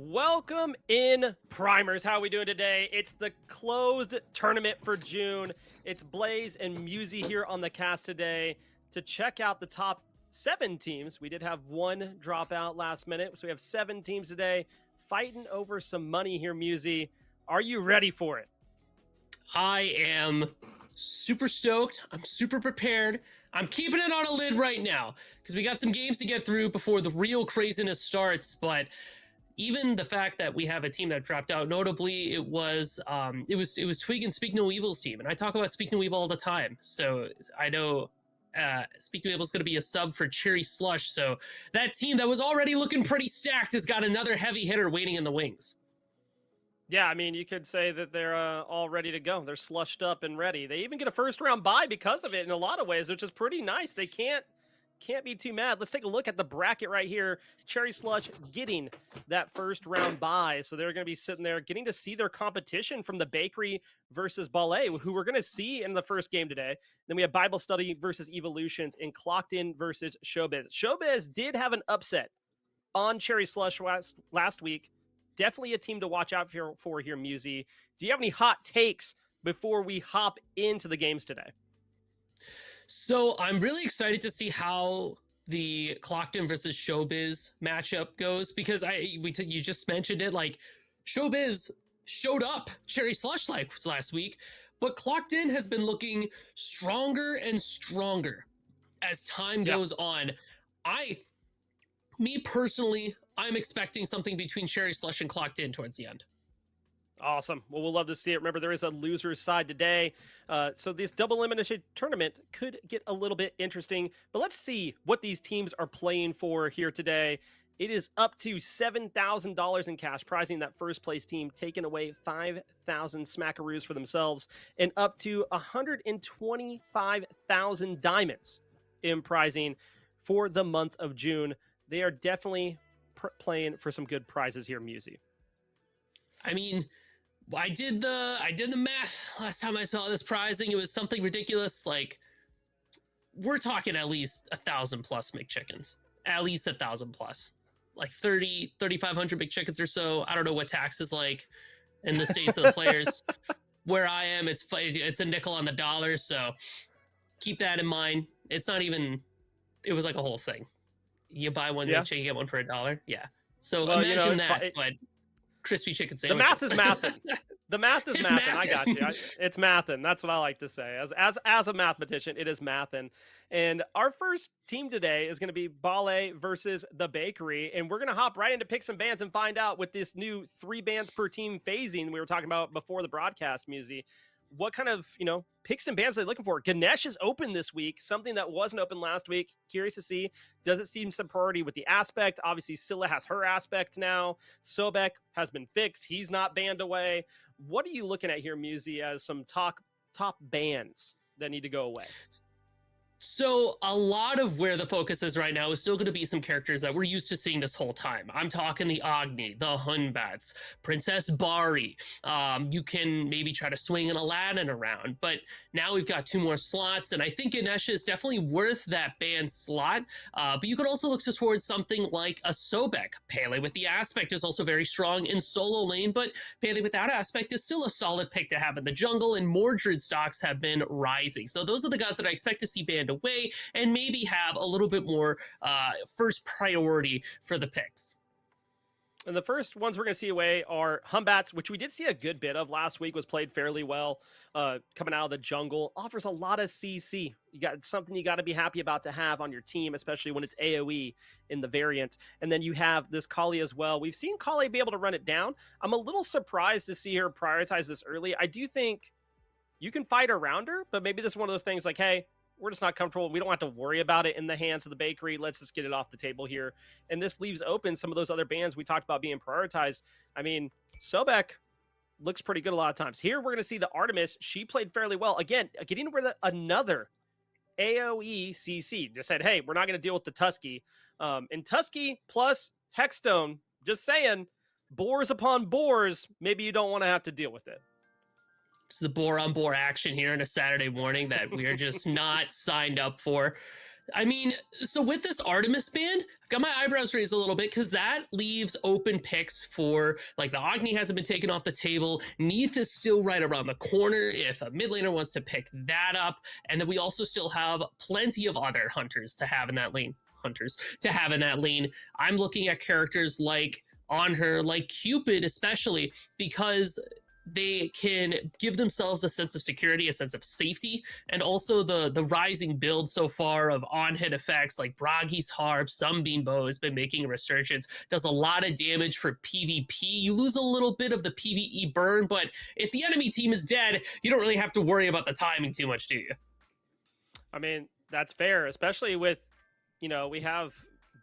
Welcome in, Primers. How are we doing today? It's the closed tournament for June. It's Blaze and Musi here on the cast today to check out the top 7 teams. We did have one drop out last minute, so we have 7 teams today fighting over some money here, Musi. Are you ready for it? I am super stoked. I'm super prepared. I'm keeping it on a lid right now because we got some games to get through before the real craziness starts, but even the fact that we have a team that dropped out, notably, it was Twig and Speak No Evil's team, and I talk about Speak No Evil all the time. So I know Speak No Evil is going to be a sub for Cherry Slush. So that team that was already looking pretty stacked has got another heavy hitter waiting in the wings. Yeah, I mean, you could say that they're all ready to go. They're slushed up and ready. They even get a first round bye because of it in a lot of ways, which is pretty nice. They can't be too mad. Let's take a look at the bracket right here. Cherry Slush getting that first round bye. So they're going to be sitting there getting to see their competition from the Bakery versus Ballet, who we're going to see in the first game today. Then we have Bible Study versus Evolutions and Clocked In versus Showbiz. Showbiz did have an upset on Cherry Slush last week. Definitely a team to watch out for here, Musi. Do you have any hot takes before we hop into the games today? So I'm really excited to see how the Clocked In versus Showbiz matchup goes because you just mentioned it, like Showbiz showed up Cherry Slush like last week, but Clocked In has been looking stronger and stronger as time goes on. Me personally, I'm expecting something between Cherry Slush and Clocked In towards the end. Awesome. Well, we'll love to see it. Remember, there is a loser's side today. So this double elimination tournament could get a little bit interesting. But let's see what these teams are playing for here today. It is up to $7,000 in cash prizing. That first place team taking away 5,000 smackaroos for themselves, and up to 125,000 diamonds in prizing for the month of June. They are definitely playing for some good prizes here, Musi. I mean, I did the math last time I saw this prizing. It was something ridiculous. Like, we're talking at least 1,000 plus McChickens. At least 1,000 plus. Like 3,500 McChickens or so. I don't know what tax is like in the states of the players. Where I am, it's a nickel on the dollar. So keep that in mind. It's not even. It was like a whole thing. You buy one McChicken, you get one for $1. Yeah. So imagine that, but crispy chicken sandwiches. The math is mathing. The math is mathing. I got you. It's mathing. That's what I like to say. As a mathematician, it is mathing. And our first team today is going to be Ballet versus the Bakery. And we're going to hop right into pick some bands and find out with this new 3 bands per team phasing we were talking about before the broadcast, Musi. What kind of, picks and bands are they looking for? Ganesh is open this week, something that wasn't open last week. Curious to see, does it seem some priority with the aspect? Obviously, Scylla has her aspect now. Sobek has been fixed. He's not banned away. What are you looking at here, Musi, as some top bands that need to go away? So a lot of where the focus is right now is still going to be some characters that we're used to seeing this whole time. I'm talking the Agni, the Hunbats, Princess Bari. You can maybe try to swing an Aladdin around, but now we've got 2 more slots, and I think Ganesha is definitely worth that ban slot. But you could also look towards something like a Sobek. Pele with the aspect is also very strong in solo lane, but Pele without aspect is still a solid pick to have in the jungle, and Mordred stocks have been rising. So those are the guys that I expect to see banned away and maybe have a little bit more first priority for the picks. And the first ones we're going to see away are Humbats, which we did see a good bit of last week, was played fairly well coming out of the jungle. Offers a lot of CC. You got something you got to be happy about to have on your team, especially when it's AoE in the variant. And then you have this Kali as well. We've seen Kali be able to run it down. I'm a little surprised to see her prioritize this early. I do think you can fight around her, but maybe this is one of those things like, hey, we're just not comfortable. We don't have to worry about it in the hands of the Bakery. Let's just get it off the table here. And this leaves open some of those other bands we talked about being prioritized. I mean, Sobek looks pretty good a lot of times. Here, we're going to see the Artemis. She played fairly well. Again, getting rid of another AoE CC. Just said, hey, we're not going to deal with the Tusky. And Tusky plus Hexstone, just saying, boars upon boars, maybe you don't want to have to deal with it. It's the boar on boar action here on a Saturday morning that we are just not signed up for. I mean, so with this Artemis ban, I've got my eyebrows raised a little bit because that leaves open picks for like the Agni hasn't been taken off the table. Neith is still right around the corner if a mid laner wants to pick that up. And then we also still have plenty of other hunters to have in that lane. Hunters to have in that lane. I'm looking at characters like on her, like Cupid, especially because they can give themselves a sense of security, a sense of safety, and also the rising build so far of on-hit effects like Bragi's Harp, Sunbeam Bow has been making a resurgence, does a lot of damage for PvP. You lose a little bit of the PvE burn, but if the enemy team is dead, you don't really have to worry about the timing too much, do you? I mean, that's fair, especially with, we have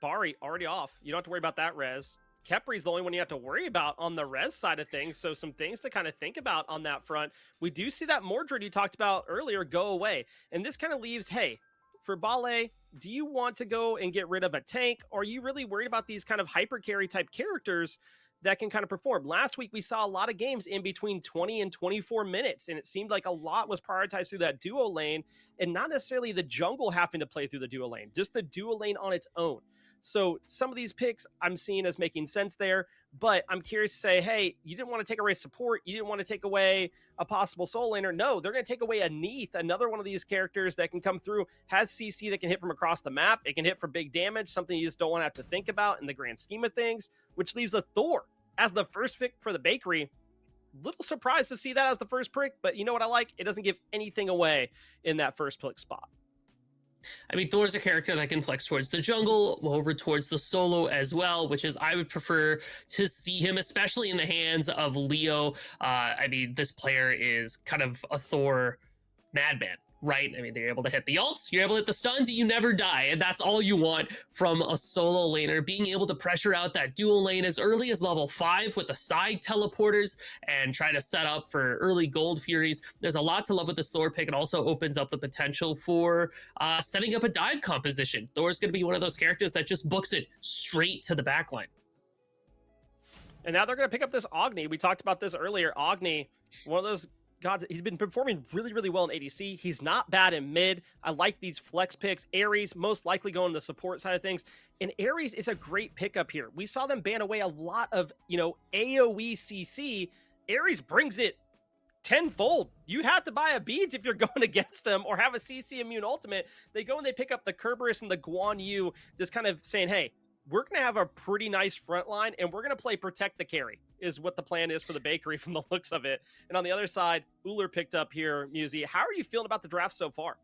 Bari already off. You don't have to worry about that res. Kepri's the only one you have to worry about on the res side of things. So some things to kind of think about on that front. We do see that Mordred you talked about earlier go away. And this kind of leaves, hey, for Bale, do you want to go and get rid of a tank? Or are you really worried about these kind of hyper carry type characters that can kind of perform? Last week, we saw a lot of games in between 20 and 24 minutes, and it seemed like a lot was prioritized through that duo lane and not necessarily the jungle having to play through the duo lane, just the duo lane on its own. So some of these picks I'm seeing as making sense there, but I'm curious to say, hey, you didn't want to take away support. You didn't want to take away a possible soul laner. No, they're going to take away a Neith, another one of these characters that can come through, has CC that can hit from across the map. It can hit for big damage, something you just don't want to have to think about in the grand scheme of things, which leaves a Thor as the first pick for the bakery. Little surprised to see that as the first pick, but you know what I like? It doesn't give anything away in that first pick spot. I mean, Thor's a character that can flex towards the jungle, over towards the solo as well, which is I would prefer to see him, especially in the hands of Leo. I mean, this player is kind of a Thor madman, right? I mean, they're able to hit the ults, you're able to hit the stuns, you never die, and that's all you want from a solo laner. Being able to pressure out that dual lane as early as level 5 with the side teleporters and try to set up for early gold furies. There's a lot to love with this Thor pick. It also opens up the potential for setting up a dive composition. Thor's going to be one of those characters that just books it straight to the backline. And now they're going to pick up this Agni. We talked about this earlier. Agni, one of those God, he's been performing really, really well in ADC. He's not bad in mid. I like these flex picks. Ares, most likely going the support side of things. And Ares is a great pickup here. We saw them ban away a lot of, AoE CC. Ares brings it tenfold. You have to buy a beads if you're going against him or have a CC immune ultimate. They go and they pick up the Kerberos and the Guan Yu, just kind of saying, hey, we're going to have a pretty nice front line, and we're going to play protect the carry, is what the plan is for the bakery from the looks of it. And on the other side, Ullr picked up here, Musi. How are you feeling about the draft so far?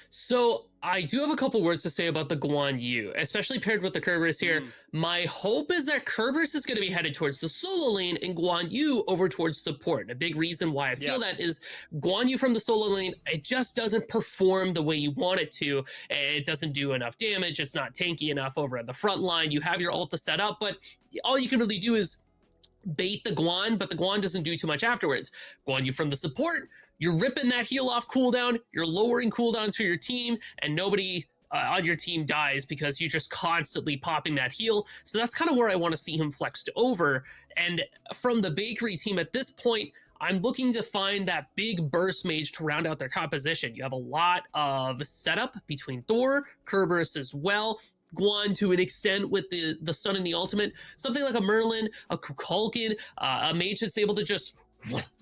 So I do have a couple words to say about the Guan Yu, especially paired with the Kerberos here. My hope is that Kerberos is going to be headed towards the solo lane and Guan Yu over towards support. And a big reason why I feel that is Guan Yu from the solo lane, it just doesn't perform the way you want it to. It doesn't do enough damage. It's not tanky enough over at the front line. You have your ult to set up, but all you can really do is bait the Guan, but the Guan doesn't do too much afterwards. Guan Yu from the support, you're ripping that heal off cooldown, you're lowering cooldowns for your team, and nobody on your team dies because you're just constantly popping that heal. So that's kind of where I want to see him flexed over. And from the bakery team at this point, I'm looking to find that big burst mage to round out their composition. You have a lot of setup between Thor, Kerberos as well, Guan to an extent with the stun and the ultimate. Something like a Merlin, a Kukulkan, a mage that's able to just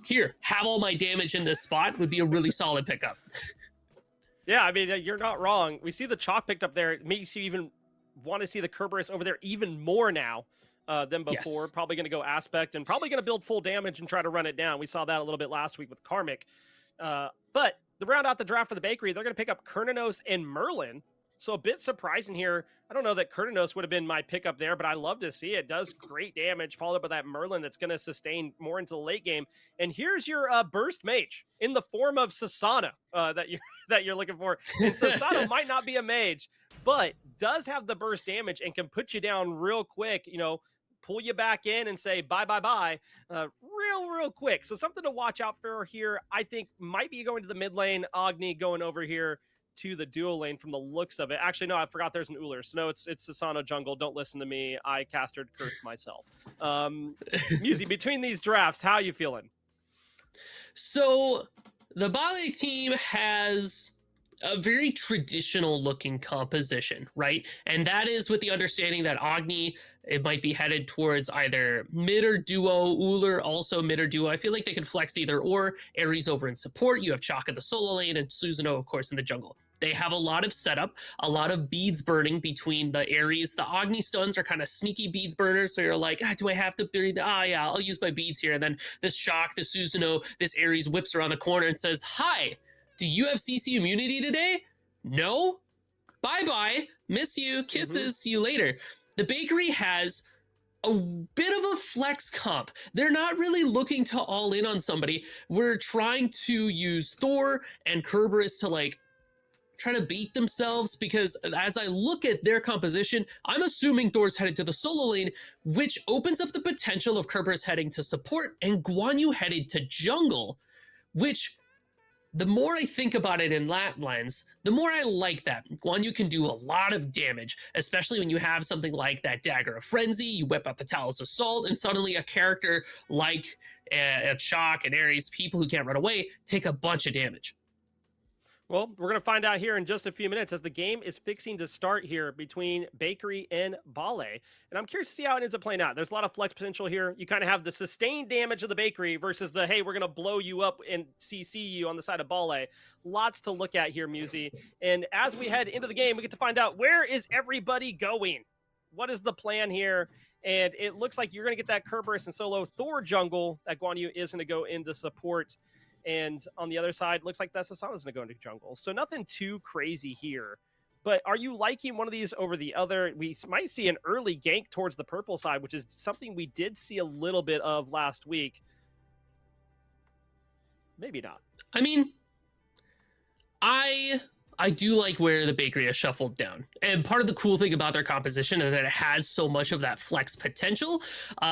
here, have all my damage in this spot would be a really solid pickup. Yeah, I mean, you're not wrong. We see the chalk picked up there. It makes you even want to see the Kerberos over there even more now than before. Yes. Probably going to go Aspect and probably going to build full damage and try to run it down. We saw that a little bit last week with Karmic. But to round out the draft for the bakery, they're going to pick up Cernunnos and Merlin. So a bit surprising here. I don't know that Cernunnos would have been my pickup there, but I love to see it. Does great damage, followed up by that Merlin that's going to sustain more into the late game. And here's your burst mage in the form of Sasana that you're looking for. And Sasana might not be a mage, but does have the burst damage and can put you down real quick, pull you back in and say bye, real quick. So something to watch out for here. I think might be going to the mid lane. Agni going over here to the dual lane from the looks of it. Actually, no, I forgot there's an Ullr. So no, it's Sasana jungle. Don't listen to me. I castered curse myself. Musi, between these drafts, how are you feeling? So the Bale team has a very traditional looking composition, right? And that is with the understanding that Agni, it might be headed towards either mid or duo, Uller also mid or duo. I feel like they could flex either or. Ares over in support. You have Chaka the solo lane and Susanoo, of course, in the jungle. They have a lot of setup, a lot of beads burning between the Ares. The Agni stuns are kind of sneaky beads burners. So you're like, do I have to breathe? Yeah, I'll use my beads here. And then this Shock, the Susanoo, this Ares whips around the corner and says, hi, do you have CC immunity today? No? Bye-bye. Miss you. Kisses. See you later. The bakery has a bit of a flex comp. They're not really looking to all in on somebody. We're trying to use Thor and Kerberos to like try to beat themselves, because as I look at their composition, I'm assuming Thor's headed to the solo lane, which opens up the potential of Kerberos heading to support and Guan Yu headed to jungle, which the more I think about it in that lens, the more I like that. Guan Yu can do a lot of damage, especially when you have something like that Dagger of Frenzy, you whip out the Talus Assault, and suddenly a character like a Shock and Ares, people who can't run away, take a bunch of damage. Well, we're going to find out here in just a few minutes as the game is fixing to start here between Bakery and Bale. And I'm curious to see how it ends up playing out. There's a lot of flex potential here. You kind of have the sustained damage of the Bakery versus the, hey, we're going to blow you up and CC you on the side of Bale. Lots to look at here, Musi. And as we head into the game, we get to find out, where is everybody going? What is the plan here? And it looks like you're going to get that Kerberos and solo Thor jungle that Guan Yu is going to go into support. And on the other side, looks like that's Asana's going to go into jungle. So nothing too crazy here. But are you liking one of these over the other? We might see an early gank towards the purple side, which is something we did see a little bit of last week. Maybe not. I mean, I do like where the bakery has shuffled down. And part of the cool thing about their composition is that it has so much of that flex potential,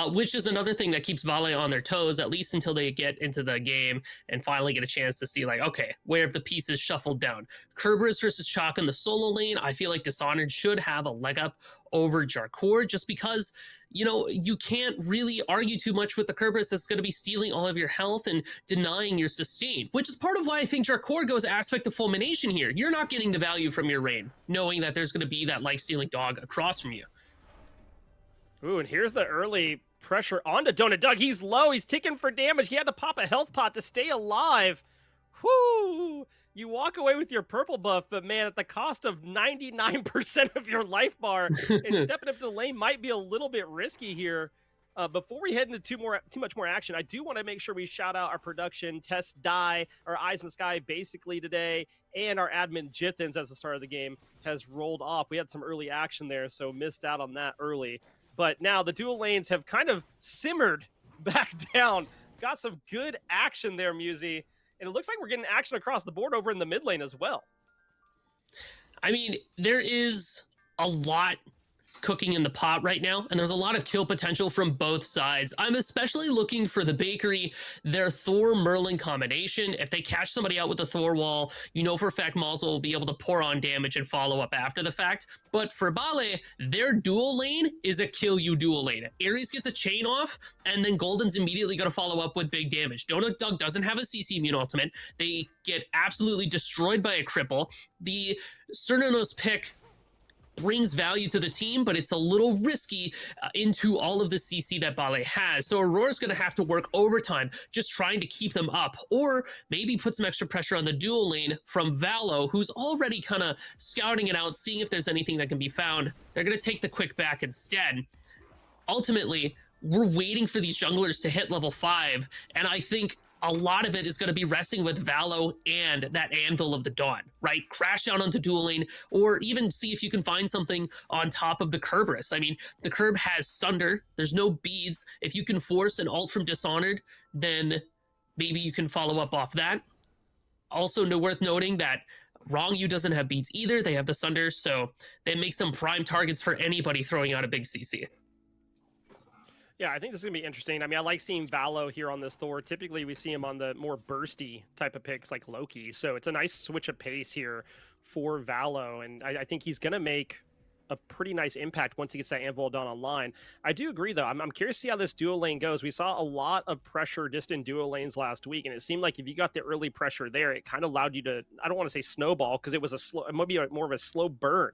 which is another thing that keeps Vale on their toes, at least until they get into the game and finally get a chance to see, like, okay, where have the pieces shuffled down? Kerberos versus Chalk in the solo lane. I feel like Dishonored should have a leg up over Jarkor, just because, you know, you can't really argue too much with the Kerberos that's going to be stealing all of your health and denying your sustain, which is part of why I think Jarkor goes aspect of fulmination here. You're not getting the value from your rain, knowing that there's going to be that life-stealing dog across from you. Ooh, and here's the early pressure onto Donut Doug. He's low. He's ticking for damage. He had to pop a health pot to stay alive. Whoo! You walk away with your purple buff, but man, at the cost of 99% of your life bar, and stepping up to the lane might be a little bit risky here. Before we head into too much more action, I do want to make sure we shout out our production, Test Die, our Eyes in the Sky basically today, and our admin Jithens as the start of the game has rolled off. We had some early action there, so missed out on that early. But now the dual lanes have kind of simmered back down. Got some good action there, Musi. And it looks like we're getting action across the board over in the mid lane as well. I mean, there is a lot cooking in the pot right now, and there's a lot of kill potential from both sides. I'm especially looking for the bakery, their Thor Merlin combination. If they catch somebody out with the Thor wall, you know for a fact Mazel will be able to pour on damage and follow up after the fact. But for Bale, their dual lane is a kill you dual lane. Ares gets a chain off, and then Golden's immediately going to follow up with big damage. Donut Doug doesn't have a CC immune ultimate. They get absolutely destroyed by a cripple. The Cernunnos pick brings value to the team, but it's a little risky into all of the CC that Bale has. So Aurora's going to have to work overtime just trying to keep them up, or maybe put some extra pressure on the dual lane from Valo, who's already kind of scouting it out, seeing if there's anything that can be found. They're going to take the quick back instead. Ultimately, we're waiting for these junglers to hit level 5, and I think a lot of it is going to be resting with Valo and that Anvil of the Dawn, right? Crash down onto dual lane, or even see if you can find something on top of the Kerberos. I mean, the Kerb has Sunder. There's no beads. If you can force an ult from Dishonored, then maybe you can follow up off that. Also worth noting that Wrong You doesn't have beads either. They have the Sunder, so they make some prime targets for anybody throwing out a big CC. Yeah, I think this is going to be interesting. I mean, I like seeing Valo here on this Thor. Typically, we see him on the more bursty type of picks like Loki. So it's a nice switch of pace here for Valo. And I think he's going to make a pretty nice impact once he gets that Anvil Dawn online. I do agree, though. I'm curious to see how this duo lane goes. We saw a lot of pressure just in duo lanes last week, and it seemed like if you got the early pressure there, it kind of allowed you to, I don't want to say snowball, because it was a slow, it might be more of a slow burn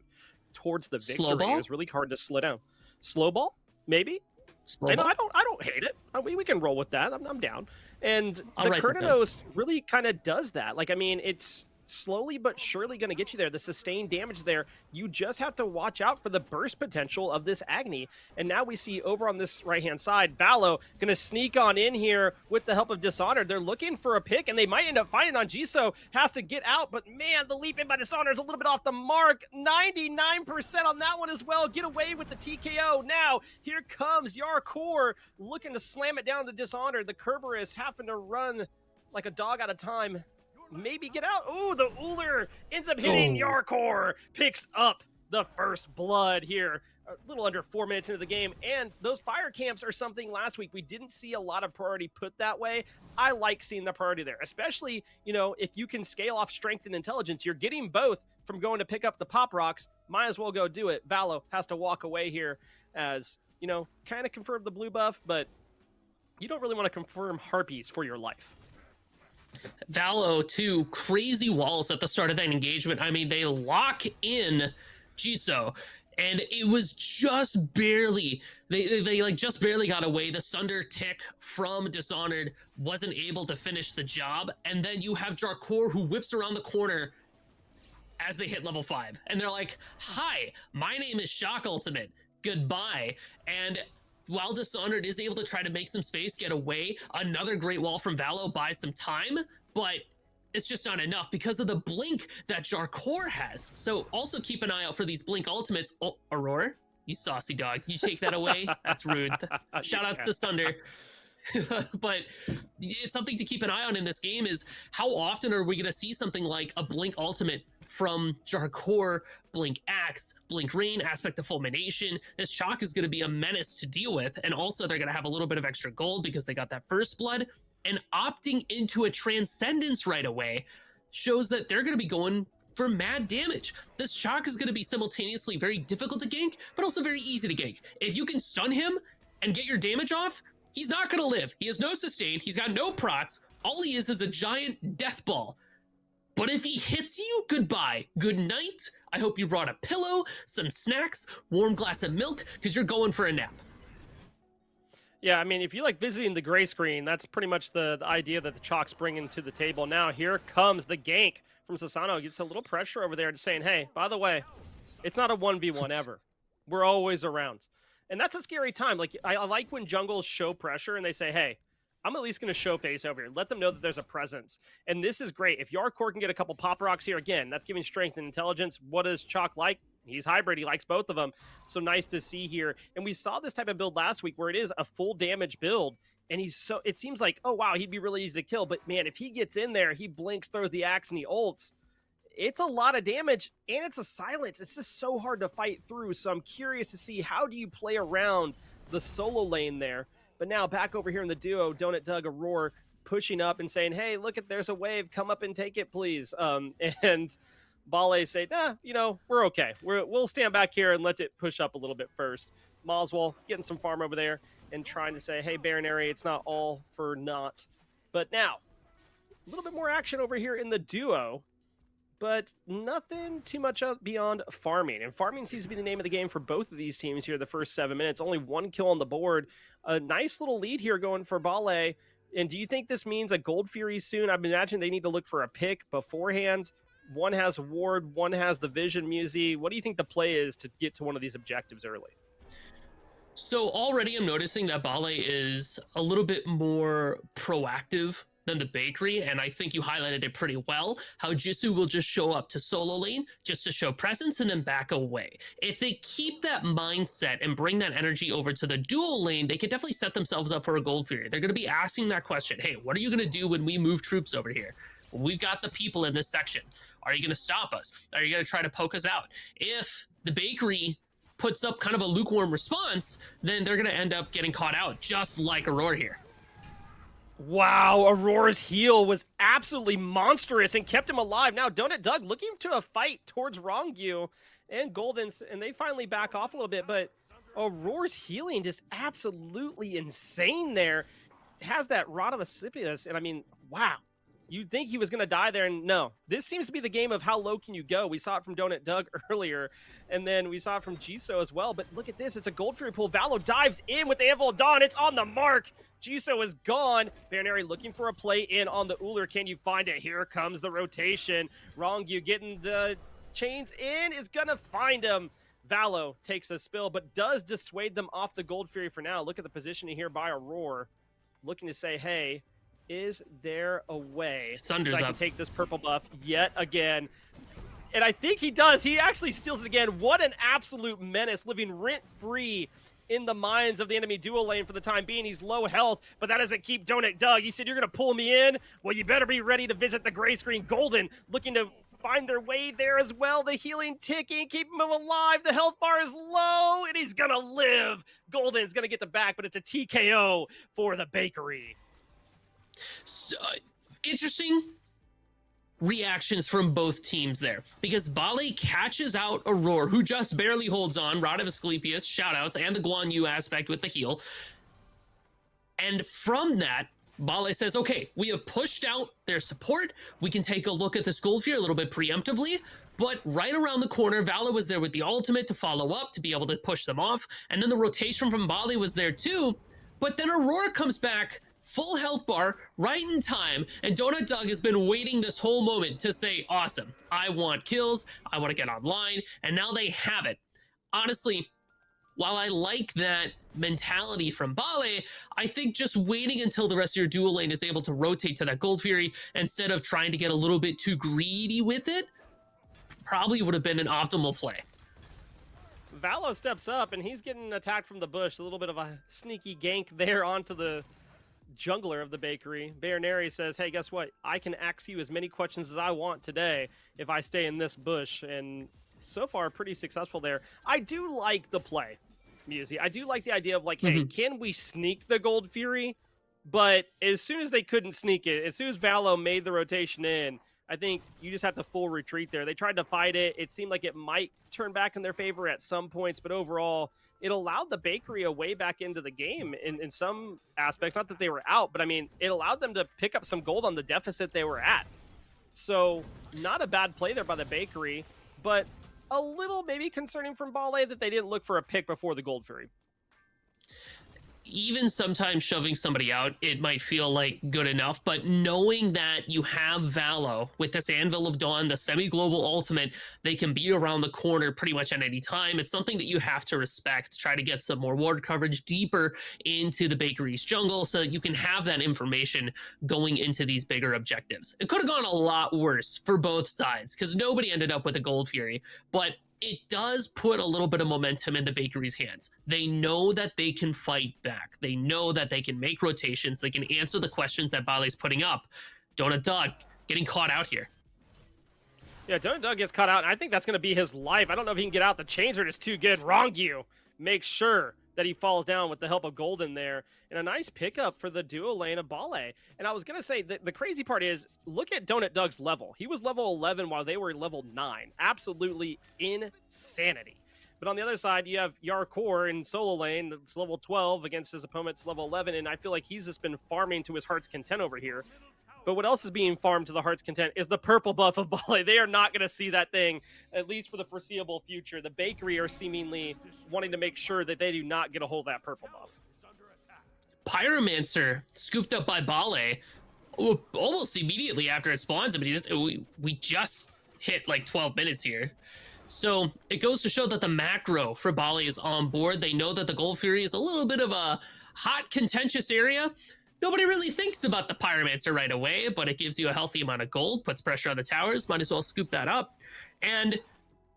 towards the victory. Slow It was really hard to slow down. Slow ball, maybe. Slow ball? I don't hate it. We can roll with that. I'm down. And I'll the write that down. Kurnonos really kind of does that. Like, I mean, it's slowly but surely going to get you there. The sustained damage there, you just have to watch out for the burst potential of this Agni. And now we see over on this right-hand side, Valo going to sneak on in here with the help of Dishonored. They're looking for a pick, and they might end up finding on Jisoo. Has to get out, but man, the leap in by Dishonored is a little bit off the mark. 99% on that one as well. Get away with the TKO. Now, here comes Yarkor looking to slam it down to Dishonored. The Kerberos having to run like a dog out of time. Maybe get out. Ooh, the Uller ends up hitting Yarkor. Picks up the first blood here. A little under 4 minutes into the game. And those fire camps are something last week we didn't see a lot of priority put that way. I like seeing the priority there, especially, you know, if you can scale off strength and intelligence. You're getting both from going to pick up the pop rocks. Might as well go do it. Valo has to walk away here as, you know, kind of confirm the blue buff, but you don't really want to confirm harpies for your life. Valo, too, crazy walls at the start of that engagement. I mean, they lock in Jisoo, and it was just barely, they like just barely got away. The Sunder tick from Dishonored wasn't able to finish the job, and then you have Jarkor who whips around the corner as they hit level 5, and they're like, hi, my name is Shock Ultimate, goodbye. And while Dishonored is able to try to make some space, get away, another great wall from Valo buys some time, but it's just not enough because of the blink that Jarkor has. So also keep an eye out for these blink ultimates. Oh, Aurora, you saucy dog. You take that away? That's rude. Shout outs to Thunder. But it's something to keep an eye on in this game is how often are we going to see something like a blink ultimate from Jarkor, Blink Axe, Blink Rain, Aspect of Fulmination. This Shock is going to be a menace to deal with, and also they're going to have a little bit of extra gold because they got that first blood, and opting into a Transcendence right away shows that they're going to be going for mad damage. This Shock is going to be simultaneously very difficult to gank, but also very easy to gank. If you can stun him and get your damage off, he's not going to live. He has no sustain, he's got no prots, all he is a giant death ball. But if he hits you, goodbye. Good night. I hope you brought a pillow, some snacks, warm glass of milk, because you're going for a nap. Yeah, I mean, if you like visiting the gray screen, that's pretty much the idea that the Chalk's bringing to the table. Now, here comes the gank from Sasano. Gets a little pressure over there, just saying, hey, by the way, it's not a 1v1 ever. We're always around. And that's a scary time. Like, I like when jungles show pressure and they say, hey, I'm at least going to show face over here. Let them know that there's a presence. And this is great. If Yarkor can get a couple pop rocks here, again, that's giving strength and intelligence. What does Chalk like? He's hybrid. He likes both of them. So nice to see here. And we saw this type of build last week where it is a full damage build. And he's so, it seems like, oh, wow, he'd be really easy to kill. But man, if he gets in there, he blinks, throws the axe, and he ults. It's a lot of damage, and it's a silence. It's just so hard to fight through. So I'm curious to see, how do you play around the solo lane there? But now back over here in the duo, Donut Doug, Aurora pushing up and saying, hey, look, there's a wave. Come up and take it, please. And Bale say, nah, you know, we're okay. We'll stand back here and let it push up a little bit first. Moswell getting some farm over there and trying to say, hey, Baron area, it's not all for naught. But now, a little bit more action over here in the duo, but nothing too much beyond farming. And farming seems to be the name of the game for both of these teams here the first 7 minutes. Only one kill on the board. A nice little lead here going for Bale. And do you think this means a Gold Fury soon? I imagine they need to look for a pick beforehand. One has Ward, one has the Vision Musi. What do you think the play is to get to one of these objectives early? So already I'm noticing that Bale is a little bit more proactive than the bakery, and I think you highlighted it pretty well, how Jisoo will just show up to solo lane just to show presence and then back away. If they keep that mindset and bring that energy over to the dual lane, they could definitely set themselves up for a Gold Fury. They're going to be asking that question, hey, what are you going to do when we move troops over here? We've got the people in this section. Are you going to stop us? Are you going to try to poke us out? If the bakery puts up kind of a lukewarm response, then they're going to end up getting caught out, just like Aurora here. Wow, Aurora's heal was absolutely monstrous and kept him alive. Now, Donut Doug looking to a fight towards Rongyu and Golden's, and they finally back off a little bit, but Aurora's healing just absolutely insane there. Has that Rod of Asclepius, and I mean, wow. You'd think he was going to die there, and no. This seems to be the game of how low can you go. We saw it from Donut Doug earlier, and then we saw it from Jisoo as well. But look at this. It's a Gold Fury pull. Valo dives in with the Anvil of Dawn. It's on the mark. Jisoo is gone. Baroneri looking for a play in on the Ullr. Can you find it? Here comes the rotation. Rongyu getting the chains in is going to find him. Valo takes a spill, but does dissuade them off the Gold Fury for now. Look at the positioning here by Aurora. Looking to say, hey, is there a way Sunder's so I can up. take this purple buff yet again? And I think he does. He actually steals it again. What an absolute menace, living rent-free in the minds of the enemy duo lane for the time being. He's low health, but that doesn't keep Donut Doug. You said you're going to pull me in? Well, you better be ready to visit the gray screen. Golden looking to find their way there as well. The healing ticking, keeping him alive. The health bar is low, and he's going to live. Golden's going to get the back, but it's a TKO for the bakery. So, interesting reactions from both teams there, because Bale catches out Aurora, who just barely holds on. Rod of Asclepius, shoutouts, and the Guan Yu aspect with the heal. And from that, Bale says, okay, we have pushed out their support. We can take a look at this Gold Fury a little bit preemptively. But right around the corner, Valo was there with the ultimate to follow up, to be able to push them off. And then the rotation from Bale was there too. But then Aurora comes back, full health bar, right in time, and Donut Doug has been waiting this whole moment to say, awesome, I want kills, I want to get online, and now they have it. Honestly, while I like that mentality from Bale, I think just waiting until the rest of your dual lane is able to rotate to that Gold Fury instead of trying to get a little bit too greedy with it probably would have been an optimal play. Valo steps up, and he's getting attacked from the bush. A little bit of a sneaky gank there onto the jungler of the bakery. Baroneri says, hey, guess what? I can ask you as many questions as I want today if I stay in this bush. And so far, pretty successful there. I do like the play, Musi. I do like the idea of like, hey, can we sneak the Gold Fury? But as soon as they couldn't sneak it, as soon as Valo made the rotation in, I think you just have to full retreat there. They tried to fight it. It seemed like it might turn back in their favor at some points, but overall, it allowed the bakery a way back into the game in some aspects. Not that they were out, but I mean, it allowed them to pick up some gold on the deficit they were at. So not a bad play there by the bakery, but a little maybe concerning from Bale that they didn't look for a pick before the Gold Fury. Even sometimes shoving somebody out, it might feel like good enough, but knowing that you have Valo with this Anvil of Dawn, the semi-global ultimate, they can be around the corner pretty much at any time. It's something that you have to respect. Try to get some more ward coverage deeper into the bakery's jungle so that you can have that information going into these bigger objectives. It could have gone a lot worse for both sides because nobody ended up with a Gold Fury, but it does put a little bit of momentum in the bakery's hands. They know that they can fight back. They know that they can make rotations. They can answer the questions that Bale's putting up. Donut Doug getting caught out here. Yeah, Donut Doug gets caught out, and I think that's going to be his life. I don't know if he can get out. The chains are just too good. Rongyu makes sure that he falls down with the help of Golden there. And a nice pickup for the duo lane of Bale. And I was going to say, the crazy part is, look at Donut Doug's level. He was level 11 while they were level 9. Absolutely insanity. But on the other side, you have Yarkor in solo lane that's level 12 against his opponent's level 11. And I feel like he's just been farming to his heart's content over here. But what else is being farmed to the heart's content is the purple buff of Bale. They are not going to see that thing, at least for the foreseeable future. The bakery are seemingly wanting to make sure that they do not get a hold of that purple buff. Pyromancer scooped up by Bale almost immediately after it spawns. I mean, we just hit like 12 minutes here. So it goes to show that the macro for Bale is on board. They know that the Gold Fury is a little bit of a hot, contentious area. Nobody really thinks about the Pyromancer right away, but it gives you a healthy amount of gold, puts pressure on the towers, might as well scoop that up. And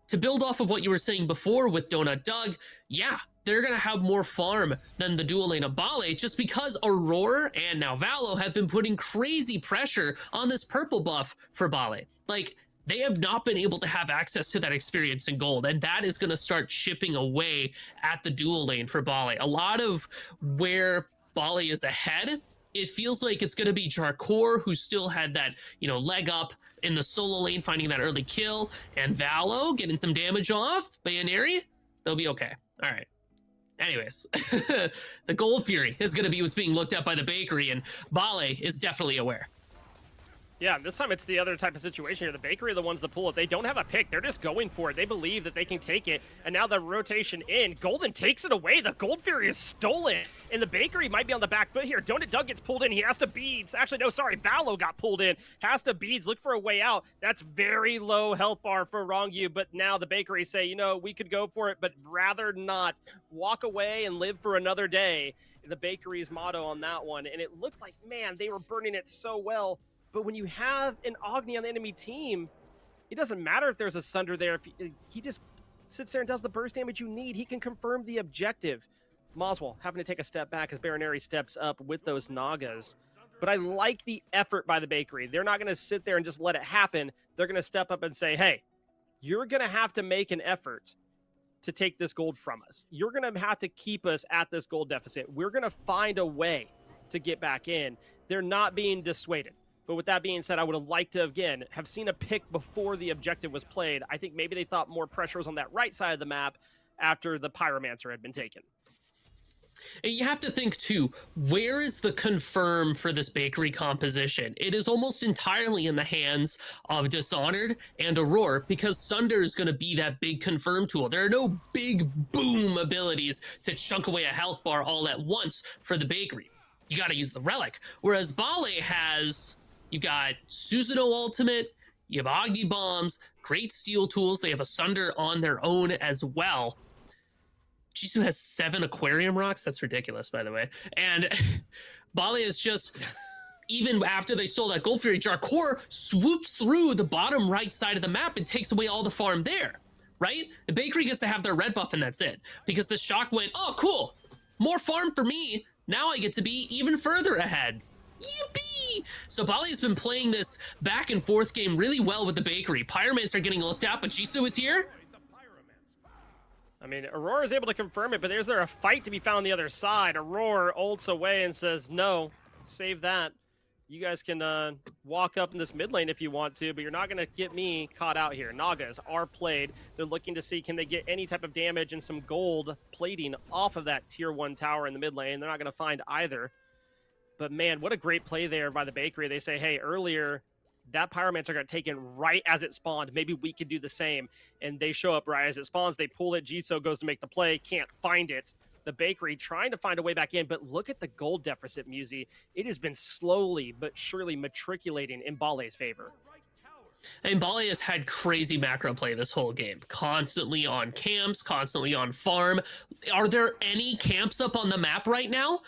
to build off of what you were saying before with Donut Doug, yeah, they're going to have more farm than the dual lane of Bale just because Aurora and now Valo have been putting crazy pressure on this purple buff for Bale. Like, they have not been able to have access to that experience in gold, and that is going to start chipping away at the dual lane for Bale. A lot of where Bale is ahead it feels like it's going to be Jarkor, who still had that, leg up in the solo lane, finding that early kill, and Valo getting some damage off. Bayonary, they'll be okay. All right. Anyways, the Gold Fury is going to be what's being looked at by the Bakery, and Bale is definitely aware. Yeah, this time it's the other type of situation here. The Bakery are the ones that pull it. They don't have a pick. They're just going for it. They believe that they can take it. And now the rotation in. Golden takes it away. The Gold Fury is stolen. And the Bakery might be on the back foot here. Donut Doug gets pulled in. He has to beads. Actually, no, sorry. Valo got pulled in. Has to beads. Look for a way out. That's very low health bar for Rongyu. But now the Bakery say, we could go for it, but rather not. Walk away and live for another day. The Bakery's motto on that one. And it looked like, man, they were burning it so well. But when you have an Agni on the enemy team, it doesn't matter if there's a Sunder there. If he just sits there and does the burst damage you need, he can confirm the objective. Moswell having to take a step back as Baronary steps up with those Nagas. But I like the effort by the Bakery. They're not going to sit there and just let it happen. They're going to step up and say, hey, you're going to have to make an effort to take this gold from us. You're going to have to keep us at this gold deficit. We're going to find a way to get back in. They're not being dissuaded. But with that being said, I would have liked to, again, have seen a pick before the objective was played. I think maybe they thought more pressure was on that right side of the map after the Pyromancer had been taken. And you have to think, too, where is the confirm for this Bakery composition? It is almost entirely in the hands of Dishonored and Aurora, because Sunder is going to be that big confirm tool. There are no big boom abilities to chunk away a health bar all at once for the Bakery. You got to use the Relic. Whereas Bale has... You got Susanoo ultimate, you have Agni bombs, great steel tools. They have a Sunder on their own as well. Jisoo has 7 aquarium rocks. That's ridiculous, by the way. And Bale is just, even after they stole that Gold Fury, Jarkor swoops through the bottom right side of the map and takes away all the farm there, right? The Bakery gets to have their red buff and that's it. Because the Shock went, oh, cool, more farm for me. Now I get to be even further ahead. Yippee! So Bale has been playing this back and forth game really well with the Bakery. Pyromancer are getting looked at, but Jisoo is here. I mean, Aurora is able to confirm it, but there's a fight to be found on the other side. Aurora ults away and says, no, save that. You guys can walk up in this mid lane if you want to, but you're not going to get me caught out here. Nagas are played. They're looking to see, can they get any type of damage and some gold plating off of that tier 1 tower in the mid lane. They're not going to find either. But man, what a great play there by the Bakery. They say, hey, earlier, that Pyromancer got taken right as it spawned. Maybe we could do the same. And they show up right as it spawns. They pull it. Jisoo goes to make the play. Can't find it. The Bakery trying to find a way back in. But look at the gold deficit, Musi. It has been slowly but surely matriculating in Bale's favor. And Bale has had crazy macro play this whole game. Constantly on camps, constantly on farm. Are there any camps up on the map right now?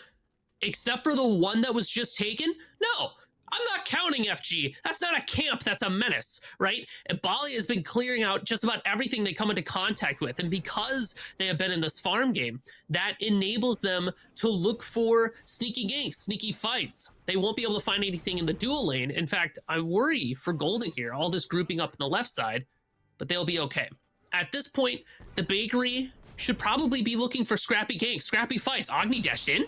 Except for the one that was just taken? No, I'm not counting FG. That's not a camp, that's a menace, right? And Bale has been clearing out just about everything they come into contact with. And because they have been in this farm game, that enables them to look for sneaky ganks, sneaky fights. They won't be able to find anything in the dual lane. In fact, I worry for Golden here, all this grouping up on the left side, but they'll be okay. At this point, the Bakery should probably be looking for scrappy ganks, scrappy fights. Agni dashed in.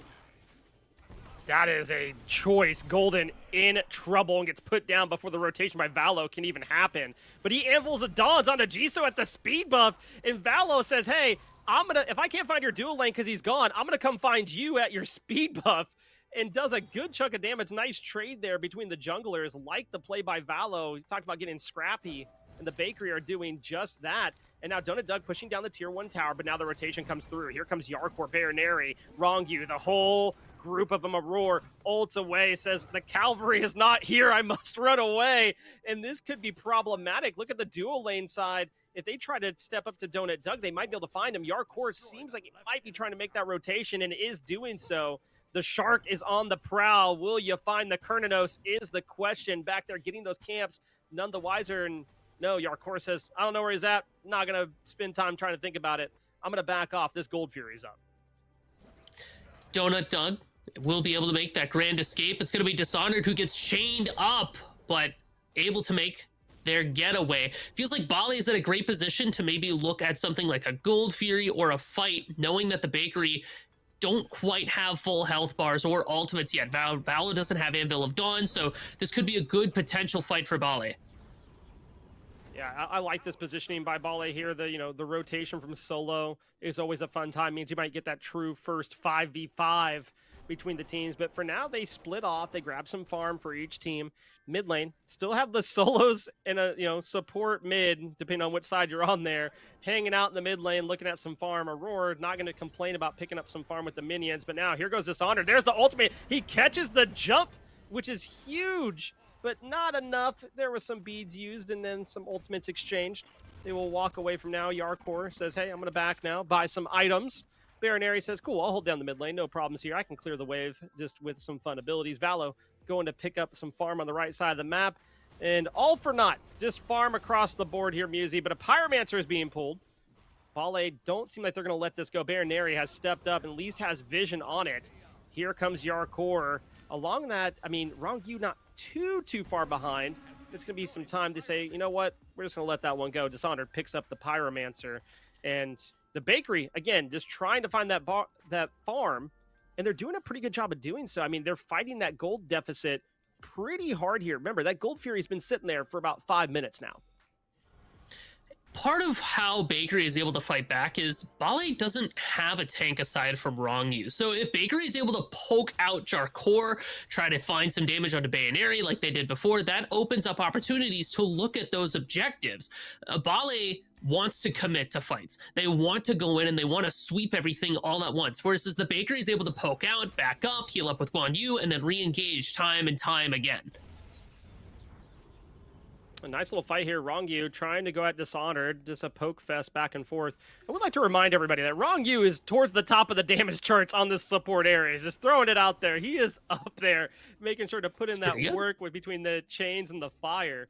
That is a choice. Golden in trouble and gets put down before the rotation by Valo can even happen. But he anvils a Dons onto Jisoo at the speed buff, and Valo says, hey, if I can't find your dual lane because he's gone, I'm gonna come find you at your speed buff, and does a good chunk of damage. Nice trade there between the junglers, like the play by Valo. He talked about getting scrappy, and the Bakery are doing just that. And now Donut Doug pushing down the tier 1 tower, but now the rotation comes through. Here comes Jarkor, Baronary, Rongyu, the whole group of them. Aurora ults away, says the cavalry is not here, I must run away. And this could be problematic. Look at the dual lane side. If they try to step up to Donut Doug, they might be able to find him. Jarkor seems like he might be trying to make that rotation and is doing so. The Shark is on the prowl. Will you find the Kernanos is the question. Back there getting those camps, none the wiser. And no, Jarkor says, I don't know where he's at. Not going to spend time trying to think about it. I'm going to back off. This Gold Fury's up. Donut Doug will be able to make that grand escape. It's going to be Dishonored who gets chained up, but able to make their getaway. Feels like Bale is in a great position to maybe look at something like a Gold Fury or a fight, knowing that the Bakery don't quite have full health bars or ultimates yet. Valo doesn't have Anvil of Dawn, so this could be a good potential fight for Bale. Yeah, I like this positioning by Bale here. The rotation from solo is always a fun time. Means you might get that true first 5v5 between the teams. But for now, they split off. They grab some farm for each team. Mid lane still have the solos and a support mid, depending on which side you're on there, hanging out in the mid lane, looking at some farm. Aurora not going to complain about picking up some farm with the minions. But now here goes Dishonored. There's the ultimate. He catches the jump, which is huge, but not enough. There was some beads used and then some ultimates exchanged. They will walk away from now. Yarkor says, hey, I'm going to back now, buy some items. Baronary says, cool, I'll hold down the mid lane. No problems here. I can clear the wave just with some fun abilities. Valo going to pick up some farm on the right side of the map. And all for naught. Just farm across the board here, Musi. But a Pyromancer is being pulled. Bale don't seem like they're going to let this go. Baronary has stepped up and at least has vision on it. Here comes Yarkor. Along that, I mean, Rongyu not too far behind. It's going to be some time to say, you know what, we're just going to let that one go. Dishonored picks up the Pyromancer. And the bakery, again, just trying to find that farm, and they're doing a pretty good job of doing so. I mean, they're fighting that gold deficit pretty hard here. Remember, that Gold Fury's been sitting there for about 5 minutes now. Part of how Bakery is able to fight back is Bale doesn't have a tank aside from Rongyu. So if Bakery is able to poke out Jarkor, try to find some damage onto Bayaneri like they did before, that opens up opportunities to look at those objectives. Bale wants to commit to fights. They want to go in and they want to sweep everything all at once. Versus the Bakery is able to poke out, back up, heal up with Guan Yu, and then re-engage time and time again. A nice little fight here. Rongyu trying to go at Dishonored. Just a poke fest back and forth. I would like to remind everybody that Rongyu is towards the top of the damage charts on this support area. He's just throwing it out there. He is up there, making sure to put in that work between the chains and the fire.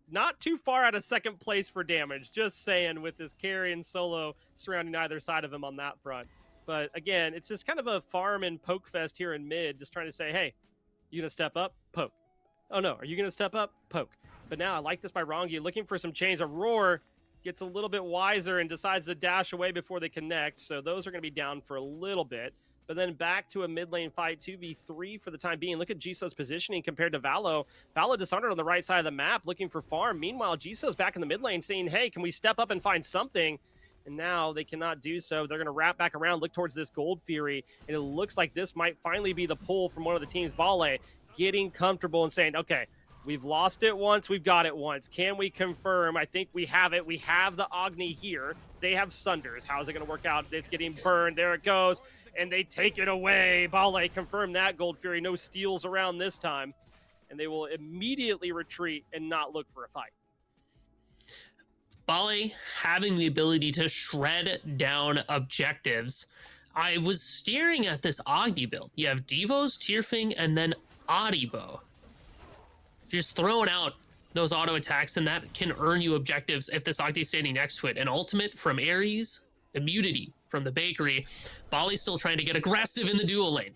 Not too far out of second place for damage. Just saying, with his carry and solo surrounding either side of him on that front. But again, it's just kind of a farm and poke fest here in mid. Just trying to say, hey, you going to step up? Poke. Oh no, are you going to step up? Poke. But now I like this by Rongyu, looking for some chains. Aurora gets a little bit wiser and decides to dash away before they connect. So those are going to be down for a little bit. But then back to a mid lane fight, 2v3 for the time being. Look at Jisoo's positioning compared to Valo. Valo Dishonored on the right side of the map looking for farm. Meanwhile, Jisoo's back in the mid lane saying, hey, can we step up and find something? And now they cannot do so. They're going to wrap back around, look towards this Gold Fury. And it looks like this might finally be the pull from one of the teams. Bale getting comfortable and saying, okay, we've lost it once, we've got it once. Can we confirm? I think we have it. We have the Agni here. They have Sunders. How's it going to work out? It's getting burned. There it goes. And they take it away. Bale confirmed that Gold Fury. No steals around this time. And they will immediately retreat and not look for a fight. Bale having the ability to shred down objectives. I was staring at this Agni build. You have Devos, Tyrfing, and then Adibo. Just throwing out those auto attacks, and that can earn you objectives if this Agni is standing next to it. An ultimate from Ares, immunity from the Bakery. Bali's still trying to get aggressive in the dual lane.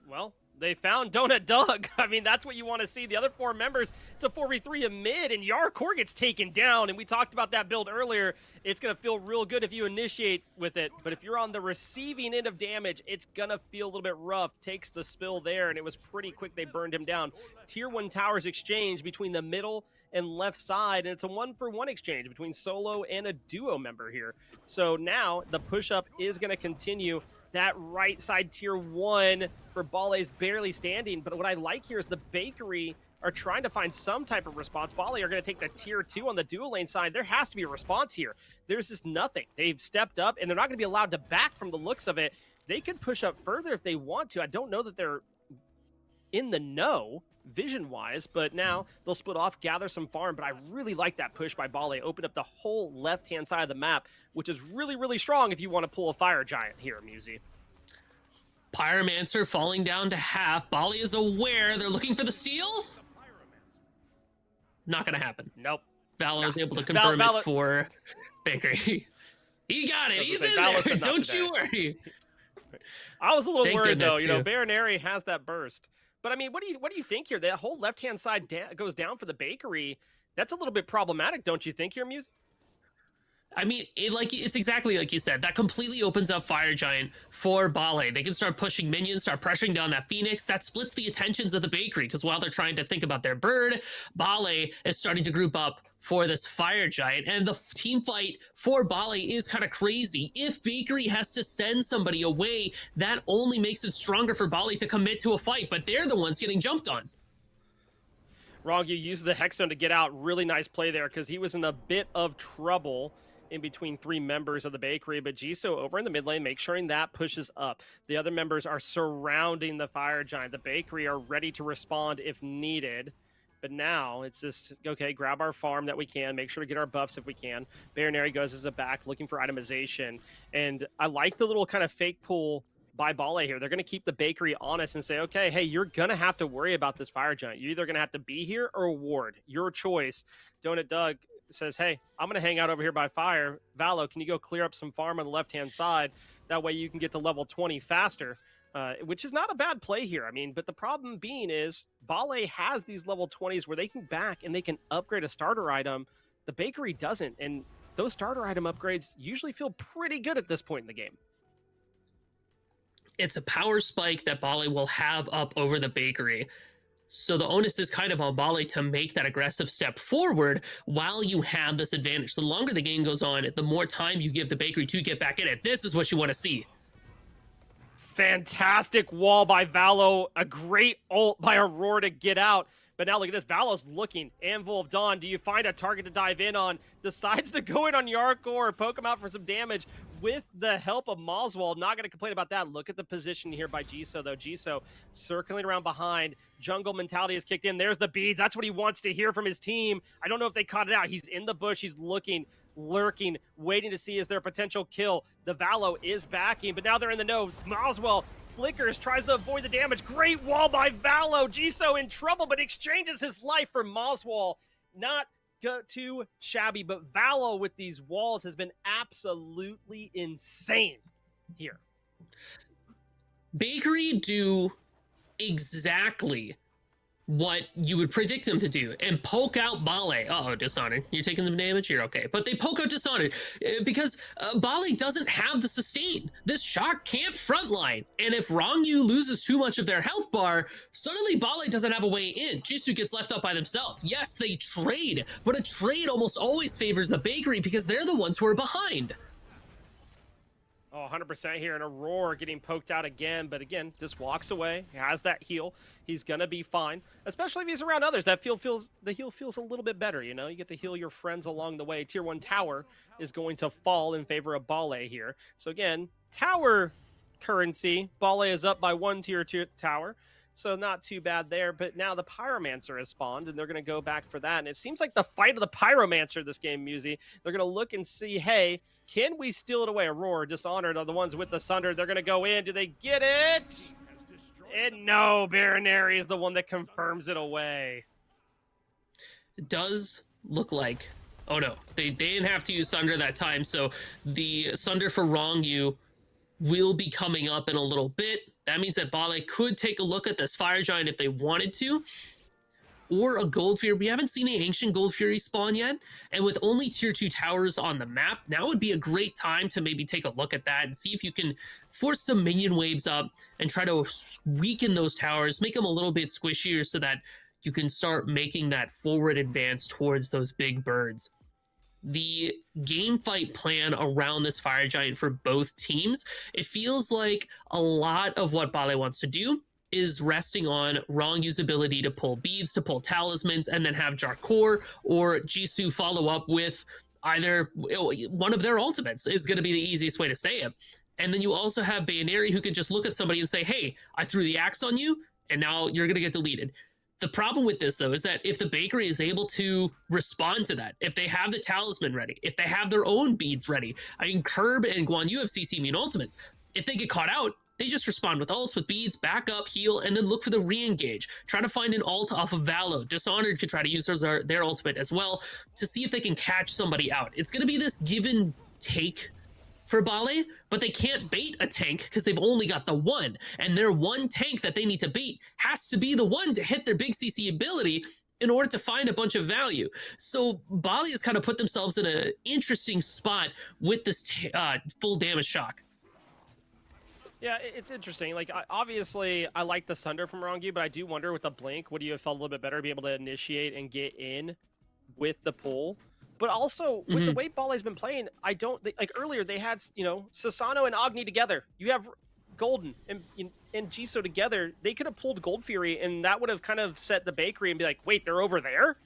Well, they found Donut Doug. I mean, that's what you want to see. The other 4 members, it's a 4v3 in mid, and Yarkor gets taken down. And we talked about that build earlier. It's going to feel real good if you initiate with it. But if you're on the receiving end of damage, it's going to feel a little bit rough. Takes the spill there, and it was pretty quick. They burned him down. Tier 1 towers exchange between the middle and left side, and it's a 1-for-1 exchange between solo and a duo member here. So now the push-up is going to continue. That right side tier 1 for Bale is barely standing, but what I like here is the Bakery are trying to find some type of response. Bale are going to take the tier 2 on the dual lane side. There has to be a response here. There's just nothing. They've stepped up, and they're not going to be allowed to back from the looks of it. They could push up further if they want to. I don't know that they're in the know vision-wise, but now they'll split off, gather some farm. But I really like that push by Bale. Open up the whole left-hand side of the map, which is really, really strong if you want to pull a Fire Giant here, Musi. Pyromancer falling down to half. Bale is aware. They're looking for the steal. Not going to happen. Nope. Valo is able to confirm it for Bakery. He got it. He's in there. Don't you worry. I was a little worried, though. You know, Baronary has that burst. But I mean, what do you think here? That whole left-hand side goes down for the Bakery. That's a little bit problematic, don't you think here, Musi? I mean, it's exactly like you said. That completely opens up Fire Giant for Bale. They can start pushing minions, start pressuring down that Phoenix. That splits the attentions of the bakery, because while they're trying to think about their bird, Bale is starting to group up for this Fire Giant. And the team fight for Bale is kind of crazy. If Bakery has to send somebody away, that only makes it stronger for Bale to commit to a fight, but they're the ones getting jumped on. Wrong, you used the Hexstone to get out. Really nice play there, because he was in a bit of trouble in between three members of the bakery, but Jisoo over in the mid lane, make sure that pushes up. The other members are surrounding the Fire Giant. The bakery are ready to respond if needed. But now it's just, okay, grab our farm that we can, make sure to get our buffs if we can. Baronary goes as a back, looking for itemization. And I like the little kind of fake pull by Bale here. They're going to keep the bakery honest and say, okay, hey, you're going to have to worry about this Fire Giant. You're either going to have to be here or ward. Your choice. Donut Doug says, hey, I'm going to hang out over here by fire. Valo, can you go clear up some farm on the left-hand side? That way you can get to level 20 faster, which is not a bad play here. I mean, but the problem being is Bale has these level 20s where they can back and they can upgrade a starter item. The bakery doesn't, and those starter item upgrades usually feel pretty good at this point in the game. It's a power spike that Bale will have up over the bakery. So the onus is kind of on Bale to make that aggressive step forward while you have this advantage. The longer the game goes on, the more time you give the bakery to get back in it. This is what you want to see. Fantastic wall by Valo. A great ult by Aurora to get out. But now look at this. Valo's looking. Anvil of Dawn. Do you find a target to dive in on? Decides to go in on Yarkor or poke him out for some damage with the help of Moswell. Not going to complain about that. Look at the position here by Jisoo, though. Jisoo circling around behind. Jungle mentality has kicked in. There's the beads. That's what he wants to hear from his team. I don't know if they caught it out. He's in the bush. He's looking, lurking, waiting to see is there a potential kill. The Valo is backing, but now they're in the know. Moswell flickers, tries to avoid the damage. Great wall by Valo. Jisoo in trouble, but exchanges his life for Moswell. Not too shabby, but Valo with these walls has been absolutely insane here. Bakery do exactly what you would predict them to do and poke out Bale. Uh-oh, Dishonored. You're taking some damage? You're okay. But they poke out Dishonored because Bale doesn't have the sustain. This Shock can't frontline. And if Rongyu loses too much of their health bar, suddenly Bale doesn't have a way in. Jisoo gets left up by themselves. Yes, they trade, but a trade almost always favors the bakery because they're the ones who are behind. Oh, 100% here, and Aurora getting poked out again, but again, just walks away. He has that heal. He's going to be fine, especially if he's around others. That the heal feels a little bit better, you know? You get to heal your friends along the way. Tier 1 tower is going to fall in favor of Bale here. So again, tower currency. Bale is up by 1 tier 2 tower. So not too bad there, but now the Pyromancer has spawned, and they're going to go back for that. And it seems like the fight of the Pyromancer this game, Musi. They're going to look and see, hey, can we steal it away? Aurora, Dishonored are the ones with the Sunder. They're going to go in. Do they get it? And no, Baronary is the one that confirms it away. It does look like... Oh, no. They didn't have to use Sunder that time, so the Sunder for Rongyu will be coming up in a little bit. That means that Bale could take a look at this Fire Giant if they wanted to, or a Gold Fury. We haven't seen an Ancient Gold Fury spawn yet, and with only tier 2 towers on the map, now would be a great time to maybe take a look at that and see if you can force some minion waves up and try to weaken those towers, make them a little bit squishier so that you can start making that forward advance towards those big birds. The game fight plan around this Fire Giant for both teams, it feels like a lot of what Bale wants to do is resting on Rongyu's ability to pull beads, to pull talismans, and then have Jarkor or Jisoo follow up with either one of their ultimates is going to be the easiest way to say it. And then you also have Bayaneri who can just look at somebody and say, hey, I threw the axe on you, and now you're going to get deleted. The problem with this, though, is that if the bakery is able to respond to that, if they have the talisman ready, if they have their own beads ready, I mean, Curb and Guan Yu have CC immune ultimates. If they get caught out, they just respond with ults, with beads, back up, heal, and then look for the re-engage. Try to find an ult off of Valo. Dishonored could try to use their ultimate as well to see if they can catch somebody out. It's going to be this give and take for Bale, but they can't bait a tank because they've only got the one, and their one tank that they need to bait has to be the one to hit their big CC ability, in order to find a bunch of value. So Bali has kind of put themselves in an interesting spot with this full damage shock. Yeah, it's interesting. Like, obviously, I like the Sunder from Rongi, but I do wonder with the Blink, would you have felt a little bit better be able to initiate and get in with the pull? But also, with the way Bale's been playing, I don't like earlier they had, you know, Sasano and Agni together. You have Golden and Jisoo together. They could have pulled Gold Fury, and that would have kind of set the Bakery and be like, wait, they're over there?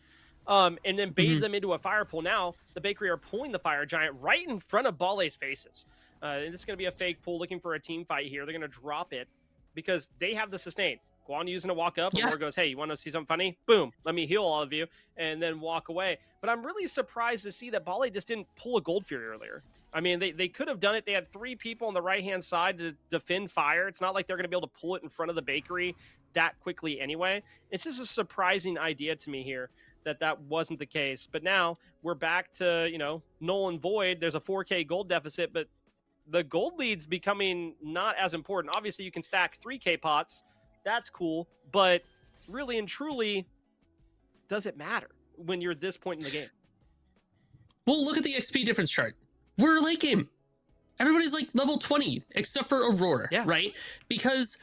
And then bait them into a fire pull. Now, the Bakery are pulling the Fire Giant right in front of Bale's faces. And it's going to be a fake pull looking for a team fight here. They're going to drop it because they have the sustain. Guan using to walk up, and Aurora goes, hey, you want to see something funny? Boom, let me heal all of you, and then walk away. But I'm really surprised to see that Bale just didn't pull a Gold Fury earlier. I mean, they could have done it. They had 3 people on the right-hand side to defend fire. It's not like they're going to be able to pull it in front of the Bakery that quickly anyway. It's just a surprising idea to me here that wasn't the case. But now we're back to, you know, null and void. There's a 4K gold deficit, but the gold lead's becoming not as important. Obviously, you can stack 3K pots. That's cool. But really and truly, does it matter when you're this point in the game? Well, look at the XP difference chart. We're late game. Everybody's like level 20, except for Aurora, right? Because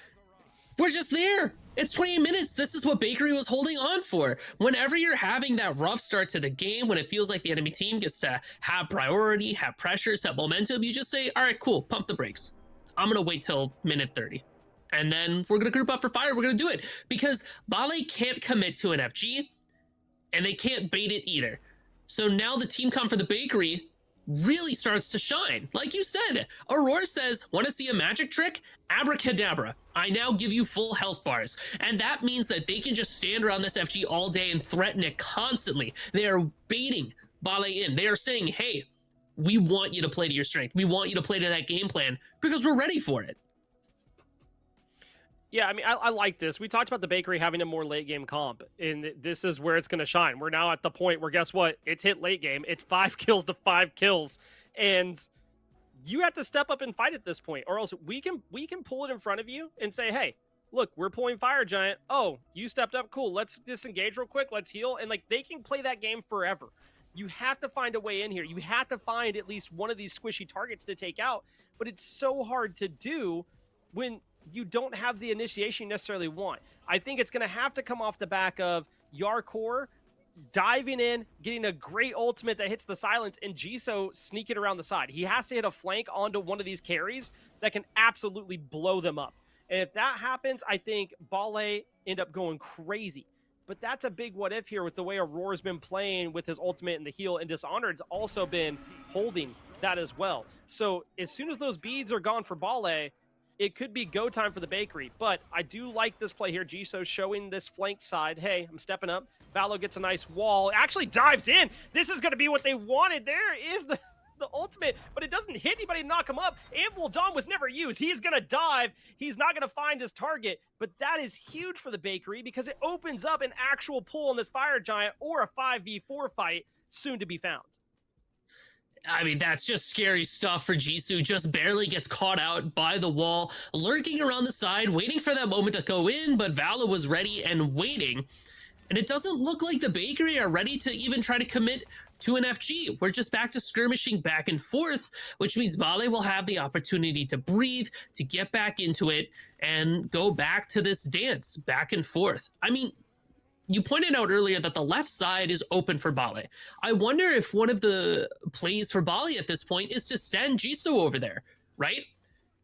we're just there. It's 20 minutes. This is what Bakery was holding on for. Whenever you're having that rough start to the game, when it feels like the enemy team gets to have priority, have pressure, set momentum, you just say, all right, cool, pump the brakes. I'm going to wait till minute 30. And then we're going to group up for fire. We're going to do it. Because Bale can't commit to an FG, and they can't bait it either. So now the team comp for the Bakery really starts to shine. Like you said, Aurora says, want to see a magic trick? Abracadabra. I now give you full health bars. And that means that they can just stand around this FG all day and threaten it constantly. They are baiting Bale in. They are saying, hey, we want you to play to your strength. We want you to play to that game plan because we're ready for it. Yeah, I mean, I like this. We talked about the Bakery having a more late game comp, and this is where it's going to shine. We're now at the point where, guess what? It's hit late game. It's 5 kills to 5 kills, and you have to step up and fight at this point, or else we can pull it in front of you and say, hey, look, we're pulling Fire Giant. Oh, you stepped up. Cool. Let's disengage real quick. Let's heal. And, like, they can play that game forever. You have to find a way in here. You have to find at least one of these squishy targets to take out, but it's so hard to do when you don't have the initiation you necessarily want. I think it's going to have to come off the back of Yarkor diving in, getting a great ultimate that hits the silence, and Jisoo sneaking around the side. He has to hit a flank onto one of these carries that can absolutely blow them up. And if that happens, I think Bale end up going crazy. But that's a big what if here with the way Aurora's been playing with his ultimate and the heal, and Dishonored's also been holding that as well. So as soon as those beads are gone for Bale, it could be go time for the Bakery, but I do like this play here. Jisoo showing this flank side. Hey, I'm stepping up. Valo gets a nice wall. Actually dives in. This is going to be what they wanted. There is the ultimate, but it doesn't hit anybody to knock him up. Anvil Dawn was never used. He's going to dive. He's not going to find his target, but that is huge for the Bakery because it opens up an actual pull on this Fire Giant or a 5v4 fight soon to be found. I mean, that's just scary stuff for Jisoo. Just barely gets caught out by the wall, lurking around the side, waiting for that moment to go in, but Vala was ready and waiting. And it doesn't look like the Bakery are ready to even try to commit to an FG. We're just back to skirmishing back and forth, which means Vale will have the opportunity to breathe, to get back into it, and go back to this dance, back and forth. I mean, you pointed out earlier that the left side is open for Bale. I wonder if one of the plays for Bale at this point is to send Jisoo over there, right?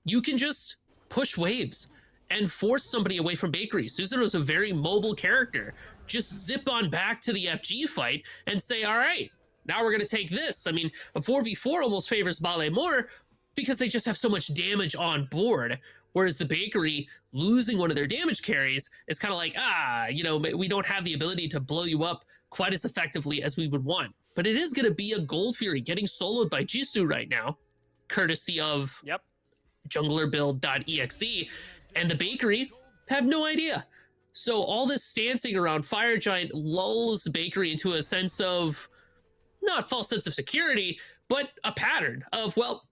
You can just push waves and force somebody away from Bakery. Suzuno's a very mobile character. Just zip on back to the FG fight and say, all right, now we're going to take this. I mean, a 4v4 almost favors Bale more because they just have so much damage on board. Whereas the Bakery losing one of their damage carries is kind of like, you know, we don't have the ability to blow you up quite as effectively as we would want. But it is going to be a Gold Fury getting soloed by Jisoo right now, courtesy of junglerbuild.exe, and the Bakery have no idea. So all this stancing around Fire Giant lulls Bakery into a sense of, not false sense of security, but a pattern of, well,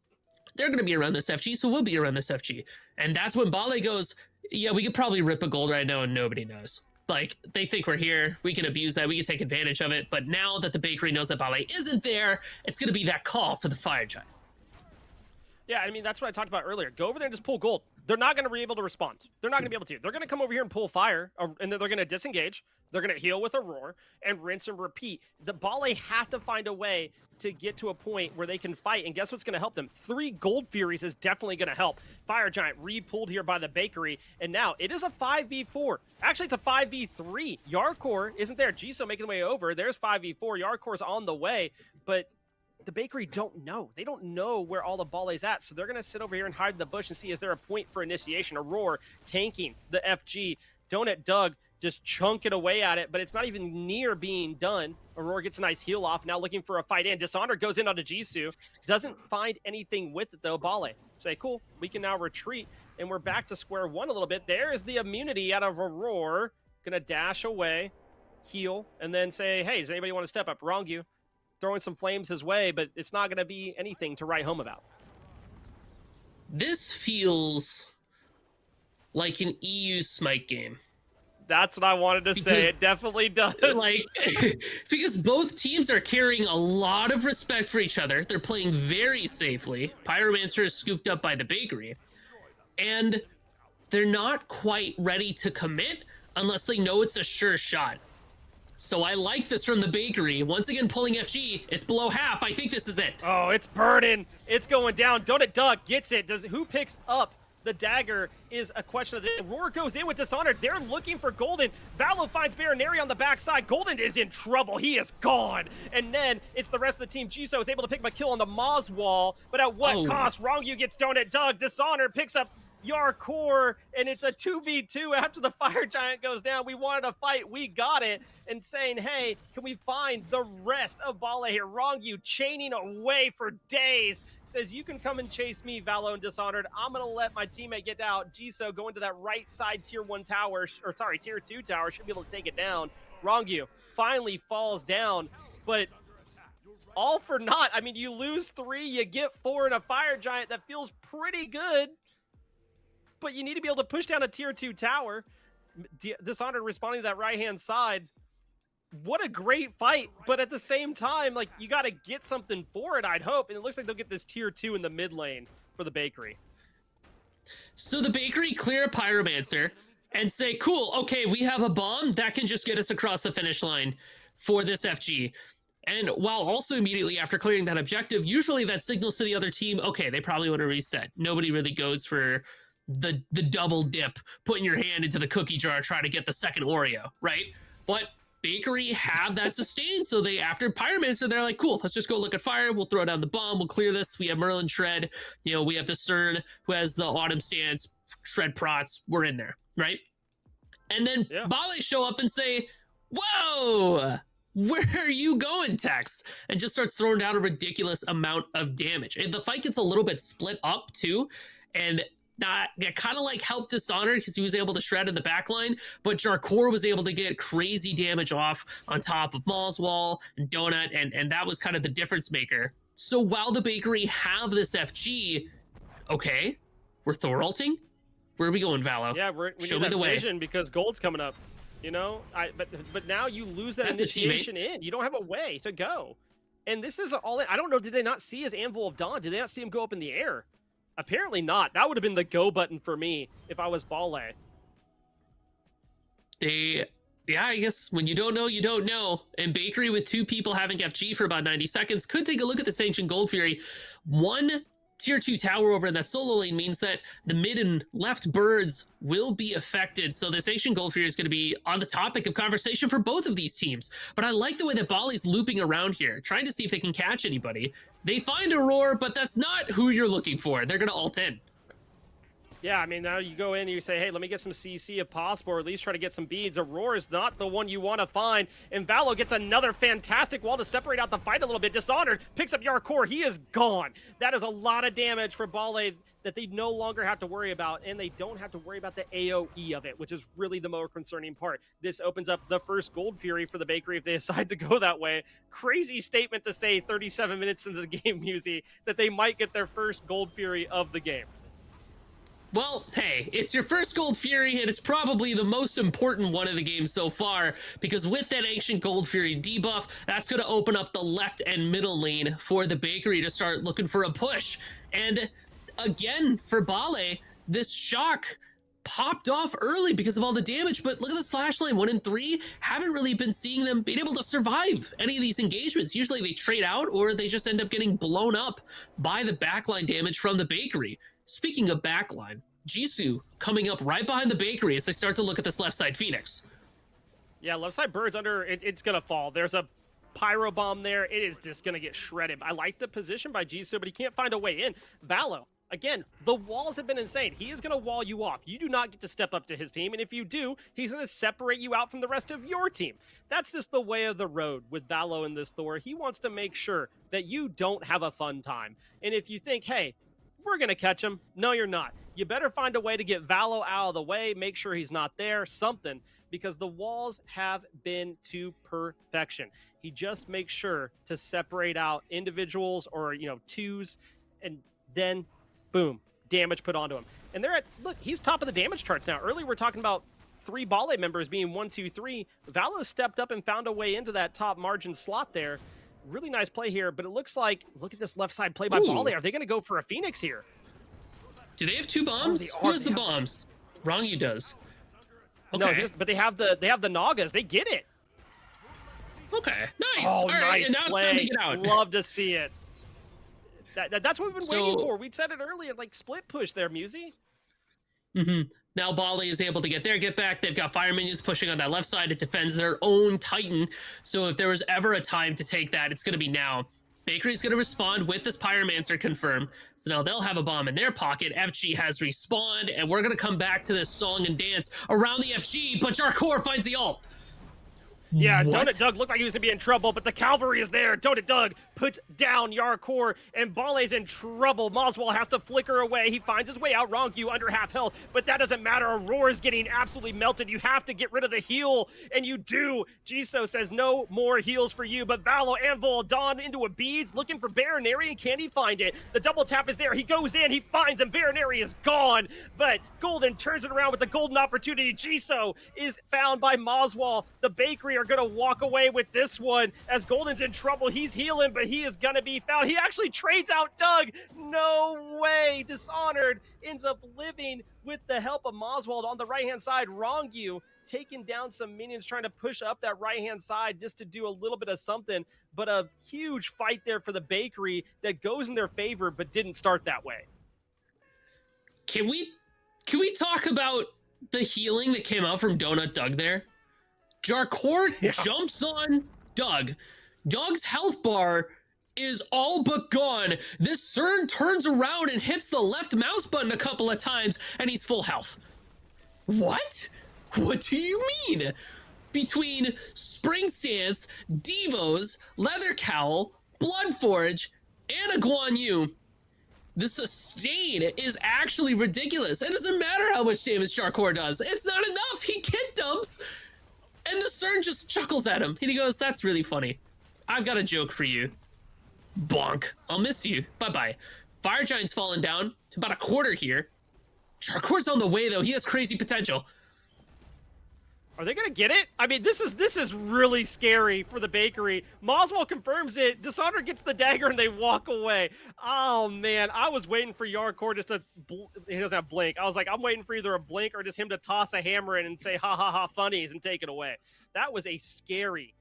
they're going to be around this FG, so we'll be around this FG. And that's when Bale goes, yeah, we could probably rip a gold right now and nobody knows. Like, they think we're here. We can abuse that. We can take advantage of it. But now that the Bakery knows that Bale isn't there, it's going to be that call for the Fire Giant. Yeah, I mean, that's what I talked about earlier. Go over there and just pull gold. They're not going to be able to respond. They're not going to be able to. They're going to come over here and pull fire, and then they're going to disengage. They're going to heal with a roar and rinse and repeat. The Bale have to find a way to get to a point where they can fight, and guess what's going to help them? 3 Gold Furies is definitely going to help. Fire Giant re-pulled here by the Bakery, and now it is a 5v4. Actually, it's a 5v3. Yarkor isn't there. Jisoo making the way over. There's 5v4. Yarkor's on the way, but the Bakery don't know. They don't know where all the Bale's at, so they're going to sit over here and hide in the bush and see, is there a point for initiation? Aurora tanking the FG. Donut Doug just chunking away at it, but it's not even near being done. Aurora gets a nice heal off, now looking for a fight in. Dishonor goes in onto Jisoo. Doesn't find anything with it, though. Bale say, cool, we can now retreat, and we're back to square one a little bit. There is the immunity out of Aurora. Gonna dash away, heal, and then say, hey, does anybody want to step up? Rongu throwing some flames his way, but it's not going to be anything to write home about. This feels like an EU Smite game. That's what I wanted to say. It definitely does. Like, because both teams are carrying a lot of respect for each other. They're playing very safely. Pyromancer is scooped up by the Bakery. And they're not quite ready to commit unless they know it's a sure shot. So I like this from the Bakery. Once again, pulling FG. It's below half. I think this is it. Oh, it's burning. It's going down. Donut Doug gets it. Who picks up the dagger is a question of the Roar goes in with Dishonored. They're looking for Golden. Valo finds Baronary on the backside. Golden is in trouble. He is gone. And then it's the rest of the team. Jisoo is able to pick up a kill on the Moz wall, but at what cost? Rongu gets Donut Doug. Dishonored picks up Yarkor, and it's a 2v2 after the Fire Giant goes down. We wanted a fight, we got it, and saying, hey, can we find the rest of Bale here? Rongu chaining away for days, says, you can come and chase me, Valo and Dishonored. I'm gonna let my teammate get out. Jisoo going to that right side tier 1 tower, or sorry, tier 2 tower, should be able to take it down. Rongu finally falls down, but all for naught. I mean, you lose 3, you get 4 in a Fire Giant. That feels pretty good. But you need to be able to push down a tier 2 tower. Dishonored responding to that right-hand side. What a great fight, but at the same time, like, you got to get something for it, I'd hope. And it looks like they'll get this tier 2 in the mid lane for the Bakery. So the Bakery clear a Pyromancer and say, cool, okay, we have a bomb that can just get us across the finish line for this FG. And while also immediately after clearing that objective, usually that signals to the other team, okay, they probably want to reset. Nobody really goes for the double dip, putting your hand into the cookie jar, trying to get the second Oreo, right? But Bakery have that sustained, so they, after Pyromancer, they're like, cool, let's just go look at fire, we'll throw down the bomb, we'll clear this. We have Merlin Shred, you know, we have the CERN who has the Autumn Stance, Shred Prots, we're in there, right? And then Bale show up and say, whoa, where are you going, Tex? And just starts throwing down a ridiculous amount of damage. And the fight gets a little bit split up too, and that kind of like helped Dishonored because he was able to shred in the backline, but Yarkor was able to get crazy damage off on top of Malswall and Donut, and that was kind of the difference maker. So while the Bakery have this FG, okay, we're Thor-ulting? Where are we going, Valo? Yeah, we Show need me the that way. vision because gold's coming up. You know, but now you lose that initiation in. You don't have a way to go. And this is all I don't know, did they not see his Anvil of Dawn? Did they not see him go up in the air? Apparently not. That would have been the go button for me if I was Bale. Yeah, I guess when you don't know, you don't know. And Bakery with 2 people having FG for about 90 seconds could take a look at the Sanctioned Gold Fury. 1 tier 2 tower over in that solo lane means that the mid and left birds will be affected. So the Sanctioned Gold Fury is going to be on the topic of conversation for both of these teams. But I like the way that Bali's looping around here, trying to see if they can catch anybody. They find Aurora, but that's not who you're looking for. They're going to ult in. Yeah, I mean, now you go in and you say, hey, let me get some CC if possible, or at least try to get some beads. Aurora is not the one you want to find. And Valo gets another fantastic wall to separate out the fight a little bit. Dishonored picks up Yarkor. He is gone. That is a lot of damage for Bale that they no longer have to worry about, and they don't have to worry about the AoE of it, which is really the more concerning part. This opens up the first Gold Fury for the Bakery if they decide to go that way. Crazy statement to say 37 minutes into the game, Musi, that they might get their first Gold Fury of the game. Well, hey, it's your first Gold Fury, and it's probably the most important one of the game so far, because with that Ancient Gold Fury debuff, that's going to open up the left and middle lane for the Bakery to start looking for a push. And again, for Bale, this shock popped off early because of all the damage, but look at the slash line, 1 and 3, haven't really been seeing them being able to survive any of these engagements. Usually they trade out or they just end up getting blown up by the backline damage from the Bakery. Speaking of backline, Jisoo coming up right behind the Bakery as they start to look at this left side Phoenix. Yeah, left side Bird's under, it's going to fall. There's a Pyro Bomb there. It is just going to get shredded. I like the position by Jisoo, but he can't find a way in. Valo, again, the walls have been insane. He is going to wall you off. You do not get to step up to his team, and if you do, he's going to separate you out from the rest of your team. That's just the way of the road with Valo in this Thor. He wants to make sure that you don't have a fun time. And if you think, hey, we're going to catch him. No, you're not. You better find a way to get Valo out of the way, make sure he's not there, something, because the walls have been to perfection. He just makes sure to separate out individuals or, twos, and then, boom, damage put onto him. And they're at, look, he's top of the damage charts now. Earlier, we're talking about 3 Bale members being 1, 2, 3. Valo stepped up and found a way into that top margin slot there. Really nice play here, but it looks like, look at this left side play by Bale. Are they going to go for a Phoenix here? Do they have 2 bombs? Who has the bombs? Rongyu does. Okay. No, but they have the Nagas. They get it. Okay, nice. Oh, all right, nice and now play. It's time to get out. Love to see it. That's what we've been waiting for. We said it earlier, like split push there, Musi. Now Bale is able to get back. They've got fire minions pushing on that left side. It defends their own Titan. So if there was ever a time to take that, it's going to be now. Bakery's going to respond with this Pyromancer confirm. So now they'll have a bomb in their pocket. FG has respawned, and we're going to come back to this song and dance around the FG, but Jarkor finds the ult. Yeah, What? Donut Doug looked like he was going to be in trouble, but the cavalry is there. Donut Doug puts down Yarkor, and Bale's in trouble. Moswell has to flicker away. He finds his way out. Rongyu under half health, but that doesn't matter. Aurora is getting absolutely melted. You have to get rid of the heal, and you do. Jisoo says no more heals for you, but Valo and Vol'Dan into a beads, looking for Baronary, and can he find it? The double tap is there. He goes in, he finds him. Baronary is gone, but Golden turns it around with the golden opportunity. Jisoo is found by Moswell. The Bakery are going to walk away with this one as Golden's in trouble. He's healing, but he is going to be found. He actually trades out Doug. No way. Dishonored ends up living with the help of Moswell on the right-hand side. Rongyu taking down some minions, trying to push up that right-hand side just to do a little bit of something, but a huge fight there for the Bakery that goes in their favor, but didn't start that way. Can we talk about the healing that came out from Donut Doug there? Jarkor jumps on Doug. Doug's health bar is all but gone. This CERN turns around and hits the left mouse button a couple of times, and he's full health. What? What do you mean? Between Spring Stance, Devos, Leather Cowl, Bloodforge, and a Guan Yu, the sustain is actually ridiculous. It doesn't matter how much damage Jarkor does. It's not enough. He kit dumps. And the CERN just chuckles at him. And he goes, that's really funny. I've got a joke for you. Bonk. I'll miss you. Bye-bye. Fire Giant's fallen down to about a quarter here. Jarkor's on the way, though. He has crazy potential. Are they going to get it? I mean, this is really scary for the Bakery. Moswell confirms it. Dishonored gets the dagger, and they walk away. Oh, man. I was waiting for Yarkor just to... He doesn't have blink. I was like, I'm waiting for either a blink or just him to toss a hammer in and say, ha, ha, ha, funnies, and take it away. That was a scary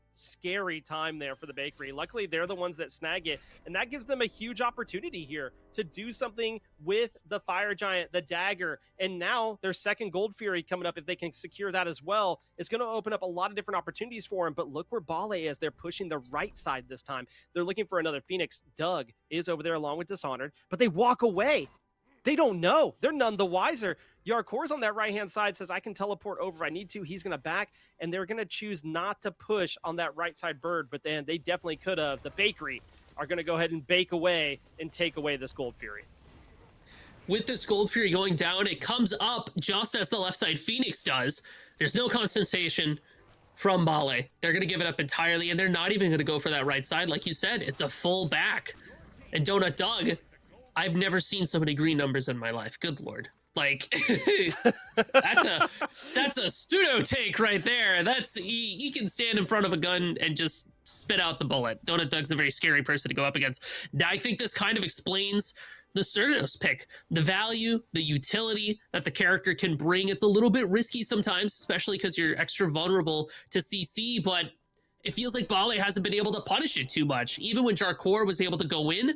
time there for the Bakery. Luckily, they're the ones that snag it, and that gives them a huge opportunity here to do something with the Fire Giant, the dagger, and now their second Gold Fury coming up. If they can secure that as well, it's going to open up a lot of different opportunities for them. But look where Bale is. They're pushing the right side this time. They're looking for another Phoenix. Doug is over there along with Dishonored, but they walk away. They don't know. They're none the wiser. Yarkor's on that right-hand side, says, I can teleport over if I need to. He's going to back, and they're going to choose not to push on that right side bird, but then they definitely could have. The Bakery are going to go ahead and bake away and take away this Gold Fury. With this Gold Fury going down, it comes up just as the left side Phoenix does. There's no concentration from Bale. They're going to give it up entirely, and they're not even going to go for that right side. Like you said, it's a full back. And Donut Doug, I've never seen so many green numbers in my life. Good Lord. Like that's a pseudo take right there. That's he can stand in front of a gun and just spit out the bullet. Donut Doug's a very scary person to go up against. Now, I think this kind of explains the Cernos pick, the value, the utility that the character can bring. It's a little bit risky sometimes, especially because you're extra vulnerable to CC, but it feels like Bale hasn't been able to punish it too much. Even when Jarkor was able to go in,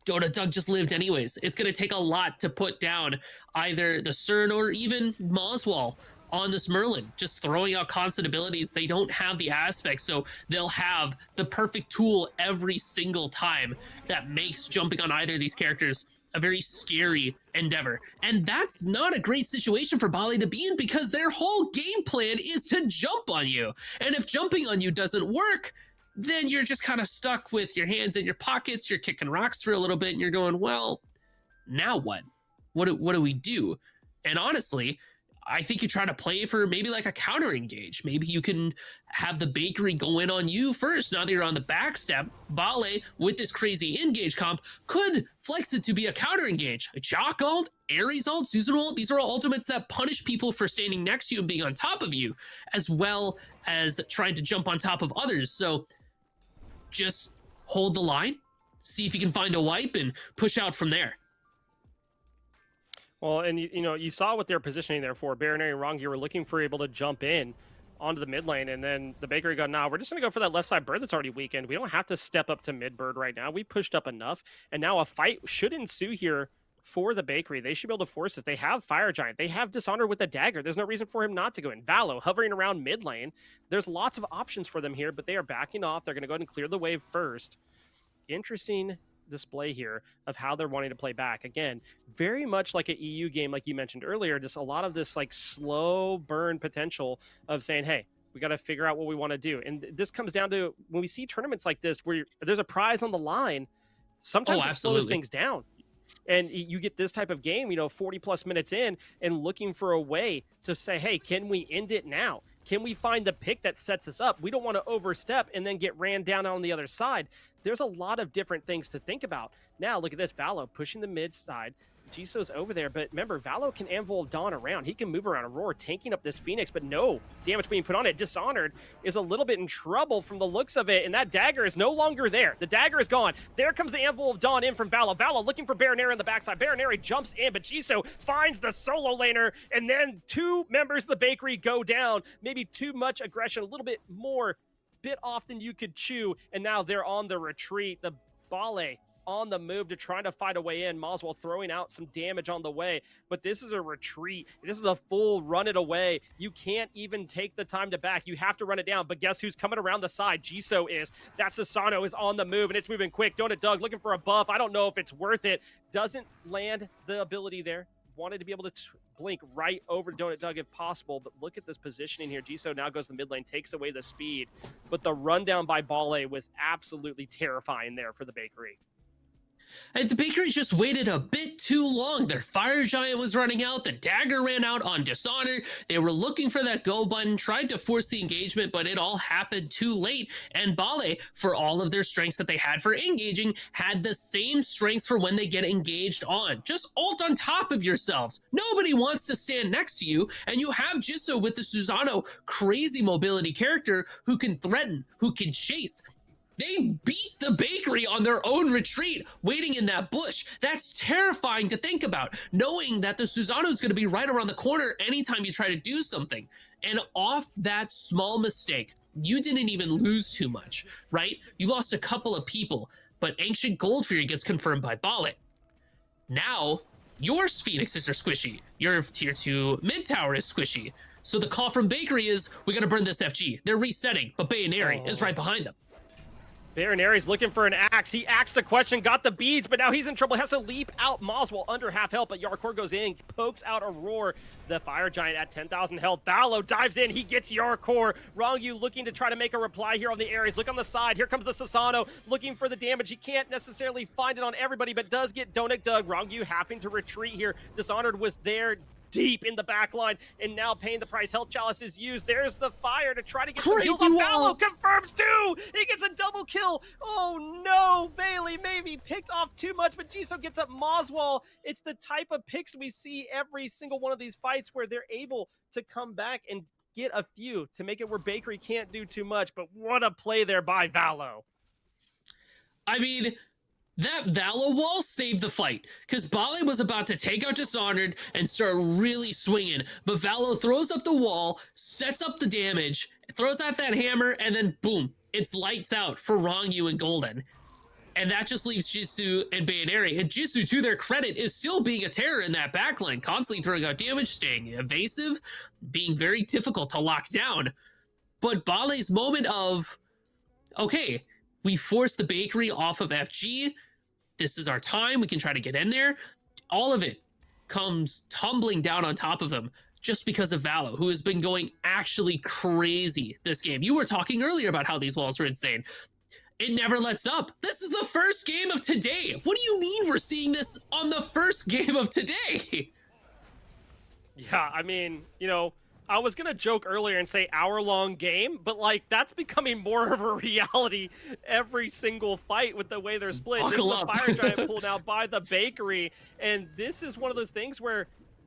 Donut Doug just lived anyways. It's going to take a lot to put down either the CERN or even Moswall on this Merlin, just throwing out constant abilities. They don't have the aspect, so they'll have the perfect tool every single time that makes jumping on either of these characters a very scary endeavor. And that's not a great situation for Bale to be in, because their whole game plan is to jump on you. And if jumping on you doesn't work, then you're just kind of stuck with your hands in your pockets, you're kicking rocks for a little bit, and you're going, well, now what? What do we do? And honestly, I think you try to play for maybe like a counter engage. Maybe you can have the bakery go in on you first. Now that you're on the back step, Bale, with this crazy engage comp, could flex it to be a counter engage. A Jock ult, Ares ult, Susan ult, these are all ultimates that punish people for standing next to you and being on top of you, as well as trying to jump on top of others. So just hold the line, see if you can find a wipe, and push out from there. Well, and you saw what they're positioning there for. Baronary and Rongi were looking for able to jump in onto the mid lane, and then the bakery go, nah, we're just going to go for that left side bird that's already weakened. We don't have to step up to mid bird right now. We pushed up enough, and now a fight should ensue here for the bakery. They should be able to force this. They have Fire Giant. They have Dishonored with a dagger. There's no reason for him not to go in. Valo hovering around mid lane. There's lots of options for them here, but they are backing off. They're going to go ahead and clear the wave first. Interesting display here of how they're wanting to play back. Again, very much like an EU game, like you mentioned earlier, just a lot of this like slow burn potential of saying, hey, we got to figure out what we want to do. And this comes down to when we see tournaments like this where there's a prize on the line, sometimes it slows things down. And you get this type of game, 40 plus minutes in, and looking for a way to say, hey, can we end it now? Can we find the pick that sets us up? We don't want to overstep and then get ran down on the other side. There's a lot of different things to think about. Now, look at this. Valo pushing the mid side. Jisoo's over there, but remember, Valo can Anvil of Dawn around. He can move around Aurora, tanking up this Phoenix, but no damage being put on it. Dishonored is a little bit in trouble from the looks of it, and that dagger is no longer there. The dagger is gone. There comes the Anvil of Dawn in from Valo. Valo looking for Baronary on the backside. Baronary jumps in, but Jisoo finds the solo laner, and then two members of the bakery go down. Maybe too much aggression, a little bit more bit off than you could chew, and now they're on the retreat. The Bale on the move to try to fight a way in. Moswell throwing out some damage on the way, but this is a retreat. This is a full run it away. You can't even take the time to back. You have to run it down, but guess who's coming around the side? Jisoo is. That Sasano is on the move, and it's moving quick. Donut Doug looking for a buff. I don't know if it's worth it. Doesn't land the ability there. Wanted to be able to blink right over Donut Doug if possible, but look at this positioning here. Jisoo now goes to the mid lane, takes away the speed, but the rundown by Bale was absolutely terrifying there for the bakery. And the bakery just waited a bit too long. Their Fire Giant was running out. The dagger ran out on Dishonored. They were looking for that go button, tried to force the engagement, but it all happened too late. And Bale, for all of their strengths that they had for engaging, had the same strengths for when they get engaged on. Just ult on top of yourselves. Nobody wants to stand next to you, and you have Jisoo with the Susano crazy mobility character who can threaten, who can chase. They beat the bakery on their own retreat, waiting in that bush. That's terrifying to think about, knowing that the Susano is going to be right around the corner anytime you try to do something. And off that small mistake, you didn't even lose too much, right? You lost a couple of people, but Ancient Goldfury gets confirmed by Bale. Now, your Phoenixes are squishy. Your tier 2 mid tower is squishy. So the call from Bakery is, we got to burn this FG. They're resetting, but Bayaneri is right behind them. Baronari's looking for an axe. He axed a question, got the beads, but now he's in trouble. Has to leap out. Moswell under half health, but Jarkor goes in, pokes out Aurora. The Fire Giant at 10,000 health. Valo dives in. He gets Jarkor. Rongu looking to try to make a reply here on the Ares. Look on the side. Here comes the Sasano looking for the damage. He can't necessarily find it on everybody, but does get Donut Doug. Rongu having to retreat here. Dishonored was there deep in the back line, and now paying the price. Health Chalice is used. There's the fire to try to get some kills on Valo. Confirms 2. He gets a double kill. Oh no, Bailey maybe picked off too much, but Jisoo gets up Moswell. It's the type of picks we see every single one of these fights where they're able to come back and get a few to make it where Bakery can't do too much. But what a play there by Valo. I mean, that Valo wall saved the fight, because Bale was about to take out Dishonored and start really swinging, but Valo throws up the wall, sets up the damage, throws out that hammer, and then boom, it's lights out for Rongyu and Golden. And that just leaves Jisoo and Bayoneri. And Jisoo, to their credit, is still being a terror in that backline, constantly throwing out damage, staying evasive, being very difficult to lock down. But Bale's moment of, okay, we forced the Bakery off of FG. This is our time. We can try to get in there. All of it comes tumbling down on top of him just because of Valo, who has been going actually crazy this game. You were talking earlier about how these walls were insane. It never lets up. This is the first game of today. What do you mean we're seeing this on the first game of today? Yeah, I mean, you know, I was going to joke earlier and say hour-long game, but, like, that's becoming more of a reality every single fight with the way they're split. Buckle this up. is a Fire Giant pull now by the Bakery, and this is one of those things where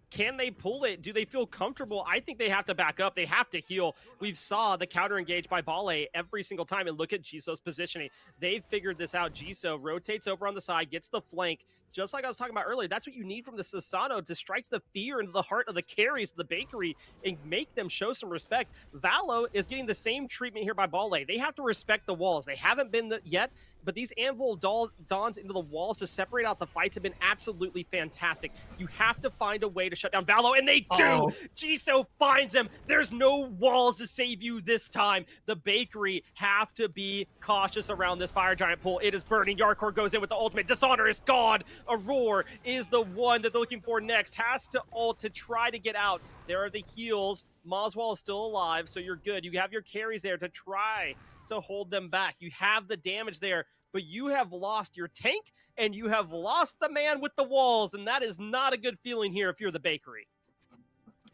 can they pull it? Do they feel comfortable? I think they have to back up. They have to heal. We've saw the counter engage by Bale every single time, and look at Jisoo's positioning. They've figured this out. Jisoo rotates over on the side, gets the flank. Just like I was talking about earlier, that's what you need from the Susano to strike the fear into the heart of the carries of the Bakery and make them show some respect. Valo is getting the same treatment here by Bale. They have to respect the walls. They haven't been yet, but these Anvil dawns into the walls to separate out the fights have been absolutely fantastic. You have to find a way to shut down Valo, and they do! Jisoo finds him! There's no walls to save you this time. The Bakery have to be cautious around this Fire Giant pull. It is burning. Yarkor goes in with the ultimate. Dishonor is gone! Aurora is the one that they're looking for next. Has to ult to try to get out. There are the heals. Moswell is still alive, so you're good. You have your carries there to try to hold them back. You have the damage there, but you have lost your tank, and you have lost the man with the walls, and that is not a good feeling here if you're the Bakery.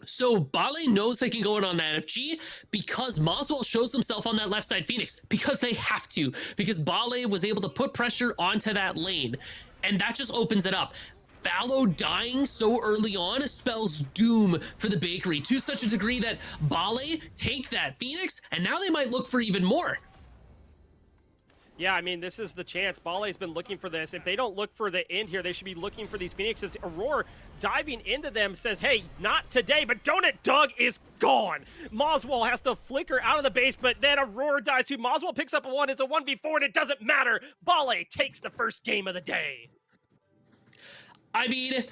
So Bale knows they can go in on that FG because Moswell shows himself on that left side Phoenix, because they have to, because Bale was able to put pressure onto that lane, and that just opens it up. Valo dying so early on spells doom for the Bakery, to such a degree that Bale take that Phoenix, and now they might look for even more. Yeah, I mean, this is the chance. Bale's been looking for this. If they don't look for the end here, they should be looking for these Phoenixes. Aurora diving into them says, hey, not today, but Donut Doug is gone. Moswell has to flicker out of the base, but then Aurora dies too. Moswell picks up a 1. It's a 1v4, and it doesn't matter. Bale takes the first game of the day. I mean,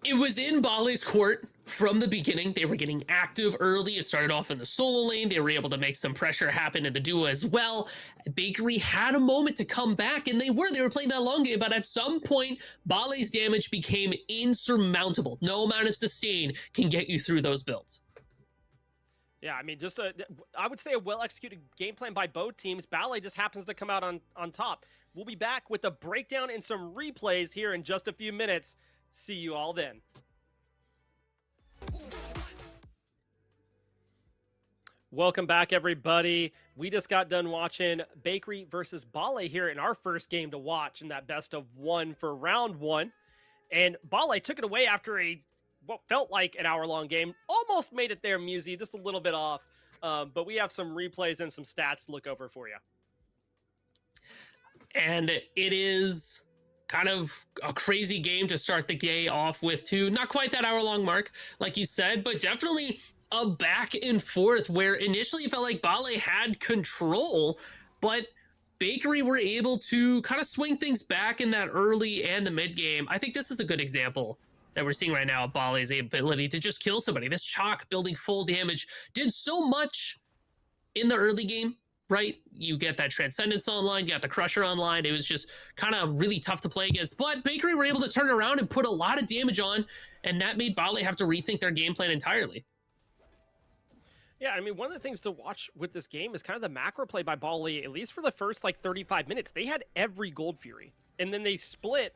it was in Bale's court from the beginning. They were getting active early. It started off in the solo lane. They were able to make some pressure happen in the duo as well. Bakery had a moment to come back, and they were playing that long game, but at some point, Bale's damage became insurmountable. No amount of sustain can get you through those builds. Yeah, I mean, I would say a well-executed game plan by both teams. Bale just happens to come out on top. We'll be back with a breakdown and some replays here in just a few minutes. See you all then. Welcome back, everybody. We just got done watching Bakery versus Bale here in our first game to watch in that best of 1 for round 1. And Bale took it away after what felt like an hour-long game. Almost made it there, Musi, just a little bit off. But we have some replays and some stats to look over for you. And it is kind of a crazy game to start the day off with, too. Not quite that hour-long mark, like you said, but definitely a back and forth where initially it felt like Bale had control, but Bakery were able to kind of swing things back in that early and the mid game. I think this is a good example that we're seeing right now of Bale's ability to just kill somebody. This Chalk building full damage did so much in the early game, right? You get that Transcendence online, you got the Crusher online. It was just kind of really tough to play against, but Bakery were able to turn around and put a lot of damage on, and that made Bale have to rethink their game plan entirely. Yeah, I mean, one of the things to watch with this game is kind of the macro play by Bale, at least for the first, 35 minutes. They had every Gold Fury, and then they split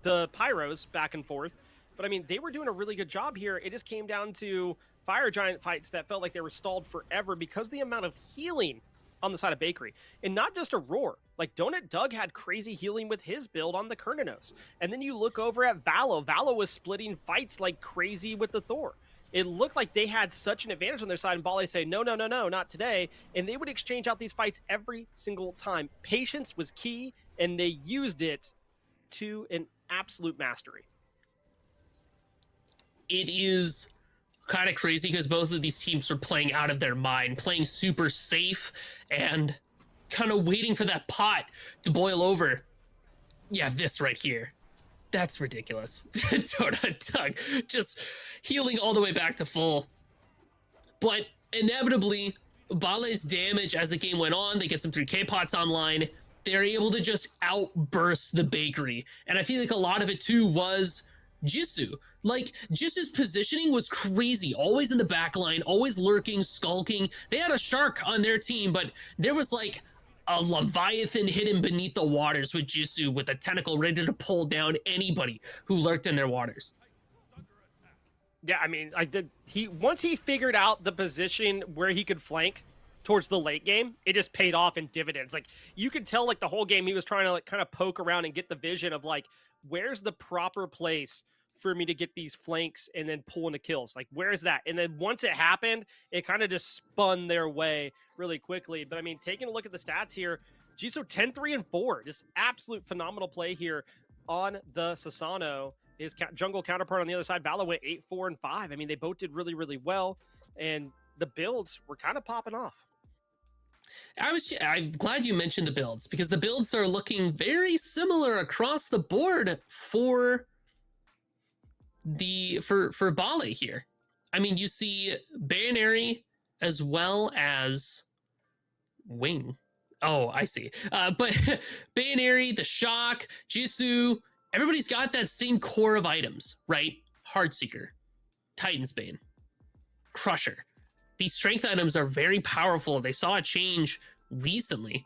the Pyros back and forth. But I mean, they were doing a really good job here. It just came down to Fire Giant fights that felt like they were stalled forever because of the amount of healing on the side of Bakery. And not just a Roar. Like, Donut Doug had crazy healing with his build on the Kerninos. And then you look over at Valo. Valo was splitting fights like crazy with the Thor. It looked like they had such an advantage on their side, and Bale say, no, not today. And they would exchange out these fights every single time. Patience was key, and they used it to an absolute mastery. It is kind of crazy because both of these teams are playing out of their mind, playing super safe and kind of waiting for that pot to boil over. Yeah, this right here. That's ridiculous. Donut Doug just healing all the way back to full. But inevitably, Bale's damage as the game went on, they get some 3K pots online. They're able to just outburst the Bakery. And I feel like a lot of it too was Jisoo. Like, Jisoo's positioning was crazy. Always in the back line, always lurking, skulking. They had a shark on their team, but there was like a Leviathan hidden beneath the waters with Jisoo with a tentacle ready to pull down anybody who lurked in their waters. Yeah, I mean, once he figured out the position where he could flank towards the late game, it just paid off in dividends. Like, you could tell, like, the whole game he was trying to, like, kind of poke around and get the vision of, like, where's the proper place for me to get these flanks and then pull into kills? Like, where is that? And then once it happened, it kind of just spun their way really quickly. But I mean, taking a look at the stats here, Jisoo 10-3-4, just absolute phenomenal play here on the Sasano. His jungle counterpart on the other side, Valo, went 8-4-5. I mean, they both did really, really well, and the builds were kind of popping off. I'm glad you mentioned the builds, because the builds are looking very similar across the board for Bale here. I mean, you see Bayonary as well as Wing. Oh, I see. But Bayonary, the Shock, Jisoo, everybody's got that same core of items, right? Heartseeker, Titan's Bane, Crusher. These strength items are very powerful. They saw a change recently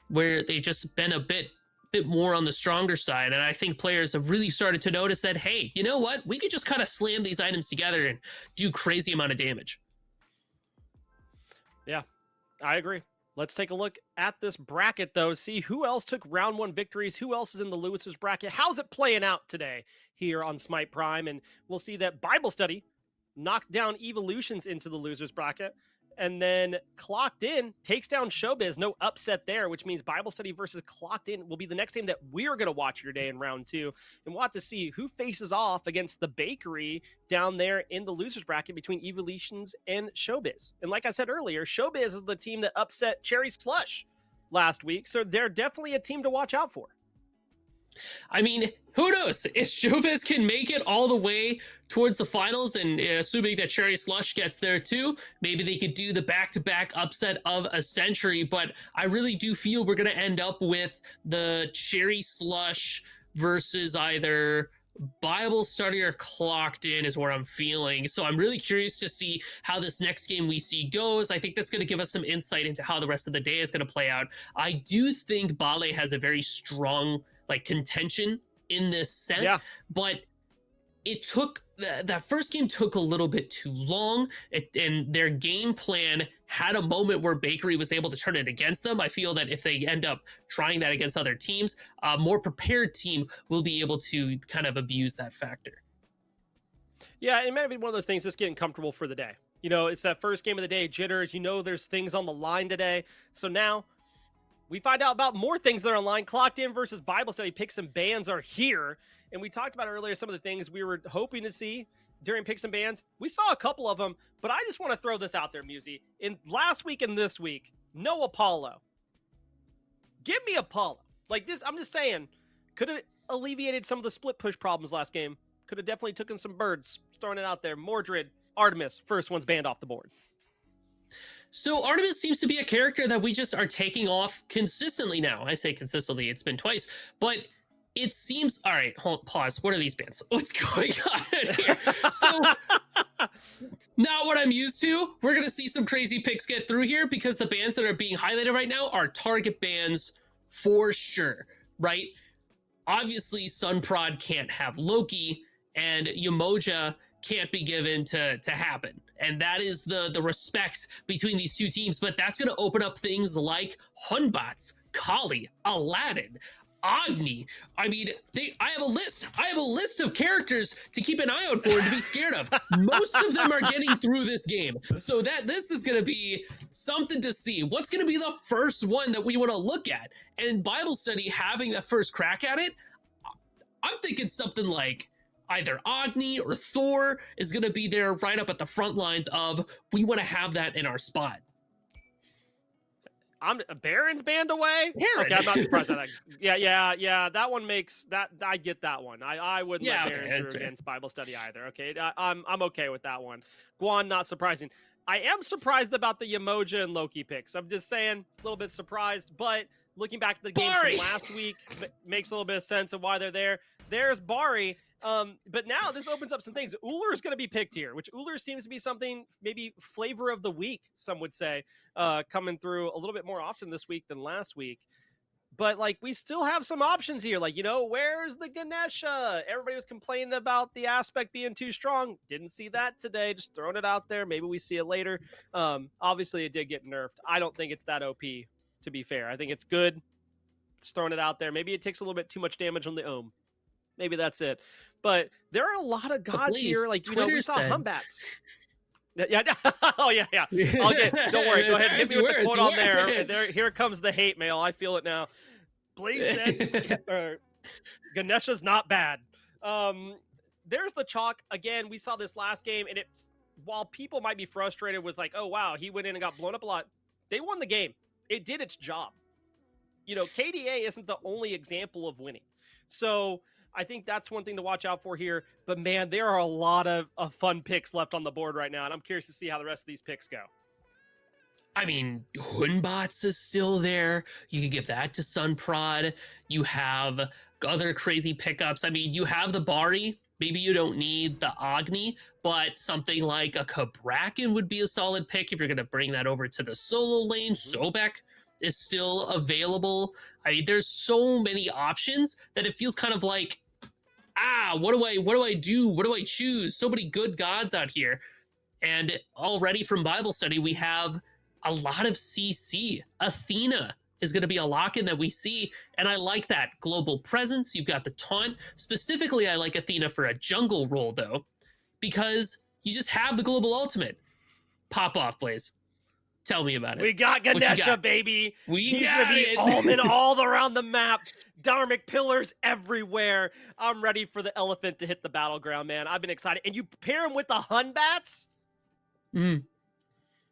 where they just been a bit more on the stronger side. And I think players have really started to notice that, hey, you know what? We could just kind of slam these items together and do crazy amount of damage. Yeah, I agree. Let's take a look at this bracket, though, see who else took round one victories, who else is in the Lewis's bracket. How's it playing out today here on Smite Prime? And we'll see that Bible Study knocked down Evolutions into the losers bracket, and then Clocked In takes down Showbiz. No upset there, which means Bible Study versus Clocked In will be the next game that we're going to watch here today in round two. And we'll have to see who faces off against the Bakery down there in the losers bracket between Evolutions and Showbiz. And like I said earlier, Showbiz is the team that upset Cherry Slush last week, so they're definitely a team to watch out for. I mean, who knows? If Showbiz can make it all the way towards the finals, and assuming that Cherry Slush gets there too, maybe they could do the back-to-back upset of a century. But I really do feel we're going to end up with the Cherry Slush versus either Bible Study or Clocked In is where I'm feeling. So I'm really curious to see how this next game we see goes. I think that's going to give us some insight into how the rest of the day is going to play out. I do think Bale has a very strong contention in this set, but it took that first game took a little bit too long, and their game plan had a moment where Bakery was able to turn it against them. I feel that if they end up trying that against other teams, a more prepared team will be able to kind of abuse that factor. Yeah, it might be one of those things, just getting comfortable for the day. You know, it's that first game of the day, jitters, you know there's things on the line today. So now we find out about more things that are online. Clocked In versus Bible Study picks and bans are here. And we talked about earlier some of the things we were hoping to see during picks and bans. We saw a couple of them, but I just want to throw this out there, Musi. In last week and this week, no Apollo. Give me Apollo. Like this, I'm just saying, could have alleviated some of the split push problems last game. Could have definitely taken some birds. Just throwing it out there. Mordred, Artemis, first one's banned off the board. So Artemis seems to be a character that we just are taking off consistently now. I say consistently, it's been twice, but it seems, all right, pause. What are these bans? What's going on here? So not what I'm used to. We're going to see some crazy picks get through here because the bans that are being highlighted right now are target bans for sure, right? Obviously, Sunprod can't have Loki, and Umoja can't be given to happen. And that is the respect between these two teams. But that's going to open up things like Hunbots, Kali, Aladdin, Agni. I mean, I have a list. I have a list of characters to keep an eye out for and to be scared of. Most of them are getting through this game. So this is going to be something to see. What's going to be the first one that we want to look at? And Bible study having that first crack at it, I'm thinking something like either Agni or Thor is going to be there right up at the front lines of, we want to have that in our spot. Baron's banned away. Baron. Okay, I'm not surprised by that. Yeah. That one makes that. I get that one. I wouldn't let Baron through against Bible study either. Okay, I'm okay with that one. Guan, not surprising. I am surprised about the Umoja and Loki picks. I'm just saying, a little bit surprised. But looking back at the games from last week, makes a little bit of sense of why they're there. There's Bari. But now this opens up some things. Ullr is going to be picked here, which Ullr seems to be something, maybe flavor of the week, some would say, coming through a little bit more often this week than last week. But like, we still have some options here. Like, where's the Ganesha? Everybody was complaining about the aspect being too strong. Didn't see that today. Just throwing it out there. Maybe we see it later. Obviously it did get nerfed. I don't think it's that OP, to be fair. I think it's good. Just throwing it out there. Maybe it takes a little bit too much damage on the Ohm. Maybe that's it. But there are a lot of gods here. Like, we saw Humbats. Yeah. Oh, yeah. Don't worry. Go ahead. Hit me with the quote on there. Here comes the hate mail. I feel it now. Blaze said Ganesha's not bad. There's the chalk. Again, we saw this last game, and while people might be frustrated with like, oh, wow, he went in and got blown up a lot, they won the game. It did its job. KDA isn't the only example of winning. So I think that's one thing to watch out for here. But, man, there are a lot of fun picks left on the board right now, and I'm curious to see how the rest of these picks go. I mean, Hunbots is still there. You can give that to Sunprod. You have other crazy pickups. I mean, you have the Bari. Maybe you don't need the Agni, but something like a Kabrakan would be a solid pick if you're going to bring that over to the solo lane. Sobek is still available. I mean, there's so many options that it feels kind of like, what do I do? What do I choose? So many good gods out here. And already from Bible study, we have a lot of CC. Athena is going to be a lock-in that we see, and I like that global presence. You've got the taunt. Specifically, I like Athena for a jungle role, though, because you just have the global ultimate. Pop off, Blaze. Tell me about it. We got Ganesha, baby. He's going to be all around the map. Dharmic pillars everywhere. I'm ready for the elephant to hit the battleground, man. I've been excited. And you pair him with the Hunbats?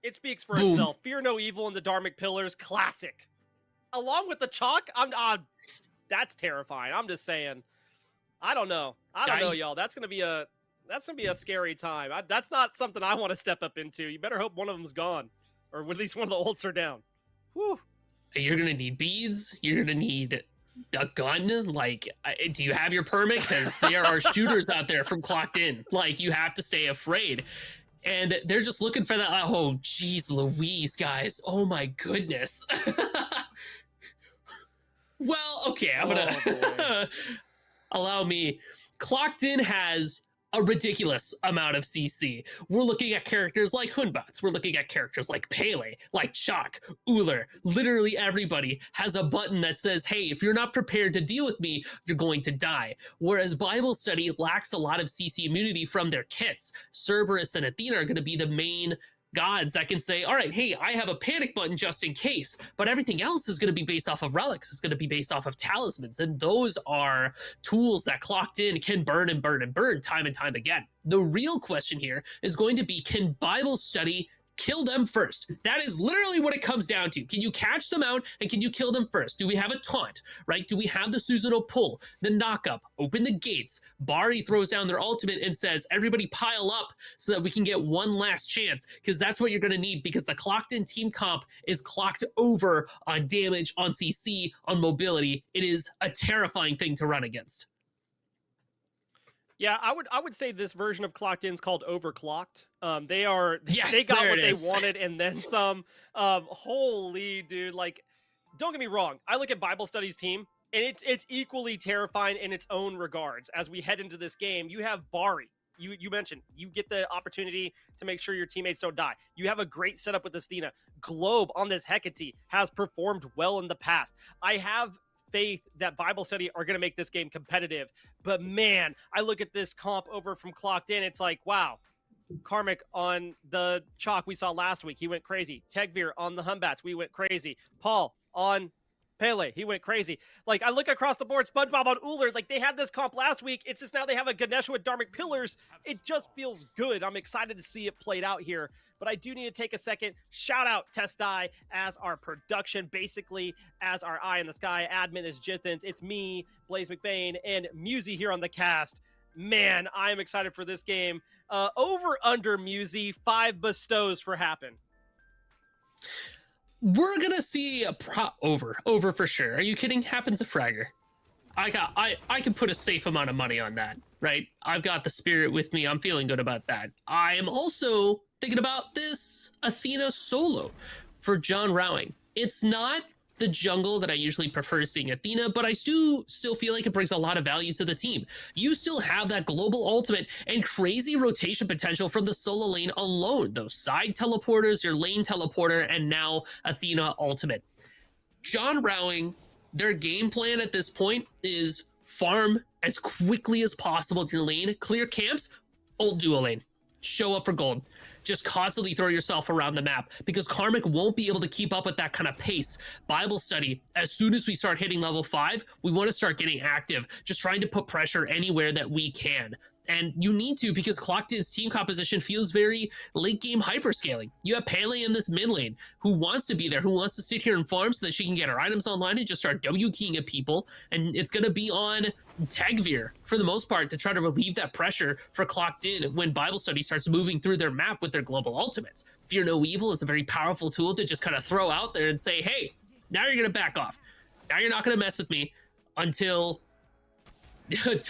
It speaks for itself. Fear no evil and the Dharmic pillars, classic. Along with the chalk, that's terrifying. I'm just saying. I don't know, y'all. That's gonna be a scary time. That's not something I want to step up into. You better hope one of them's gone, or at least one of the ults are down. Whew. You're gonna need beads. You're gonna need a gun. Like, do you have your permit? Because there are shooters out there from Clocked In. Like, you have to stay afraid. And they're just looking for that. Oh, geez, Louise, guys. Oh, my goodness. Well, okay, I'm going to allow me. Clocked In has a ridiculous amount of CC. We're looking at characters like Hunbots. We're looking at characters like Pele, like Chalk, Ullr. Literally everybody has a button that says, hey, if you're not prepared to deal with me, you're going to die. Whereas Bible study lacks a lot of CC immunity from their kits. Cerberus and Athena are going to be the main gods that can say, all right, hey, I have a panic button just in case, but everything else is going to be based off of relics. It's going to be based off of talismans, and those are tools that Clocked In can burn and burn and burn time and time again. The real question here is going to be, can Bible study kill them first? That is literally what it comes down to. Can you catch them out, and can you kill them first? Do we have a taunt, right? Do we have the Susanoo pull, the knockup, open the gates? Bari throws down their ultimate and says, everybody pile up so that we can get one last chance, because that's what you're going to need, because the Clocked In team comp is clocked over on damage, on CC, on mobility. It is a terrifying thing to run against. Yeah, I would say this version of Clocked In is called Overclocked. They got what they wanted and then some. Holy dude, like, don't get me wrong. I look at Bible Study's team, And it's equally terrifying in its own regards. As we head into this game, you have Bari. You mentioned you get the opportunity to make sure your teammates don't die. You have a great setup with Athena. Globe on this Hecate has performed well in the past. I have faith that Bible Study are going to make this game competitive. But man, I look at this comp over from Clocked In. It's like, wow, Karmic on the Chalk we saw last week, he went crazy. Tegvir on the Humbats, we went crazy. Paul on Pele, he went crazy. Like, I look across the board, SpongeBob on Uller, like, they had this comp last week. It's just now they have a Ganesha with Dharmic Pillars. It just feels good. I'm excited to see it played out here. But I do need to take a second. Shout out Testai as our production, basically as our eye in the sky. Admin is Jithens. It's me, Blaze McBain, and Musi here on the cast. Man, I am excited for this game. Over under Musi, 5 bestows for Happen. We're gonna see a over for sure. Are you kidding? Happens a fragger. I can put a safe amount of money on that, right? I've got the spirit with me. I'm feeling good about that. I am also thinking about this Athena solo for John Rowing. It's not the jungle that I usually prefer seeing Athena, but I do still feel like it brings a lot of value to the team. You still have that global ultimate and crazy rotation potential from the solo lane alone. Those side teleporters, your lane teleporter, and now Athena ultimate. John Rowing, their game plan at this point is farm as quickly as possible to your lane, clear camps, ult duo lane, show up for gold. Just constantly throw yourself around the map because Karmic won't be able to keep up with that kind of pace. Bible Study, as soon as we start hitting level 5, we want to start getting active, just trying to put pressure anywhere that we can. And you need to, because Clocked In's team composition feels very late game hyperscaling. You have Pele in this mid lane who wants to be there, who wants to sit here and farm so that she can get her items online and just start W keying at people. And it's going to be on Tegvir for the most part to try to relieve that pressure for Clocked In when Bible Study starts moving through their map with their global ultimates. Fear No Evil is a very powerful tool to just kind of throw out there and say, hey, now you're going to back off. Now you're not going to mess with me until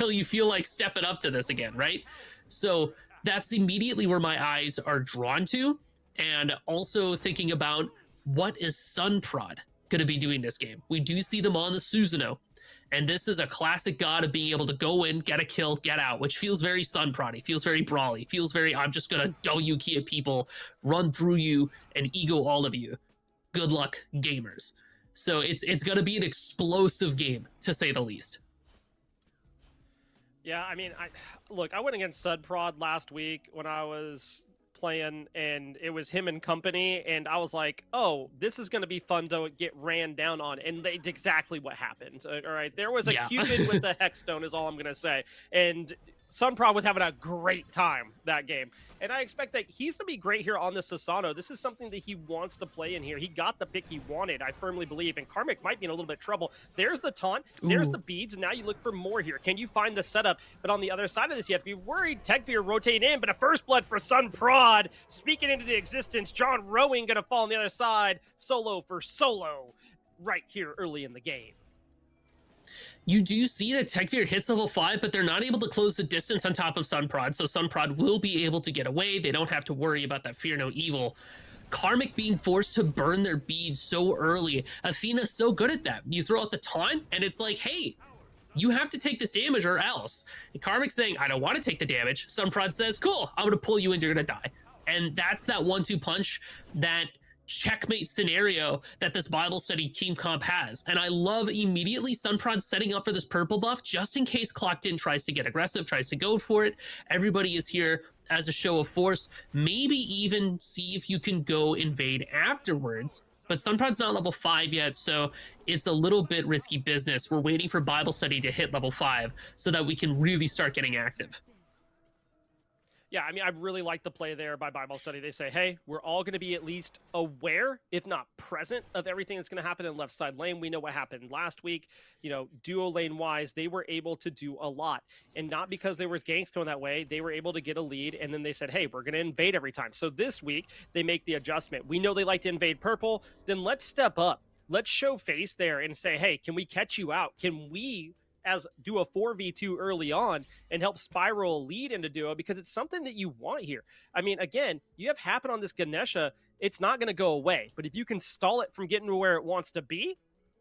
you feel like stepping up to this again, right? So that's immediately where my eyes are drawn to. And also thinking about what is Sunprod going to be doing this game. We do see them on the Susanoo. And this is a classic god of being able to go in, get a kill, get out, which feels very Sunprod-y, feels very brawly, feels very, I'm just going to W key at people, run through you, and ego all of you. Good luck, gamers. So it's going to be an explosive game, to say the least. Yeah, I mean, I went against Sudprod last week when I was playing, and it was him and company, and I was like, oh, this is going to be fun to get ran down on, and it's exactly what happened. All right, there was a Cupid with the Hexstone is all I'm going to say, and Sunprod was having a great time that game, and I expect that he's going to be great here on the Susano. This is something that he wants to play in here. He got the pick he wanted, I firmly believe, and Karmic might be in a little bit of trouble. There's the taunt, there's the beads, and now you look for more here. Can you find the setup? But on the other side of this, you have to be worried. Tegvir rotating in, but a first blood for Sunprod. Speaking into the existence, John Rowing going to fall on the other side. Solo for solo right here early in the game. You do see that Tegvir hits level 5, but they're not able to close the distance on top of Sunprod, so Sunprod will be able to get away. They don't have to worry about that Fear No Evil. Karmic being forced to burn their beads so early. Athena's so good at that. You throw out the taunt, and it's like, hey, you have to take this damage or else. And Karmic's saying, I don't want to take the damage. Sunprod says, cool, I'm going to pull you and you're going to die. And that's that 1-2 punch that checkmate scenario that this Bible Study team comp has. And I love immediately Sunprod setting up for this purple buff just in case Clocked In tries to get aggressive, tries to go for it. Everybody is here as a show of force. Maybe even see if you can go invade afterwards. But Sunprod's not level 5 yet, so it's a little bit risky business. We're waiting for Bible Study to hit level 5 so that we can really start getting active. Yeah, I mean, I really like the play there by Bible Study. They say, hey, we're all going to be at least aware, if not present, of everything that's going to happen in left side lane. We know what happened last week. You know, duo lane-wise, they were able to do a lot. And not because there was ganks going that way. They were able to get a lead, and then they said, hey, we're going to invade every time. So this week, they make the adjustment. We know they like to invade purple. Then let's step up. Let's show face there and say, hey, can we catch you out? Can we do a 4v2 early on and help spiral a lead into duo, because it's something that you want here. I mean, again, you have Happen on this Ganesha, it's not going to go away, but if you can stall it from getting to where it wants to be,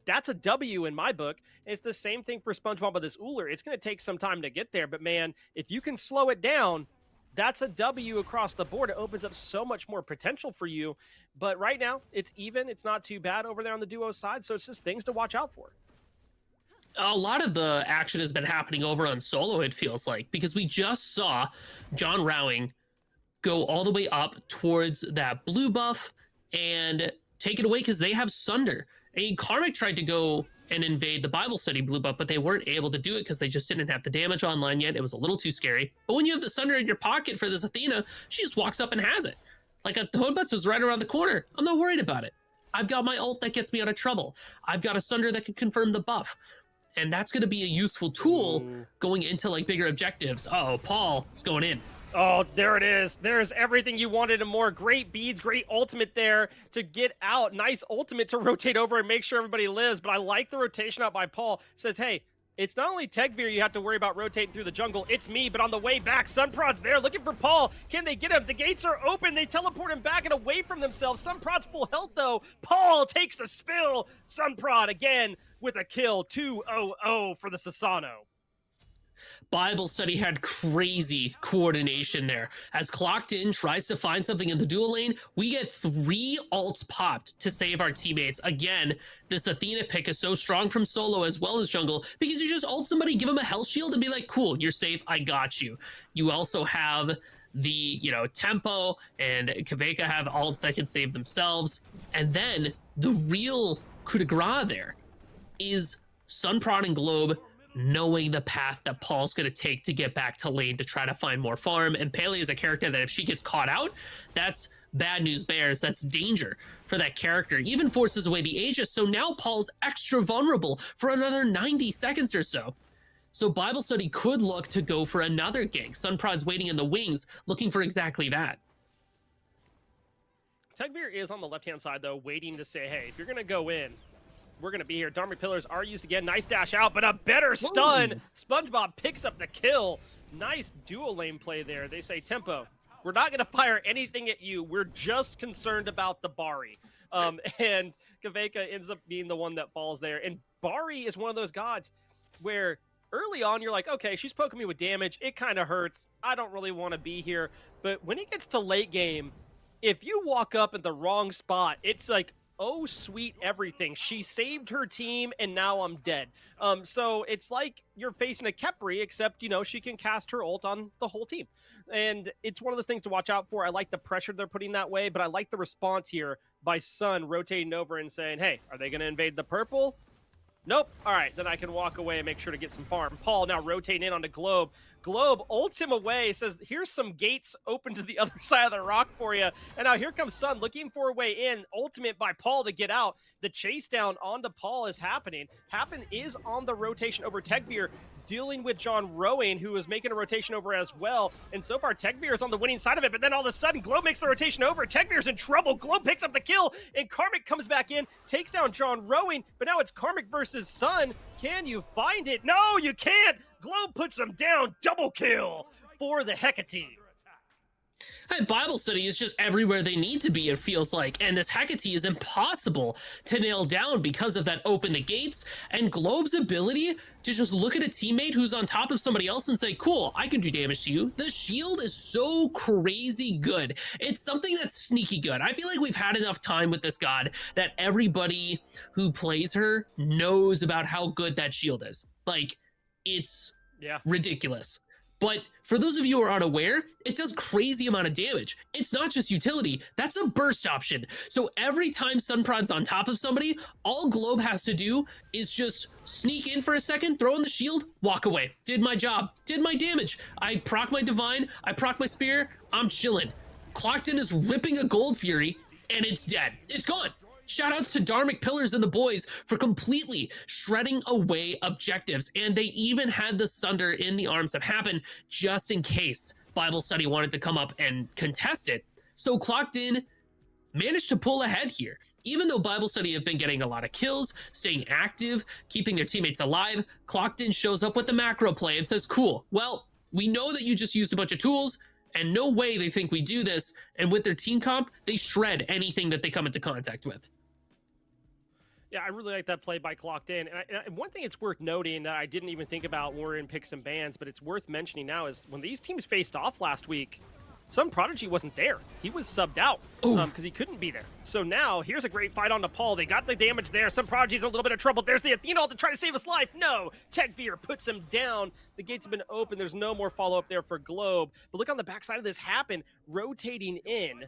that's a W in my book. It's the same thing for SpongeBob with this Uller. It's going to take some time to get there, but man, if you can slow it down, that's a W across the board. It opens up so much more potential for you. But right now, it's even. It's not too bad over there on the duo side, so it's just things to watch out for. A lot of the action has been happening over on solo, it feels like, because we just saw John Rowing go all the way up towards that blue buff and take it away because they have Sunder. And Karmic tried to go and invade the Bible study blue buff, but they weren't able to do it because they just didn't have the damage online yet. It was a little too scary. But when you have the Sunder in your pocket for this Athena, she just walks up and has it. Like a Honbutsu was right around the corner. I'm not worried about it. I've got my ult that gets me out of trouble. I've got a Sunder that can confirm the buff. And that's going to be a useful tool going into like bigger objectives. Oh, Paul is going in. Oh, there it is. There's everything you wanted and more. Great beads, great ultimate there to get out. Nice ultimate to rotate over and make sure everybody lives. But I like the rotation out by Paul. Says, hey, it's not only Tegvir you have to worry about rotating through the jungle. It's me, but on the way back, Sunprod's there looking for Paul. Can they get him? The gates are open. They teleport him back and away from themselves. Sunprod's full health, though. Paul takes the spill. Sunprod again with a kill. 2-0-0 for the Sasano. Bible study had crazy coordination there. As Clocked In tries to find something in the dual lane, we get 3 ults popped to save our teammates. Again, this Athena pick is so strong from solo as well as jungle because you just ult somebody, give them a health shield and be like, cool, you're safe, I got you. You also have the, Tempo and Kaveka have ults that can save themselves. And then the real coup de grace there is Sunprod and Globe knowing the path that Paul's going to take to get back to lane to try to find more farm. And Pele is a character that if she gets caught out, that's bad news bears. That's danger for that character. Even forces away the Aegis. So now Paul's extra vulnerable for another 90 seconds or so. So Bible study could look to go for another gank. Sunprod's waiting in the wings, looking for exactly that. Tegvir is on the left-hand side, though, waiting to say, hey, if you're going to go in, we're going to be here. Dharmic Pillars are used again. Nice dash out, but a better stun. Whoa. SpongeBob picks up the kill. Nice dual lane play there. They say, Tempo, we're not going to fire anything at you. We're just concerned about the Bari. And Kaveka ends up being the one that falls there. And Bari is one of those gods where early on you're like, okay, she's poking me with damage. It kind of hurts. I don't really want to be here. But when it gets to late game, if you walk up at the wrong spot, it's like, oh, sweet everything. She saved her team, and now I'm dead. So it's like you're facing a Khepri, except, she can cast her ult on the whole team. And it's one of those things to watch out for. I like the pressure they're putting that way, but I like the response here by Sun rotating over and saying, hey, are they going to invade the purple? Nope. All right, then I can walk away and make sure to get some farm. Paul now rotating in onto Globe. Globe ults him away, says, here's some gates open to the other side of the rock for you. And now here comes Sun looking for a way in. Ultimate by Paul to get out. The chase down onto Paul is happening. Happen is on the rotation over Tegvir, dealing with John Rowing, who is making a rotation over as well. And so far, Tegvir is on the winning side of it, but then all of a sudden, Globe makes the rotation over. Tegvir's in trouble. Globe picks up the kill, and Karmic comes back in, takes down John Rowing, but now it's Karmic versus Sun. Can you find it? No, you can't! Globe puts him down. Double kill for the Hecate. Hey, Bible study is just everywhere they need to be, it feels like. And this Hecate is impossible to nail down because of that open the gates and Globe's ability to just look at a teammate who's on top of somebody else and say, cool, I can do damage to you. The shield is so crazy good. It's something that's sneaky good. I feel like we've had enough time with this god that everybody who plays her knows about how good that shield is. Like, it's ridiculous. But for those of you who are unaware, it does crazy amount of damage. It's not just utility, that's a burst option. So every time Sunprod's on top of somebody, all Globe has to do is just sneak in for a second, throw in the shield, walk away. Did my job, did my damage. I proc my Divine, I proc my Spear, I'm chilling. Clocked In is ripping a Gold Fury, and it's dead. It's gone. Shoutouts to Dharmic Pillars and the boys for completely shredding away objectives. And they even had the Sunder in the arms of Happen just in case Bible study wanted to come up and contest it. So Clocked In managed to pull ahead here. Even though Bible study have been getting a lot of kills, staying active, keeping their teammates alive, Clocked In shows up with the macro play and says, cool, well, we know that you just used a bunch of tools, and no way they think we do this. And with their team comp, they shred anything that they come into contact with. Yeah, I really like that play by Clocked In. And one thing it's worth noting that I didn't even think about when we were in Picks and Bans, but it's worth mentioning now is when these teams faced off last week, Sun Prodigy wasn't there. He was subbed out because he couldn't be there. So now here's a great fight on Paul. They got the damage there. Sun Prodigy's in a little bit of trouble. There's the Athena to try to save his life. No, Techveer puts him down. The gates have been open. There's no more follow-up there for Globe. But look on the backside of this happen, rotating in,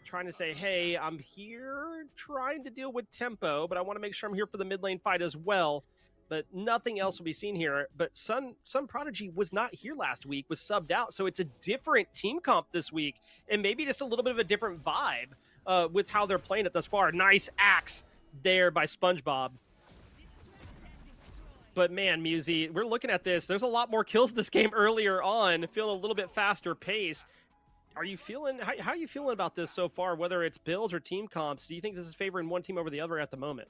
trying to say, hey, I'm here trying to deal with tempo, but I want to make sure I'm here for the mid lane fight as well. But nothing else will be seen here. But Sun Prodigy was not here last week, was subbed out. So it's a different team comp this week, and maybe just a little bit of a different vibe with how they're playing it thus far. Nice axe there by SpongeBob. But man, Musi, we're looking at this. There's a lot more kills this game earlier on, feeling a little bit faster pace. Are you feeling, how are you feeling about this so far, whether it's builds or team comps? Do you think this is favoring one team over the other at the moment?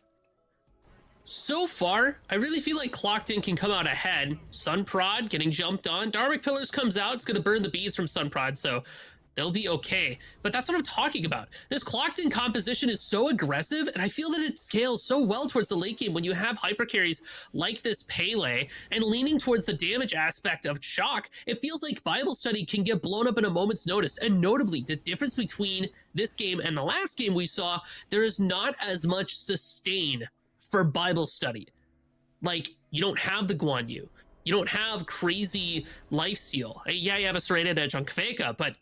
So far, I really feel like Clocked In can come out ahead. Sunprod getting jumped on. Dharmic Pillars comes out. It's going to burn the beads from Sunprod, so they'll be okay. But that's what I'm talking about. This Clocked In composition is so aggressive, and I feel that it scales so well towards the late game when you have hyper carries like this Pele and leaning towards the damage aspect of Chalk. It feels like Bible Study can get blown up in a moment's notice. And notably, the difference between this game and the last game we saw, there is not as much sustain for Bible Study. Like, you don't have the Guan Yu. You don't have crazy lifesteal. Yeah, you have a serrated edge on Kveka, but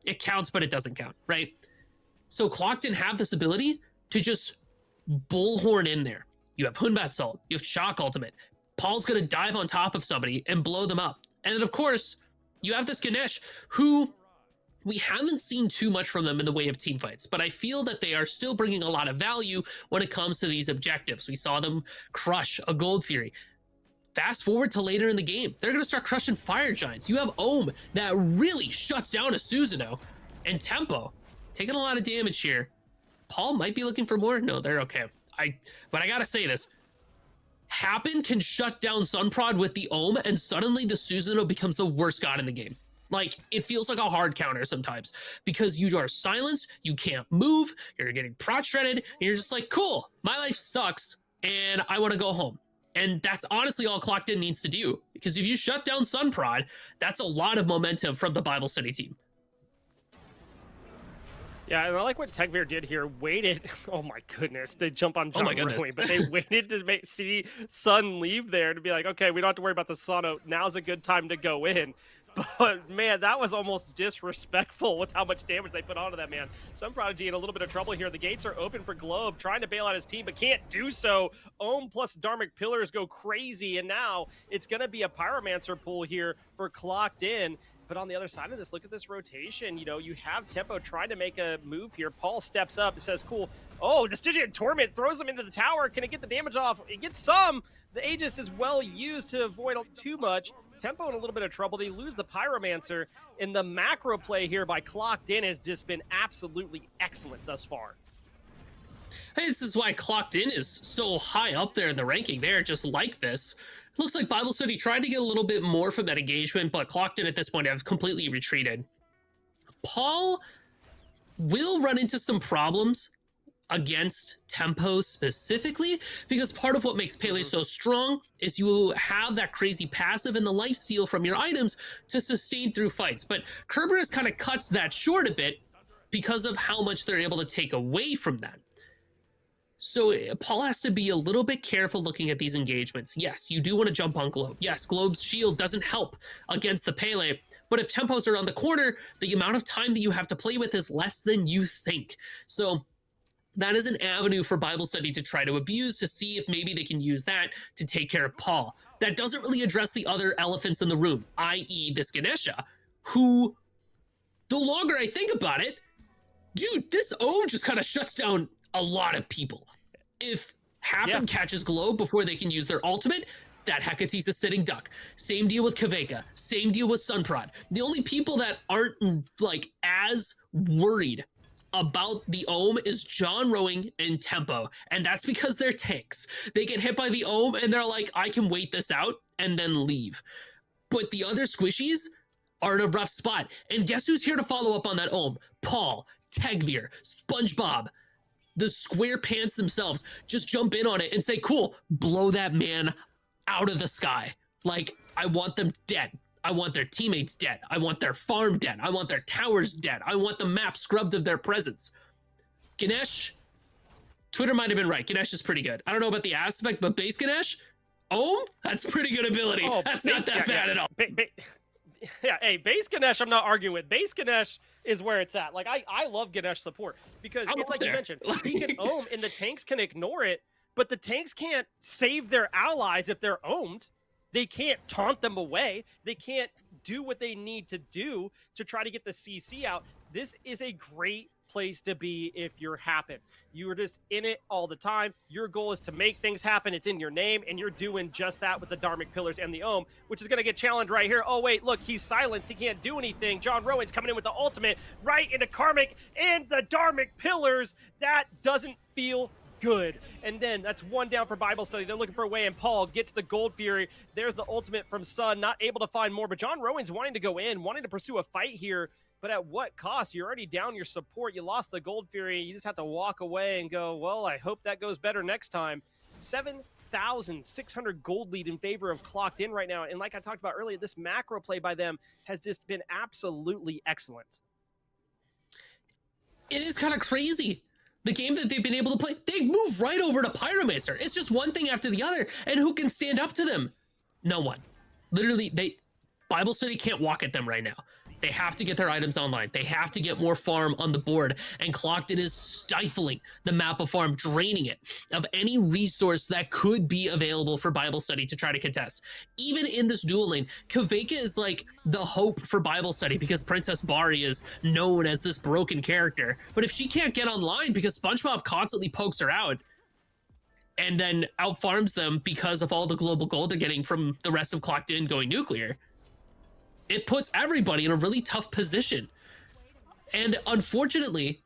it counts, but it doesn't count, right? So Clocked In have this ability to just bullhorn in there. You have Hunbat Salt, you have Chalk Ultimate. Paul's gonna dive on top of somebody and blow them up. And then of course, you have this Ganesh, who we haven't seen too much from them in the way of team fights, but I feel that they are still bringing a lot of value when it comes to these objectives. We saw them crush a Gold Fury. Fast forward to later in the game, they're going to start crushing Fire Giants. You have Ohm that really shuts down a Susanoo, and Tempo taking a lot of damage here. Paul might be looking for more. No, they're okay. But I got to say this. Happen can shut down Sunprod with the Ohm, and suddenly the Susanoo becomes the worst god in the game. Like, it feels like a hard counter sometimes because you are silenced, you can't move, you're getting prot shredded, and you're just like, cool, my life sucks, and I want to go home. And that's honestly all Clocked In needs to do, because if you shut down Sunprod, that's a lot of momentum from the Bible Study team. Yeah, and I like what Techveer did here. Waited. Oh my goodness, they jump on John Roy, but they waited to see Sun leave there to be like, okay, we don't have to worry about the Sono. Now's a good time to go in. But man, that was almost disrespectful with how much damage they put onto that man. Sun Prodigy in a little bit of trouble here. The gates are open for Globe, trying to bail out his team, but can't do so. Ohm plus Dharmic Pillars go crazy, and now it's going to be a Pyromancer pool here for Clocked In. But on the other side of this, look at this rotation. You know, you have Tempo trying to make a move here. Paul steps up and says, cool. Oh, the Stygian Torment throws him into the tower. Can it get the damage off? It gets some. The Aegis is well used to avoid too much. Tempo in a little bit of trouble. They lose the Pyromancer. And the macro play here by Clocked In has just been absolutely excellent thus far. Hey, this is why Clocked In is so high up there in the ranking. They're just like this. Looks like Bible Study tried to get a little bit more from that engagement, but Clocked In at this point have completely retreated. Paul will run into some problems against Tempo specifically, because part of what makes Pele so strong is you have that crazy passive and the lifesteal from your items to sustain through fights. But Kerberos kind of cuts that short a bit because of how much they're able to take away from that. So Paul has to be a little bit careful looking at these engagements. Yes, you do want to jump on Globe. Yes, Globe's shield doesn't help against the Pele, but if Tempos are on the corner, the amount of time that you have to play with is less than you think. So that is an avenue for Bible Study to try to abuse, to see if maybe they can use that to take care of Paul. That doesn't really address the other elephants in the room, i.e. this Ganesha, who, the longer I think about it, dude, this O just kind of shuts down a lot of people. If Happen catches Globe before they can use their ultimate, that Hecate's a sitting duck. Same deal with Kveka. Same deal with Sunprod. The only people that aren't like as worried about the Ohm is John Rowing and Tempo, and that's because they're tanks. They get hit by the Ohm and they're like, I can wait this out and then leave. But the other squishies are in a rough spot. And guess who's here to follow up on that Ohm? Paul, Techveer, SpongeBob. the square pants themselves just jump in on it and say, cool, blow that man out of the sky. Like, I want them dead. I want their teammates dead. I want their farm dead. I want their towers dead. I want the map scrubbed of their presence. Ganesh, Twitter might have been right. Ganesh is pretty good. I don't know about the aspect, but base Ganesh, that's pretty good ability. Oh, that's not that bad at all. Yeah, hey, base Ganesh, I'm not arguing with. Base Ganesh is where it's at. Like, I love Ganesh support because it's like you mentioned. He can ohm and the tanks can ignore it, but the tanks can't save their allies if they're ohmed. They can't taunt them away. They can't do what they need to do to try to get the CC out. This is a great place to be if you're Happen. You are just in it all the time. Your goal is to make things happen. It's in your name, and you're doing just that with the Dharmic Pillars and the Ohm, which is going to get challenged right here. Oh, wait, look, he's silenced. He can't do anything. John Rowan's coming in with the ultimate right into Karmic and the Dharmic Pillars. That doesn't feel good. And then that's one down for Bible Study. They're looking for a way, and Paul gets the Gold Fury. There's the ultimate from Sun, not able to find more, but John Rowan's wanting to go in, wanting to pursue a fight here, but at what cost? You're already down your support. You lost the Gold Fury. You just have to walk away and go, well, I hope that goes better next time. 7,600 gold lead in favor of Clocked In right now. And like I talked about earlier, this macro play by them has just been absolutely excellent. It is kind of crazy. The game that they've been able to play, they move right over to Pyromancer. It's just one thing after the other. And who can stand up to them? No one. Literally, Bible Study can't walk at them right now. They have to get their items online. They have to get more farm on the board. And Clocked In is stifling the map of farm, draining it of any resource that could be available for Bible Study to try to contest. Even in this duel lane, Kaveka is like the hope for Bible Study because Princess Bari is known as this broken character. But if she can't get online because SpongeBob constantly pokes her out and then outfarms them because of all the global gold they're getting from the rest of Clocked In going nuclear, it puts everybody in a really tough position. And unfortunately,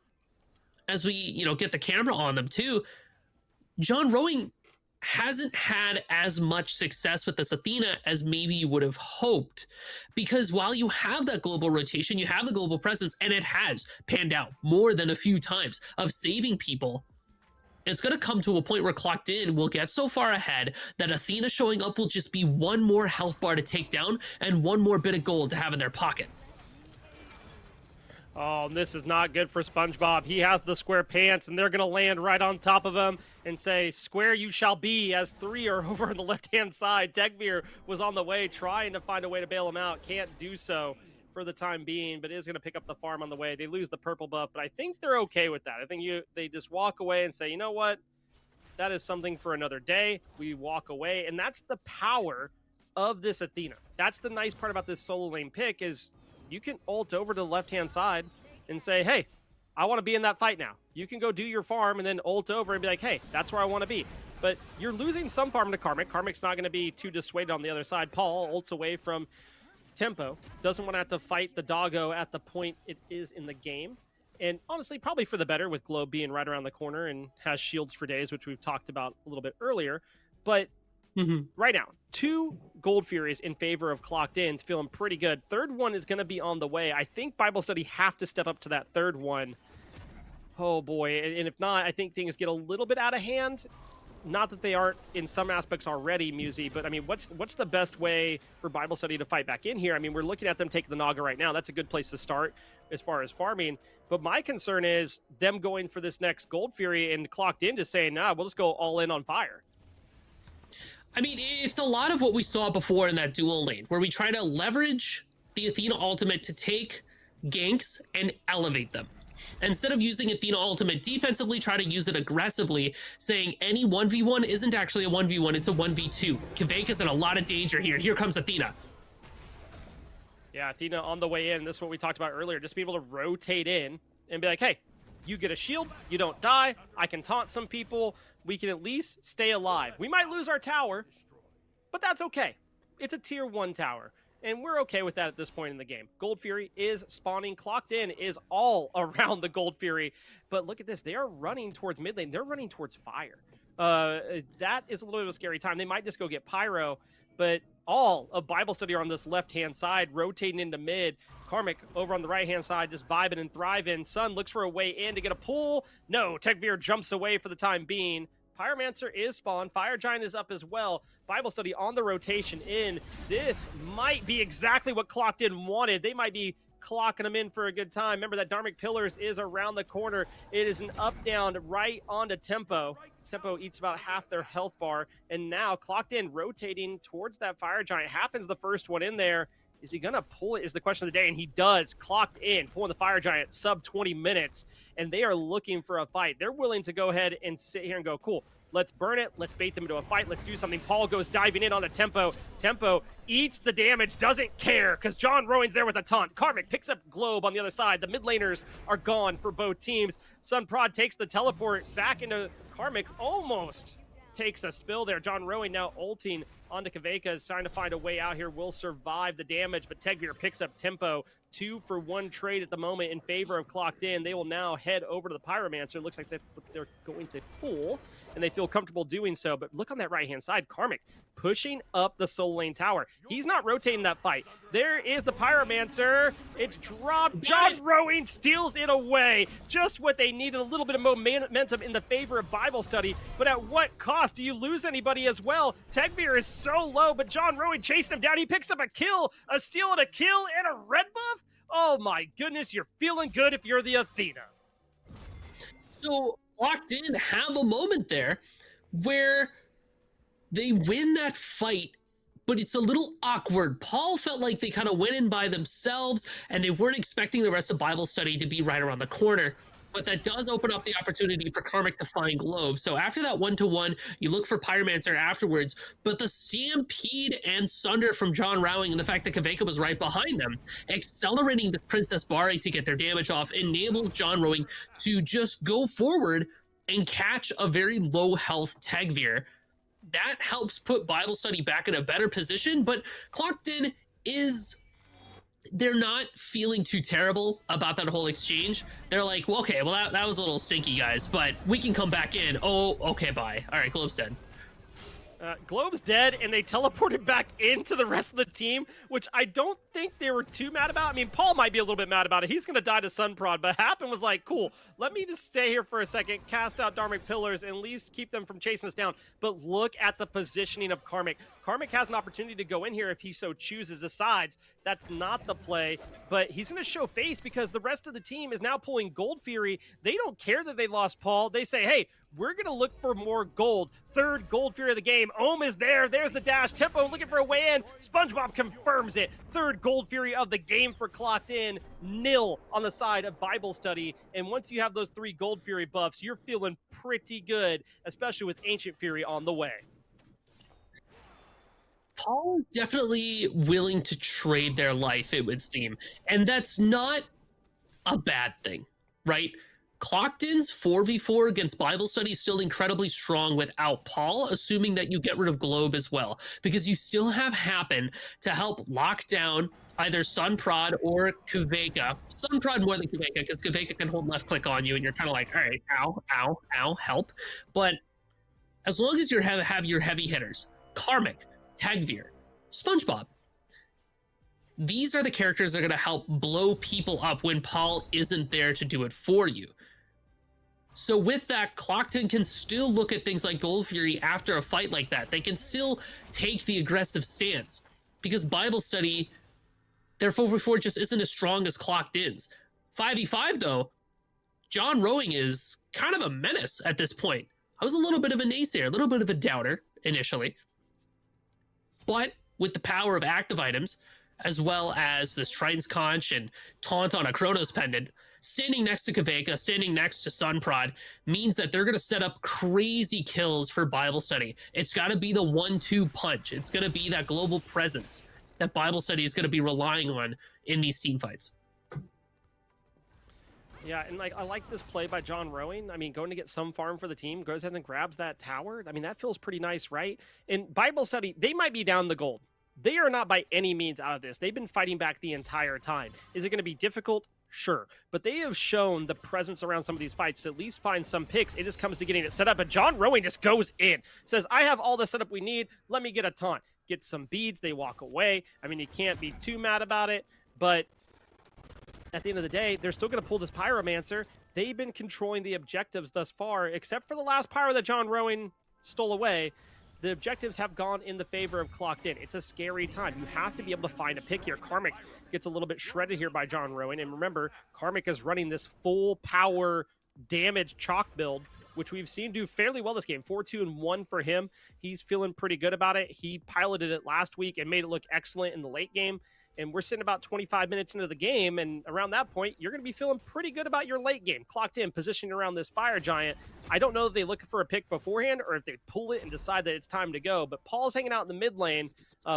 as we, get the camera on them too, John Rowing hasn't had as much success with this Athena as maybe you would have hoped. Because while you have that global rotation, you have the global presence, and it has panned out more than a few times of saving people, it's going to come to a point where Clocked In will get so far ahead that Athena showing up will just be one more health bar to take down and one more bit of gold to have in their pocket. Oh, this is not good for SpongeBob. He has the square pants, and they're going to land right on top of him and say, square you shall be, as three are over on the left-hand side. Tegmir was on the way, trying to find a way to bail him out. Can't do so for the time being, but is going to pick up the farm on the way. They lose the purple buff, but I think they're okay with that. I think they just walk away and say, you know what? That is something for another day. We walk away, and that's the power of this Athena. That's the nice part about this solo lane pick is you can ult over to the left-hand side and say, hey, I want to be in that fight now. You can go do your farm and then ult over and be like, hey, that's where I want to be. But you're losing some farm to Karmic. Karmic's not going to be too dissuaded on the other side. Paul ults away from Tempo, doesn't want to have to fight the doggo at the point it is in the game. And honestly, probably for the better with Globe being right around the corner and has shields for days, which we've talked about a little bit earlier. But right now, 2 Gold Furies in favor of Clocked In, feeling pretty good. Third one is going to be on the way. I think Bible Study have to step up to that third one. Oh boy, and if not, I think things get a little bit out of hand. Not that they aren't in some aspects already, Musi, but I mean, what's the best way for Bible Study to fight back in here? I mean, we're looking at them taking the Naga right now. That's a good place to start as far as farming. But my concern is them going for this next Gold Fury and Clocked In just saying, nah, we'll just go all in on fire. I mean, it's a lot of what we saw before in that dual lane, where we try to leverage the Athena ultimate to take ganks and elevate them. Instead of using Athena ultimate defensively, try to use it aggressively, saying any 1v1 isn't actually a 1v1, it's a 1v2. Kaveka's in a lot of danger here. Here comes Athena. Yeah, Athena on the way in. This is what we talked about earlier. Just be able to rotate in and be like, hey, you get a shield, you don't die, I can taunt some people, we can at least stay alive. We might lose our tower, but that's okay. It's a tier 1 tower. And we're okay with that at this point in the game. Gold Fury is spawning. Clocked In is all around the Gold Fury. But look at this. They are running towards mid lane. They're running towards fire. That is a little bit of a scary time. They might just go get Pyro. But all of Bible Study are on this left-hand side, rotating into mid. Karmic over on the right-hand side, just vibing and thriving. Sun looks for a way in to get a pull. No, Tekvir jumps away for the time being. Pyromancer is spawned. Fire Giant is up as well. Bible Study on the rotation in. This might be exactly what Clocked In wanted. They might be clocking them in for a good time. Remember that Dharmic Pillars is around the corner. It is an up-down right onto Tempo. Tempo eats about half their health bar. And now Clocked In rotating towards that Fire Giant. Happens the first one in there. Is he going to pull it is the question of the day, and he does. Clocked In, pulling the Fire Giant sub 20 minutes, and they are looking for a fight. They're willing to go ahead and sit here and go, cool, let's burn it. Let's bait them into a fight. Let's do something. Paul goes diving in on the Tempo. Tempo eats the damage, doesn't care, because John Rowan's there with a taunt. Karmic picks up Globe on the other side. The mid laners are gone for both teams. Sunprod takes the teleport back into Karmic, almost takes a spill there. John Rowan now ulting onto Kaveka, is trying to find a way out here, will survive the damage, but Tekvir picks up Tempo. 2-for-1 trade at the moment in favor of Clocked In. They will now head over to the Pyromancer. Looks like they're going to pull, and they feel comfortable doing so, but look on that right-hand side. Karmic pushing up the Soul Lane Tower. He's not rotating that fight. There is the Pyromancer. It's dropped. John Rowan steals it away. Just what they needed, a little bit of momentum in the favor of Bible Study, but at what cost? Do you lose anybody as well? Tekvir is so low, but John Rowan chased him down. He picks up a kill, a steal and a kill, and a red buff? Oh my goodness, you're feeling good if you're the Athena. So Locked In have a moment there where they win that fight, but it's a little awkward. Paul felt like they kind of went in by themselves and they weren't expecting the rest of Bible Study to be right around the corner. But that does open up the opportunity for Karmic to find Globe. So after that 1-to-1, you look for Pyromancer afterwards. But the Stampede and Sunder from John Rowing and the fact that Kaveka was right behind them, accelerating the Princess Bari to get their damage off, enables John Rowing to just go forward and catch a very low health Tekvir. That helps put Bible Study back in a better position, but Clocked In is... they're not feeling too terrible about that whole exchange. They're like, well, okay, well, that was a little stinky, guys, but we can come back in. Oh, okay, bye. All right, Globe's dead. Globe's dead, and they teleported back into the rest of the team, which I don't think they were too mad about. I mean, Paul might be a little bit mad about it. He's going to die to Sunprod, but Happen was like, cool, let me just stay here for a second, cast out Dharmic Pillars, and at least keep them from chasing us down. But look at the positioning of Karmic. Karmic has an opportunity to go in here if he so chooses, decides that's not the play, but he's going to show face because the rest of the team is now pulling Gold Fury. They don't care that they lost Paul. They say, hey, we're going to look for more gold. Third Gold Fury of the game. Ohm is there. There's the dash. Tempo looking for a way in. SpongeBob confirms it. Third Gold Fury of the game for Clocked In. Nil on the side of Bible Study. And once you have those 3 Gold Fury buffs, you're feeling pretty good, especially with Ancient Fury on the way. Paul is definitely willing to trade their life, it would seem. And that's not a bad thing, right? Clocked In's 4v4 against Bible Study is still incredibly strong without Paul, assuming that you get rid of Globe as well, because you still have Happen to help lock down either Sunprod or Kaveka. Sunprod more than Kaveka, because Kaveka can hold left click on you and you're kind of like, all right, ow, ow, ow, help. But as long as you have your heavy hitters, Karmic, Tekvir, SpongeBob, these are the characters that are going to help blow people up when Paul isn't there to do it for you. So with that, Clocked In can still look at things like Gold Fury after a fight like that. They can still take the aggressive stance because Bible Study, their 4v4 just isn't as strong as Clocked In's. 5v5 though, John Rowing is kind of a menace at this point. I was a little bit of a naysayer, a little bit of a doubter initially. But with the power of active items, as well as this Triton's Conch and Taunt on a Chronos Pendant, standing next to Kaveka, standing next to Sunprod, means that they're going to set up crazy kills for Bible Study. It's got to be the 1-2 punch. It's going to be that global presence that Bible Study is going to be relying on in these team fights. Yeah, and like I like this play by John Rowing. I mean, going to get some farm for the team, goes ahead and grabs that tower. I mean, that feels pretty nice, right? And Bible Study, they might be down the gold. They are not by any means out of this. They've been fighting back the entire time. Is it going to be difficult? Sure. But they have shown the presence around some of these fights to at least find some picks. It just comes to getting it set up. But John Rowing just goes in. Says, I have all the setup we need. Let me get a taunt. gets some beads, they walk away. I mean, you can't be too mad about it, but at the end of the day, they're still going to pull this Pyromancer. They've been controlling the objectives thus far, except for the last Pyro that John Rowing stole away. The objectives have gone in the favor of Clocked In. It's a scary time. You have to be able to find a pick here. Karmic gets a little bit shredded here by John Rowing. And remember, Karmic is running this full power damage chalk build, which we've seen do fairly well this game. 4-2-1 for him. He's feeling pretty good about it. He piloted it last week and made it look excellent in the late game. And we're sitting about 25 minutes into the game, and around that point, you're going to be feeling pretty good about your late game. Clocked In, positioned around this Fire Giant. I don't know if they look for a pick beforehand or if they pull it and decide that it's time to go, but Paul's hanging out in the mid lane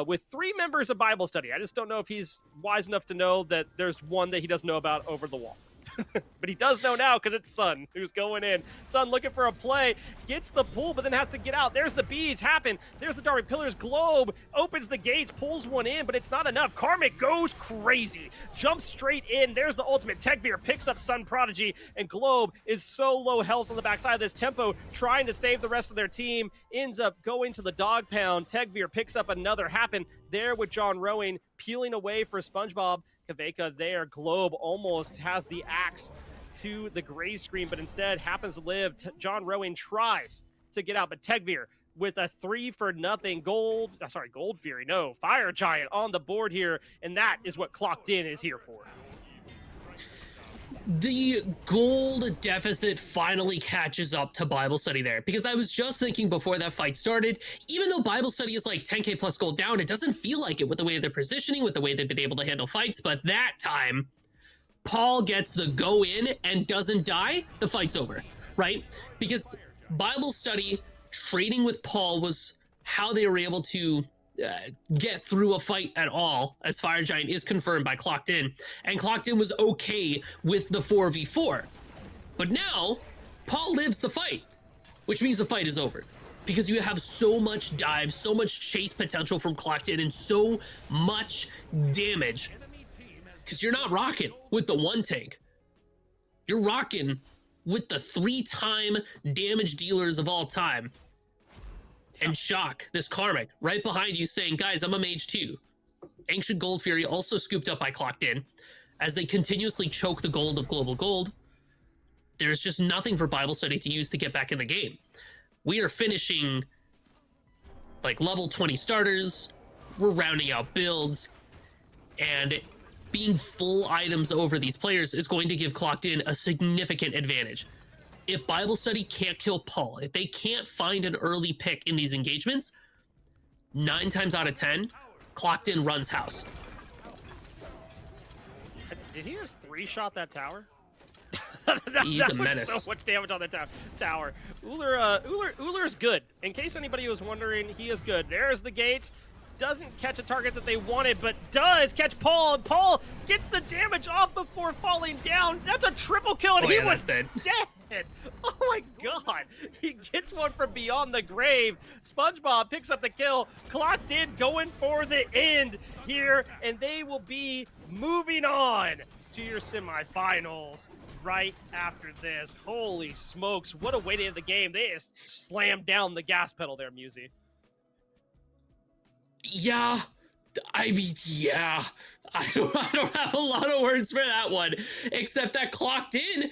with 3 members of Bible study. I just don't know if he's wise enough to know that there's one that he doesn't know about over the wall. But he does know now because it's Sun who's going in. Sun looking for a play, gets the pull, but then has to get out. There's the beads happen. There's the Dark Pillars. Globe opens the gates, pulls one in, but it's not enough. Karmic goes crazy, jumps straight in. There's the ultimate. Techbeer picks up Sun Prodigy, and Globe is so low health on the backside of this. Tempo trying to save the rest of their team, ends up going to the dog pound. Techbeer picks up another. Happen there with John Rowing, peeling away for SpongeBob. Kaveka there. Globe almost has the axe to the gray screen, but instead happens to live. John Rowing tries to get out, but Tegveer with a 3-for-nothing Gold Fury, no, Fire Giant on the board here, and that is what Clocked In is here for. The gold deficit finally catches up to Bible study there, because I was just thinking before that fight started, even though Bible study is like 10k plus gold down, it doesn't feel like it with the way they're positioning, with the way they've been able to handle fights. But that time, Paul gets the go in and doesn't die, the fight's over, right? Because Bible study trading with Paul was how they were able to get through a fight at all, as Fire Giant is confirmed by Clocked In, and Clocked In was okay with the 4v4. But now, Paul lives the fight, which means the fight is over. Because you have so much dive, so much chase potential from Clocked In, and so much damage. Because you're not rocking with the 1 tank. You're rocking with the 3-time damage dealers of all time. And Shock, this Karmic, right behind you saying, guys, I'm a mage too. Ancient Gold Fury also scooped up by Clocked In. As they continuously choke the gold of Global Gold, there's just nothing for Bible study to use to get back in the game. We are finishing like level 20 starters. We're rounding out builds. And being full items over these players is going to give Clocked In a significant advantage. If Bible study can't kill Paul, if they can't find an early pick in these engagements, 9 times out of 10, Clocked In runs house. Did he just 3-shot that tower? He's a menace. So much damage on the tower. Ullr's good. In case anybody was wondering, he is good. There's the gates. Doesn't catch a target that they wanted, but does catch Paul, and Paul gets the damage off before falling down. That's a triple kill, and he was dead. Oh my god. He gets one from beyond the grave. SpongeBob picks up the kill. Clocked In going for the end here, and they will be moving on to your semifinals right after this. Holy smokes, what a way to end the game. They just slammed down the gas pedal there, Musi. Yeah, I mean, yeah. I don't have a lot of words for that one, except that Clocked In.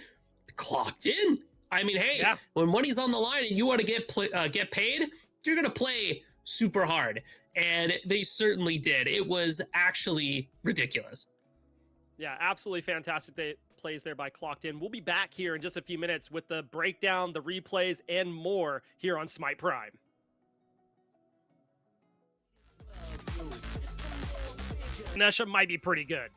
I mean, hey, yeah. When money's on the line and you want to get paid, you're gonna play super hard, and they certainly did. It was actually ridiculous. Yeah, absolutely fantastic plays there by Clocked In. We'll be back here in just a few minutes with the breakdown, the replays, and more here on Smite Prime. Nesha might be pretty good.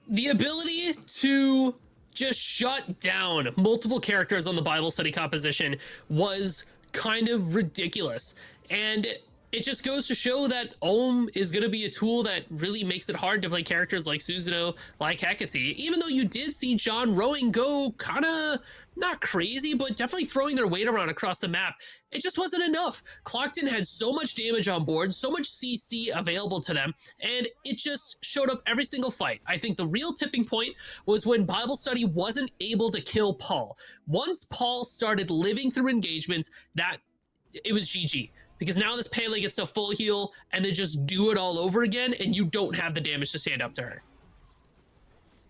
The ability to just shut down multiple characters on the Bible study composition was kind of ridiculous. And it just goes to show that Ohm is going to be a tool that really makes it hard to play characters like Susanoo, like Hecate. Even though you did see John Rowing go kind of not crazy, but definitely throwing their weight around across the map, it just wasn't enough. Clocked In had so much damage on board, so much CC available to them, and it just showed up every single fight. I think the real tipping point was when Bible study wasn't able to kill Paul. Once Paul started living through engagements, that it was GG. because now this Pele gets a full heal and then just do it all over again, and you don't have the damage to stand up to her.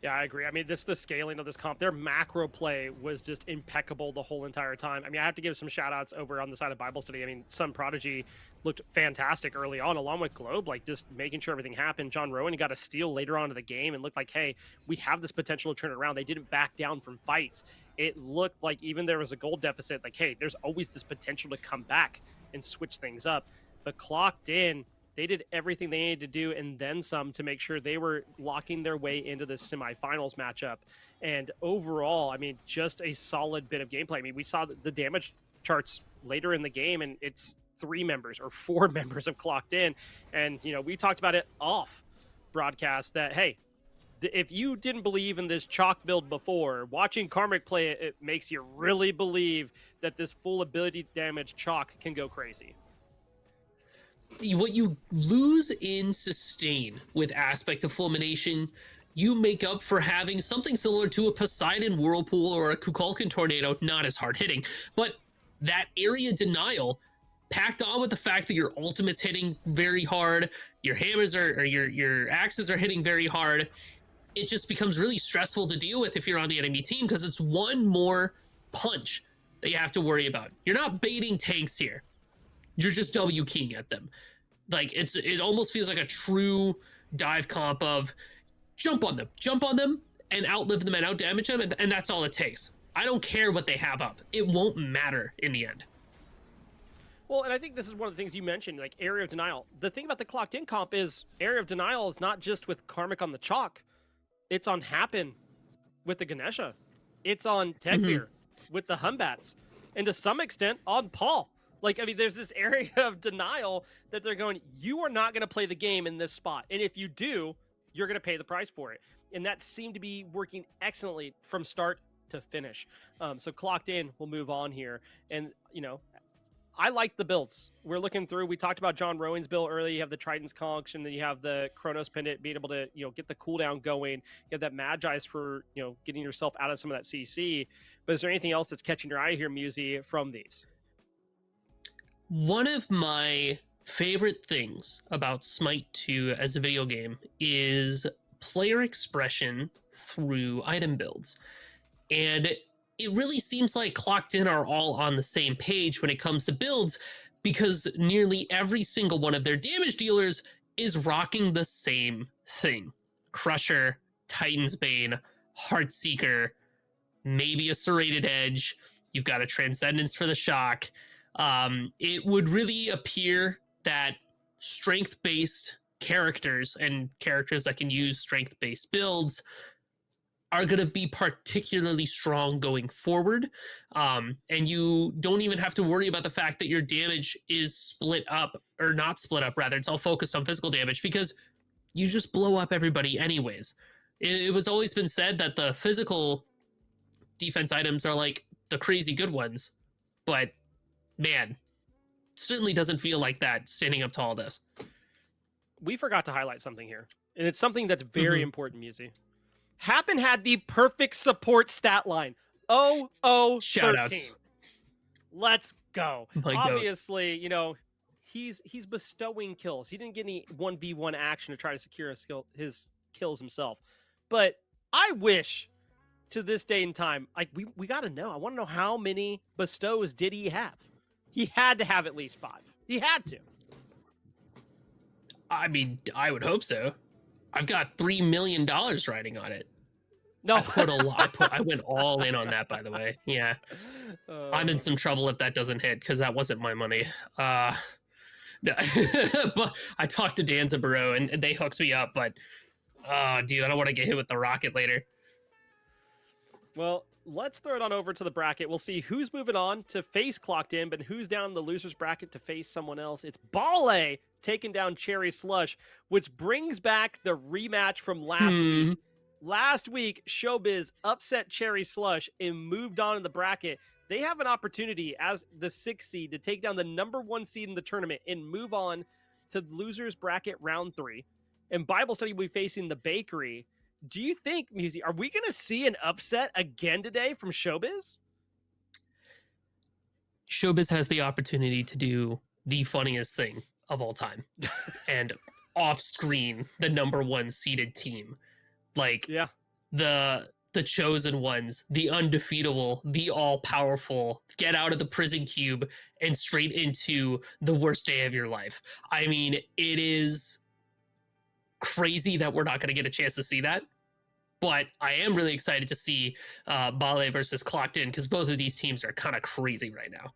Yeah, I agree. I mean, the scaling of this comp, their macro play was just impeccable the whole entire time. I mean, I have to give some shout outs over on the side of Bible Study. I mean, Sun Prodigy looked fantastic early on, along with Globe, like just making sure everything happened. John Rowan got a steal later on in the game and looked like, hey, we have this potential to turn it around. They didn't back down from fights. It looked like even there was a gold deficit, like, hey, there's always this potential to come back and switch things up. But Clocked In, they did everything they needed to do and then some to make sure they were locking their way into the semifinals matchup. And overall, I mean, just a solid bit of gameplay. I mean, we saw the damage charts later in the game, and it's 3 members or 4 members of Clocked In. And, you know, we talked about it off broadcast that, hey, if you didn't believe in this chalk build before, watching Karmic play it, it makes you really believe that this full ability damage chalk can go crazy. What you lose in sustain with Aspect of Fulmination, you make up for having something similar to a Poseidon Whirlpool or a Kukulkan Tornado, not as hard hitting, but that area denial packed on with the fact that your ultimate's hitting very hard, your hammers or your axes are hitting very hard. It just becomes really stressful to deal with if you're on the enemy team, because it's one more punch that you have to worry about. You're not baiting tanks here. You're just W keying at them. Like, it almost feels like a true dive comp of jump on them and outlive them and outdamage them, and that's all it takes. I don't care what they have up. It won't matter in the end. Well, and I think this is one of the things you mentioned, like Area of Denial. The thing about the Clocked In comp is Area of Denial is not just with Karmic on the chalk. It's on Happen with the Ganesha. It's on Tekfir with the Humbats. And to some extent on Paul. Like, I mean, there's this area of denial that they're going, you are not going to play the game in this spot. And if you do, you're going to pay the price for it. And that seemed to be working excellently from start to finish. So Clocked In will move on here. And, you know, I like the builds. We're looking through. We talked about John Rowan's build early. You have the Triton's Conch, and then you have the Chronos Pendant being able to, you know, get the cooldown going. You have that Magi's for, you know, getting yourself out of some of that CC. But is there anything else that's catching your eye here, Musi, from these? One of my favorite things about Smite 2 as a video game is player expression through item builds. And it really seems like Clocked In are all on the same page when it comes to builds, because nearly every single one of their damage dealers is rocking the same thing. Crusher, Titan's Bane, Heartseeker, maybe a Serrated Edge. You've got a Transcendence for the shock. It would really appear that strength-based characters and characters that can use strength-based builds are going to be particularly strong going forward. And you don't even have to worry about the fact that your damage is split up, or not split up, rather. It's all focused on physical damage, because you just blow up everybody anyways. It was always been said that the physical defense items are like the crazy good ones, but man, certainly doesn't feel like that standing up to all this. We forgot to highlight something here, and it's something that's very important, Musi. Happen had the perfect support stat line. 0-0-13. Shoutouts. Let's go. My Obviously, you know, he's bestowing kills. He didn't get any 1v1 action to try to secure his kills himself. But I wish to this day and time, like we got to know. I want to know, how many bestows did he have? He had to have at least 5. He had to. I mean, I would hope so. I've got $3 million riding on it. No, I put a lot. I went all in on that, by the way. Yeah, I'm in some trouble if that doesn't hit, because that wasn't my money. No. But I talked to Dan Zaburo and they hooked me up. But dude, I don't want to get hit with the rocket later. Well, let's throw it on over to the bracket. We'll see who's moving on to face Clocked In, but who's down in the loser's bracket to face someone else. It's Bale taking down Cherry Slush, which brings back the rematch from last week. Last week, Showbiz upset Cherry Slush and moved on in the bracket. They have an opportunity as the 6th seed to take down the number 1 seed in the tournament and move on to loser's bracket round 3. And Bible Study will be facing the Bakery. Do you think, Musi, are we going to see an upset again today from Showbiz? Showbiz has the opportunity to do the funniest thing of all time. And off screen, the number one seeded team. Like Yeah. the chosen ones, the undefeatable, the all powerful, get out of the prison cube and straight into the worst day of your life. I mean, it is crazy that we're not going to get a chance to see that. But I am really excited to see Bale versus Clocked In, because both of these teams are kind of crazy right now.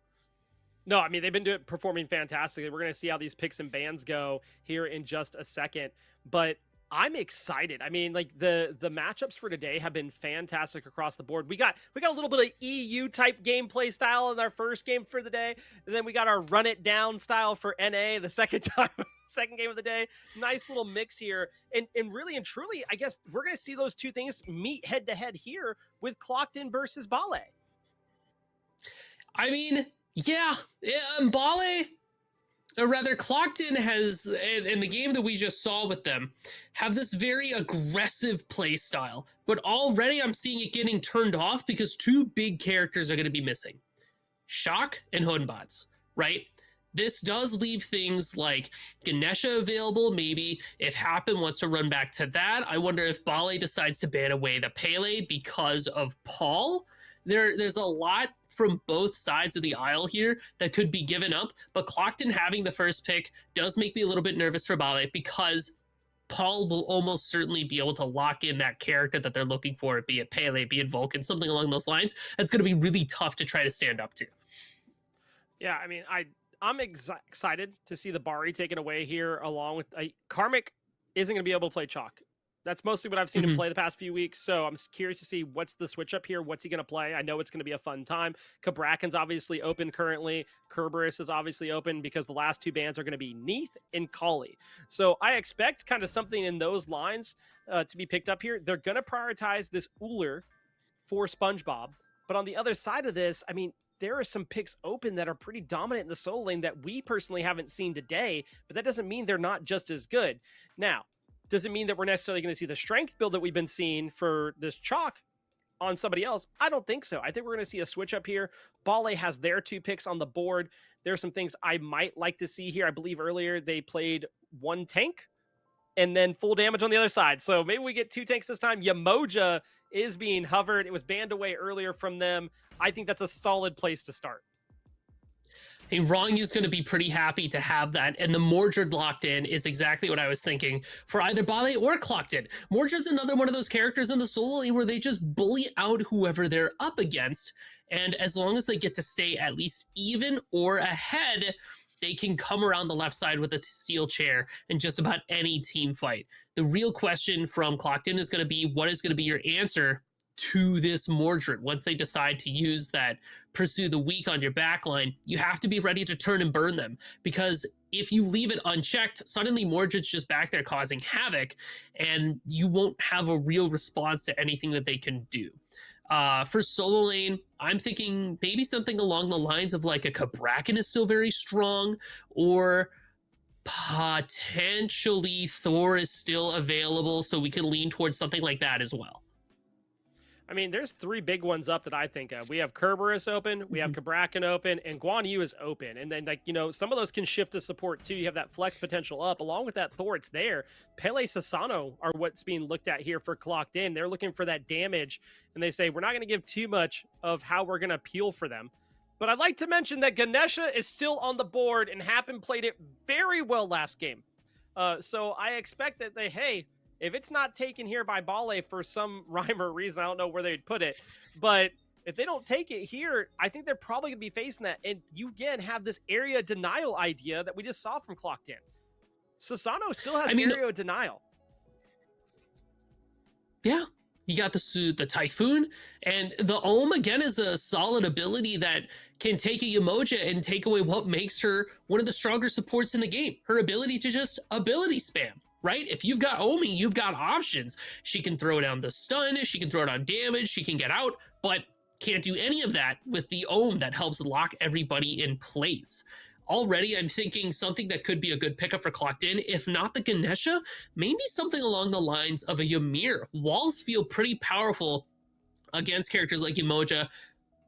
No, I mean, they've been performing fantastically. We're going to see how these picks and bans go here in just a second. But I'm excited. I mean, like the matchups for today have been fantastic across the board. We got a little bit of EU type gameplay style in our first game for the day, and then we got our run it down style for NA the second time, second game of the day. Nice little mix here, and really and truly, I guess we're going to see those two things meet head to head here with Clocked In versus Bale. I mean, yeah, Bale, or rather Clocked In has, in the game that we just saw with them, have this very aggressive play style. But already I'm seeing it getting turned off because two big characters are going to be missing. Shock and Hunbats, right? This does leave things like Ganesha available, maybe. If Happen wants to run back to that, I wonder if Bale decides to ban away the Pele because of Paul. There's a lot from both sides of the aisle here that could be given up, but Clocked In having the first pick does make me a little bit nervous for Bale, because Paul will almost certainly be able to lock in that character that they're looking for, be it Pele, be it Vulcan, something along those lines. That's going to be really tough to try to stand up to. Yeah, I mean, I'm excited to see the Bari taken away here, along with Karmic isn't going to be able to play Chalk. That's mostly what I've seen him play the past few weeks. So I'm curious to see what's the switch up here. What's he going to play? I know it's going to be a fun time. Cabrakan's obviously open currently. Kerberos is obviously open because the last two bans are going to be Neath and Kali. So I expect kind of something in those lines to be picked up here. They're going to prioritize this Ullr for SpongeBob. But on the other side of this, I mean, there are some picks open that are pretty dominant in the solo lane that we personally haven't seen today, but that doesn't mean they're not just as good. Now, does it mean that we're necessarily going to see the strength build that we've been seeing for this Chalk on somebody else? I don't think so. I think we're going to see a switch up here. Bale has their two picks on the board. There's some things I might like to see here. I believe earlier they played one tank and then full damage on the other side. So maybe we get two tanks this time. Yamoja is being hovered. It was banned away earlier from them. I think that's a solid place to start. Hey, Rongyu's going to be pretty happy to have that, and the Mordred locked in is exactly what I was thinking for either Bale or Clocked In. Mordred's another one of those characters in the solo lane where they just bully out whoever they're up against, and as long as they get to stay at least even or ahead, they can come around the left side with a steel chair in just about any team fight. The real question from Clocked In is going to be, what is going to be your answer to this Mordred? Once they decide to use that pursue the weak on your backline, you have to be ready to turn and burn them, because if you leave it unchecked, suddenly Mordred's just back there causing havoc, and you won't have a real response to anything that they can do. For solo lane, I'm thinking maybe something along the lines of like a Cabrakan is still very strong, or potentially Thor is still available, so we can lean towards something like that as well. I mean, there's three big ones up that I think of. We have Kerberos open, we have Cabrakan open, and Guan Yu is open. And then, like, you know, some of those can shift to support too. You have that flex potential up. Along with that Thor, it's there. Pele Sasano are what's being looked at here for Clocked In. They're looking for that damage, and they say, we're not going to give too much of how we're going to appeal for them. But I'd like to mention that Ganesha is still on the board, and Happen played it very well last game. So I expect that if it's not taken here by Bale for some rhyme or reason, I don't know where they'd put it, but if they don't take it here, I think they're probably going to be facing that. And you, again, have this area denial idea that we just saw from Clocked In. Sasano still has area denial. Yeah. You got the Typhoon, and the Ohm, again, is a solid ability that can take a Yamoja and take away what makes her one of the stronger supports in the game. Her ability to just ability spam. Right? If you've got Omi, you've got options. She can throw down the stun, she can throw down damage, she can get out, but can't do any of that with the Ohm that helps lock everybody in place. Already, I'm thinking something that could be a good pickup for Clocked In. If not the Ganesha, maybe something along the lines of a Ymir. Walls feel pretty powerful against characters like Yamoja.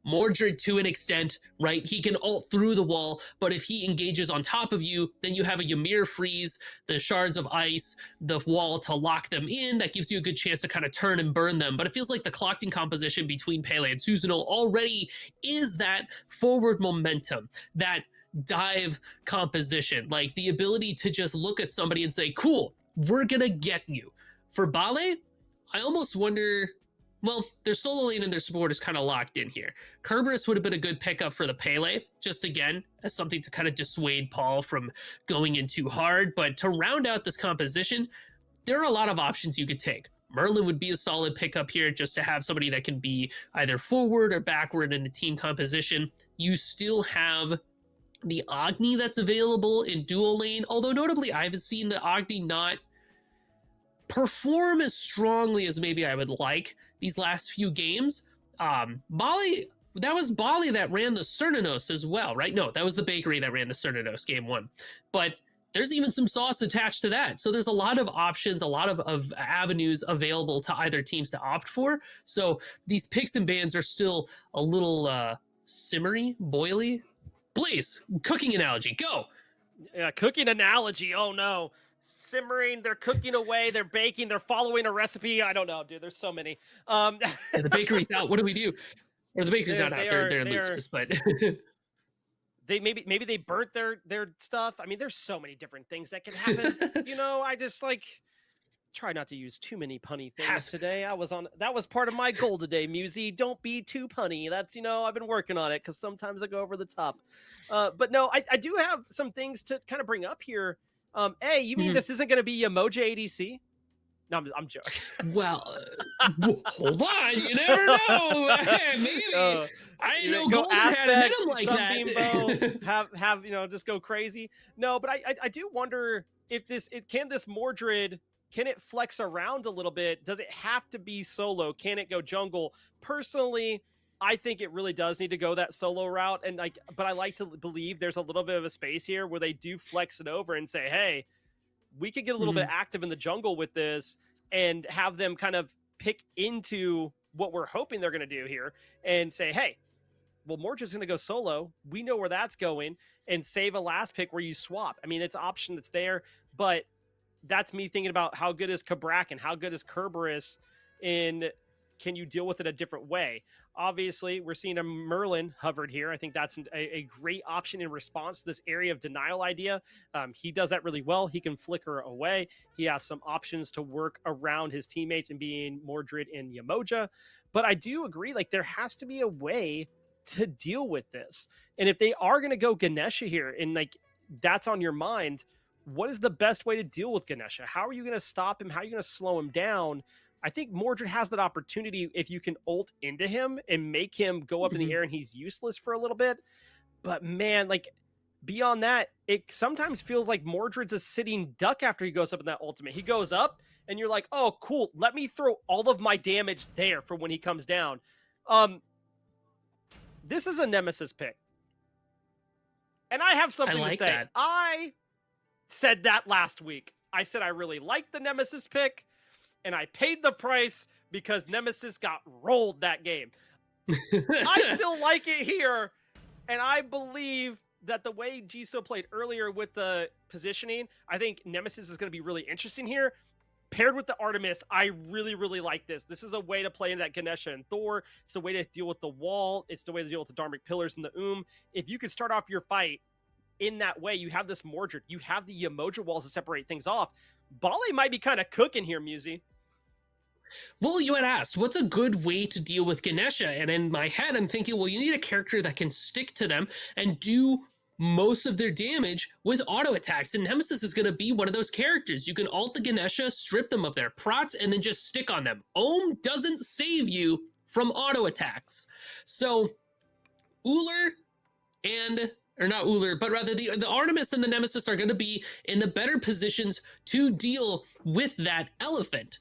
Mordred to an extent, right? He can ult through the wall, but if he engages on top of you, then you have a Ymir freeze, the shards of ice, the wall to lock them in. That gives you a good chance to kind of turn and burn them. But it feels like the Clockton composition between Pele and Susanoo already is that forward momentum, that dive composition, like the ability to just look at somebody and say, cool, we're gonna get you. For Bale, I almost wonder, well, their solo lane and their support is kind of locked in here. Kerberos would have been a good pickup for the Pele, just again, as something to kind of dissuade Paul from going in too hard. But to round out this composition, there are a lot of options you could take. Merlin would be a solid pickup here, just to have somebody that can be either forward or backward in a team composition. You still have the Agni that's available in dual lane, although notably I've seen the Agni not perform as strongly as maybe I would like these last few games. Bali, that was Bali that ran the Cernunnos as well, right? No, that was the Bakery that ran the Cernunnos game 1. But there's even some sauce attached to that. So there's a lot of options, a lot of avenues available to either teams to opt for. So these picks and bans are still a little simmery, boily. Blaze, cooking analogy, go. Yeah, cooking analogy. Oh no. Simmering, they're cooking away, they're baking, they're following a recipe. I don't know, dude. There's so many. Yeah, the bakery's out. What do we do? Or the bakery's not out. They're losers, but they maybe they burnt their stuff. I mean, there's so many different things that can happen. You know, I just like try not to use too many punny things today. That was part of my goal today, Musy. Don't be too punny. That's, you know, I've been working on it because sometimes I go over the top. But no, I do have some things to kind of bring up here. A, you mean this isn't going to be Yemoja ADC? No, I'm joking. Well, hold on. You never know. Maybe. I know Golden had him like that. have you know, just go crazy. No, but I do wonder if this Mordred, can it flex around a little bit? Does it have to be solo? Can it go jungle? Personally, I think it really does need to go that solo route, but I like to believe there's a little bit of a space here where they do flex it over and say, hey, we could get a little bit active in the jungle with this and have them kind of pick into what we're hoping they're going to do here and say, hey, well, Mordred's going to go solo. We know where that's going, and save a last pick where you swap. I mean, it's an option that's there, but that's me thinking about how good is Kabrak and how good is Kerberos, and can you deal with it a different way? Obviously, we're seeing a Merlin hovered here. I think that's a great option in response to this area of denial idea. He does that really well. He can flicker away. He has some options to work around his teammates and being Mordred and Yemoja. But I do agree, like, there has to be a way to deal with this. And if they are going to go Ganesha here, and like that's on your mind, what is the best way to deal with Ganesha? How are you going to stop him? How are you going to slow him down? I think Mordred has that opportunity if you can ult into him and make him go up in the air and he's useless for a little bit. But man, like beyond that, it sometimes feels like Mordred's a sitting duck after he goes up in that ultimate. He goes up and you're like, oh, cool. Let me throw all of my damage there for when he comes down. This is a Nemesis pick. And I have something to say. I said that last week. I said I really liked the Nemesis pick, and I paid the price because Nemesis got rolled that game. I still like it here, and I believe that the way Jisoo played earlier with the positioning, I think Nemesis is going to be really interesting here. Paired with the Artemis, I really, really like this. This is a way to play into that Ganesha and Thor. It's a way to deal with the wall. It's the way to deal with the Dharmic Pillars and the If you could start off your fight in that way, you have this Mordred, you have the Yemoja walls to separate things off. Bale might be kind of cooking here, Musy. Well, you had asked, what's a good way to deal with Ganesha? And in my head, I'm thinking, well, you need a character that can stick to them and do most of their damage with auto attacks. And Nemesis is going to be one of those characters. You can ult the Ganesha, strip them of their prots, and then just stick on them. Ohm doesn't save you from auto attacks. So Ullr or not Ullr, but rather the Artemis and the Nemesis are going to be in the better positions to deal with that elephant.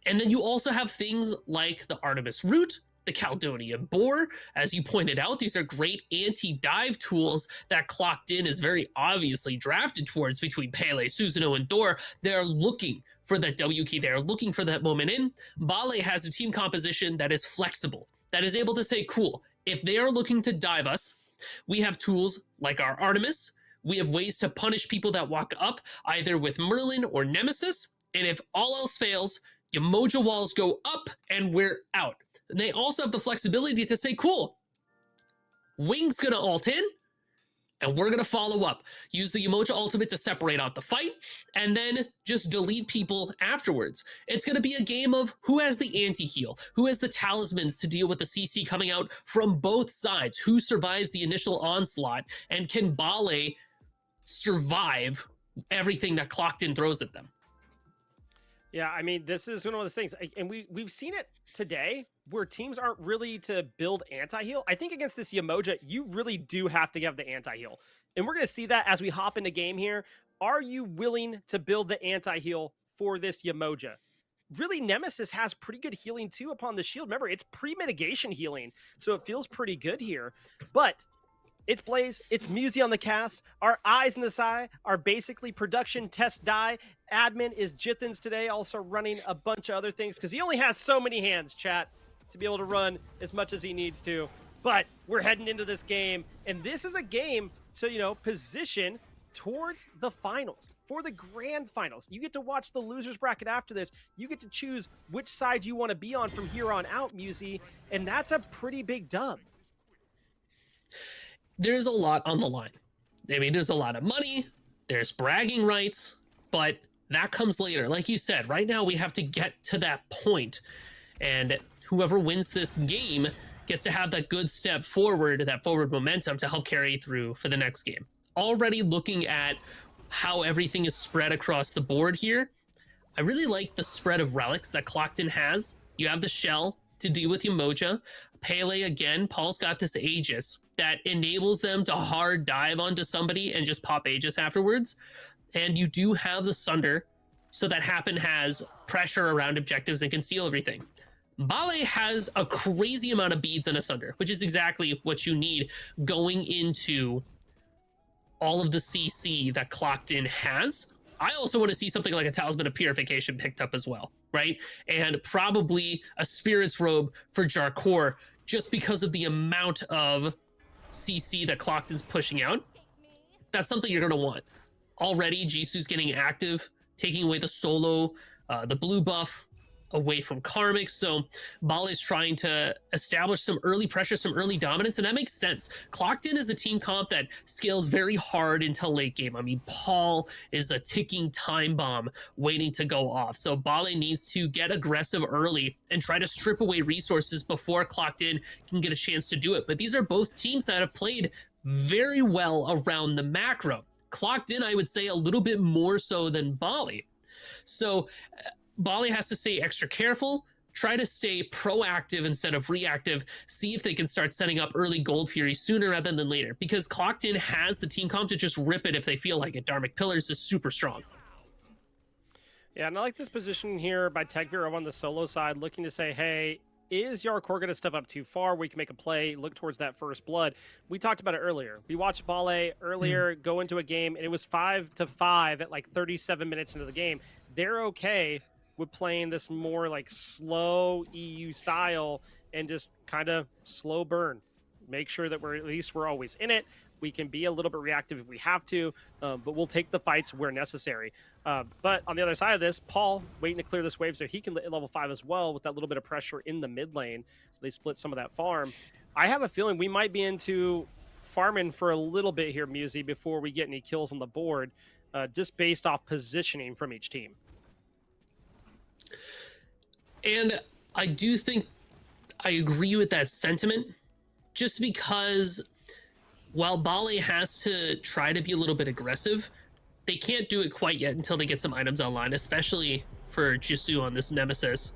And then you also have things like the Artemis Root, the Caledonian Boar. As you pointed out, these are great anti-dive tools that Clocked In is very obviously drafted towards between Pele, Susanoo, and Thor. They're looking for that W key. They're looking for that moment in. Bale has a team composition that is flexible, that is able to say, cool, If they are looking to dive us, we have tools like our Artemis. We have ways to punish people that walk up, either with Merlin or Nemesis. And if all else fails, Yemoja walls go up and we're out. And they also have the flexibility to say, cool, Wing's gonna ult in, and we're gonna follow up. Use the Yemoja ultimate to separate out the fight, and then just delete people afterwards. It's gonna be a game of who has the anti-heal, who has the talismans to deal with the CC coming out from both sides, who survives the initial onslaught, and can Bale survive everything that Clocked In throws at them. Yeah, I mean, this is one of those things, and we've seen it today where teams aren't really to build anti-heal. I think against this Yemoja, you really do have to have the anti-heal. And we're going to see that as we hop into game here. Are you willing to build the anti-heal for this Yemoja? Really, Nemesis has pretty good healing too upon the shield. Remember, it's pre-mitigation healing, so it feels pretty good here. But it's Blaze, it's Musi on the cast. Our eyes in the sky are basically production test die. Admin is Jithens today, also running a bunch of other things because he only has so many hands, chat, to be able to run as much as he needs to. But we're heading into this game, and this is a game to, you know, position towards the finals. For the grand finals, you get to watch the losers bracket after this. You get to choose which side you want to be on from here on out, Musi, and that's a pretty big dub. There's a lot on the line. I mean, there's a lot of money, there's bragging rights, but that comes later. Like you said, right now we have to get to that point, and whoever wins this game gets to have that good step forward, that forward momentum to help carry through for the next game. Already looking at how everything is spread across the board here, I really like the spread of relics that Clocked In has. You have the Shell to deal with Yemoja. Pele again, Paul's got this Aegis that enables them to hard dive onto somebody and just pop Aegis afterwards. And you do have the Sunder, so that Happen has pressure around objectives and can steal everything. Bale has a crazy amount of beads and a Sunder, which is exactly what you need going into all of the CC that Clocked In has. I also want to see something like a Talisman of Purification picked up as well, right? And probably a Spirit's Robe for Jarkor, just because of the amount of CC that Clocked In's pushing out. That's something you're going to want. Already, Jisoo's getting active, taking away the solo, the blue buff away from Karmic. So Bale is trying to establish some early pressure, some early dominance, and that makes sense. Clocked In is a team comp that scales very hard until late game. I mean, Paul is a ticking time bomb waiting to go off. So Bale needs to get aggressive early and try to strip away resources before Clocked In can get a chance to do it. But these are both teams that have played very well around the macro. Clocked In, I would say, a little bit more so than Bale. So Bale has to stay extra careful, try to stay proactive instead of reactive, see if they can start setting up early Gold Fury sooner rather than later, because Clocked In has the team comp to just rip it if they feel like it. Dharmic Pillars is super strong. Yeah, and I like this position here by Tegvir on the solo side, looking to say, hey, is Jarkor going to step up too far? We can make a play, look towards that first blood. We talked about it earlier. We watched Bale earlier go into a game, and it was 5-5 at like 37 minutes into the game. They're okay with playing this more like slow EU style and just kind of slow burn. Make sure that we're always in it. We can be a little bit reactive if we have to, but we'll take the fights where necessary. But on the other side of this, Paul waiting to clear this wave so he can hit level 5 as well with that little bit of pressure in the mid lane. They split some of that farm. I have a feeling we might be into farming for a little bit here, Musi, before we get any kills on the board, just based off positioning from each team. And I do think I agree with that sentiment, just because while Bale has to try to be a little bit aggressive, they can't do it quite yet until they get some items online, especially for Jisoo on this Nemesis.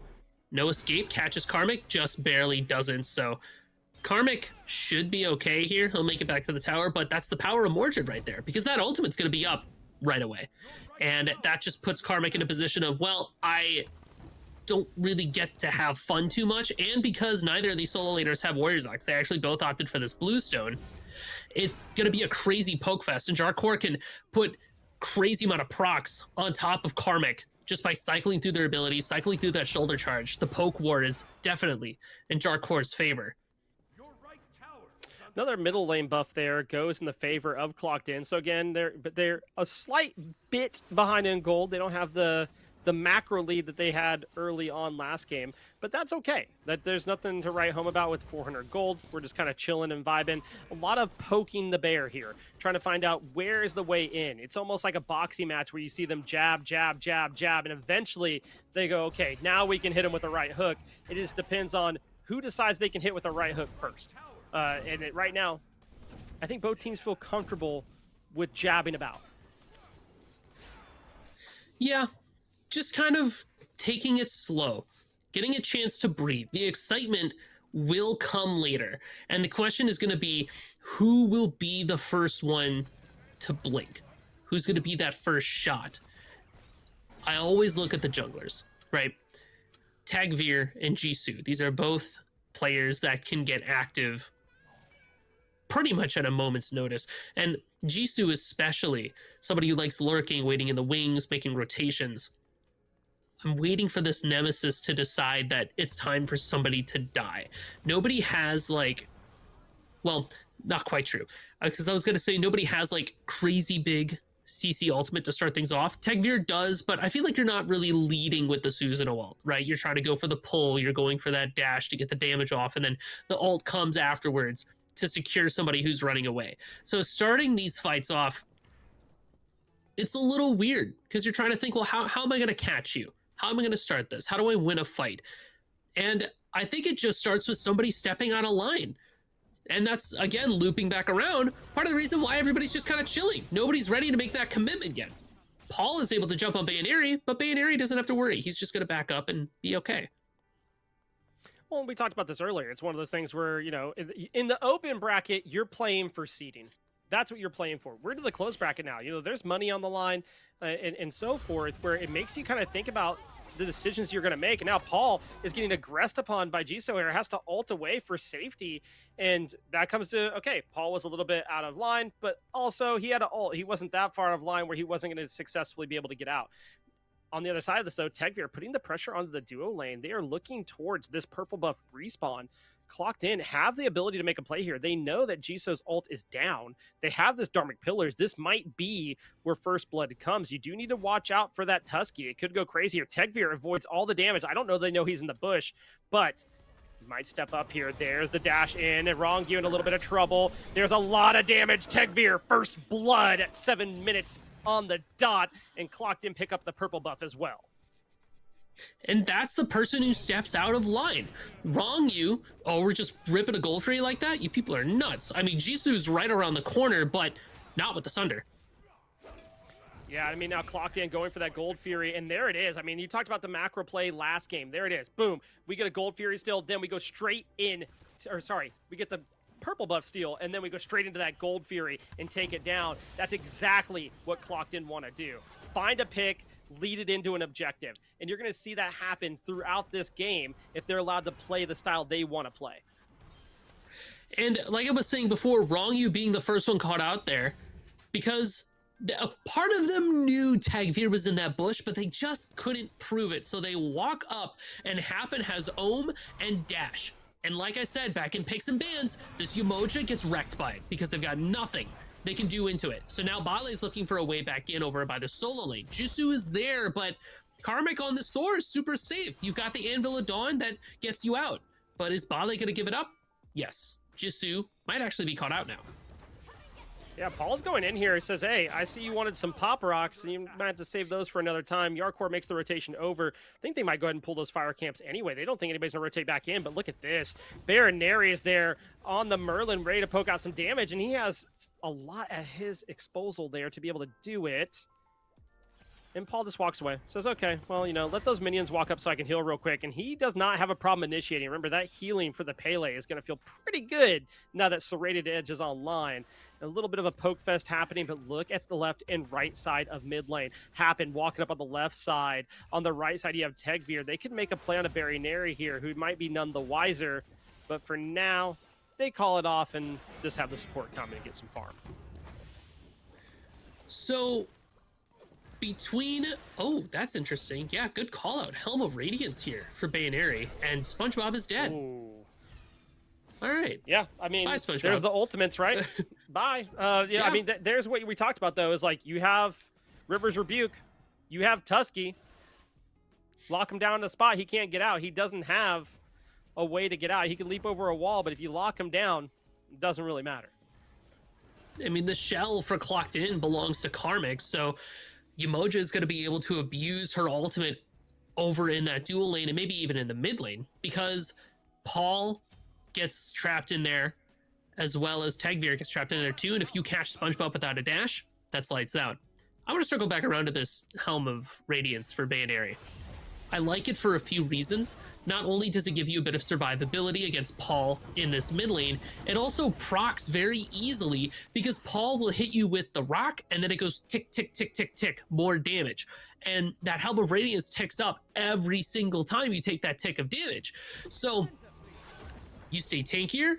No escape, catches Karmic, just barely doesn't. So Karmic should be okay here. He'll make it back to the tower, but that's the power of Mordred right there, because that ultimate's going to be up right away. And that just puts Karmic in a position of, well, I don't really get to have fun too much. And because neither of these solo laners have Warriors Ox, they actually both opted for this Bluestone. It's going to be a crazy poke fest, and Jarkor can put crazy amount of procs on top of Karmic just by cycling through their abilities, cycling through that shoulder charge. The poke war is definitely in Jarkor's favor. Another middle lane buff there goes in the favor of Clocked In. So again, they're a slight bit behind in gold. They don't have the macro lead that they had early on last game, but that's okay. That there's nothing to write home about with 400 gold. We're just kind of chilling and vibing. A lot of poking the bear here, trying to find out where is the way in. It's almost like a boxing match where you see them jab, jab, jab, jab, and eventually they go, okay, now we can hit them with the right hook. It just depends on who decides they can hit with the right hook first. Right now, I think both teams feel comfortable with jabbing about. Yeah, just kind of taking it slow, getting a chance to breathe. The excitement will come later. And the question is going to be, who will be the first one to blink? Who's going to be that first shot? I always look at the junglers, right? Tagveer and Jisoo. These are both players that can get active pretty much at a moment's notice. And Jisoo especially, somebody who likes lurking, waiting in the wings, making rotations. I'm waiting for this nemesis to decide that it's time for somebody to die. Nobody has well, not quite true. Because I was going to say nobody has crazy big CC ultimate to start things off. Tagveer does, but I feel like you're not really leading with the Susanoo ult, right? You're trying to go for the pull, you're going for that dash to get the damage off, and then the ult comes afterwards to secure somebody who's running away. So starting these fights off, it's a little weird because you're trying to think, well, how am I going to catch you? How am I going to start this? How do I win a fight? And I think it just starts with somebody stepping out of line. And that's, again, looping back around, part of the reason why everybody's just kind of chilling. Nobody's ready to make that commitment yet. Paul is able to jump on Bayonary, but Bayonary doesn't have to worry. He's just going to back up and be okay. Well, we talked about this earlier. It's one of those things where, in the open bracket, you're playing for seeding. That's what you're playing for. We're to the closed bracket now. There's money on the line and so forth, where it makes you kind of think about the decisions you're going to make. And now Paul is getting aggressed upon by Jisoo here, has to ult away for safety. And that comes to, okay, Paul was a little bit out of line, but also he had to ult. He wasn't that far out of line where he wasn't going to successfully be able to get out. On the other side of this, though, Tagveer putting the pressure onto the duo lane. They are looking towards this purple buff respawn. Clocked In have the ability to make a play here. They know that Jisoo's ult is down. They have this Dharmic Pillars. This might be where first blood comes. You do need to watch out for that Tusky. It could go crazy here. Tagveer avoids all the damage. I don't know they know he's in the bush, but he might step up here. There's the dash in, and Rongyu in a little bit of trouble. There's a lot of damage. Tagveer, first blood at 7 minutes on the dot, and Clocked In pick up the purple buff as well. And that's the person who steps out of line. Rongyu, we're just ripping a gold free like that? You people are nuts. I mean, Jisoo's right around the corner, but not with the Sunder. Yeah, I mean, now Clocked In going for that Gold Fury, and there it is. I mean, you talked about the macro play last game. There it is. Boom. We get a Gold Fury steal, then we go straight in, we get the purple buff steal, and then we go straight into that Gold Fury and take it down. That's exactly what Clocked In want to do. Find a pick, lead it into an objective. And you're going to see that happen throughout this game if they're allowed to play the style they want to play. And like I was saying before, Rongyu being the first one caught out there, because a part of them knew Tagveer was in that bush, but they just couldn't prove it. So they walk up, and Happen has Ohm and Dash. And like I said, back in picks and bans, this Umoja gets wrecked by it because they've got nothing they can do into it. So now Bale's looking for a way back in over by the solo lane. Jisoo is there, but Karmic on this Thor is super safe. You've got the Anvil of Dawn that gets you out. But is Bale going to give it up? Yes. Jisoo might actually be caught out now. Yeah, Paul's going in here. He says, hey, I see you wanted some pop rocks, and you might have to save those for another time. Yarkor makes the rotation over. I think they might go ahead and pull those fire camps anyway. They don't think anybody's going to rotate back in, but look at this. Baronary is there on the Merlin, ready to poke out some damage, and he has a lot at his disposal there to be able to do it. And Paul just walks away. Says, okay, well, let those minions walk up so I can heal real quick. And he does not have a problem initiating. Remember, that healing for the Pele is going to feel pretty good now that Serrated Edge is online. A little bit of a poke fest happening, but look at the left and right side of mid lane. Happen walking up on the left side. On the right side, you have Tagveer. They could make a play on a Baronary here, who might be none the wiser. But for now, they call it off and just have the support come and get some farm. So between, that's interesting. Yeah, good call out. Helm of Radiance here for Baronary, and SpongeBob is dead. Ooh. All right. right. Yeah, I mean, Bye, SpongeBob. there's the ultimates, right? Bye. Yeah, I mean, there's what we talked about, though, is like you have River's Rebuke, you have Tusky. Lock him down in a spot, he can't get out. He doesn't have a way to get out. He can leap over a wall, but if you lock him down, it doesn't really matter. I mean, the shell for Clocked In belongs to Karmic, so Yemoja is going to be able to abuse her ultimate over in that dual lane and maybe even in the mid lane, because Paul gets trapped in there as well as Tagveer gets trapped in there too. And if you catch SpongeBob without a dash, that's lights out. I want to circle back around to this Helm of Radiance for Bayonary. I like it for a few reasons. Not only does it give you a bit of survivability against Paul in this mid lane, it also procs very easily because Paul will hit you with the rock and then it goes tick, tick, tick, tick, tick, more damage. And that Helm of Radiance ticks up every single time you take that tick of damage. So you stay tankier,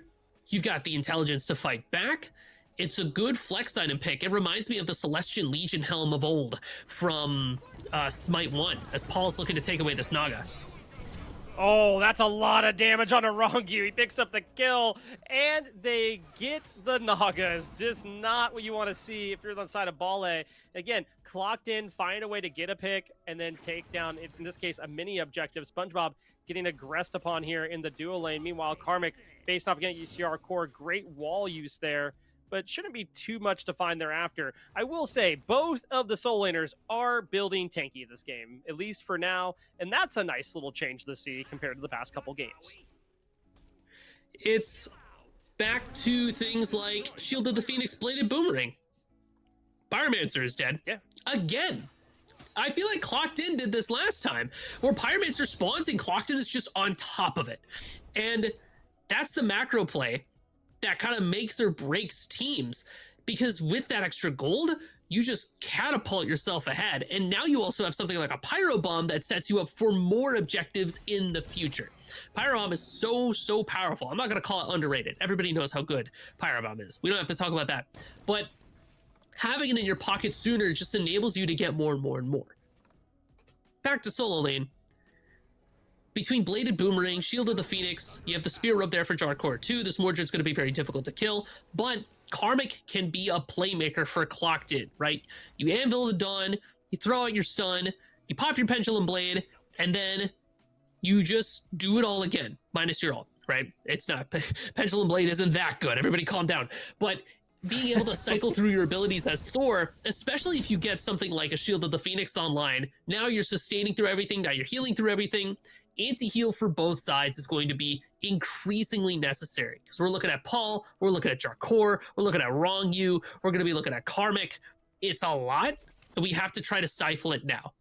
you've got the intelligence to fight back. It's a good flex item pick. It reminds me of the Celestian Legion Helm of old from Smite 1, as Paul's looking to take away this Naga. Oh, that's a lot of damage on a Rongu. He picks up the kill, and they get the Naga. It's just not what you want to see if you're on the side of Bale. Again, Clocked In, find a way to get a pick, and then take down, in this case, a mini objective. SpongeBob getting aggressed upon here in the dual lane. Meanwhile, Karmic, based off getting UCR core, great wall use there, but shouldn't be too much to find thereafter. I will say both of the soul laners are building tanky this game, at least for now, and that's a nice little change to see compared to the past couple games. It's back to things like Shield of the Phoenix Bladed Boomerang. Pyromancer is dead. Yeah. Again. I feel like Clocked In did this last time, where Pyromancer spawns and Clocked In is just on top of it. And that's the macro play that kind of makes or breaks teams, because with that extra gold, you just catapult yourself ahead. And now you also have something like a Pyro Bomb that sets you up for more objectives in the future. Pyro Bomb is so powerful. I'm not going to call it underrated. Everybody knows how good Pyro Bomb is. We don't have to talk about that. But having it in your pocket sooner just enables you to get more and more and more. Back to solo lane. Between Bladed Boomerang, Shield of the Phoenix, you have the Spear Rub there for Jarkor too. This Mordred's going to be very difficult to kill, but Karmic can be a playmaker for Clocked In, right? You Anvil the Dawn, you throw out your stun, you pop your Pendulum Blade, and then you just do it all again, minus your ult, right? It's not, Pendulum Blade isn't that good, everybody calm down. But being able to cycle through your abilities as Thor, especially if you get something like a Shield of the Phoenix online, now you're sustaining through everything, now you're healing through everything. Anti-heal for both sides is going to be increasingly necessary, because we're looking at Paul, we're looking at Jarkor, we're looking at Rongu, we're going to be looking at Karmic. It's a lot, and we have to try to stifle it now.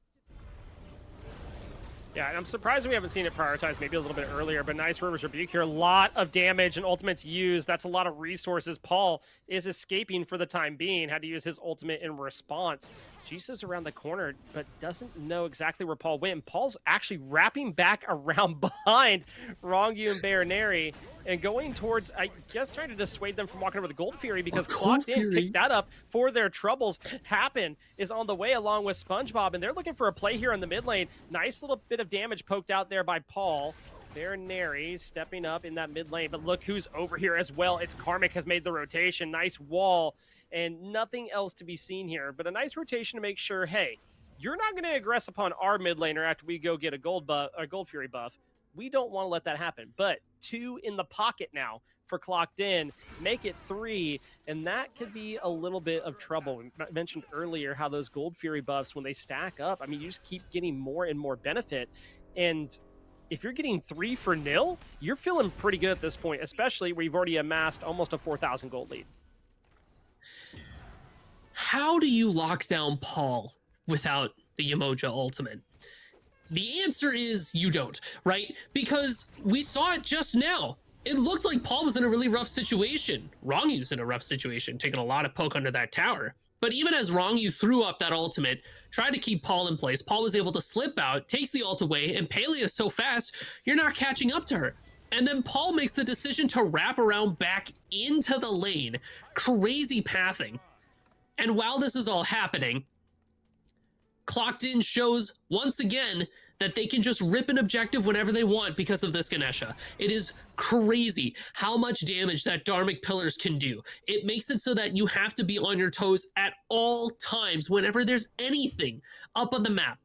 Yeah, and I'm surprised we haven't seen it prioritized maybe a little bit earlier, but nice River's Rebuke here. A lot of damage and ultimates used. That's a lot of resources. Paul is escaping for the time being. Had to use his ultimate in response. Jesus around the corner, but doesn't know exactly where Paul went. And Paul's actually wrapping back around behind Rongu and Bayonary and going towards, I guess, trying to dissuade them from walking over the Gold Fury, because Clocked In picked that up for their troubles. Happen is on the way along with SpongeBob, and they're looking for a play here in the mid lane. Nice little bit of damage poked out there by Paul. Bayonary stepping up in that mid lane, but look who's over here as well. It's Karmic has made the rotation. Nice wall, and nothing else to be seen here, but a nice rotation to make sure, hey, you're not going to aggress upon our mid laner after we go get a Gold Fury buff. We don't want to let that happen. But 2 in the pocket now for Clocked In, make it 3, and that could be a little bit of trouble. We mentioned earlier how those Gold Fury buffs, when they stack up, I mean, you just keep getting more and more benefit, and if you're getting 3 for nil, you're feeling pretty good at this point, especially where you've already amassed almost a 4,000 gold lead. How do you lock down Paul without the Yemoja ultimate? The answer is you don't, right? Because we saw it just now. It looked like Paul was in a really rough situation. Rongyu's in a rough situation, taking a lot of poke under that tower. But even as Rongyu threw up that ultimate, tried to keep Paul in place, Paul was able to slip out, takes the ult away, and Palea is so fast, you're not catching up to her. And then Paul makes the decision to wrap around back into the lane. Crazy pathing. And while this is all happening, Clocked In shows once again that they can just rip an objective whenever they want because of this Ganesha. It is crazy how much damage that Dharmic Pillars can do. It makes it so that you have to be on your toes at all times whenever there's anything up on the map.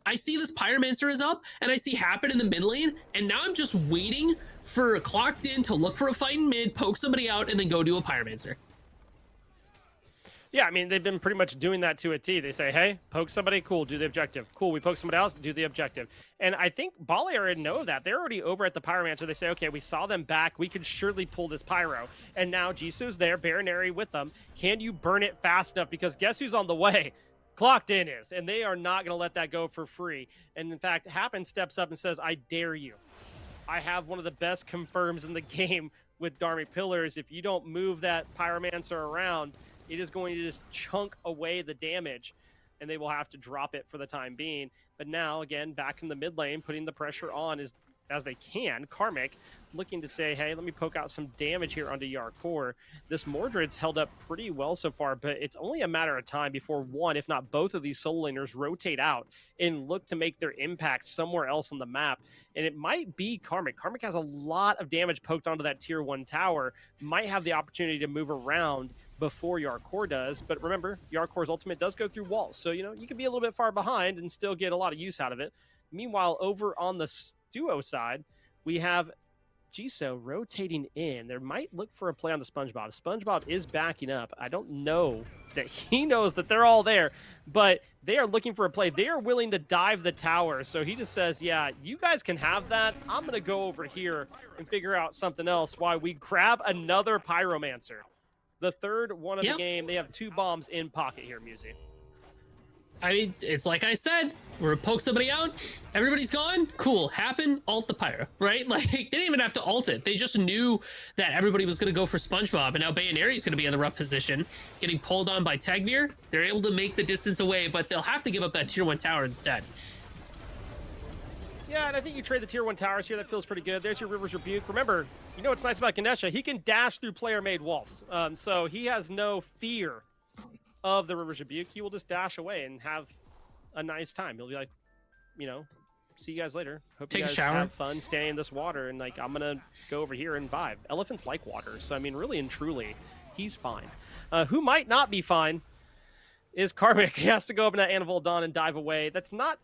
I see this Pyromancer is up, and I see Happen in the mid lane, and now I'm just waiting for Clocked In to look for a fight in mid, poke somebody out, and then go do a Pyromancer. Yeah, I mean, they've been pretty much doing that to a T. They say, hey, poke somebody, cool, do the objective. Cool, we poke somebody else, do the objective. And I think Bale already know that. They're already over at the Pyromancer. They say, okay, we saw them back. We could surely pull this Pyro. And now Jisoo's there, Baronary with them. Can you burn it fast enough? Because guess who's on the way? Clocked In is. And they are not going to let that go for free. And in fact, Happen steps up and says, I dare you. I have one of the best confirms in the game with Dharmic Pillars. If you don't move that Pyromancer around, it is going to just chunk away the damage, and they will have to drop it for the time being. But now, again, back in the mid lane, putting the pressure on as they can. Karmic looking to say, hey, let me poke out some damage here onto Yarkor. This Mordred's held up pretty well so far, but it's only a matter of time before one, if not both of these solo laners rotate out and look to make their impact somewhere else on the map. And it might be Karmic. Karmic has a lot of damage poked onto that tier 1 tower, might have the opportunity to move around before Yarkor does. But remember, Yarkor's ultimate does go through walls. So, you can be a little bit far behind and still get a lot of use out of it. Meanwhile, over on the duo side, we have Jisoo rotating in. There might look for a play on the SpongeBob. SpongeBob is backing up. I don't know that he knows that they're all there, but they are looking for a play. They are willing to dive the tower. So he just says, yeah, you guys can have that. I'm going to go over here and figure out something else while we grab another Pyromancer. The third one of the game. They have 2 bombs in pocket here, Musi. I mean, it's like I said, we're gonna poke somebody out, everybody's gone, cool, Happen, ult the Pyro, right? Like, they didn't even have to ult it. They just knew that everybody was gonna go for SpongeBob, and now Bayonary's gonna be in the rough position, getting pulled on by Tegvir. They're able to make the distance away, but they'll have to give up that tier 1 tower instead. Yeah, and I think you trade the tier 1 towers here. That feels pretty good. There's your River's Rebuke. Remember, you know what's nice about Ganesha? He can dash through player-made walls. So he has no fear of the River's Rebuke. He will just dash away and have a nice time. He'll be like, see you guys later. Hope Take you guys a shower. have fun staying in this water. And, I'm going to go over here and vibe. Elephants like water. So, really and truly, he's fine. Who might not be fine is Karmic. He has to go up in that Anvil Dawn and dive away. That's not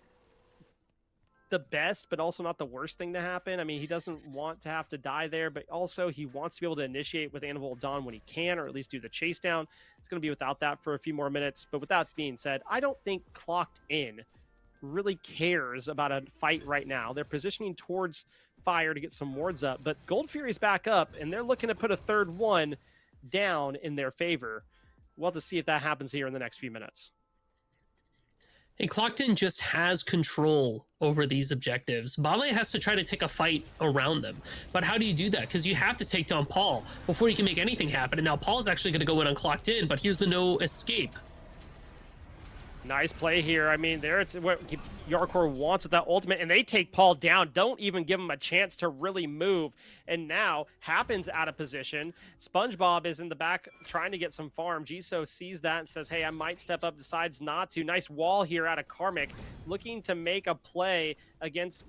the best, but also not the worst thing to happen. He doesn't want to have to die there, but also he wants to be able to initiate with Anvil Dawn when he can, or at least do the chase down. It's going to be without that for a few more minutes. But with that being said, I don't think Clocked In really cares about a fight right now. They're positioning towards fire to get some wards up, but Gold Fury's back up, and they're looking to put a third one down in their favor. We'll have to see if that happens here in the next few minutes. And Clocked In just has control over these objectives. Bale has to try to take a fight around them. But how do you do that? Because you have to take down Paul before you can make anything happen. And now Paul's actually going to go in on Clocked In, but here's the no escape. Nice play here. There it's what Yarkor wants with that ultimate, and they take Paul down. Don't even give him a chance to really move. And now Happens out of position. SpongeBob is in the back trying to get some farm. Jisoo sees that and says, hey, I might step up, decides not to. Nice wall here out of Karmic, looking to make a play against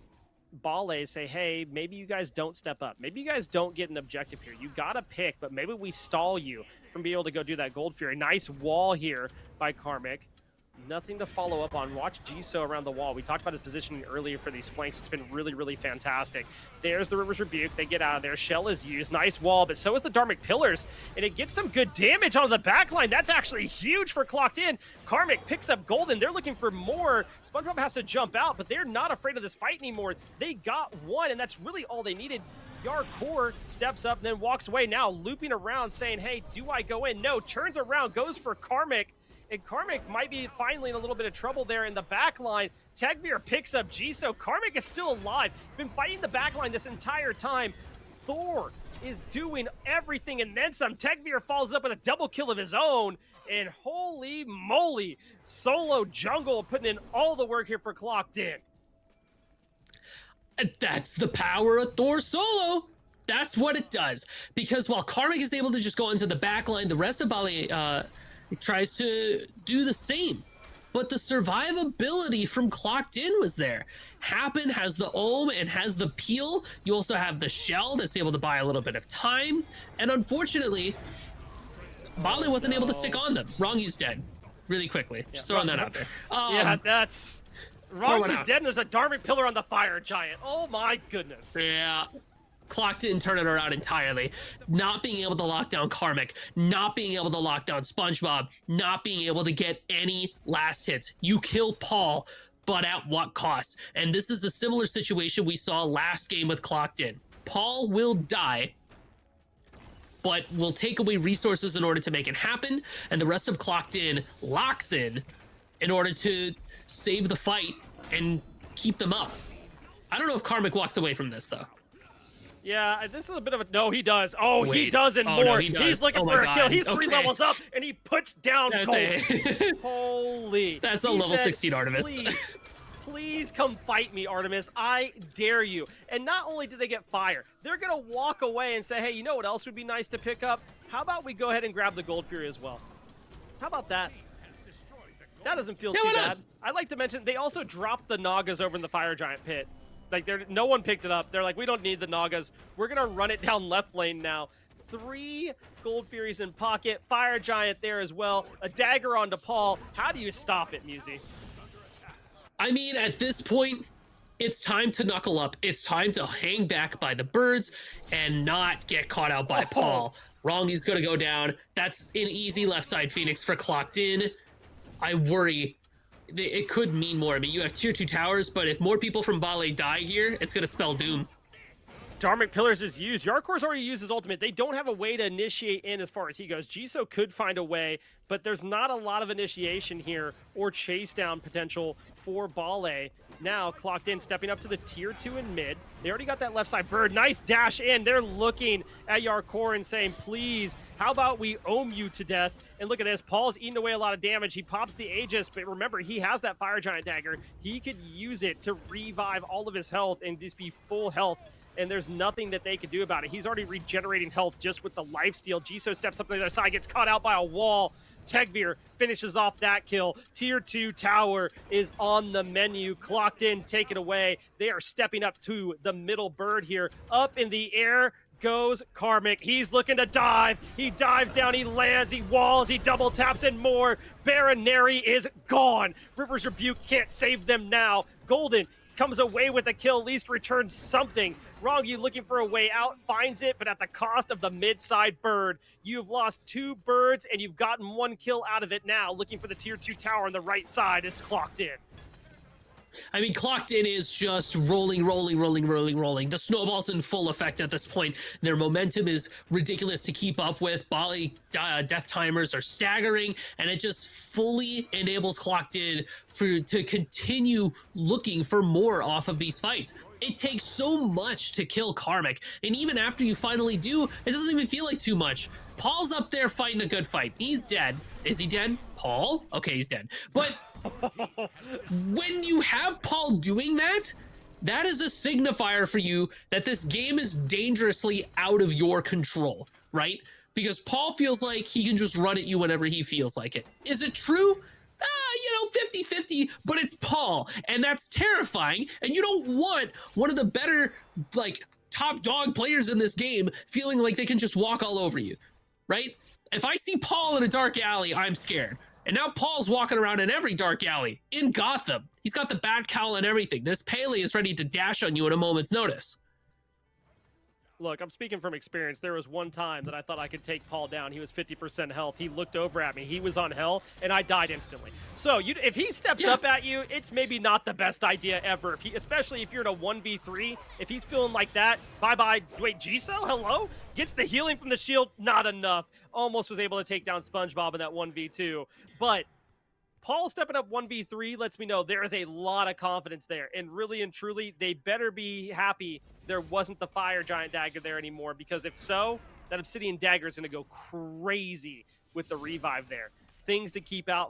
Bale. Say, hey, maybe you guys don't step up. Maybe you guys don't get an objective here. You got to pick, but maybe we stall you from being able to go do that Gold Fury. Nice wall here by Karmic. Nothing to follow up on. Watch Jisoo around the wall. We talked about his positioning earlier for these flanks. It's been really, really fantastic. There's the River's Rebuke. They get out of there. Shell is used. Nice wall, but so is the Dharmic Pillars. And it gets some good damage on the backline. That's actually huge for Clocked In. Karmic picks up Golden. They're looking for more. SpongeBob has to jump out, but they're not afraid of this fight anymore. They got one, and that's really all they needed. Yarkor steps up and then walks away. Now looping around saying, hey, do I go in? No, turns around, goes for Karmic. And Karmic might be finally in a little bit of trouble there in the back line. Tegvir picks up Jisoo. Karmic is still alive. Been fighting the back line this entire time. Thor is doing everything and then some. Tegvir follows up with a double kill of his own. And holy moly, solo jungle putting in all the work here for Clocked In. And that's the power of Thor solo. That's what it does. Because while Karmic is able to just go into the back line, the rest of Bale... It tries to do the same. but the survivability from Clocked In was there. Happen has the Ohm and has the Peel. You also have the Shell that's able to buy a little bit of time. And unfortunately, Bali wasn't able to stick on them. Wrongyu's dead really quickly. Just throwing that out there. Yeah, that's... Wrongyu's dead and there's a Dharmic Pillar on the Fire Giant. Oh my goodness. Yeah. Clocked In turning it around entirely. Not being able to lock down Karmic, not being able to lock down SpongeBob, not being able to get any last hits. You kill Paul, but at what cost? And this is a similar situation we saw last game with Clocked In. Paul will die, but will take away resources in order to make it happen, and the rest of Clocked In locks in order to save the fight and keep them up. I don't know if Karmic walks away from this, though. Yeah, this is a bit of a... No, he does. Oh, Wait. he does and more. No, he does. He's looking for a kill. He's 3 levels up, and he puts down Gold. Holy. That's a He level said, 16 Artemis. Please come fight me, Artemis. I dare you. And not only did they get fire, they're going to walk away and say, hey, you know what else would be nice to pick up? How about we go ahead and grab the Gold Fury as well? How about that? That doesn't feel too bad. I'd like to mention, they also dropped the Nagas over in the Fire Giant pit. Like, no one picked it up. They're like, we don't need the Nagas. We're going to run it down left lane now. 3 Gold Furies in pocket. Fire Giant there as well. A dagger onto Paul. How do you stop it, Musi? I mean, at this point, it's time to knuckle up. It's time to hang back by the birds and not get caught out by Paul. Wrongyu's going to go down. That's an easy left side Phoenix for Clocked In. I worry it could mean more. I mean, you have tier 2 towers, but if more people from Bale die here, it's going to spell doom. Dharmic Pillars is used. Yarkor's already used his ultimate. They don't have a way to initiate in as far as he goes. Jisoo could find a way, but there's not a lot of initiation here or chase down potential for Bale. Now, Clocked In stepping up to the tier 2 in mid. They already got that left side bird. Nice dash in. They're looking at Yarkor and saying, please, how about we ohm you to death? And look at this. Paul's eating away a lot of damage. He pops the Aegis, but remember, he has that Fire Giant dagger. He could use it to revive all of his health and just be full health. And there's nothing that they could do about it. He's already regenerating health just with the lifesteal. Jisoo steps up to the other side, gets caught out by a wall. Tegvir finishes off that kill. Tier 2 tower is on the menu. Clocked In, take it away. They are stepping up to the middle bird here. Up in the air goes Karmic. He's looking to dive. He dives down, he lands, he walls, he double taps and more. Baronary is gone. River's Rebuke can't save them now. Golden comes away with a kill, at least returns something. Wrongyu looking for a way out, finds it, but at the cost of the mid-side bird. You've lost 2 birds, and you've gotten 1 kill out of it now. Looking for the tier 2 tower on the right side is Clocked In. I mean, Clocked In is just rolling. The snowball's in full effect at this point. Their momentum is ridiculous to keep up with. Bali death timers are staggering, and it just fully enables Clocked In to continue looking for more off of these fights. It takes so much to kill Karmic, and even after you finally do, it doesn't even feel like too much. Paul's up there fighting a good fight. He's dead. Is he dead? Paul? Okay, he's dead. But when you have Paul doing that, that is a signifier for you that this game is dangerously out of your control, right? Because Paul feels like he can just run at you whenever he feels like it. Is it true? 50-50, but it's Paul, and that's terrifying, and you don't want one of the better, like, top dog players in this game feeling like they can just walk all over you, right? If I see Paul in a dark alley, I'm scared. And now Paul's walking around in every dark alley in Gotham. He's got the bat cowl and everything. This Pele is ready to dash on you at a moment's notice. Look, I'm speaking from experience. There was one time that I thought I could take Paul down. He was 50% health. He looked over at me. He was on hell, and I died instantly. So if he steps up at you, it's maybe not the best idea ever. Especially if you're in a 1v3. If he's feeling like that, bye-bye. Wait, Jisoo? Hello? Gets the healing from the shield. Not enough. Almost was able to take down SpongeBob in that 1v2. But Paul stepping up 1v3 lets me know there is a lot of confidence there. And really and truly, they better be happy there wasn't the Fire Giant dagger there anymore, because if so, that Obsidian dagger is going to go crazy with the revive there. Things to keep a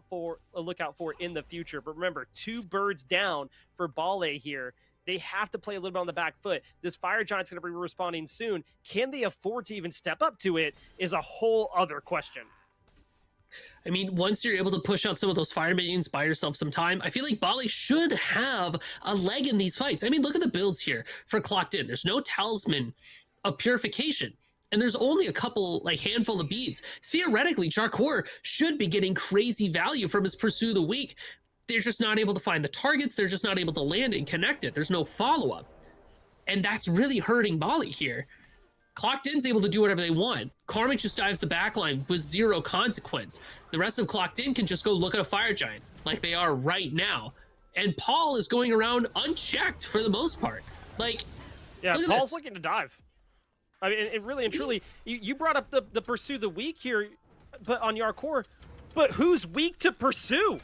lookout for in the future. But remember, 2 birds down for Bale here. They have to play a little bit on the back foot. This Fire Giant's going to be responding soon. Can they afford to even step up to it is a whole other question. I mean, once you're able to push out some of those fire minions, buy yourself some time, I feel like Bali should have a leg in these fights. I mean, look at the builds here for Clocked In. There's no Talisman of Purification, and there's only a couple, like, handful of beads. Theoretically, Jarkor should be getting crazy value from his Pursue the Weak. They're just not able to find the targets. They're just not able to land and connect it. There's no follow-up. And that's really hurting Bali here. Clocked In's able to do whatever they want. Karmic just dives the backline with zero consequence. The rest of Clocked In can just go look at a Fire Giant like they are right now. And Paul is going around unchecked for the most part. Like, yeah, look at Paul's this. looking to dive. I mean, it really and truly, you brought up the Pursue the Weak here, but on Jarkor, but who's weak to Pursue?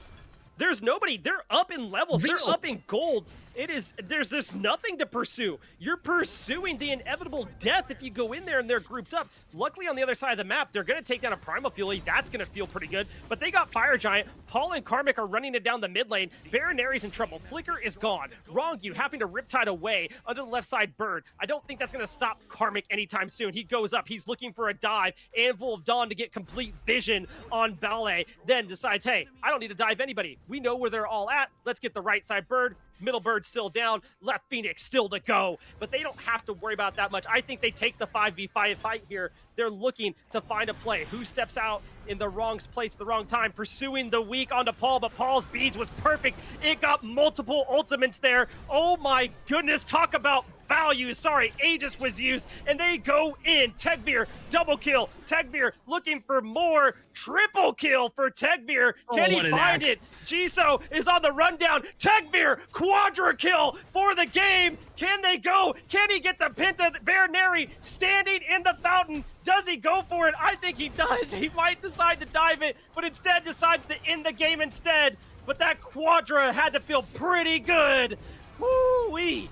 There's nobody. They're up in levels. Real. They're up in gold. There's just nothing to pursue. You're pursuing the inevitable death if you go in there and they're grouped up. Luckily, on the other side of the map, they're going to take down a Primal Fury. That's going to feel pretty good. But they got Fire Giant. Paul and Karmic are running it down the mid lane. Baronary's in trouble. Flicker is gone. Rongu having to Riptide away under the left side bird. I don't think that's going to stop Karmic anytime soon. He goes up. He's looking for a dive. Anvil of Dawn to get complete vision on Ballet. Then decides, hey, I don't need to dive anybody. We know where they're all at. Let's get the right side bird. Middle bird still down, left Phoenix still to go, but they don't have to worry about that much. I think they take the 5v5 fight here. They're looking to find a play. Who steps out in the wrong place at the wrong time? Pursuing the weak onto Paul, but Paul's beads was perfect. It got multiple ultimates there. Oh my goodness, talk about value. Sorry, Aegis was used, and they go in. Tegvir, double kill. Tegvir looking for more. Triple kill for Tegvir. Can he find it? Jisoo is on the rundown. Tegvir, quadra kill for the game. Can they go? Can he get the Penta? Baronary standing in the fountain. Does he go for it? I think he does. He might decide to dive it, but instead decides to end the game instead. But that quadra had to feel pretty good. Woo-wee.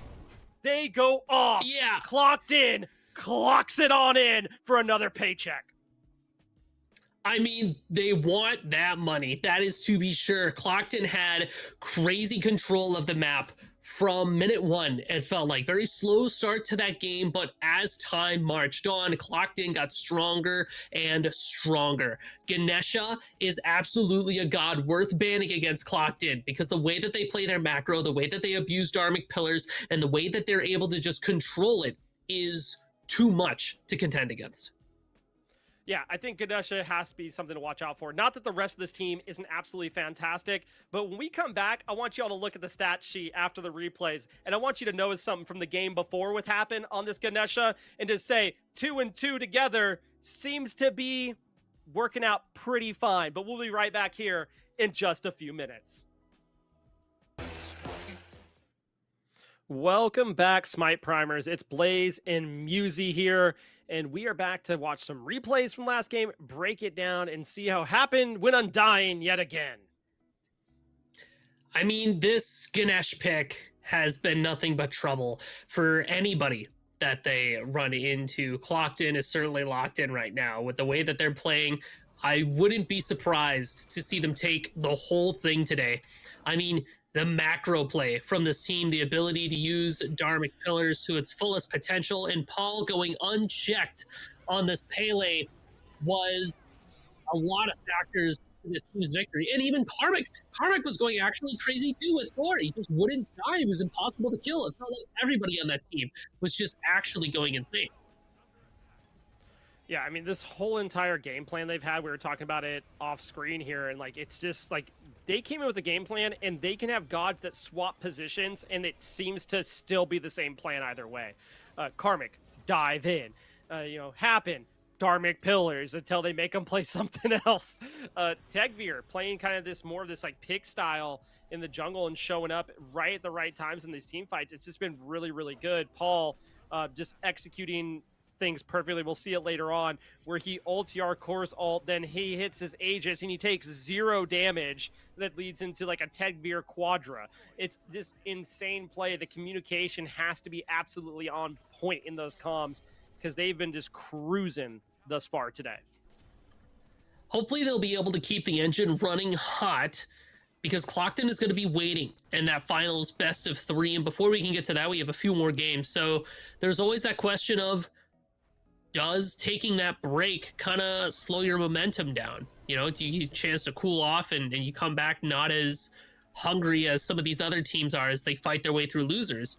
They go off. Yeah. Clocked In. Clocks it on in for another paycheck. I mean, they want that money. That is to be sure. Clocked In had crazy control of the map from minute one. It felt like very slow start to that game, but as time marched on, Clocked In got stronger and stronger. Ganesha is absolutely a god worth banning against Clocked In, because the way that they play their macro, the way that they abuse Dharmic Pillars, and the way that they're able to just control it is too much to contend against. Yeah, I think Ganesha has to be something to watch out for. Not that the rest of this team isn't absolutely fantastic, but when we come back, I want you all to look at the stat sheet after the replays, and I want you to notice something from the game before what happened on this Ganesha, and to say 2 and 2 together seems to be working out pretty fine. But we'll be right back here in just a few minutes. Welcome back, Smite Primers. It's Blaze and Musi here, and we are back to watch some replays from last game, break it down, and see how happened when undying yet again. I mean, this Ganesh pick has been nothing but trouble for anybody that they run into. Clocked In is certainly locked in right now. With the way that they're playing, I wouldn't be surprised to see them take the whole thing today. I mean, the macro play from this team, the ability to use Dharmic Pillars to its fullest potential, and Paul going unchecked on this Pele was a lot of factors to this team's victory. And even Karmic was going actually crazy too with Thor. He just wouldn't die. It was impossible to kill. It felt like everybody on that team was just actually going insane. Yeah, I mean, this whole entire game plan they've had, we were talking about it off screen here, and like, it's just like they came in with a game plan, and they can have gods that swap positions, and it seems to still be the same plan either way. Karmic, dive in. Happen, Dharmic Pillars until they make them play something else. Tegvir playing kind of this more of this like pick style in the jungle and showing up right at the right times in these team fights. It's just been really, really good. Paul just executing things perfectly. We'll see it later on where he ults Jarkor's ult, then he hits his Aegis and he takes 0 damage. That leads into like a Tegvir quadra. It's just insane play. The communication has to be absolutely on point in those comms because they've been just cruising thus far today. Hopefully they'll be able to keep the engine running hot, because Clocked In is going to be waiting in that finals best of 3. And before we can get to that, we have a few more games. So there's always that question of, does taking that break kind of slow your momentum down? You know, do you get a chance to cool off and you come back not as hungry as some of these other teams are as they fight their way through losers.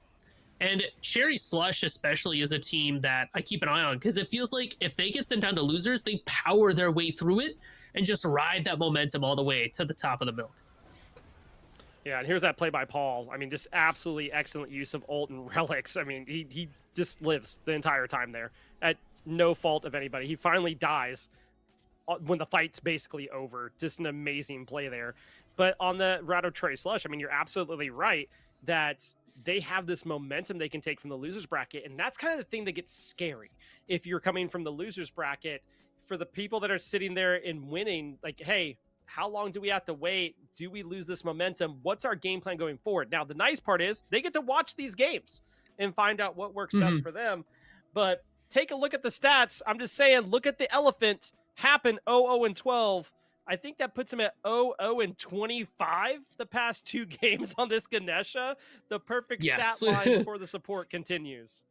And Cherry Slush, especially, is a team that I keep an eye on because it feels like if they get sent down to losers, they power their way through it and just ride that momentum all the way to the top of the milk. Yeah, and here's that play by Paul. I mean, just absolutely excellent use of ult and relics. I mean, he just lives the entire time there at no fault of anybody. He finally dies when the fight's basically over. Just an amazing play there. But on the route of Cherry Slush, I mean, you're absolutely right that they have this momentum they can take from the losers bracket, and that's kind of the thing that gets scary if you're coming from the losers bracket. For the people that are sitting there and winning, like, hey, how long do we have to wait? Do we lose this momentum? What's our game plan going forward? Now, the nice part is they get to watch these games and find out what works best for them. But take a look at the stats. I'm just saying, look at the elephant happen 0-0-12. I think that puts him at 0-0-25 the past 2 games on this Ganesha. The perfect stat line for the support continues.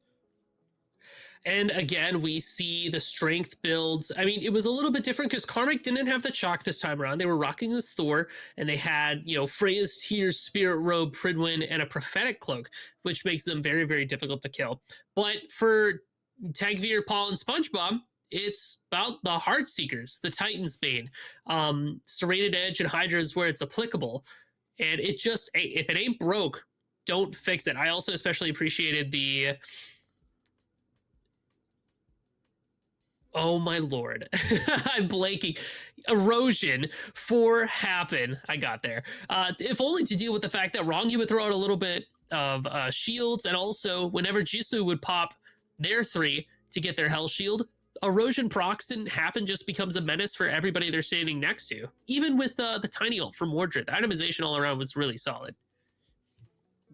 And again, we see the strength builds. I mean, it was a little bit different because Karmic didn't have the chalk this time around. They were rocking this Thor, and they had, you know, Freya's Tears, Spirit Robe, Pridwin, and a Prophetic Cloak, which makes them very, very difficult to kill. But for Tagveer, Paul, and SpongeBob, it's about the Heart Seekers, the Titan's Bane, Serrated Edge, and Hydra is where it's applicable. And it just, if it ain't broke, don't fix it. I also especially appreciated the... Oh my lord. I'm blanking. Erosion for happen. I got there. If only to deal with the fact that Rangi would throw out a little bit of shields, and also whenever Jisoo would pop their 3 to get their Hell Shield, Erosion procs and happen just becomes a menace for everybody they're standing next to. Even with the tiny ult from Mordred, the itemization all around was really solid.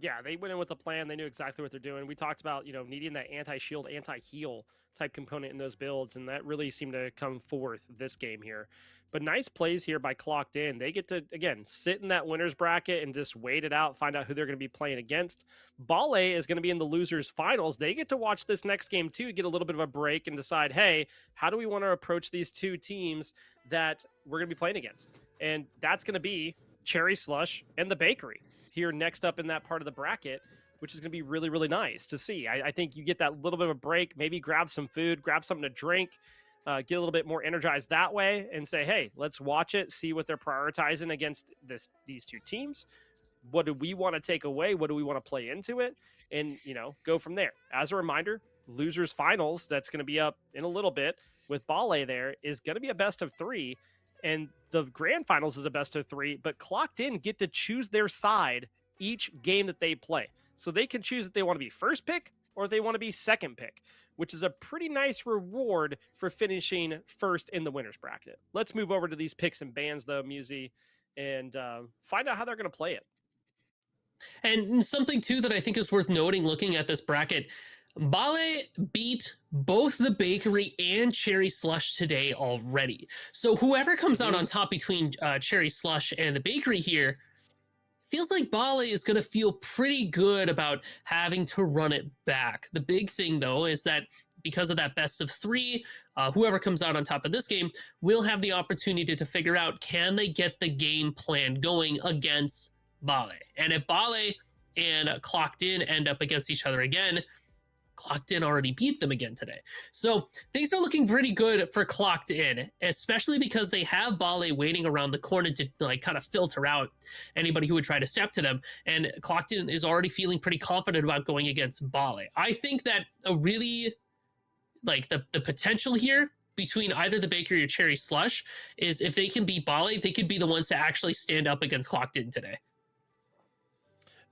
Yeah, they went in with a plan. They knew exactly what they're doing. We talked about, you know, needing that anti-shield, anti-heal type component in those builds, and that really seemed to come forth this game here. But nice plays here by Clocked In. They get to, again, sit in that winner's bracket and just wait it out, find out who they're going to be playing against. Bale is going to be in the losers finals. They get to watch this next game too, get a little bit of a break and decide, hey, how do we want to approach these 2 teams that we're going to be playing against? And that's going to be Cherry Slush and the Bakery here next up in that part of the bracket, which is going to be really, really nice to see. I think you get that little bit of a break, maybe grab some food, grab something to drink, get a little bit more energized that way, and say, hey, let's watch it, see what they're prioritizing against these 2 teams. What do we want to take away? What do we want to play into it? And, you know, go from there. As a reminder, losers finals, that's going to be up in a little bit with Bale there, is going to be a best of 3. And the grand finals is a best of 3, but Clocked In get to choose their side each game that they play. So they can choose if they want to be first pick or if they want to be second pick, which is a pretty nice reward for finishing first in the winner's bracket. Let's move over to these picks and bans, though, Musi, and find out how they're going to play it. And something, too, that I think is worth noting looking at this bracket, Bale beat both the Bakery and Cherry Slush today already. So whoever comes out on top between Cherry Slush and the Bakery here, feels like Bale is going to feel pretty good about having to run it back. The big thing, though, is that because of that best of 3, whoever comes out on top of this game will have the opportunity to figure out, can they get the game plan going against Bale? And if Bale and Clocked In end up against each other again, Clocked In already beat them again today. So things are looking pretty good for Clocked In, especially because they have Bale waiting around the corner to like kind of filter out anybody who would try to step to them. And Clocked In is already feeling pretty confident about going against Bale. I think that a really, like the potential here between either the Bakery or Cherry Slush is if they can beat Bale, they could be the ones to actually stand up against Clocked In today.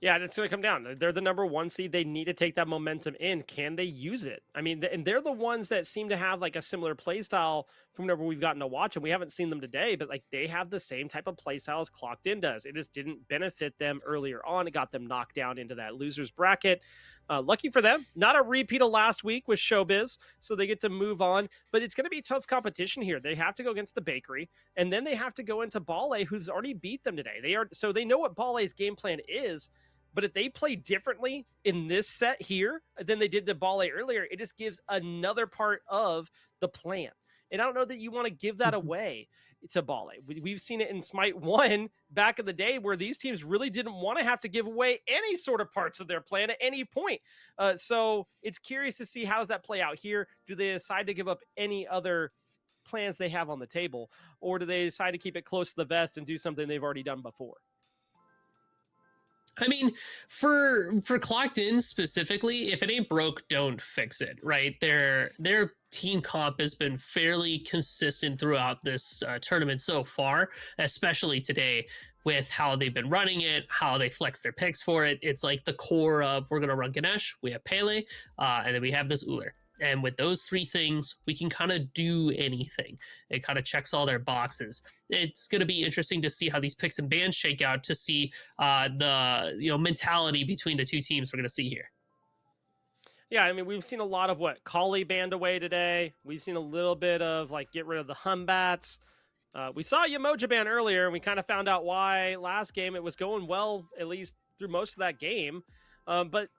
Yeah, and it's going to come down. They're the number 1 seed. They need to take that momentum in. Can they use it? I mean, and they're the ones that seem to have like a similar play style from whenever we've gotten to watch, and we haven't seen them today, but like they have the same type of play style as Clocked In does. It just didn't benefit them earlier on. It got them knocked down into that loser's bracket. Lucky for them, not a repeat of last week with Showbiz, so they get to move on. But it's going to be tough competition here. They have to go against the Bakery, and then they have to go into Bale, who's already beat them today. They know what Bale's game plan is. But if they play differently in this set here than they did to Bale earlier, it just gives another part of the plan. And I don't know that you want to give that away to Bale. We've seen it in Smite 1 back in the day where these teams really didn't want to have to give away any sort of parts of their plan at any point. So it's curious to see how does that play out here. Do they decide to give up any other plans they have on the table, or do they decide to keep it close to the vest and do something they've already done before? I mean, for Clocked In specifically, if it ain't broke, don't fix it, right? Their team comp has been fairly consistent throughout this tournament so far, especially today with how they've been running it, how they flex their picks for it. It's like the core of we're gonna run Ganesh, we have Pele, and then we have this Uller. And with those three things, we can kind of do anything. It kind of checks all their boxes. It's going to be interesting to see how these picks and bans shake out to see the mentality between the two teams we're going to see here. Yeah, I mean, we've seen a lot of what Kali banned away today. We've seen a little bit of like get rid of the Humbats. We saw Yamoja ban earlier, and we kind of found out why last game. It was going well, at least through most of that game. But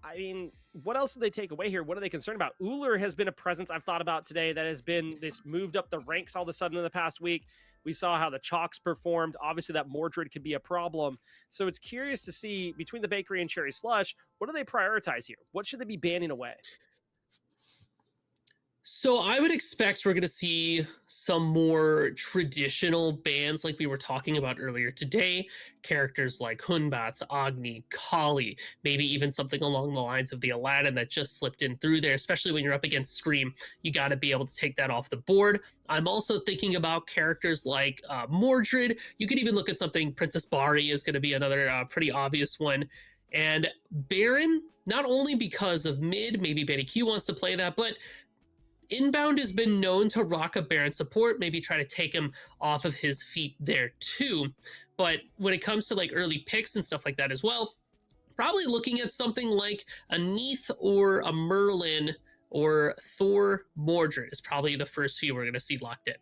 I mean, what else do they take away here? What are they concerned about? Uller has been a presence I've thought about today that has been this moved up the ranks all of a sudden in the past week. We saw how the Chalks performed. Obviously, that Mordred could be a problem. So it's curious to see between the Bakery and Cherry Slush, what do they prioritize here? What should they be banning away? So I would expect we're going to see some more traditional bans like we were talking about earlier today. Characters like Hunbats, Agni, Kali, maybe even something along the lines of the Aladdin that just slipped in through there, especially when you're up against Scream. You got to be able to take that off the board. I'm also thinking about characters like Mordred. You could even look at something, Princess Bari is going to be another pretty obvious one. And Baron, not only because of mid, maybe Betty Q wants to play that, but Inbound has been known to rock a Baron support, maybe try to take him off of his feet there too. But when it comes to like early picks and stuff like that as well, probably looking at something like a Neith or a Merlin or Thor Mordred is probably the first few we're going to see locked in.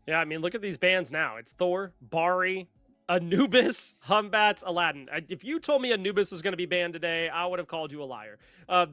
Yeah, I mean, look at these bands now. It's Thor, Bari, Anubis, Humbats, Aladdin. If you told me Anubis was going to be banned today, I would have called you a liar. I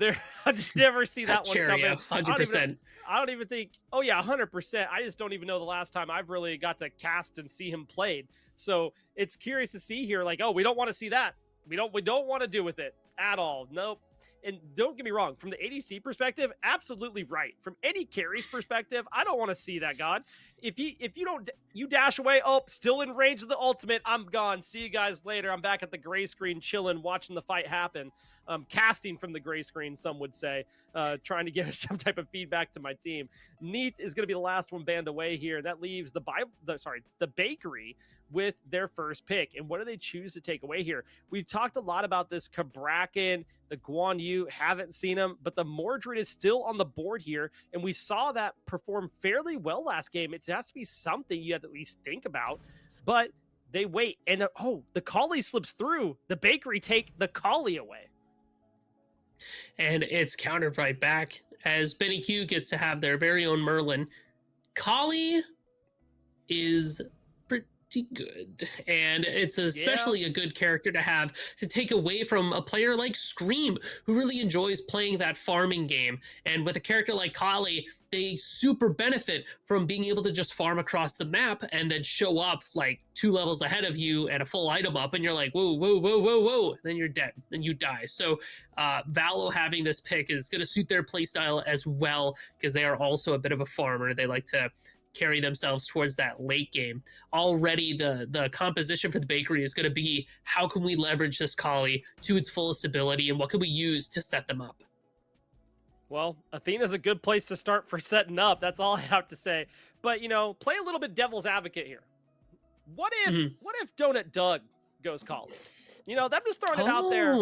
just never see that one coming. 100%. I don't even think. Oh yeah, 100%. I just don't even know the last time I've really got to cast and see him played. So it's curious to see here. Like, oh, we don't want to see that. We don't want to do with it at all. Nope. And don't get me wrong, from the ADC perspective, absolutely right. From any carries perspective, I don't want to see that, God. If you don't, you dash away. Oh, still in range of the ultimate. I'm gone. See you guys later. I'm back at the gray screen, chilling, watching the fight happen. Casting from the gray screen, some would say, trying to give some type of feedback to my team. Neith is going to be the last one banned away here. That leaves the Bakery with their first pick. And what do they choose to take away here? We've talked a lot about this Cabrakan, the Guan Yu, haven't seen him, but the Mordred is still on the board here. And we saw that perform fairly well last game. It has to be something you have to at least think about, but they wait. And the Kali slips through. The Bakery take the Kali away. And it's countered right back as Benny Q gets to have their very own Merlin. Kali is pretty good, and it's especially a good character to have to take away from a player like Scream, who really enjoys playing that farming game. And with a character like Kali, they super benefit from being able to just farm across the map and then show up like 2 levels ahead of you and a full item up, and you're like, whoa, whoa, whoa, whoa, whoa, then you're dead, then you die. So Valo having this pick is going to suit their playstyle as well, because they are also a bit of a farmer. They like to carry themselves towards that late game. Already the composition for the Bakery is going to be, how can we leverage this Kali to its fullest ability, and what can we use to set them up? Well, Athena's a good place to start for setting up. That's all I have to say. But, play a little bit devil's advocate here. What if Donut Doug goes Kali? I'm just throwing it out there.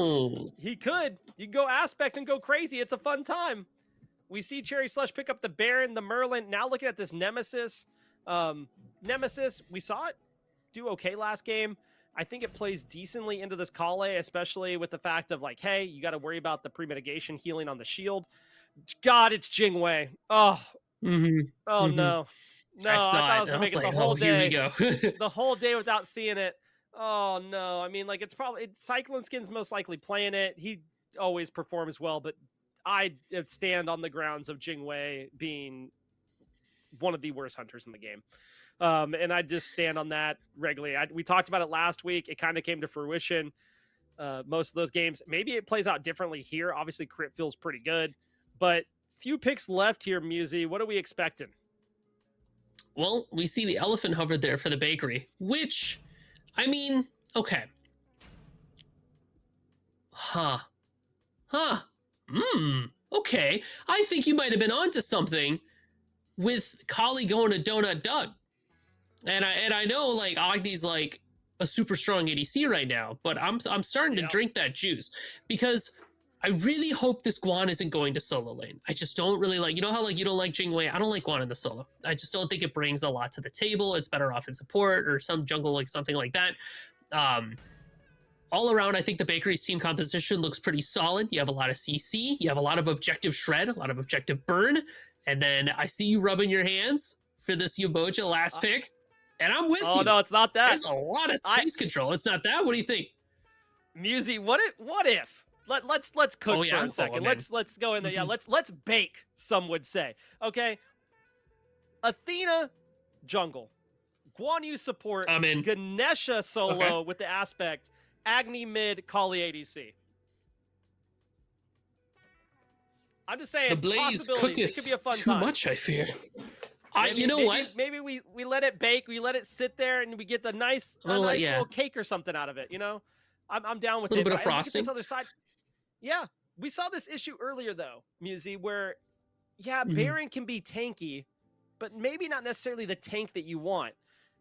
He could. You can go Aspect and go crazy. It's a fun time. We see Cherry Slush pick up the Baron, the Merlin. Now looking at this Nemesis. Nemesis, we saw it do okay last game. I think it plays decently into this Kali, especially with the fact of like, hey, you got to worry about the premeditation healing on the shield. God, it's Jingwei. Oh, no. No, I thought I was going to make it the whole day. Here we go. The whole day without seeing it. Oh, no. I mean, like, Cyclone Skin's most likely playing it. He always performs well, but I stand on the grounds of Jingwei being one of the worst hunters in the game. And I just stand on that regularly. We talked about it last week. It kind of came to fruition. Most of those games, maybe it plays out differently here. Obviously, crit feels pretty good, but few picks left here, Musi. What are we expecting? Well, we see the elephant hover there for the bakery, which, I mean, okay. Okay. I think you might have been onto something with Kali going to Donut Doug. And I know like Agni's like a super strong ADC right now, but I'm starting to drink that juice because I really hope this Guan isn't going to solo lane. I just don't really like, you know how like you don't like Jingwei? I don't like Guan in the solo. I just don't think it brings a lot to the table. It's better off in support or some jungle, like something like that. All around, I think the bakery's team composition looks pretty solid. You have a lot of CC, you have a lot of objective shred, a lot of objective burn, and then I see you rubbing your hands for this Uboja last pick, and I'm with you. Oh no, it's not that. There's a lot of space control. It's not that. What do you think, Musi? What if? Let's cook for a second. Let's go in there. Yeah, let's bake. Some would say. Okay, Athena jungle, Guan Yu support, Ganesha solo with the aspect, Agni mid, Kali ADC. I'm just saying, the blaze cooketh it could be a fun too time. much, I fear. Maybe we let it bake, we let it sit there, and we get the nice little cake or something out of it. You know, I'm down with a little it. bit of frosting. This other side. Yeah, we saw this issue earlier though, Musi, where Baron can be tanky, but maybe not necessarily the tank that you want.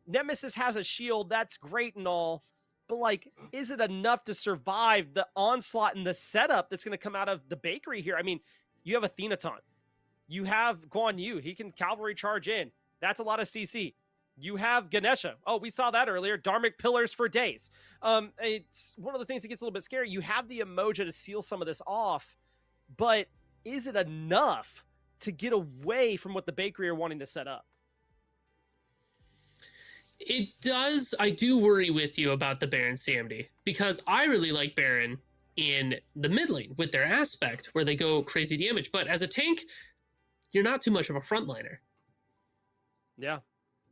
Nemesis has a shield, that's great and all, but like, is it enough to survive the onslaught and the setup that's going to come out of the bakery here? I mean, you have Athena taunt, you have Guan Yu, he can cavalry charge in. That's a lot of CC. You have Ganesha. Oh, we saw that earlier. Dharmic pillars for days. It's one of the things that gets a little bit scary. You have the Emoja to seal some of this off, but is it enough to get away from what the bakery are wanting to set up? It does. I do worry with you about the Baron CMD because I really like Baron in the mid lane with their aspect where they go crazy damage. But as a tank, you're not too much of a frontliner. Yeah.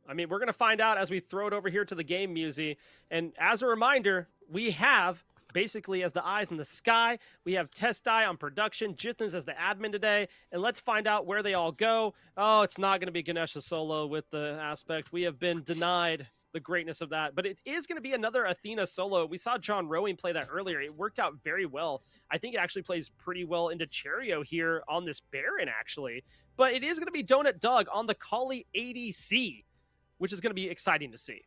I mean, we're going to find out as we throw it over here to the game, Musi. And as a reminder, we have basically as the eyes in the sky, we have Testai on production, Jithn's as the admin today, and let's find out where they all go. Oh, it's not going to be Ganesha solo with the aspect. We have been denied the greatness of that, but it is going to be another Athena solo. We saw John Rowing play that earlier. It worked out very well. I think it actually plays pretty well into Cherio here on this Baron, actually. But it is going to be Donut Doug on the Kali ADC, which is going to be exciting to see.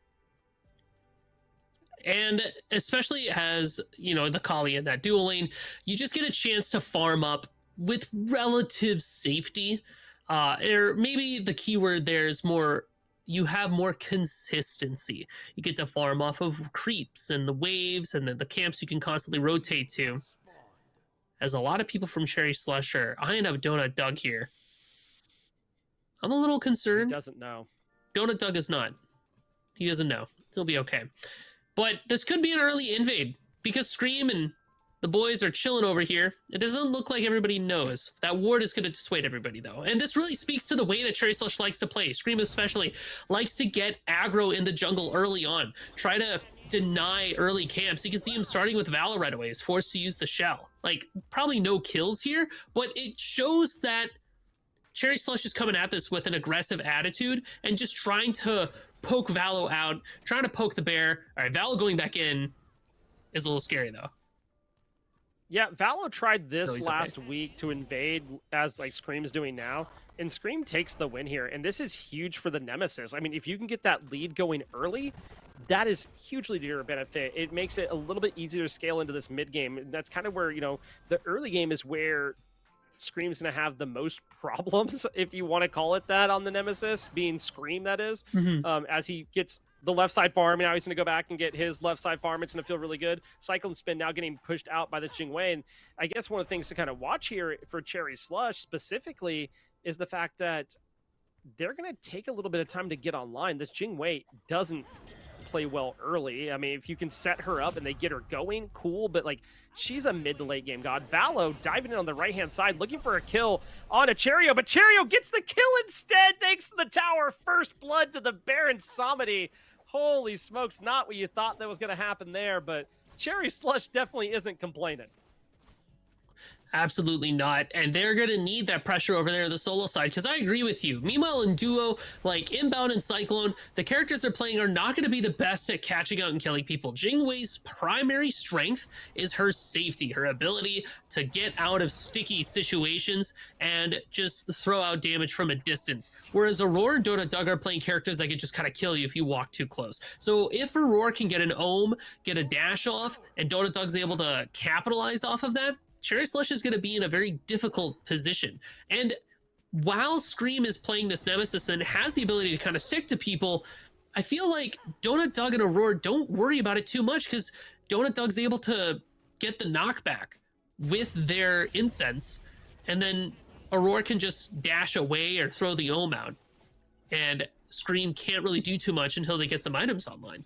And especially as, you know, the Kali in that dual lane, you just get a chance to farm up with relative safety. Or maybe the keyword there's more, you have more consistency. You get to farm off of creeps and the waves and the camps you can constantly rotate to. As a lot of people from Cherry Slush are eyeing up Donut Doug here. I'm a little concerned. He doesn't know. Donut Doug is not. He doesn't know. He'll be okay. But this could be an early invade because Scream and the boys are chilling over here. It doesn't look like everybody knows. That ward is going to dissuade everybody, though. And this really speaks to the way that Cherry Slush likes to play. Scream especially likes to get aggro in the jungle early on. Try to deny early camps. You can see him starting with Valor right away. He's forced to use the shell. Like, probably no kills here, but it shows that Cherry Slush is coming at this with an aggressive attitude and just trying to poke Valo out, trying to poke the bear. All right, Valo going back in is a little scary, though. Yeah, Valo tried this last week to invade as like Scream's doing now, and Scream takes the win here, and this is huge for the Nemesis. I mean, if you can get that lead going early, that is hugely to your benefit. It makes it a little bit easier to scale into this mid game. That's kind of where, you know, the early game is where Scream's going to have the most problems, if you want to call it that, on the Nemesis, being Scream, that is. As he gets the left side farm, now he's going to go back and get his left side farm. It's going to feel really good. Cyclone Spin now getting pushed out by the Jingwei. And I guess one of the things to kind of watch here for Cherry Slush specifically is the fact that they're going to take a little bit of time to get online. This Jingwei doesn't play well early. I mean, if you can set her up and they get her going, cool. But like, she's a mid to late game god. Valo diving in on the right hand side, looking for a kill on a Cherio, but Cherio gets the kill instead, thanks to the tower. First blood to the Baron Samedi. Holy smokes, not what you thought that was going to happen there, but Cherry Slush definitely isn't complaining. Absolutely not. And they're going to need that pressure over there on the solo side, because I agree with you. Meanwhile, in duo, like Inbound and Cyclone, the characters they're playing are not going to be the best at catching out and killing people. Jingwei's primary strength is her safety, her ability to get out of sticky situations and just throw out damage from a distance. Whereas Aurora and Dota Doug are playing characters that can just kind of kill you if you walk too close. So if Aurora can get an ohm, get a dash off, and Dota Doug's able to capitalize off of that, Cherry Slush is going to be in a very difficult position. And while Scream is playing this Nemesis and has the ability to kind of stick to people, I feel like Donut Doug and Aurora don't worry about it too much, because Donut Doug's able to get the knockback with their incense, and then Aurora can just dash away or throw the ohm out. And Scream can't really do too much until they get some items online.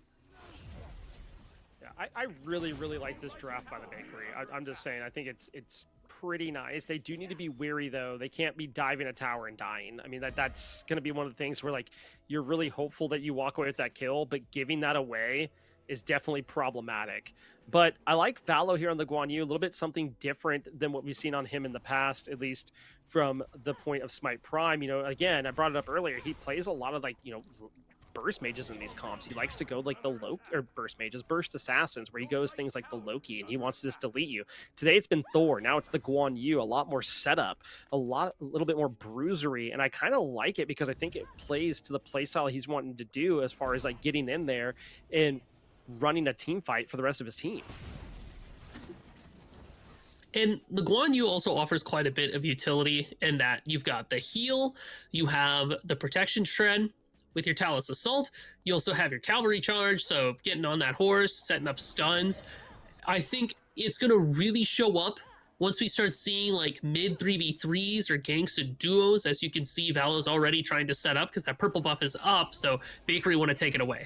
I really, really like this draft by the Bakery. I'm just saying, I think it's pretty nice. They do need to be wary, though. They can't be diving a tower and dying. I mean, that's going to be one of the things where, like, you're really hopeful that you walk away with that kill, but giving that away is definitely problematic. But I like Valo here on the Guan Yu, a little bit something different than what we've seen on him in the past, at least from the point of Smite Prime. You know, again, I brought it up earlier, he plays a lot of, like, you know, burst mages in these comps. He likes to go like the burst assassins, where he goes things like the Loki and he wants to just delete you. Today it's been Thor, now it's the Guan Yu, a lot more setup, a little bit more bruisery, and I kind of like it because I think it plays to the playstyle he's wanting to do as far as like getting in there and running a team fight for the rest of his team. And the Guan Yu also offers quite a bit of utility in that you've got the heal, you have the protection shred. With your Talus Assault, you also have your Cavalry Charge, so getting on that horse, setting up stuns. I think it's going to really show up once we start seeing like mid 3v3s or ganks and duos, as you can see Valo's already trying to set up because that purple buff is up, so Bakery want to take it away.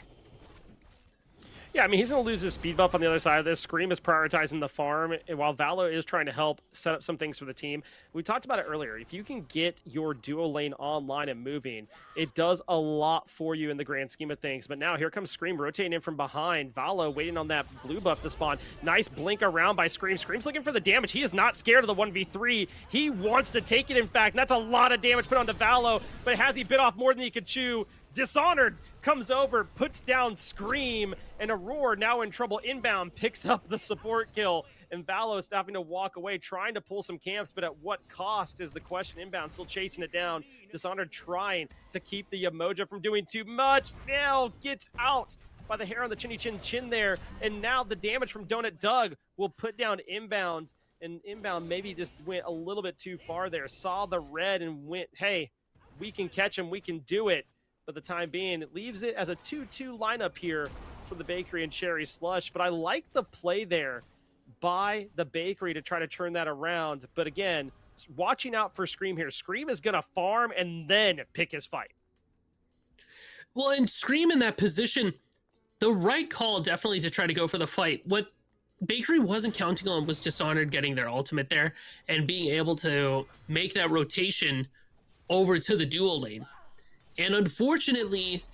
Yeah, I mean, he's going to lose his speed buff on the other side of this. Scream is prioritizing the farm, and while Valo is trying to help set up some things for the team. We talked about it earlier. If you can get your duo lane online and moving, it does a lot for you in the grand scheme of things. But now here comes Scream rotating in from behind. Valo waiting on that blue buff to spawn. Nice blink around by Scream. Scream's looking for the damage. He is not scared of the 1v3. He wants to take it, in fact. And that's a lot of damage put onto Valo, but has he bit off more than he could chew? Dishonored comes over, puts down Scream, and Aurora, now in trouble inbound, picks up the support kill, and Valo is having to walk away, trying to pull some camps, but at what cost is the question. Inbound still chasing it down. Dishonored trying to keep the Yemoja from doing too much. Now gets out by the hair on the chinny chin chin there, and now the damage from Donut Doug will put down Inbound, and Inbound maybe just went a little bit too far there, saw the red and went, hey, we can catch him, we can do it. For the time being, it leaves it as a 2-2 lineup here for the Bakery and Cherry Slush. But I like the play there by the Bakery to try to turn that around. But again, watching out for Scream here. Scream is going to farm and then pick his fight. Well, and Scream in that position, the right call definitely to try to go for the fight. What Bakery wasn't counting on was Dishonored getting their ultimate there and being able to make that rotation over to the dual lane. And unfortunately,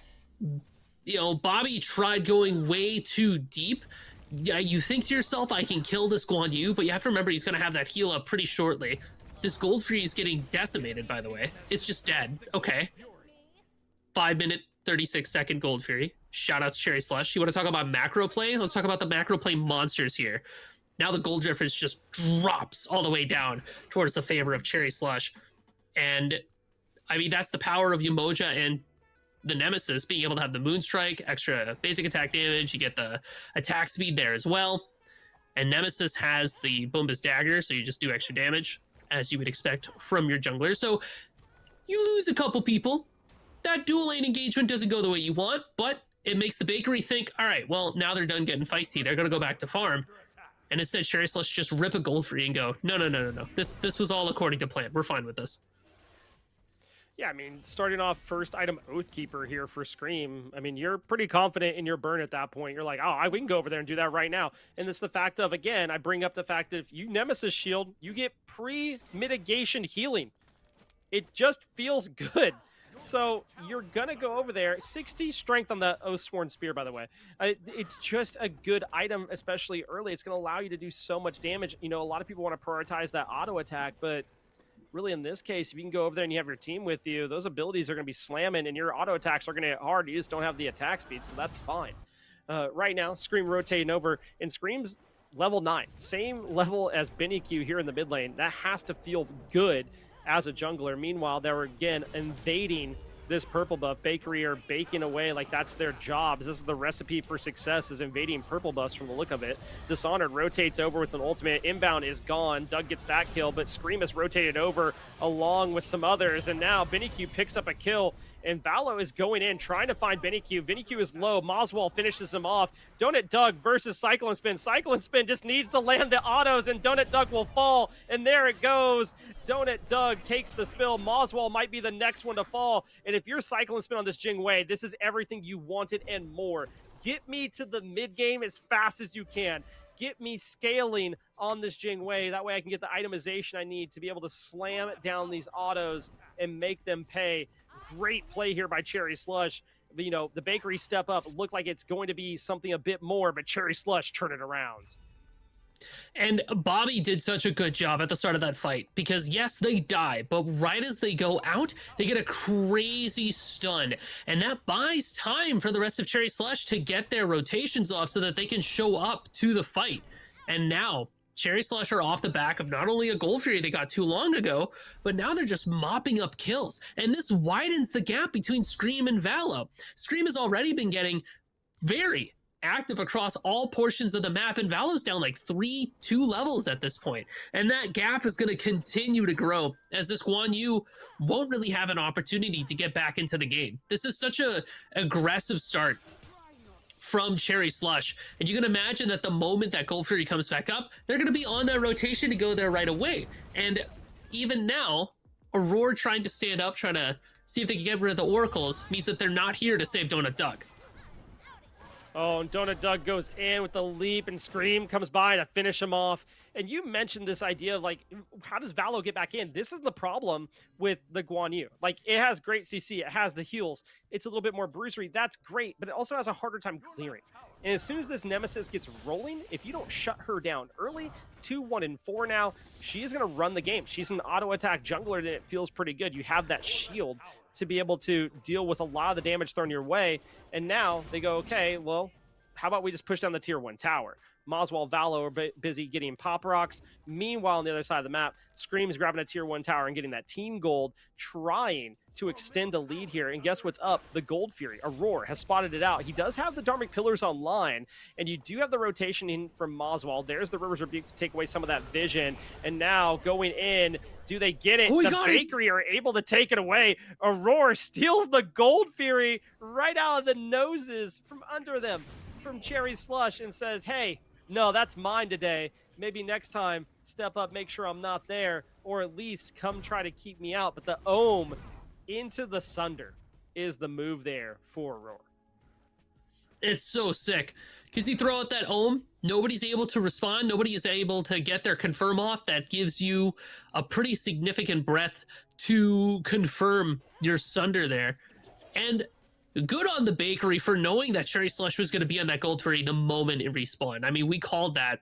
you know, Bobby tried going way too deep. Yeah, you think to yourself, I can kill this Guan Yu, but you have to remember he's going to have that heal up pretty shortly. This Gold Fury is getting decimated, by the way. It's just dead. Okay. 5-minute, 36-second Gold Fury. Shout out to Cherry Slush. You want to talk about macro play? Let's talk about the macro play monsters here. Now the Gold Drifters just drops all the way down towards the favor of Cherry Slush. And I mean, that's the power of Yemoja and the Nemesis being able to have the Moonstrike, extra basic attack damage. You get the attack speed there as well. And Nemesis has the Boomba's Dagger, so you just do extra damage, as you would expect from your jungler. So you lose a couple people. That dual lane engagement doesn't go the way you want, but it makes the Bakery think, all right, well, now they're done getting feisty. They're going to go back to farm. And instead, Cherry Slush just rip a Gold Free and go, no. This was all according to plan. We're fine with this. Yeah, I mean, starting off first item Oathkeeper here for Scream. I mean, you're pretty confident in your burn at that point. You're like, oh, we can go over there and do that right now. And it's the fact of, again, I bring up the fact that if you Nemesis Shield, you get pre-mitigation healing. It just feels good. So you're going to go over there. 60 strength on the Oathsworn Spear, by the way. It's just a good item, especially early. It's going to allow you to do so much damage. You know, a lot of people want to prioritize that auto attack, but really in this case, if you can go over there and you have your team with you, those abilities are going to be slamming and your auto attacks are going to hit hard. You just don't have the attack speed, so that's fine. Right now, Scream rotating over, and Scream's level 9. Same level as Benny Q here in the mid lane. That has to feel good as a jungler. Meanwhile, they're again invading this purple buff. Bakery are baking away like that's their jobs. This is the recipe for success, is invading purple buffs from the look of it. Dishonored rotates over with an ultimate. Inbound is gone. Doug gets that kill, but Scream is rotated over along with some others, and now BennyQ picks up a kill, and Valo is going in, trying to find BennyQ. BennyQ is low. Moswell finishes him off. Donut Doug versus Cyclone Spin. Cyclone Spin just needs to land the autos, and Donut Doug will fall, and there it goes. Donut Doug takes the spill. Moswell might be the next one to fall, and if you're Cyclone Spin on this Jing Wei, this is everything you wanted and more. Get me to the mid game as fast as you can. Get me scaling on this Jing Wei. That way I can get the itemization I need to be able to slam down these autos and make them pay. Great play here by Cherry Slush. You know, the Bakery step up looked like it's going to be something a bit more, but Cherry Slush turn it around. And Bobby did such a good job at the start of that fight, because yes, they die, but right as they go out, they get a crazy stun, and that buys time for the rest of Cherry Slush to get their rotations off so that they can show up to the fight. And now Cherry Slush are off the back of not only a Gold Fury they got too long ago, but now they're just mopping up kills, and this widens the gap between Scream and Valo. Scream has already been getting very active across all portions of the map, and Valo's down like 3-2 levels at this point, and that gap is going to continue to grow as this Guan Yu won't really have an opportunity to get back into the game. This is such a aggressive start from Cherry Slush, and you can imagine that the moment that Gold Fury comes back up, they're going to be on that rotation to go there right away. And even now, Aurora trying to stand up, trying to see if they can get rid of the Oracles, means that they're not here to save Donut Doug. Oh, and Donut Doug goes in with the leap, and Scream comes by to finish him off. And you mentioned this idea of, like, how does Valo get back in? This is the problem with the Guan Yu. Like, it has great CC, it has the heals, it's a little bit more bruisery, that's great, but it also has a harder time clearing. And as soon as this Nemesis gets rolling, if you don't shut her down early, 2, 1, and 4 now, she is going to run the game. She's an auto-attack jungler, and it feels pretty good. You have that shield to be able to deal with a lot of the damage thrown your way. And now they go, okay, well, how about we just push down the tier 1 tower? Moswell, Valo are busy getting pop rocks. Meanwhile, on the other side of the map, Scream's grabbing a tier 1 tower and getting that team gold, trying to extend a lead here. And guess what's up? The Gold Fury, Aurora, has spotted it out. He does have the Dharmic Pillars online, and you do have the rotation in from Moswell. There's the River's Rebuke to take away some of that vision. And now going in, do they get it? The Bakery are able to take it away. Aurora steals the Gold Fury right out of the noses from under them, from Cherry Slush, and says, hey, no, that's mine today. Maybe next time, step up, make sure I'm not there, or at least come try to keep me out. But the Ohm into the Sunder is the move there for Aurora. It's so sick, because you throw out that Ohm, nobody's able to respond, nobody is able to get their confirm off. That gives you a pretty significant breath to confirm your Sunder there. And good on the Bakery for knowing that Cherry Slush was going to be on that Gold Fury the moment it respawned. I mean, we called that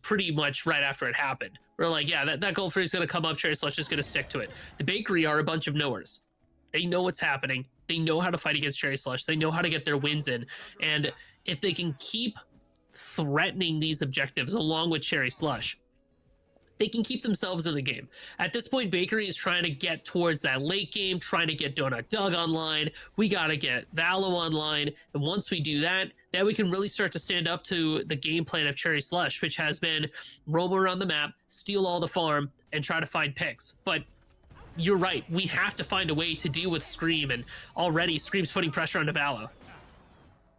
pretty much right after it happened. We're like, yeah, that Gold Fury is going to come up, Cherry Slush is going to stick to it. The Bakery are a bunch of knowers. They know what's happening. They know how to fight against Cherry Slush. They know how to get their wins in. And if they can keep threatening these objectives along with Cherry Slush, they can keep themselves in the game. At this point, Bakery is trying to get towards that late game, trying to get Donut Doug online. We got to get Valo online. And once we do that, then we can really start to stand up to the game plan of Cherry Slush, which has been roam around the map, steal all the farm, and try to find picks. But you're right. We have to find a way to deal with Scream, and already Scream's putting pressure on Valo.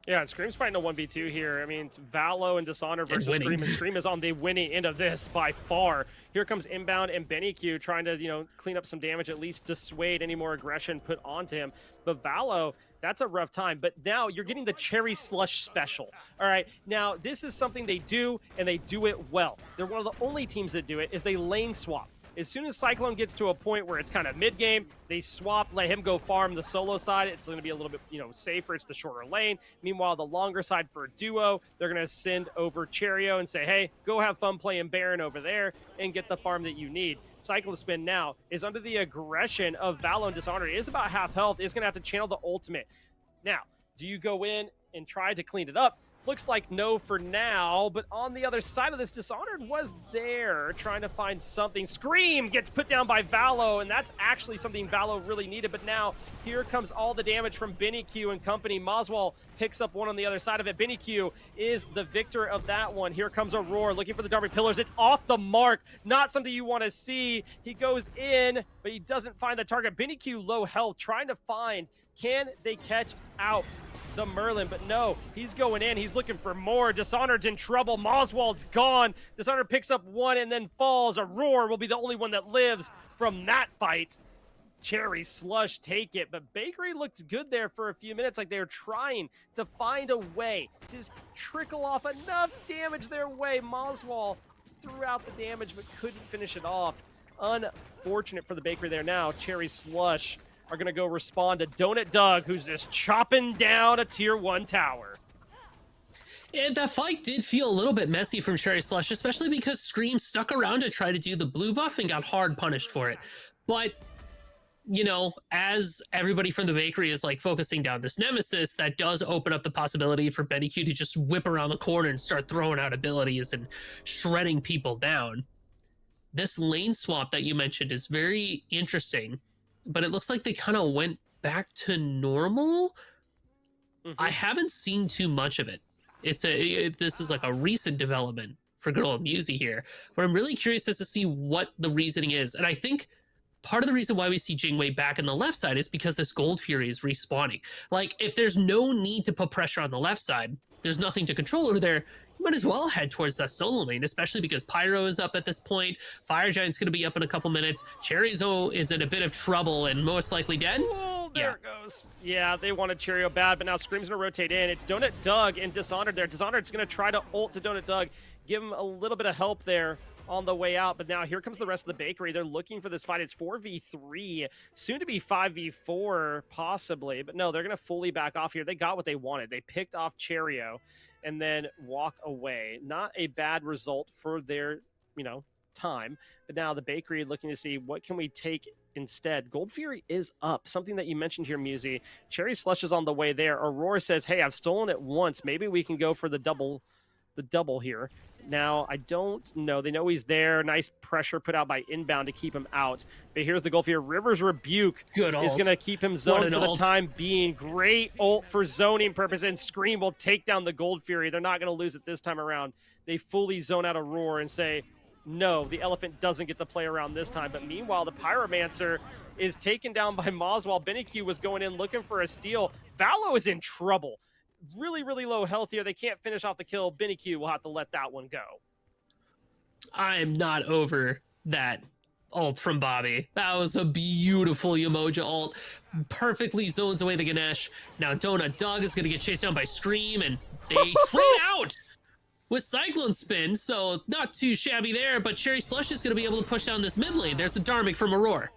Yeah, and Scream's fighting a 1v2 here. I mean, it's Valo and Dishonor versus winning. Scream, and Scream is on the winning end of this by far. Here comes Inbound and BennyQ trying to, clean up some damage, at least dissuade any more aggression put onto him. But Valo, that's a rough time. But now you're getting the Cherry Slush special. All right, now this is something they do, and they do it well. They're one of the only teams that do it, is they lane swap. As soon as Cyclone gets to a point where it's kind of mid-game, they swap, let him go farm the solo side. It's going to be a little bit, safer. It's the shorter lane. Meanwhile, the longer side for Duo, they're going to send over Cherio and say, hey, go have fun playing Baron over there and get the farm that you need. Cyclone Spin now is under the aggression of Valo and Dishonored. It is about half health. Is going to have to channel the ultimate. Now, do you go in and try to clean it up? Looks like no for now, but on the other side of this, Dishonored was there trying to find something. Scream gets put down by Valo, and that's actually something Valo really needed, but now here comes all the damage from BennyQ and company. Moswell picks up one on the other side of it. BennyQ is the victor of that one. Here comes Aurora looking for the Darby Pillars. It's off the mark, not something you want to see. He goes in, but he doesn't find the target. BennyQ low health, trying to find, can they catch out the Merlin? But no, he's going in. He's looking for more. Dishonored's in trouble. Moswald's gone. Dishonored picks up one and then falls. Aurora will be the only one that lives from that fight. Cherry Slush take it, but Bakery looked good there for a few minutes, like they were trying to find a way to just trickle off enough damage their way. Moswald threw out the damage but couldn't finish it off. Unfortunate for the Bakery there now. Cherry Slush are going to go respond to Donut Doug, who's just chopping down a tier 1 tower. And that fight did feel a little bit messy from Cherry Slush, especially because Scream stuck around to try to do the blue buff and got hard punished for it. But, as everybody from the Bakery is focusing down this Nemesis, that does open up the possibility for BennyQ to just whip around the corner and start throwing out abilities and shredding people down. This lane swap that you mentioned is very interesting, but it looks like they kind of went back to normal. I haven't seen too much of it. This is a recent development for good old Musi here, but I'm really curious as to see what the reasoning is. And I think part of the reason why we see Jingwei back on the left side is because this Gold Fury is respawning. If there's no need to put pressure on the left side, there's nothing to control over there, you might as well head towards that solo lane, especially because Pyro is up at this point. Fire Giant's going to be up in a couple minutes. Cherryzo is in a bit of trouble and most likely dead. Oh, there it goes. Yeah, they wanted Cheerio bad, but now Scream's going to rotate in. It's Donut Doug and Dishonored there. Dishonored's going to try to ult to Donut Doug, give him a little bit of help there on the way out, but now here comes the rest of the Bakery. They're looking for this fight. It's 4v3, soon to be 5v4 possibly, but no, they're going to fully back off here. They got what they wanted. They picked off Cheerio and then walk away. Not a bad result for their, time, but now the Bakery looking to see what can we take instead. Gold Fury is up, something that you mentioned here, Musi. Cherry Slush is on the way there. Aurora says, hey, I've stolen it once. Maybe we can go for the double here. Now, I don't know. They know he's there. Nice pressure put out by Inbound to keep him out. But here's the goal here. Rivers Rebuke is going to keep him zoned for the time being. Great ult for zoning purpose, and Scream will take down the Gold Fury. They're not going to lose it this time around. They fully zone out a Roar and say, no, the Elephant doesn't get to play around this time. But meanwhile, the Pyromancer is taken down by Moswell. BennyQ was going in looking for a steal. Valo is in trouble. Really, really low health here. They can't finish off the kill. BennyQ will have to let that one go. I'm not over that ult from Bobby. That was a beautiful Umoja ult. Perfectly zones away the Ganesh. Now Donut Doug is going to get chased down by Scream, and they trade out with Cyclone Spin, so not too shabby there, but Cherry Slush is going to be able to push down this mid lane. There's the Dharmic from Aurora.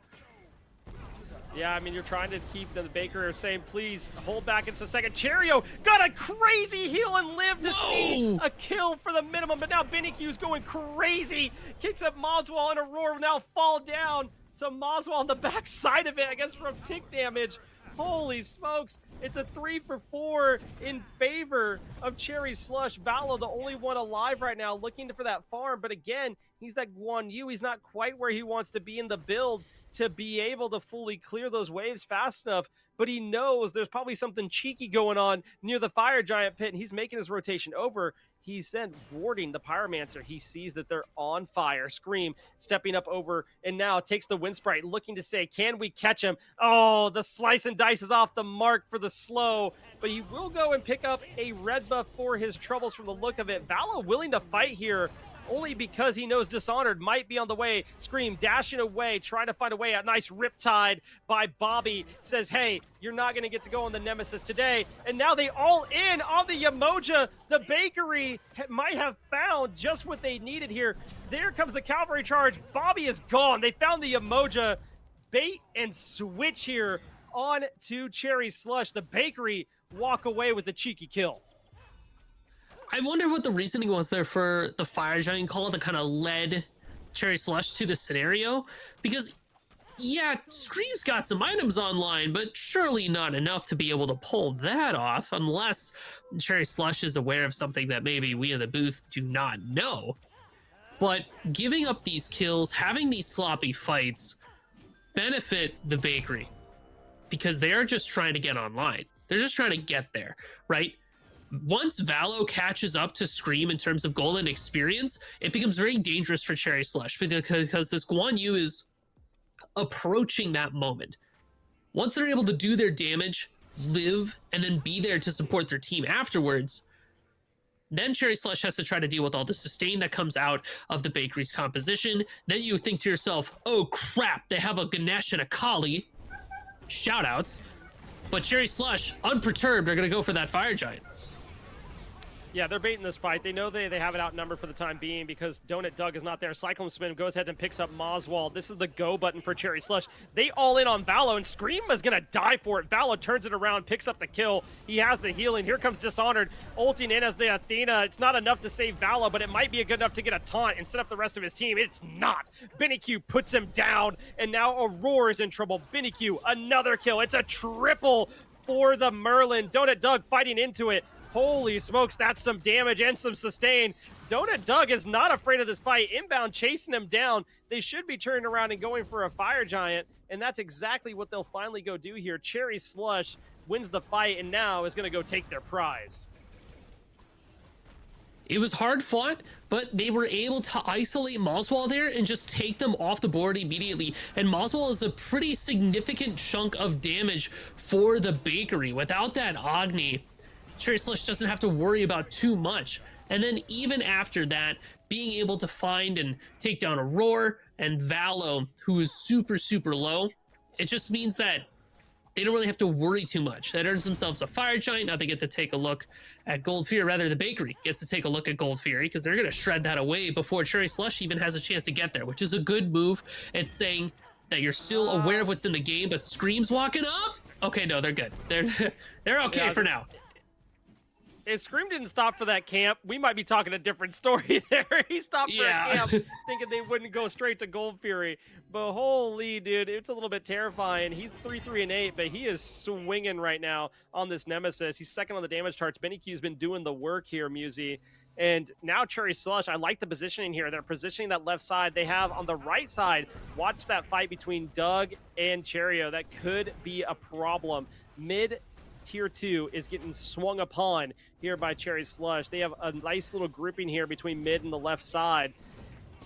Yeah, I mean, you're trying to keep the Baker saying, please hold back. It's a second. Cheerio got a crazy heal and live to see a kill for the minimum. But now BennyQ's going crazy. Kicks up Moswell, and Aurora will now fall down to Moswell on the back side of it, I guess, from tick damage. Holy smokes. It's a 3 for 4 in favor of Cherry Slush. Valo, the only one alive right now, looking for that farm. But again, he's that Guan Yu. He's not quite where he wants to be in the build. to be able to fully clear those waves fast enough, but he knows there's probably something cheeky going on near the Fire Giant pit, and he's making his rotation over. He's then warding the Pyromancer. He sees that they're on fire. Scream stepping up over and now takes the Wind Sprite, looking to say, can we catch him? Oh, the slice and dice is off the mark for the slow, but he will go and pick up a red buff for his troubles from the look of it. Valo willing to fight here, only because he knows Dishonored might be on the way. Scream dashing away, trying to find a way out. Nice riptide by Bobby. Says, hey, you're not going to get to go on the Nemesis today. And now they all in on the Yamoja. The bakery might have found just what they needed here. There comes the cavalry charge. Bobby is gone. They found the Yamoja. Bait and switch here on to Cherry Slush. The bakery walk away with the cheeky kill. I wonder what the reasoning was there for the Fire Giant call that kind of led Cherry Slush to the scenario. Because, yeah, Scream's got some items online, but surely not enough to be able to pull that off unless Cherry Slush is aware of something that maybe we in the booth do not know. But giving up these kills, having these sloppy fights, benefit the bakery because they're just trying to get online. They're just trying to get there, right? Once Valo catches up to Scream in terms of golden experience, it becomes very dangerous for Cherry Slush because this Guan Yu is approaching that moment. Once they're able to do their damage, live, and then be there to support their team afterwards, then Cherry Slush has to try to deal with all the sustain that comes out of the bakery's composition. Then you think to yourself, oh crap, they have a Ganesh and a Kali. Shoutouts. But Cherry Slush, unperturbed, are going to go for that Fire Giant. Yeah, they're baiting this fight. They know they have it outnumbered for the time being because Donut Doug is not there. Cyclone Spin goes ahead and picks up Moswald. This is the go button for Cherry Slush. They all in on Valo, and Scream is going to die for it. Valo turns it around, picks up the kill. He has the healing. Here comes Dishonored, ulting in as the Athena. It's not enough to save Valo, but it might be good enough to get a taunt and set up the rest of his team. It's not. Benny Q puts him down, and now Aurora is in trouble. Benny Q, another kill. It's a triple for the Merlin. Donut Doug fighting into it. Holy smokes, that's some damage and some sustain. Donut Doug is not afraid of this fight. Inbound chasing him down. They should be turning around and going for a Fire Giant, and that's exactly what they'll finally go do here. Cherry Slush wins the fight and now is going to go take their prize. It was hard fought, but they were able to isolate Moswald there and just take them off the board immediately. And Moswald is a pretty significant chunk of damage for the bakery. Without that Agni, Cherry Slush doesn't have to worry about too much. And then even after that, being able to find and take down Aurora and Valo, who is super, super low, it just means that they don't really have to worry too much. That earns themselves a Fire Giant. Now they get to take a look at Gold Fury. Rather, the bakery gets to take a look at Gold Fury because they're going to shred that away before Cherry Slush even has a chance to get there, which is a good move. It's saying that you're still aware of what's in the game, but Scream's walking up. Okay, no, they're good. They're okay for now. If Scream didn't stop for that camp, we might be talking a different story there. He stopped for a camp thinking they wouldn't go straight to Gold Fury. But holy, dude, it's a little bit terrifying. He's 3-3-8, but he is swinging right now on this Nemesis. He's second on the damage charts. Benny Q's been doing the work here, Musi. And now Cherry Slush, I like the positioning here. They're positioning that left side. They have on the right side, watch that fight between Doug and Cherio. That could be a problem. Mid Tier 2 is getting swung upon here by Cherry Slush. They have a nice little grouping here between mid and the left side.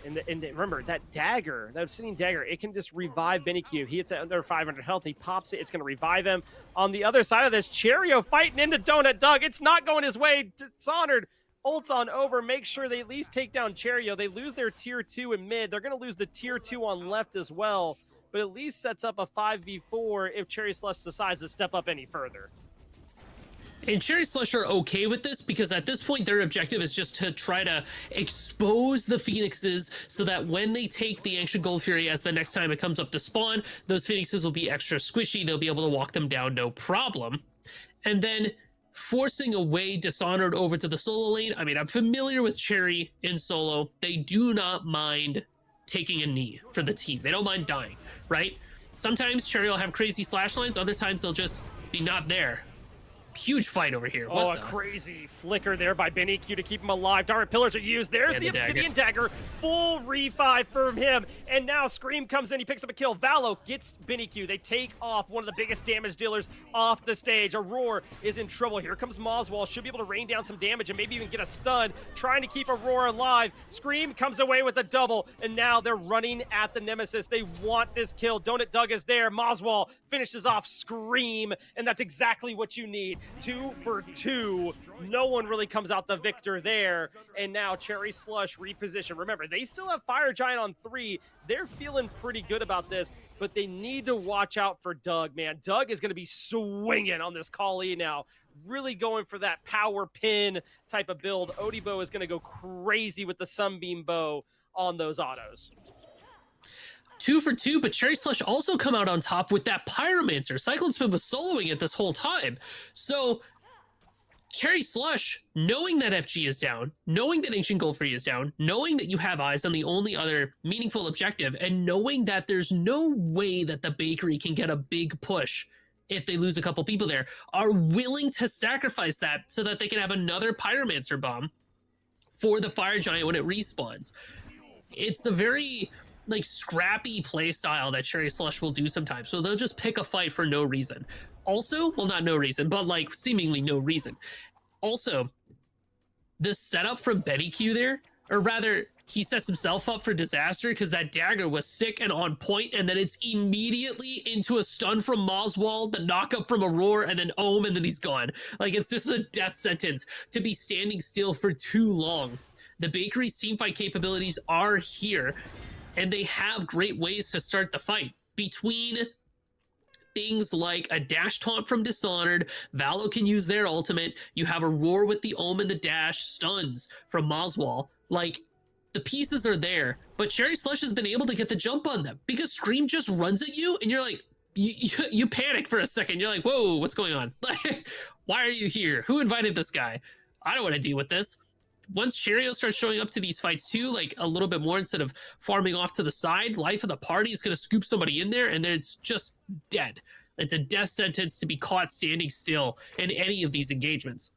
And remember, that dagger, that obsidian dagger, it can just revive Benny Q. He hits it under 500 health. He pops it. It's going to revive him. On the other side of this, Cherio fighting into Donut Doug. It's not going his way. Dishonored ults on over. Make sure they at least take down Cherio. They lose their Tier 2 in mid. They're going to lose the Tier 2 on left as well. But at least sets up a 5v4 if Cherry Slush decides to step up any further. And Cherry Slush are okay with this because at this point their objective is just to try to expose the Phoenixes so that when they take the Ancient Gold Fury as the next time it comes up to spawn, those Phoenixes will be extra squishy. They'll be able to walk them down no problem. And then forcing away Dishonored over to the solo lane. I mean, I'm familiar with Cherry in solo. They do not mind taking a knee for the team. They don't mind dying, right? Sometimes Cherry will have crazy slash lines. Other times they'll just be not there. huge fight over here. Oh, a crazy flicker there by BennyQ to keep him alive. Dark Pillars are used. There's the Obsidian Dagger. Full revive from him. And now Scream comes in. He picks up a kill. Valo gets BennyQ. They take off one of the biggest damage dealers off the stage. Aurora is in trouble. Here comes Moswall. Should be able to rain down some damage and maybe even get a stun. Trying to keep Aurora alive. Scream comes away with a double. And now they're running at the Nemesis. They want this kill. Donut Doug is there. Moswall finishes off Scream. And that's exactly what you need. 2 for 2. No one really comes out the victor there. And now Cherry Slush reposition. Remember, they still have Fire Giant on 3. They're feeling pretty good about this, but they need to watch out for Doug, man. Doug is going to be swinging on this Kali now. Really going for that power pin type of build. Odibo is going to go crazy with the Sunbeam Bow on those autos. 2 for 2, but Cherry Slush also come out on top with that Pyromancer. Cyclone Spin was soloing it this whole time. So Cherry Slush, knowing that FG is down, knowing that Ancient Goldfree is down, knowing that you have eyes on the only other meaningful objective, and knowing that there's no way that the bakery can get a big push if they lose a couple people there, are willing to sacrifice that so that they can have another Pyromancer bomb for the Fire Giant when it respawns. It's a very scrappy play style that Cherry Slush will do sometimes. So they'll just pick a fight for no reason. Also, well, not no reason, but seemingly no reason. Also, the setup from BennyQ there, or rather, he sets himself up for disaster because that dagger was sick and on point, and then it's immediately into a stun from Moswall, the knockup from Aurora, and then Ohm, and then he's gone. It's just a death sentence to be standing still for too long. The Bakery's teamfight capabilities are here, and they have great ways to start the fight. Between things like a dash taunt from Dishonored, Valo can use their ultimate, you have a roar with the Ohm and the dash, stuns from Moswall. The pieces are there, but Cherry Slush has been able to get the jump on them because Scream just runs at you and you're you panic for a second. You're like, whoa, what's going on? Why are you here? Who invited this guy? I don't want to deal with this. Once Cheerio starts showing up to these fights too, a little bit more instead of farming off to the side, Life of the Party is going to scoop somebody in there and then it's just dead. It's a death sentence to be caught standing still in any of these engagements.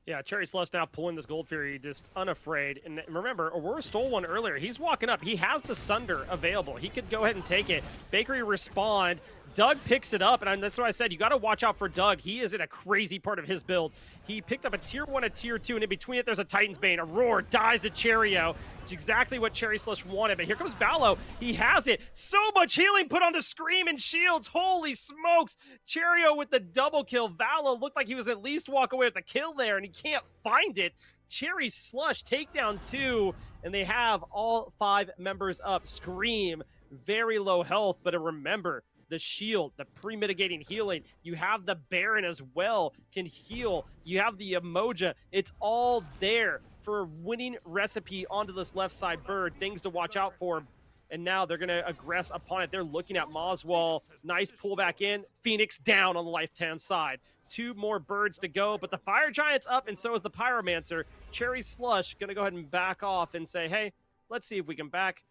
Yeah, Cherry Slush now pulling this Gold Fury, just unafraid. And remember, Aurora stole one earlier. He's walking up. He has the Sunder available. He could go ahead and take it. Bakery respond. Doug picks it up, and that's what I said. You got to watch out for Doug. He is in a crazy part of his build. He picked up a tier 1, a tier 2, and in between it, there's a Titan's Bane. Aurora dies to Cheerio. It's exactly what Cherry Slush wanted, but here comes Valo. He has it. So much healing put onto Scream and shields. Holy smokes. Cheerio with the double kill. Valo looked like he was at least walk away with the kill there, and he can't find it. Cherry Slush takedown 2, and they have all 5 members up. Scream, very low health, but remember, the shield, the pre-mitigating healing. You have the Baron as well, can heal. You have the Emoja. It's all there for a winning recipe onto this left side bird. Things to watch out for. And now they're going to aggress upon it. They're looking at Moswall. Nice pull back in. Phoenix down on the left-hand side. 2 more birds to go, but the Fire Giant's up, and so is the Pyromancer. Cherry Slush going to go ahead and back off and say, hey, let's see if we can back.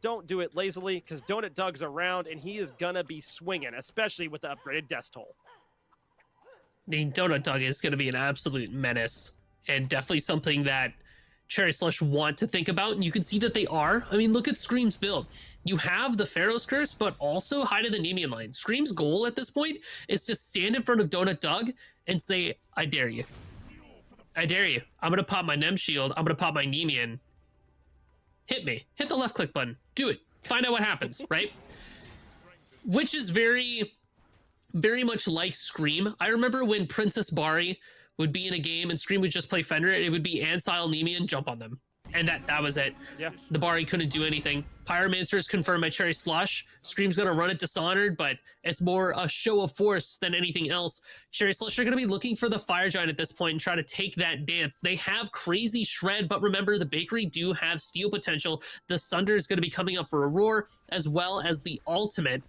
Don't do it lazily, because Donut Doug's around, and he is going to be swinging, especially with the upgraded Death Toll. I mean, Donut Doug is going to be an absolute menace, and definitely something that Cherry Slush want to think about, and you can see that they are. I mean, look at Scream's build. You have the Pharaoh's Curse, but also hide in the Nemean line. Scream's goal at this point is to stand in front of Donut Doug and say, I dare you. I dare you. I'm going to pop my Nem Shield. I'm going to pop my Nemean. Hit me. Hit the left click button. Do it. Find out what happens, right? Which is very, very much like Scream. I remember when Princess Bari would be in a game and Scream would just play Fender, it would be Ansile, Nemean, jump on them. And that was it. Yeah. The Bari couldn't do anything. Pyromancer is confirmed by Cherry Slush. Scream's going to run it Dishonored, but it's more a show of force than anything else. Cherry Slush are going to be looking for the Fire Giant at this point and try to take that dance. They have Crazy Shred, but remember, the Bakery do have steal potential. The Sunder is going to be coming up for a roar, as well as the ultimate.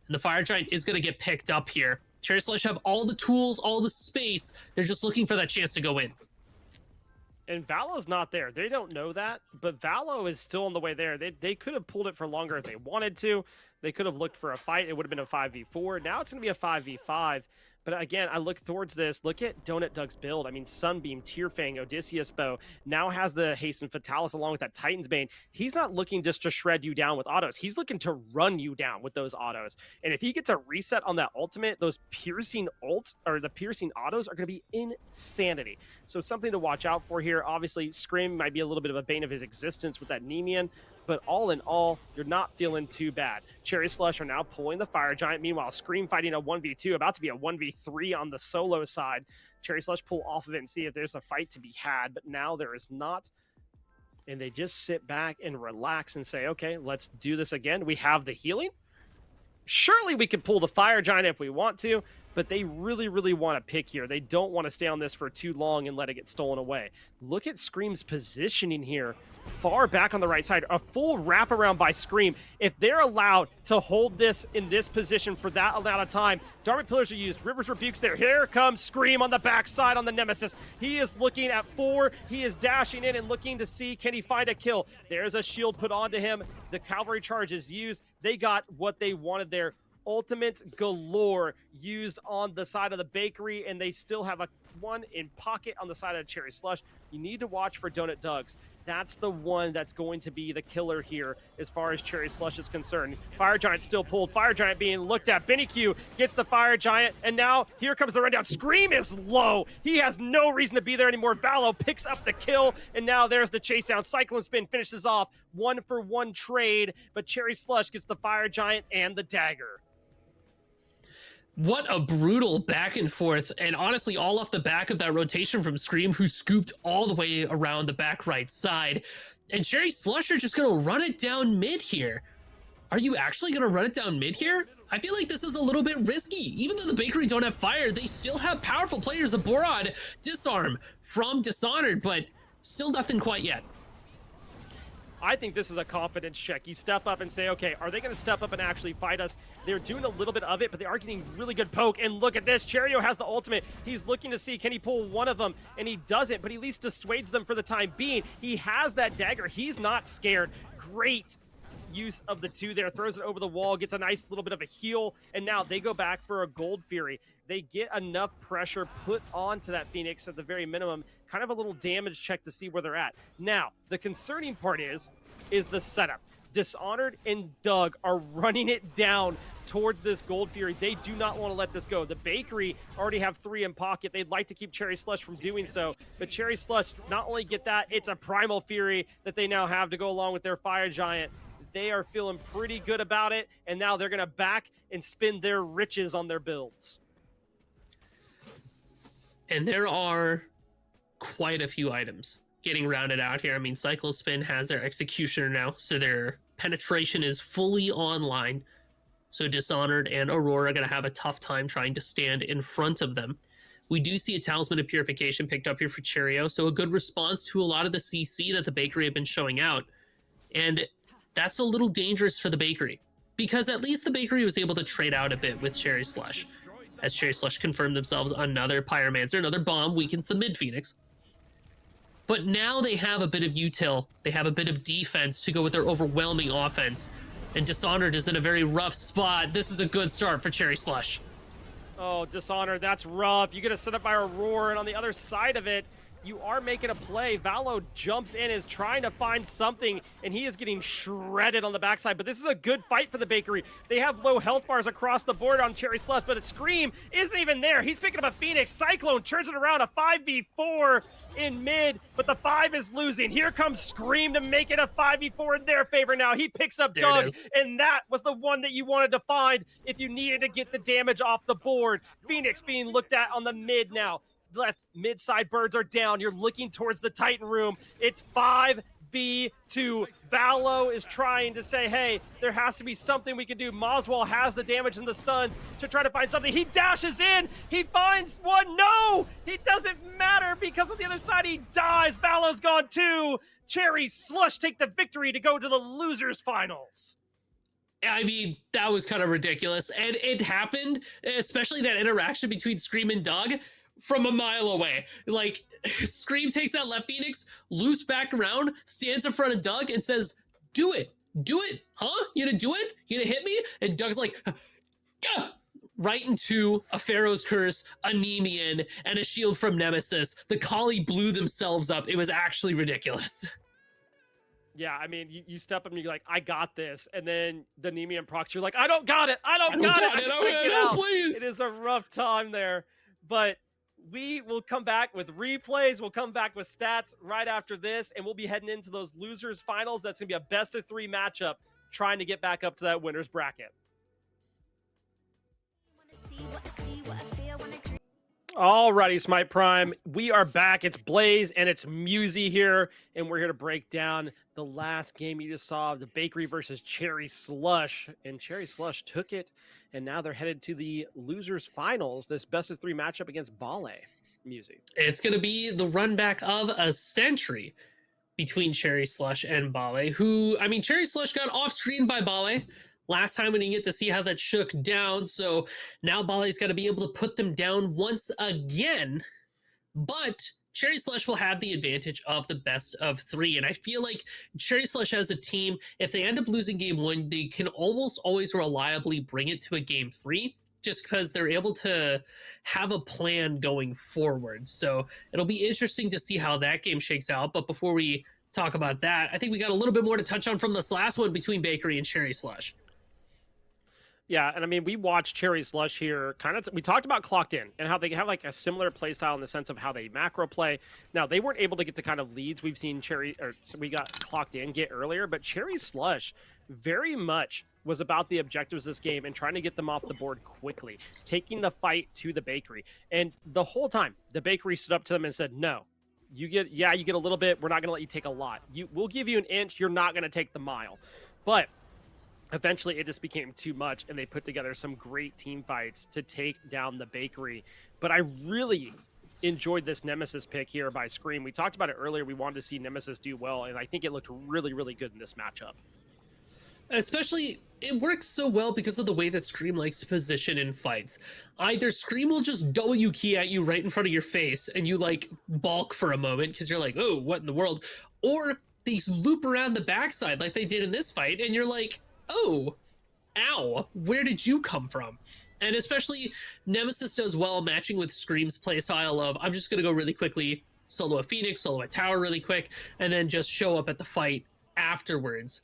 And the Fire Giant is going to get picked up here. Cherry Slush have all the tools, all the space. They're just looking for that chance to go in. And Valo's not there. They don't know that, but Valo is still on the way there. They could have pulled it for longer if they wanted to. They could have looked for a fight. It would have been a 5v4. Now it's going to be a 5v5. But again, I look towards this. Look at Donut Doug's build. I mean, Sunbeam, Tearfang, Odysseus Bow, now has the Hasten Fatalis along with that Titan's Bane. He's not looking just to shred you down with autos. He's looking to run you down with those autos. And if he gets a reset on that ultimate, those piercing the piercing autos are going to be insanity. So something to watch out for here. Obviously, Scream might be a little bit of a bane of his existence with that Nemean. But all in all, you're not feeling too bad. Cherry Slush are now pulling the Fire Giant. Meanwhile, Scream fighting a 1v2, about to be a 1v3 on the solo side. Cherry Slush pull off of it and see if there's a fight to be had, but now there is not. And they just sit back and relax and say, okay, let's do this again. We have the healing. Surely we could pull the Fire Giant if we want to, but they really, really want to pick here. They don't want to stay on this for too long and let it get stolen away. Look at Scream's positioning here. Far back on the right side, a full wraparound by Scream. If they're allowed to hold this in this position for that amount of time, Dark Pillars are used. Rivers Rebuke's there. Here comes Scream on the backside on the Nemesis. He is looking at 4. He is dashing in and looking to see, can he find a kill? There's a shield put onto him. The cavalry charge is used. They got what they wanted there. Ultimates galore used on the side of the bakery, and they still have one in pocket on the side of Cherry Slush. You need to watch for Donut Doug's. That's the one that's going to be the killer here as far as Cherry Slush is concerned. Fire Giant still pulled. Fire Giant being looked at. Benny Q gets the Fire Giant, and now here comes the rundown. Scream is low. He has no reason to be there anymore. Valo picks up the kill, and now there's the chase down. Cyclone Spin finishes off 1-for-1 trade, but Cherry Slush gets the Fire Giant and the dagger. What a brutal back and forth, and honestly, all off the back of that rotation from Scream, who scooped all the way around the back right side. And Cherry Slush are just going to run it down mid here. Are you actually going to run it down mid here? I feel like this is a little bit risky. Even though the Bakery don't have fire, they still have powerful players. A Borod disarm from Dishonored, but still nothing quite yet. I think this is a confidence check. You step up and say, okay, are they going to step up and actually fight us? They're doing a little bit of it, but they are getting really good poke. And look at this. Cherio has the ultimate. He's looking to see, can he pull one of them? And he doesn't, but he at least dissuades them for the time being. He has that dagger. He's not scared. Great use of the 2 there. Throws it over the wall, gets a nice little bit of a heal, and now they go back for a Gold Fury. They get enough pressure put onto that Phoenix at the very minimum, kind of a little damage check to see where they're at. Now, the concerning part is the setup. Dishonored and Doug are running it down towards this Gold Fury. They do not want to let this go. The Bakery already have 3 in pocket. They'd like to keep Cherry Slush from doing so, but Cherry Slush not only get that, it's a Primal Fury that they now have to go along with their Fire Giant. They are feeling pretty good about it, and now they're going to back and spend their riches on their builds. And there are quite a few items getting rounded out here. I mean, Cyclospin has their Executioner now, so their penetration is fully online. So Dishonored and Aurora are going to have a tough time trying to stand in front of them. We do see a Talisman of Purification picked up here for Cheerio, so a good response to a lot of the CC that the Bakery have been showing out. And that's a little dangerous for the Bakery, because at least the Bakery was able to trade out a bit with Cherry Slush. As Cherry Slush confirmed themselves, another Pyromancer, another bomb weakens the mid Phoenix. But now they have a bit of util, they have a bit of defense to go with their overwhelming offense. And Dishonored is in a very rough spot. This is a good start for Cherry Slush. Oh, Dishonored, that's rough. You get a set up by Aurora, and on the other side of it, you are making a play. Valo jumps in, is trying to find something, and he is getting shredded on the backside. But this is a good fight for the Bakery. They have low health bars across the board on Cherry Slush, but Scream isn't even there. He's picking up a Phoenix. Cyclone turns it around, a 5v4 in mid, but the 5 is losing. Here comes Scream to make it a 5v4 in their favor now. He picks up Doug, and that was the one that you wanted to find if you needed to get the damage off the board. Phoenix being looked at on the mid now. Left mid side birds are down. You're looking towards the Titan room. It's 5v2. Valo is trying to say, hey, there has to be something we can do. Moswell has the damage and the stuns to try to find something. He dashes in. He finds one. No, it doesn't matter because on the other side he dies. Valo's gone too. Cherry Slush take the victory to go to the losers finals. I mean, that was kind of ridiculous. And it happened, especially that interaction between Scream and Doug, from a mile away. Like, Scream takes that left Phoenix, loops back around, stands in front of Doug and says, do it, huh? You gonna do it? You gonna hit me? And Doug's like, gah! right into a Pharaoh's Curse, a Nemean, and a shield from Nemesis. The Kali blew themselves up. It was actually ridiculous. Yeah, I mean, you step up and you're like, I got this. And then the Nemean procs, you're like, I don't got it. I don't got it. I can't get out. Please. It is a rough time there. But we will come back with replays. We'll come back with stats right after this. And we'll be heading into those losers finals. That's going to be a best of 3 matchup trying to get back up to that winner's bracket. Alrighty, Smite Prime. We are back. It's Blaze and it's Musi here, and we're here to break down the last game you just saw of the Bakery versus Cherry Slush. And Cherry Slush took it, and now they're headed to the losers finals. This best of 3 matchup against Bale. Musi. It's going to be the run back of a century between Cherry Slush and Bale, who, I mean, Cherry Slush got off screen by Bale last time. We didn't get to see how that shook down, so now Bale's got to be able to put them down once again, but Cherry Slush will have the advantage of the best of 3, and I feel like Cherry Slush as a team, if they end up losing game 1, they can almost always reliably bring it to a game 3, just because they're able to have a plan going forward. So it'll be interesting to see how that game shakes out, but before we talk about that, I think we got a little bit more to touch on from this last one between Bakery and Cherry Slush. Yeah, and I mean, we watched Cherry Slush here. We talked about Clocked In and how they have like a similar play style in the sense of how they macro play. Now, they weren't able to get the kind of leads we've seen we got Clocked In get earlier, but Cherry Slush very much was about the objectives of this game and trying to get them off the board quickly, taking the fight to the Bakery. And the whole time, the Bakery stood up to them and said, no, you get a little bit. We're not going to let you take a lot. We'll give you an inch. You're not going to take the mile. But eventually it just became too much, and they put together some great team fights to take down the Bakery. But I really enjoyed this Nemesis pick here by Scream. We talked about it earlier. We wanted to see Nemesis do well, and I think it looked really, really good in this matchup. Especially, it works so well because of the way that Scream likes to position in fights. Either Scream will just W key at you right in front of your face, and you like balk for a moment because you're like, oh, what in the world? Or they loop around the backside like they did in this fight, and you're like, oh, ow, where did you come from? And especially Nemesis does well matching with Scream's playstyle of, I'm just going to go really quickly, solo a Phoenix, solo a tower really quick, and then just show up at the fight afterwards.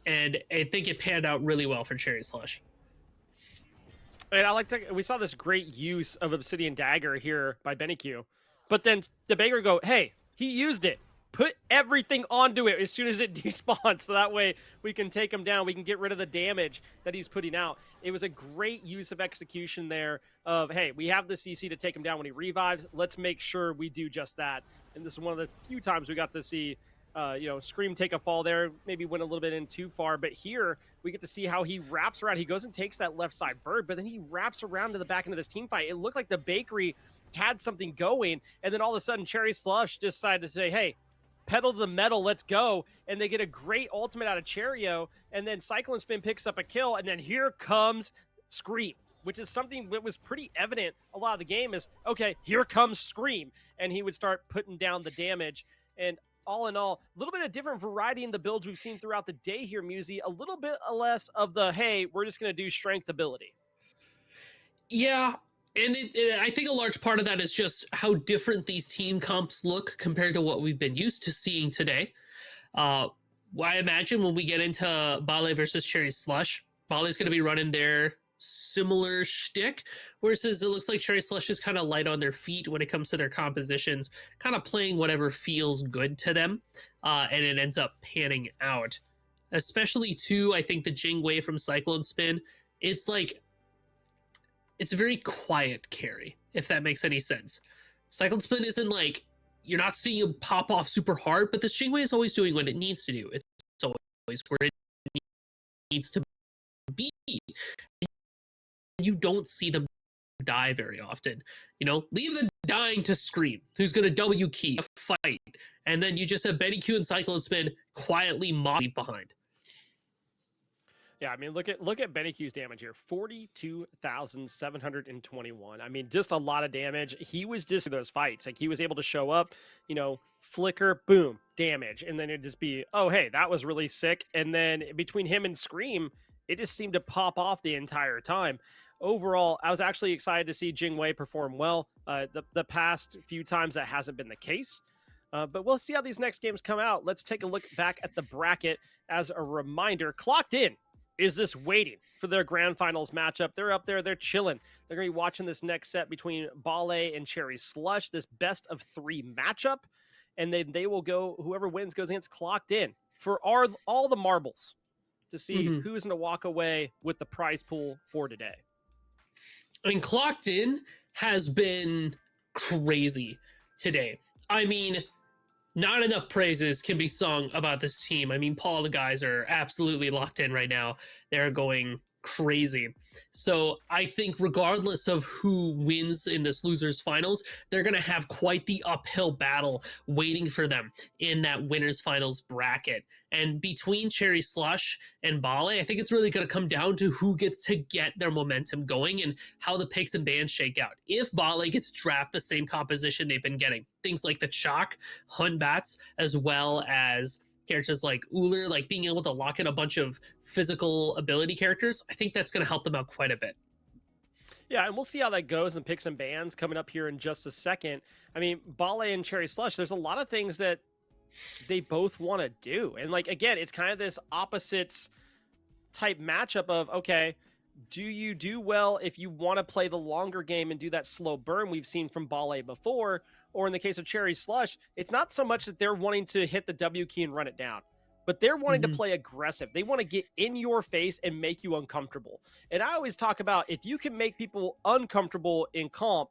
And I think it panned out really well for Cherry Slush. And we saw this great use of Obsidian Dagger here by BennyQ, but then the Baker go, hey, he used it. Put everything onto it as soon as it despawns, so that way we can take him down. We can get rid of the damage that he's putting out. It was a great use of execution there of, hey, we have the CC to take him down when he revives. Let's make sure we do just that. And this is one of the few times we got to see, Scream take a fall there, maybe went a little bit in too far. But here we get to see how he wraps around. He goes and takes that left side bird, but then he wraps around to the back end of this team fight. It looked like the Bakery had something going, and then all of a sudden Cherry Slush decided to say, hey, pedal to the metal, let's go. And they get a great ultimate out of Cherio, and then Cyclone Spin picks up a kill, and then here comes Scream, which is something that was pretty evident a lot of the game is, okay, here comes Scream, and he would start putting down the damage. And all in all, a little bit of different variety in the builds we've seen throughout the day here, Musi. A little bit less of the, hey, we're just going to do strength ability. Yeah, and I think a large part of that is just how different these team comps look compared to what we've been used to seeing today. I imagine when we get into Bale versus Cherry Slush, Bale's going to be running their similar shtick, whereas it looks like Cherry Slush is kind of light on their feet when it comes to their compositions, kind of playing whatever feels good to them, and it ends up panning out. Especially, too, I think the Jing Wei from Cyclone Spin, it's like, it's a very quiet carry, if that makes any sense. Cyclone Spin isn't like, you're not seeing him pop off super hard, but this Jing Wei is always doing what it needs to do. It's always where it needs to be. You don't see them die very often. Leave the dying to Scream, who's going to W key a fight, and then you just have BennyQ and Cyclone Spin quietly mobbing behind. Yeah, I mean, look at BennyQ's damage here, 42,721. I mean, just a lot of damage. He was just those fights. Like, he was able to show up, flicker, boom, damage. And then it'd just be, oh, hey, that was really sick. And then between him and Scream, it just seemed to pop off the entire time. overall, I was actually excited to see Jing Wei perform well. The past few times that hasn't been the case. But we'll see how these next games come out. Let's take a look back at the bracket as a reminder. Clocked In is just waiting for their grand finals matchup. They're up there. They're chilling. They're going to be watching this next set between Bale and Cherry Slush, this best of 3 matchup. And then they will go, whoever wins goes against Clocked In for all the marbles to see who's going to walk away with the prize pool for today. I mean, Clocked In has been crazy today. I mean, not enough praises can be sung about this team. I mean, Paul, the guys are absolutely locked in right now. They're going crazy. So I think regardless of who wins in this losers finals, they're going to have quite the uphill battle waiting for them in that winners finals bracket. And between Cherry Slush and Bale, I think it's really going to come down to who gets to get their momentum going and how the picks and bans shake out. If Bale gets draft the same composition they've been getting, things like the Chalk, Hunbats, as well as characters like Ullr, like being able to lock in a bunch of physical ability characters, I think that's going to help them out quite a bit. Yeah, and we'll see how that goes in picks and bans coming up here in just a second. I mean, Bale and Cherry Slush, there's a lot of things that they both want to do. And like, again, it's kind of this opposites type matchup of, okay, do you do well if you want to play the longer game and do that slow burn we've seen from Bale before? Or in the case of Cherry Slush, it's not so much that they're wanting to hit the W key and run it down, but they're wanting to play aggressive. They want to get in your face and make you uncomfortable. And I always talk about, if you can make people uncomfortable in comp,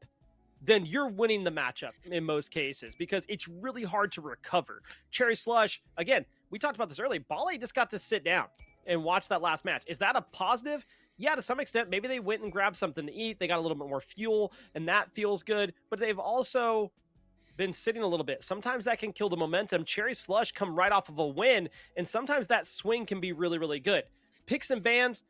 then you're winning the matchup in most cases, because it's really hard to recover. Cherry Slush, again, we talked about this earlier. Bale just got to sit down and watch that last match. Is that a positive? Yeah, to some extent. Maybe they went and grabbed something to eat. They got a little bit more fuel, and that feels good. But they've also been sitting a little bit. Sometimes that can kill the momentum. Cherry Slush come right off of a win, and sometimes that swing can be really, really good. Picks and bans,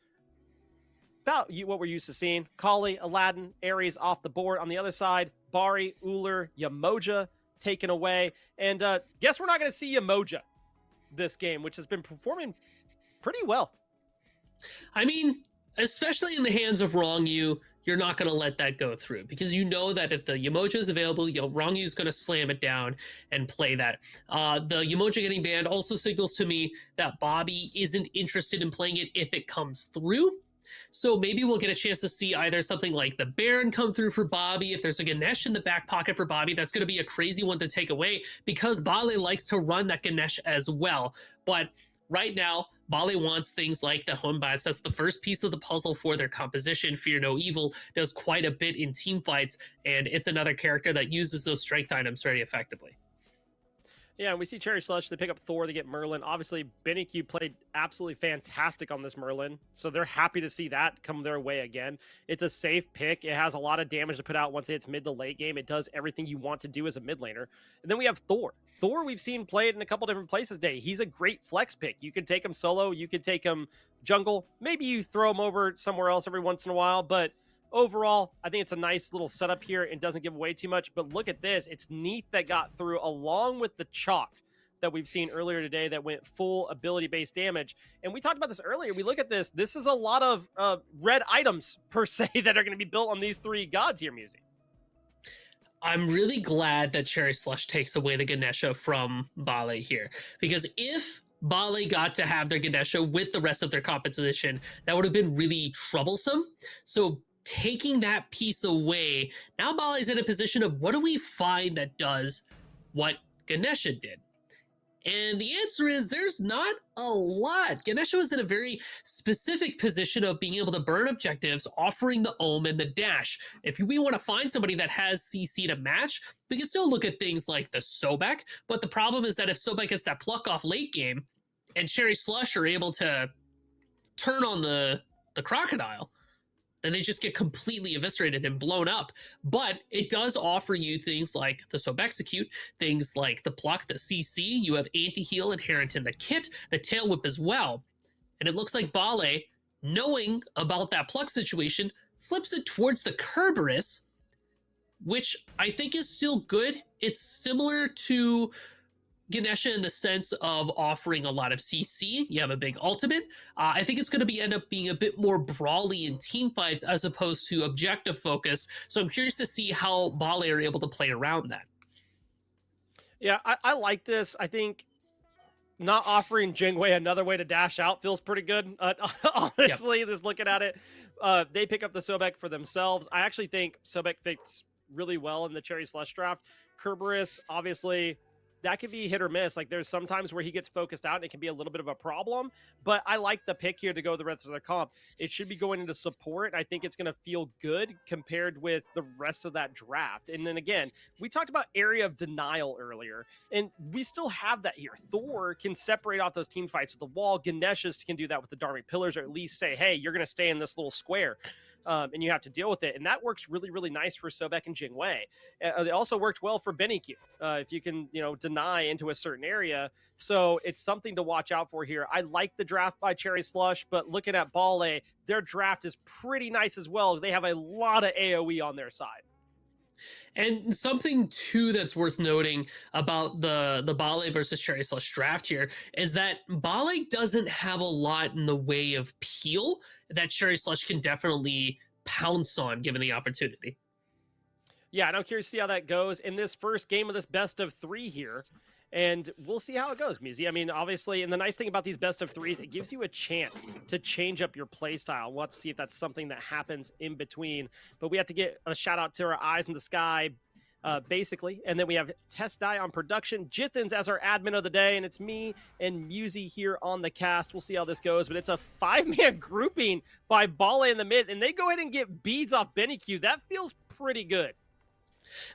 about what we're used to seeing. Kali, Aladdin, Ares off the board. On the other side, Bari, Ullr, Yamoja taken away. And guess we're not going to see Yamoja this game, which has been performing pretty well. I mean, especially in the hands of Rongyu, you're not going to let that go through, because you know that if the Yamoja is available, Rongyu is going to slam it down and play that. The Yamoja getting banned also signals to me that Bobby isn't interested in playing it if it comes through. So maybe we'll get a chance to see either something like the Baron come through for Bobby. If there's a Ganesh in the back pocket for Bobby, that's going to be a crazy one to take away, because Bale likes to run that Ganesh as well. But right now, Bale wants things like the Hunbats. That's the first piece of the puzzle for their composition. Fear No Evil does quite a bit in team fights, and it's another character that uses those strength items very effectively. Yeah, and we see Cherry Slush. They pick up Thor. They get Merlin. Obviously, BennyQ played absolutely fantastic on this Merlin, so they're happy to see that come their way again. It's a safe pick. It has a lot of damage to put out once it's mid to late game. It does everything you want to do as a mid laner. And then we have Thor. Thor, we've seen played in a couple different places today. He's a great flex pick. You could take him solo. You could take him jungle. Maybe you throw him over somewhere else every once in a while, but overall, I think it's a nice little setup here and doesn't give away too much. But look at this. It's Neath that got through, along with the Chalk that we've seen earlier today that went full ability-based damage. And we talked about this earlier. We look at this. This is a lot of red items, per se, that are going to be built on these 3 gods here, Musi. I'm really glad that Cherry Slush takes away the Ganesha from Bale here, because if Bale got to have their Ganesha with the rest of their composition, that would have been really troublesome. So taking that piece away, now Bale's in a position of, what do we find that does what Ganesha did? And the answer is, there's not a lot. Ganesha was in a very specific position of being able to burn objectives, offering the Ohm and the dash. If we want to find somebody that has CC to match, we can still look at things like the Sobek. But the problem is that if Sobek gets that pluck off late game, and Cherry Slush are able to turn on the Crocodile, then they just get completely eviscerated and blown up. But it does offer you things like the Sobexecute, things like the Pluck, the CC, you have Anti-Heal inherent in the kit, the Tail Whip as well. And it looks like Bale, knowing about that Pluck situation, flips it towards the Kerberos, which I think is still good. It's similar to Ganesha in the sense of offering a lot of CC. You have a big ultimate. I think it's going to be end up being a bit more brawly in team fights as opposed to objective focus. So I'm curious to see how Bale are able to play around that. Yeah, I like this. I think not offering Jingwei another way to dash out feels pretty good. Yep. Honestly, just looking at it, they pick up the Sobek for themselves. I actually think Sobek fits really well in the Cherry Slush draft. Kerberos, obviously, that could be hit or miss. Like there's sometimes where he gets focused out and it can be a little bit of a problem. But I like the pick here to go with the rest of the comp. It should be going into support. I think it's going to feel good compared with the rest of that draft. And then again, we talked about area of denial earlier, and we still have that here. Thor can separate off those team fights with the wall. Ganesha can do that with the Dharmic Pillars, or at least say, hey, you're going to stay in this little square. And you have to deal with it. And that works really, really nice for Sobek and Jingwei. It also worked well for BennyQ, if you can, deny into a certain area. So it's something to watch out for here. I like the draft by Cherry Slush, but looking at Bale, their draft is pretty nice as well. They have a lot of AoE on their side. And something too that's worth noting about the Bale versus Cherry Slush draft here is that Bale doesn't have a lot in the way of peel that Cherry Slush can definitely pounce on given the opportunity. Yeah, and I'm curious to see how that goes in this first game of this best of three here. And we'll see how it goes, Muzi. I mean, obviously, and the nice thing about these best of threes, it gives you a chance to change up your play style. We'll have to see if that's something that happens in between. But we have to get a shout out to our eyes in the sky, basically. And then we have Test Die on production, Jithens as our admin of the day, and it's me and Muzi here on the cast. We'll see how this goes, but it's a 5-man grouping by Bale in the mid, and they go ahead and get beads off BennyQ. That feels pretty good.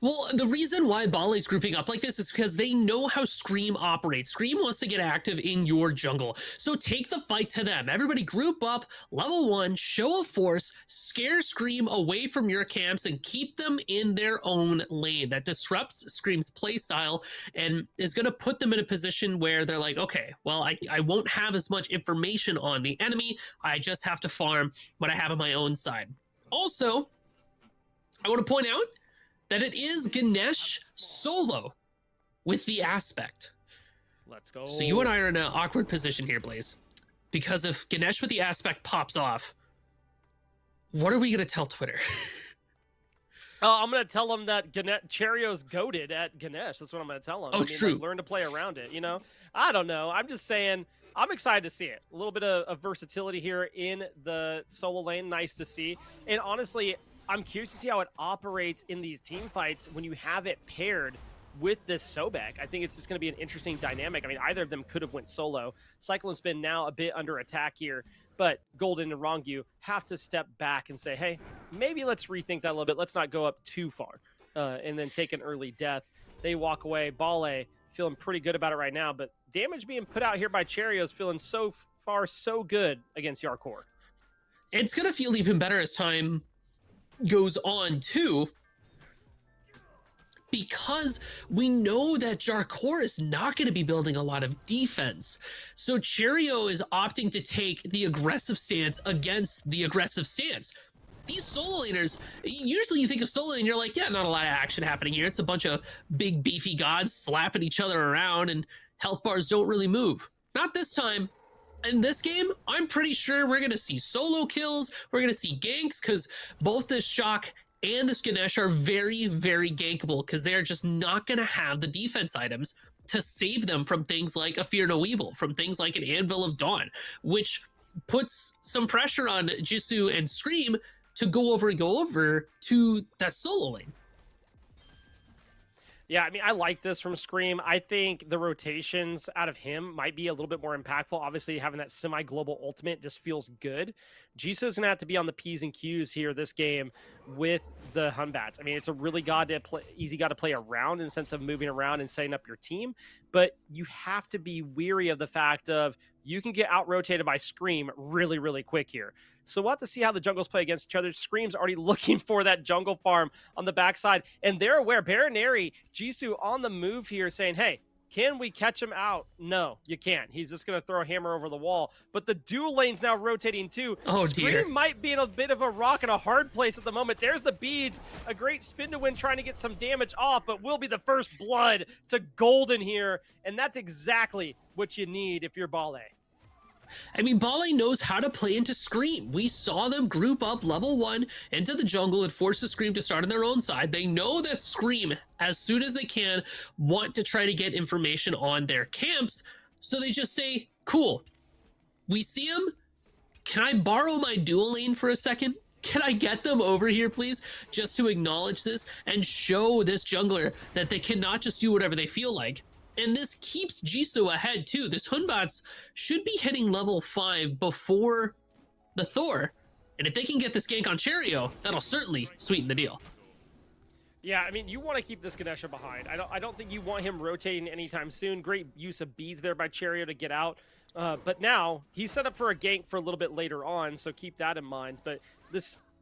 Well, the reason why Bale's grouping up like this is because they know how Scream operates. Scream wants to get active in your jungle. So take the fight to them. Everybody group up, level 1, show of force, scare Scream away from your camps, and keep them in their own lane. That disrupts Scream's playstyle and is going to put them in a position where they're like, okay, well, I won't have as much information on the enemy. I just have to farm what I have on my own side. Also, I want to point out that it is Ganesh solo with the aspect. Let's go. So you and I are in an awkward position here, Blaze. Because if Ganesh with the aspect pops off, what are we going to tell Twitter? I'm going to tell them that Cherio's goated at Ganesh. That's what I'm going to tell them. Oh, true. Like, learn to play around it, I don't know. I'm just saying, I'm excited to see it. A little bit of versatility here in the solo lane. Nice to see. And honestly, I'm curious to see how it operates in these team fights when you have it paired with this Sobek. I think it's just going to be an interesting dynamic. I mean, either of them could have went solo. Cyclone Spin now a bit under attack here, but Golden and Rongu have to step back and say, hey, maybe let's rethink that a little bit. Let's not go up too far and then take an early death. They walk away. Bale feeling pretty good about it right now, but damage being put out here by Cherio's feeling so far so good against Yarkor. It's going to feel even better as time goes on too, because we know that Jarkor is not going to be building a lot of defense. So Cheerio is opting to take the aggressive stance against the aggressive stance. These solo laners, usually you think of solo and you're like, yeah, not a lot of action happening here. It's a bunch of big beefy gods slapping each other around and health bars don't really move. Not this time. In this game, I'm pretty sure we're going to see solo kills. We're going to see ganks because both this Shock and this Ganesh are very, very gankable because they're just not going to have the defense items to save them from things like a Fear No Evil, from things like an Anvil of Dawn, which puts some pressure on Jisoo and Scream to go over to that solo lane. Yeah, I mean, I like this from Scream. I think the rotations out of him might be a little bit more impactful. Obviously, having that semi-global ultimate just feels good. Jisoo's going to have to be on the P's and Q's here this game with the Hunbats. I mean, it's a really easy god to play around in the sense of moving around and setting up your team, but you have to be weary of the fact of you can get out-rotated by Scream really, really quick here. So we'll have to see how the jungles play against each other. Scream's already looking for that jungle farm on the backside, and they're aware. Baronary, Jisoo on the move here saying, hey, Can we catch him out? No, you can't. He's just going to throw a hammer over the wall. But the dual lane's now rotating too. Oh, Scream dear. might be in a bit of a rock and a hard place at the moment. There's the beads. A great spin to win, trying to get some damage off, but will be the first blood to Golden here. And that's exactly what you need if you're Bale. I mean, Bale knows how to play into Scream. We saw them group up level 1 into the jungle and force the Scream to start on their own side. They know that Scream, as soon as they can, want to try to get information on their camps. So they just say, cool, we see him. Can I borrow my dual lane for a second? Can I get them over here, please? Just to acknowledge this and show this jungler that they cannot just do whatever they feel like. And this keeps Jisoo ahead too. This Hunbats should be hitting level 5 before the Thor. And if they can get this gank on Cherio, that'll certainly sweeten the deal. Yeah, I mean, you want to keep this Ganesha behind. I don't think you want him rotating anytime soon. Great use of beads there by Cherio to get out. But now he's set up for a gank for a little bit later on, so keep that in mind. But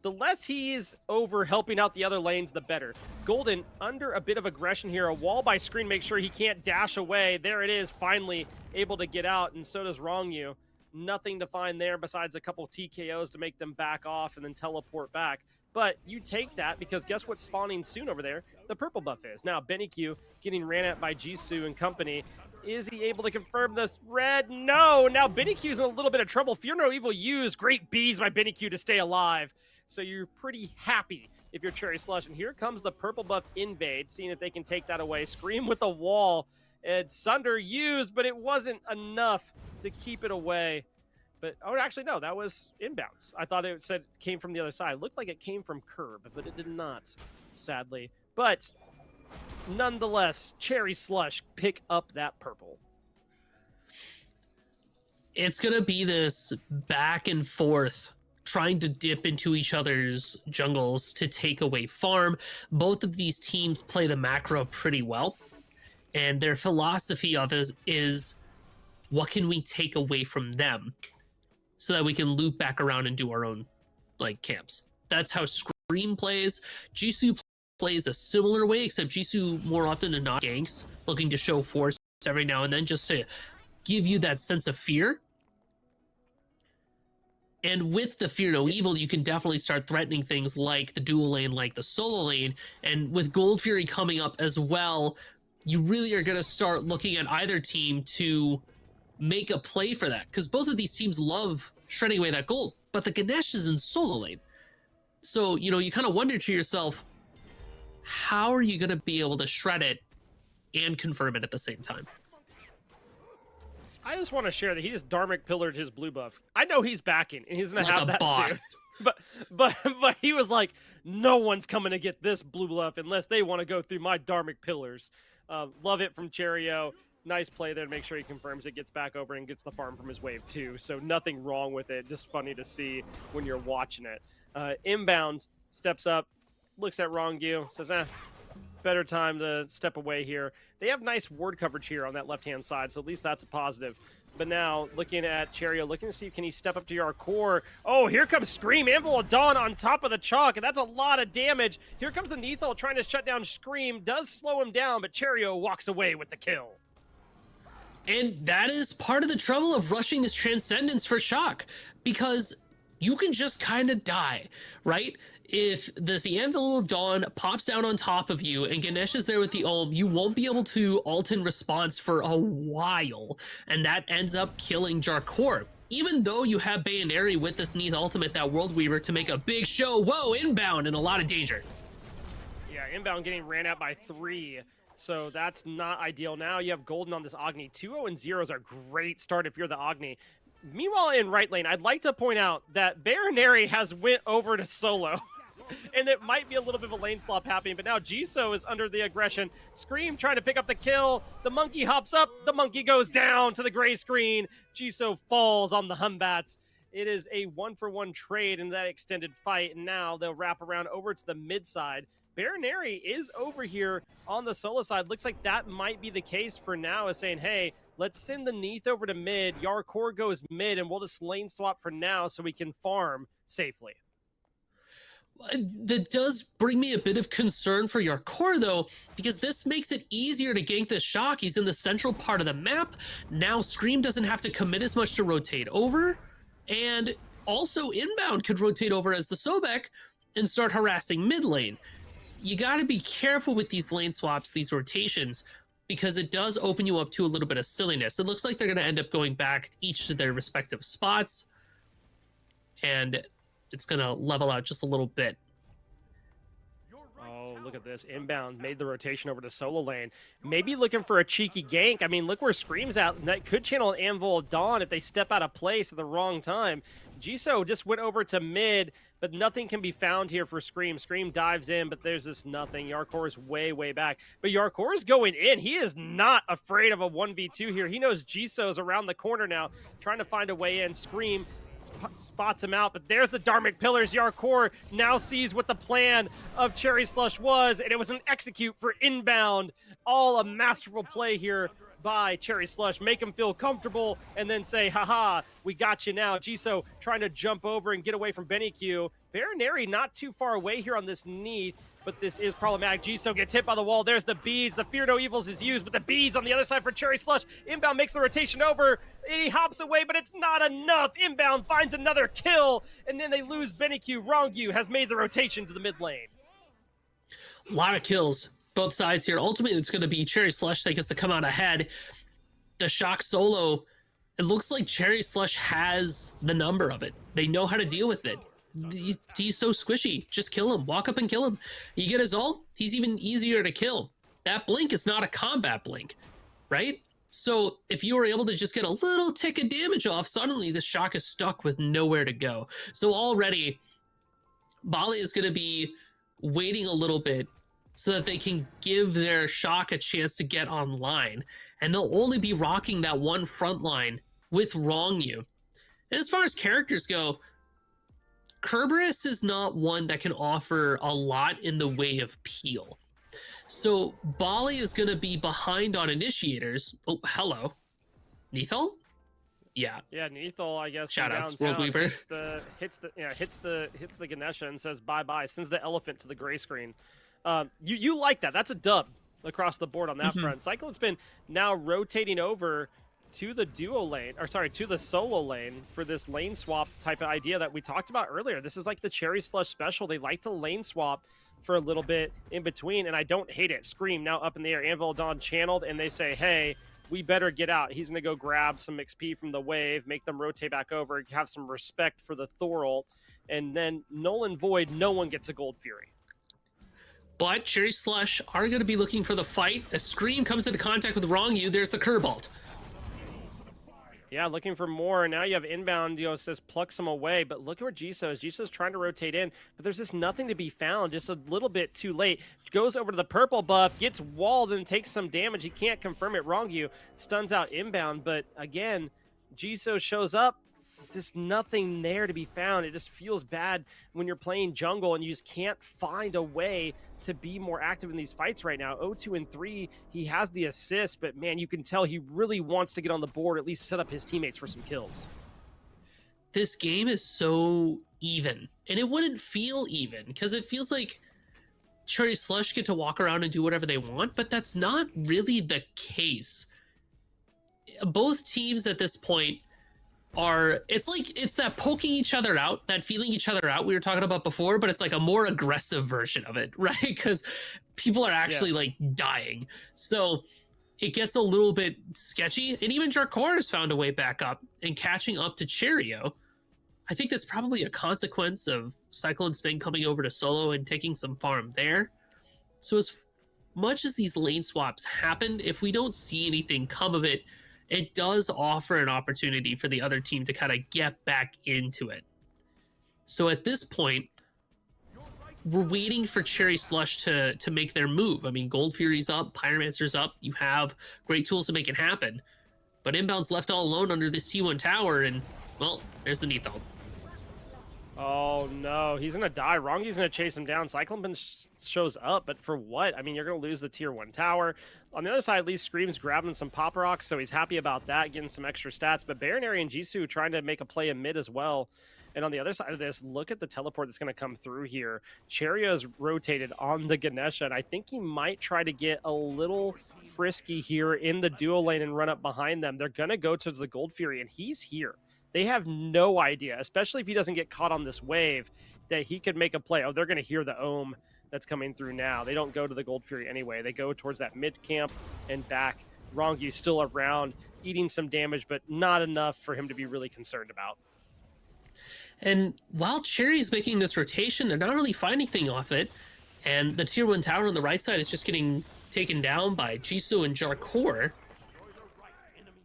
the less he's over helping out the other lanes, the better. Golden under a bit of aggression here. A wall by Screen makes sure he can't dash away. There it is, finally able to get out, and so does Rongyu. Nothing to find there besides a couple TKOs to make them back off and then teleport back. But you take that because guess what's spawning soon over there? The purple buff is. Now, BennyQ getting ran at by Jisoo and company. Is he able to confirm this red? No! Now BennyQ's in a little bit of trouble. Fear No Evil used great bees by BennyQ to stay alive. So you're pretty happy if you're Cherry Slush. And here comes the purple buff invade, seeing if they can take that away. Scream with the wall. It's Sunder used, but it wasn't enough to keep it away. But, oh, actually, no, that was inbounds. I thought it said it came from the other side. It looked like it came from Curb, but it did not, sadly. But, nonetheless, Cherry Slush pick up that purple. It's going to be this back and forth, trying to dip into each other's jungles to take away farm. Both of these teams play the macro pretty well. And their philosophy of is what can we take away from them so that we can loop back around and do our own like camps. That's how Scream plays. Jisoo plays a similar way, except Jisoo more often than not ganks, looking to show force every now and then just to give you that sense of fear. And with the Fear No Evil, you can definitely start threatening things like the dual lane, like the solo lane. And with Gold Fury coming up as well, you really are going to start looking at either team to make a play for that. Because both of these teams love shredding away that gold. But the Ganesh is in solo lane. So, you know, you kind of wonder to yourself, how are you going to be able to shred it and confirm it at the same time? I just want to share that he just Dharmic pillared his blue buff. I know he's backing, and he's going to have that soon. But he was like, no one's coming to get this blue buff unless they want to go through my Dharmic pillars. Love it from Cherio. Nice play there to make sure he confirms it, gets back over, and gets the farm from his wave too. So nothing wrong with it. Just funny to see when you're watching it. Inbound steps up, looks at Rongyu, says, better time to step away here. They have nice ward coverage here on that left-hand side, so at least that's a positive. But now, looking at Cherio, looking to see, can he step up to your core? Oh, here comes Scream, Anvil of Dawn on top of the chalk, and that's a lot of damage. Here comes the Neithal trying to shut down Scream, does slow him down, but Cherio walks away with the kill. And that is part of the trouble of rushing this Transcendence for Shock, because you can just kind of die, right? If the Anvil of Dawn pops down on top of you and Ganesh is there with the Olm, you won't be able to ult in response for a while, and that ends up killing Jarkor. Even though you have Bayonary with this Neath ultimate, that World Weaver, to make a big show, whoa, inbound, and a lot of danger. Yeah, inbound getting ran out by 3. So that's not ideal. Now you have Golden on this Agni. 2-0 and 0 is a great start if you're the Agni. Meanwhile, in right lane, I'd like to point out that Baronary has went over to solo. And it might be a little bit of a lane swap happening, but now Jisoo is under the aggression. Scream trying to pick up the kill. The monkey hops up. The monkey goes down to the gray screen. Jisoo falls on the Humbats. It is a 1-for-1 trade in that extended fight, and now they'll wrap around over to the mid side. Baronary is over here on the solo side. Looks like that might be the case for now, is saying, hey, let's send the Neath over to mid. Yarkor goes mid, and we'll just lane swap for now so we can farm safely. That does bring me a bit of concern for your core, though, because this makes it easier to gank this Shock. He's in the central part of the map. Now Scream doesn't have to commit as much to rotate over. And also Inbound could rotate over as the Sobek and start harassing mid lane. You got to be careful with these lane swaps, these rotations, because it does open you up to a little bit of silliness. It looks like they're going to end up going back each to their respective spots. And it's going to level out just a little bit. Oh, look at this. Inbound made the rotation over to solo lane. Maybe looking for a cheeky gank. I mean, look where Scream's at. That could channel Anvil Dawn if they step out of place at the wrong time. Jisoo just went over to mid, but nothing can be found here for Scream. Scream dives in, but there's just nothing. Yarkor is way, way back. But Yarkor is going in. He is not afraid of a 1v2 here. He knows Jisoo's around the corner now, trying to find a way in. Scream spots him out, but there's the Dharmic Pillars. Yarkor now sees what the plan of Cherry Slush was, and it was an execute for Inbound. All a masterful play here by Cherry Slush. Make him feel comfortable and then say, haha, we got you now. Jisoo trying to jump over and get away from BennyQ. Baronary not too far away here on this knee, but this is problematic. Jisoo gets hit by the wall. There's the beads. The Fear No Evils is used, but the beads on the other side for Cherry Slush. Inbound makes the rotation over. He hops away, but it's not enough. Inbound finds another kill, and then they lose BennyQ. Rongyu has made the rotation to the mid lane. A lot of kills, both sides here. Ultimately, it's going to be Cherry Slush that gets to come out ahead. The Shock solo, it looks like Cherry Slush has the number of it. They know how to deal with it. He's so squishy. Just kill him. Walk up and kill him. You get his ult, he's even easier to kill. That blink is not a combat blink, right? So if you were able to just get a little tick of damage off, suddenly the Shock is stuck with nowhere to go. So already, Bali is going to be waiting a little bit so that they can give their Shock a chance to get online. And they'll only be rocking that one front line with Rongyu. And as far as characters go, Kerberos is not one that can offer a lot in the way of peel. So Bali is going to be behind on initiators. Oh, hello. Neithal? Yeah. Yeah, Neithal, I guess. Shout outs, downtown, World Weaver. hits the Ganesha and says bye-bye, sends the elephant to the gray screen. You like that. That's a dub across the board on that front. Cyclone's been now rotating over to the to the solo lane for this lane swap type of idea that we talked about earlier. This is like the Cherry Slush special. They like to lane swap for a little bit in between, and I don't hate it. Scream now up in the air. Anvil Dawn channeled, and they say, hey, we better get out. He's going to go grab some XP from the wave, make them rotate back over, have some respect for the Thor ult, and then Nolan Void, no one gets a Gold Fury. But Cherry Slush are going to be looking for the fight. As Scream comes into contact with Rongyu, there's the curb ult. Yeah, looking for more. Now you have Inbound, says plucks him away, but look at where Jisoo is. Jisoo's trying to rotate in, but there's just nothing to be found, just a little bit too late. Goes over to the purple buff, gets walled, and takes some damage. He can't confirm it. Rongyu stuns out Inbound, but again, Jisoo shows up. Just nothing there to be found. It just feels bad when you're playing jungle and you just can't find a way to be more active in these fights right now. 0-2 and 3, he has the assist, but man, you can tell he really wants to get on the board, at least set up his teammates for some kills. This game is so even, and it wouldn't feel even because it feels like Cherry Slush get to walk around and do whatever they want, but that's not really the case. Both teams at this point it's that poking each other out, that feeling each other out we were talking about before, but it's like a more aggressive version of it, right? Because people are actually like dying. So it gets a little bit sketchy. And even Jarkor has found a way back up and catching up to Cheerio. I think that's probably a consequence of Cyclone Spin coming over to solo and taking some farm there. So as much as these lane swaps happened, if we don't see anything come of it, it does offer an opportunity for the other team to kind of get back into it. So at this point, we're waiting for Cherry Slush to make their move. I mean, Gold Fury's up, Pyromancer's up. You have great tools to make it happen. But Inbound's left all alone under this T1 tower, and, well, there's the Neithal. Oh no, he's gonna die. Rongyu's gonna chase him down. Cyclone shows up, but for what? I mean, you're gonna lose the tier 1 tower. On the other side, at least Scream's grabbing some pop rocks, so he's happy about that, getting some extra stats. But Baronary and Jisoo trying to make a play in mid as well. And on the other side of this, look at the teleport that's going to come through here. Cherio's rotated on the Ganesha, and I think he might try to get a little frisky here in the duo lane and run up behind them. They're going to go towards the Gold Fury, and he's here. They have no idea, especially if he doesn't get caught on this wave, that he could make a play. Oh, they're going to hear the Ohm that's coming through now. They don't go to the Gold Fury anyway. They go towards that mid camp and back. Rongu still around, eating some damage, but not enough for him to be really concerned about. And while Cherry's making this rotation, they're not really finding anything off it. And the tier 1 tower on the right side is just getting taken down by Jisoo and Jarkor.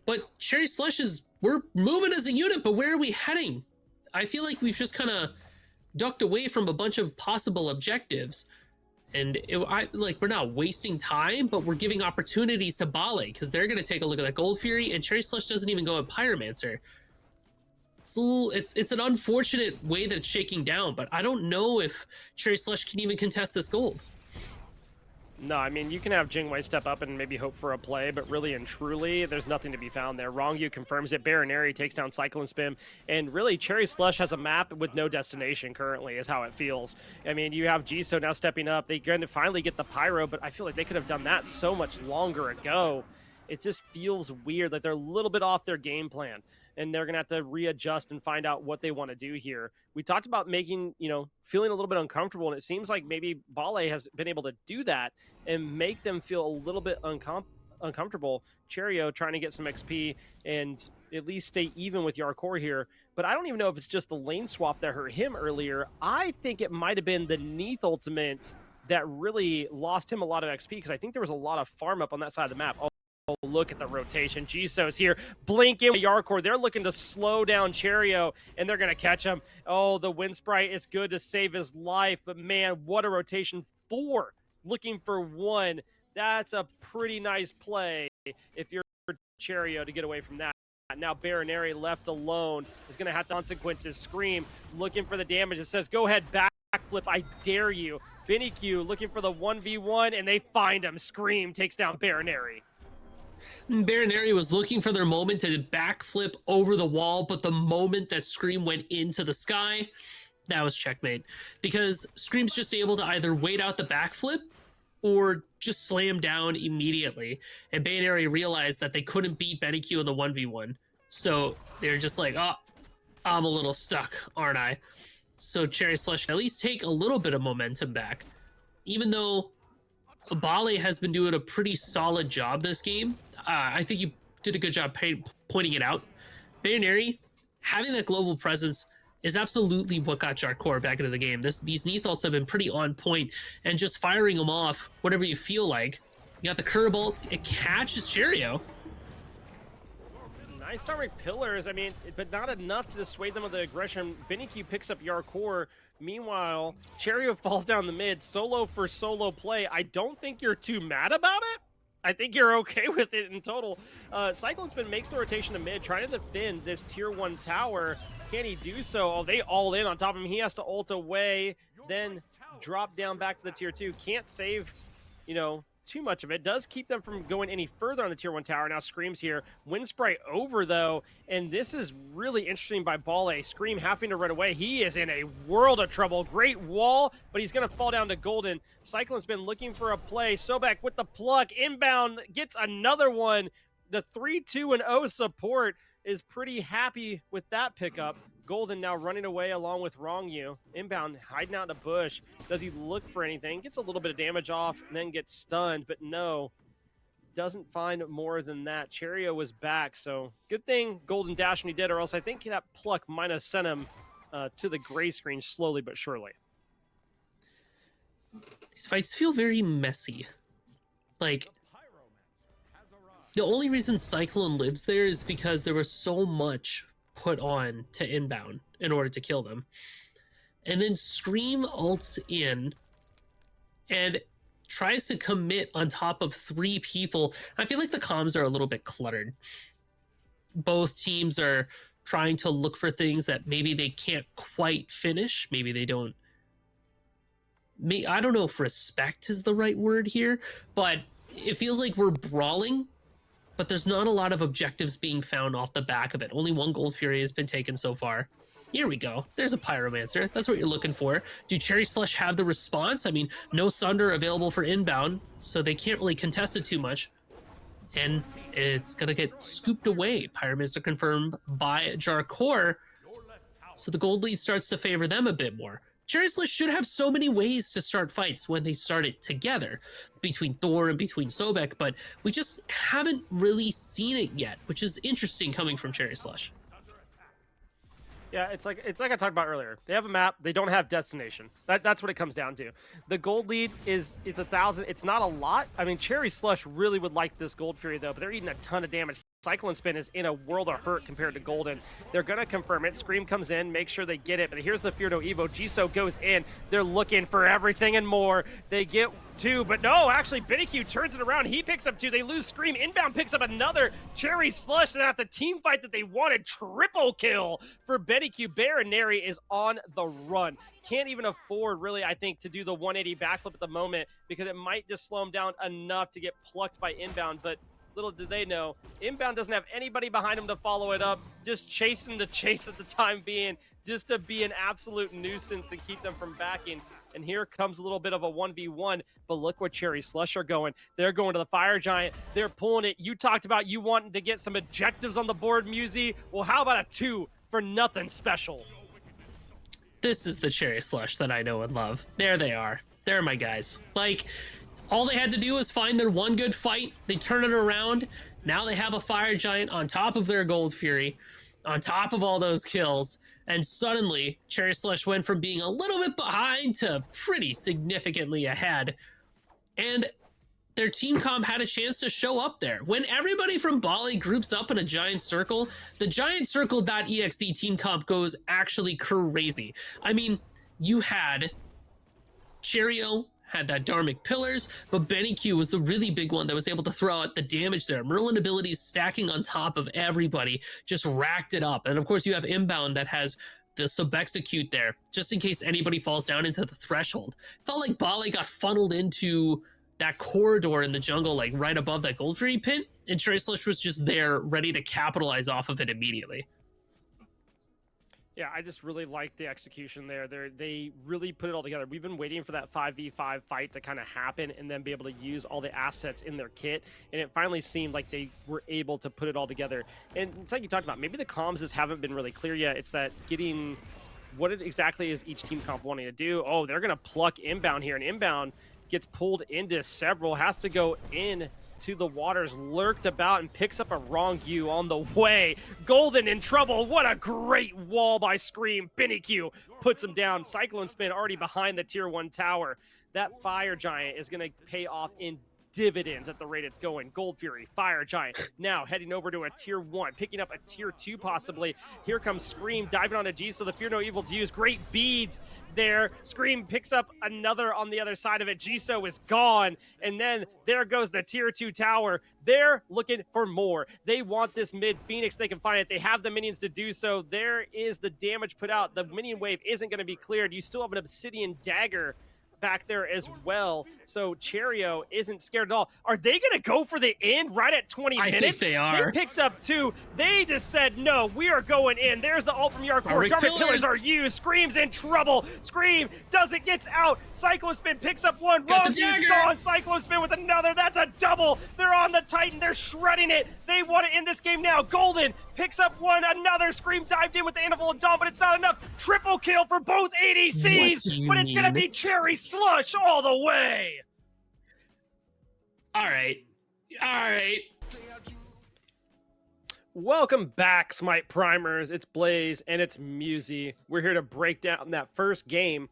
But Cherry Slush we're moving as a unit, but where are we heading? I feel like we've just kind of ducked away from a bunch of possible objectives. And we're not wasting time, but we're giving opportunities to Bale, because they're going to take a look at that Gold Fury, and Cherry Slush doesn't even go at Pyromancer. It's an unfortunate way that it's shaking down, but I don't know if Cherry Slush can even contest this gold. No, I mean, you can have Jingwei step up and maybe hope for a play, but really and truly, there's nothing to be found there. Rongu confirms it. Baroneri takes down Cyclone Spin, and really, Cherry Slush has a map with no destination currently, is how it feels. I mean, you have Jisoo now stepping up. They're going to finally get the Pyro, but I feel like they could have done that so much longer ago. It just feels weird that they're a little bit off their game plan, and they're going to have to readjust and find out what they want to do here. We talked about making, feeling a little bit uncomfortable, and it seems like maybe Bale has been able to do that and make them feel a little bit uncomfortable. Cherio trying to get some XP and at least stay even with Jarkor here. But I don't even know if it's just the lane swap that hurt him earlier. I think it might have been the Neath ultimate that really lost him a lot of XP, because I think there was a lot of farm up on that side of the map. Oh, look at the rotation. Jisoo's here. Blink in with Jarkor. They're looking to slow down Cherio, and they're going to catch him. Oh, the Wind Sprite is good to save his life, but man, what a rotation. 4 looking for 1. That's a pretty nice play if you're Cherio to get away from that. Now Baroneri left alone is going to have consequences. Scream looking for the damage. It says, go ahead, backflip, I dare you. Benny-Q looking for the 1v1, and they find him. Scream takes down Baroneri. Baroneri was looking for their moment to backflip over the wall, but the moment that Scream went into the sky, that was checkmate. Because Scream's just able to either wait out the backflip or just slam down immediately. And Baroneri realized that they couldn't beat Benny-Q in the 1v1. So they're just like, oh, I'm a little stuck, aren't I? So Cherry Slush at least take a little bit of momentum back. Even though Bale has been doing a pretty solid job this game. I think you did a good job pointing it out. Baroneri, having that global presence is absolutely what got Jarkor back into the game. These Neath ults have been pretty on point, and just firing them off whatever you feel like. You got the curve ult, it catches Cherio. Nice start with pillars, I mean, but not enough to dissuade them of the aggression. Benny-Q picks up Jarkor. Meanwhile, Cherio falls down the mid. Solo for solo play. I don't think you're too mad about it. I think you're okay with it in total. Cyclone Spin makes the rotation to mid, trying to defend this tier 1 tower. Can he do so? Oh, they all in on top of him. He has to ult away, then drop down back to the tier 2. Can't save, too much of it. Does keep them from going any further on the tier 1 tower. Now Scream's here. Wind Sprite over, though, and this is really interesting by Bale. Scream having to run away. He is in a world of trouble. Great wall, but he's going to fall down to Golden. Cyclone's been looking for a play. Sobek with the pluck. Inbound gets another one. The 3-2-0 support is pretty happy with that pickup. Golden now running away along with Rongu. Inbound, hiding out in a bush. Does he look for anything? Gets a little bit of damage off and then gets stunned, but no. Doesn't find more than that. Cherio was back, so good thing Golden dashed when he did, or else I think that pluck might have sent him to the gray screen slowly but surely. These fights feel very messy. Like, the only reason Cyclone lives there is because there was so much put on to inbound in order to kill them. And then Scream ults in and tries to commit on top of 3 people. I feel like the comms are a little bit cluttered. Both teams are trying to look for things that maybe they can't quite finish. Maybe they don't. I don't know if respect is the right word here, but it feels like we're brawling, but there's not a lot of objectives being found off the back of it. Only 1 Gold Fury has been taken so far. Here we go. There's a Pyromancer. That's what you're looking for. Do Cherry Slush have the response? I mean, no Sunder available for inbound, so they can't really contest it too much. And it's going to get scooped away. Pyromancer confirmed by Jarkor. So the gold lead starts to favor them a bit more. Cherry Slush should have so many ways to start fights when they start it together between Thor and between Sobek, but we just haven't really seen it yet, which is interesting coming from Cherry Slush. Yeah, it's like I talked about earlier. They have a map. They don't have destination. That's what it comes down to. The gold lead it's 1,000. It's not a lot. I mean, Cherry Slush really would like this Gold Fury though, but they're eating a ton of damage. Cyclone Spin is in a world of hurt compared to Golden. They're going to confirm it. Scream comes in, make sure they get it. But here's the Fear No Evo. Jisoo goes in. They're looking for everything and more. They get 2, but no, actually, BennyQ turns it around. He picks up 2. They lose Scream. Inbound picks up another. Cherry Slush, and at the team fight that they wanted, triple kill for BennyQ. Baron Neri is on the run. Can't even afford, really, I think, to do the 180 backflip at the moment because it might just slow him down enough to get plucked by Inbound, but little did they know, Inbound doesn't have anybody behind him to follow it up, just chasing to chase at the time being, just to be an absolute nuisance and keep them from backing. And here comes a little bit of a 1v1, but look where Cherry Slush are going. They're going to the Fire Giant. They're pulling it. You talked about you wanting to get some objectives on the board, Musi. Well, how about a 2 for nothing special? This is the Cherry Slush that I know and love. There they are. They're my guys. Like, all they had to do was find their one good fight. They turn it around. Now they have a Fire Giant on top of their Gold Fury, on top of all those kills. And suddenly, Cherry Slush went from being a little bit behind to pretty significantly ahead. And their team comp had a chance to show up there. When everybody from Bali groups up in a giant circle, the giant circle.exe team comp goes actually crazy. I mean, you had Cheerio, had that Dharmic Pillars, but BennyQ was the really big one that was able to throw out the damage there. Merlin abilities stacking on top of everybody, just racked it up. And of course you have Inbound that has the sub-execute there, just in case anybody falls down into the threshold. Felt like Bali got funneled into that corridor in the jungle, like right above that Gold Fury pin, and Cherry Slush was just there ready to capitalize off of it immediately. Yeah, I just really like the execution there. They really put it all together. We've been waiting for that 5v5 fight to kind of happen and then be able to use all the assets in their kit. And it finally seemed like they were able to put it all together. And it's like you talked about, maybe the comms just haven't been really clear yet. It's that getting what exactly is each team comp wanting to do. Oh, they're going to pluck Inbound here. And Inbound gets pulled into several, has to go in to the waters, lurked about and picks up a wrong U on the way. Golden in trouble. What a great wall by Scream. BennyQ puts him down. Cyclone Spin already behind the tier 1 tower. That Fire Giant is going to pay off in dividends at the rate it's going. Gold Fury, Fire Giant, now heading over to a tier 1, picking up a tier 2 possibly. Here comes Scream diving on a G, so the Fear No Evil to use. Great beads there. Scream picks up another on the other side of it. Jisoo is gone, and then there goes the tier 2 tower. They're looking for more. They want this mid Phoenix. They can find it. They have the minions to do so. There is the damage put out. The minion wave isn't going to be cleared. You still have an Obsidian Dagger back there as well, so Cheerio isn't scared at all. Are they going to go for the end right at 20 minutes? I think they are. They picked up 2. They just said, no, we are going in. There's the ult from Jarkor. Dharmic Pillars are used. Scream's in trouble. Scream doesn't get out. Cyclone Spin picks up 1. Wrong G's gone. Cyclone Spin with another. That's a double. They're on the Titan. They're shredding it. They want to end this game now. Golden picks up 1. Another. Scream dived in with the Animal and Dawn, but it's not enough. Triple kill for both ADCs, but it's going to be Cherry Slush all the way. All right. Welcome back, Smite Primers. It's Blaze and it's Musi. We're here to break down that first game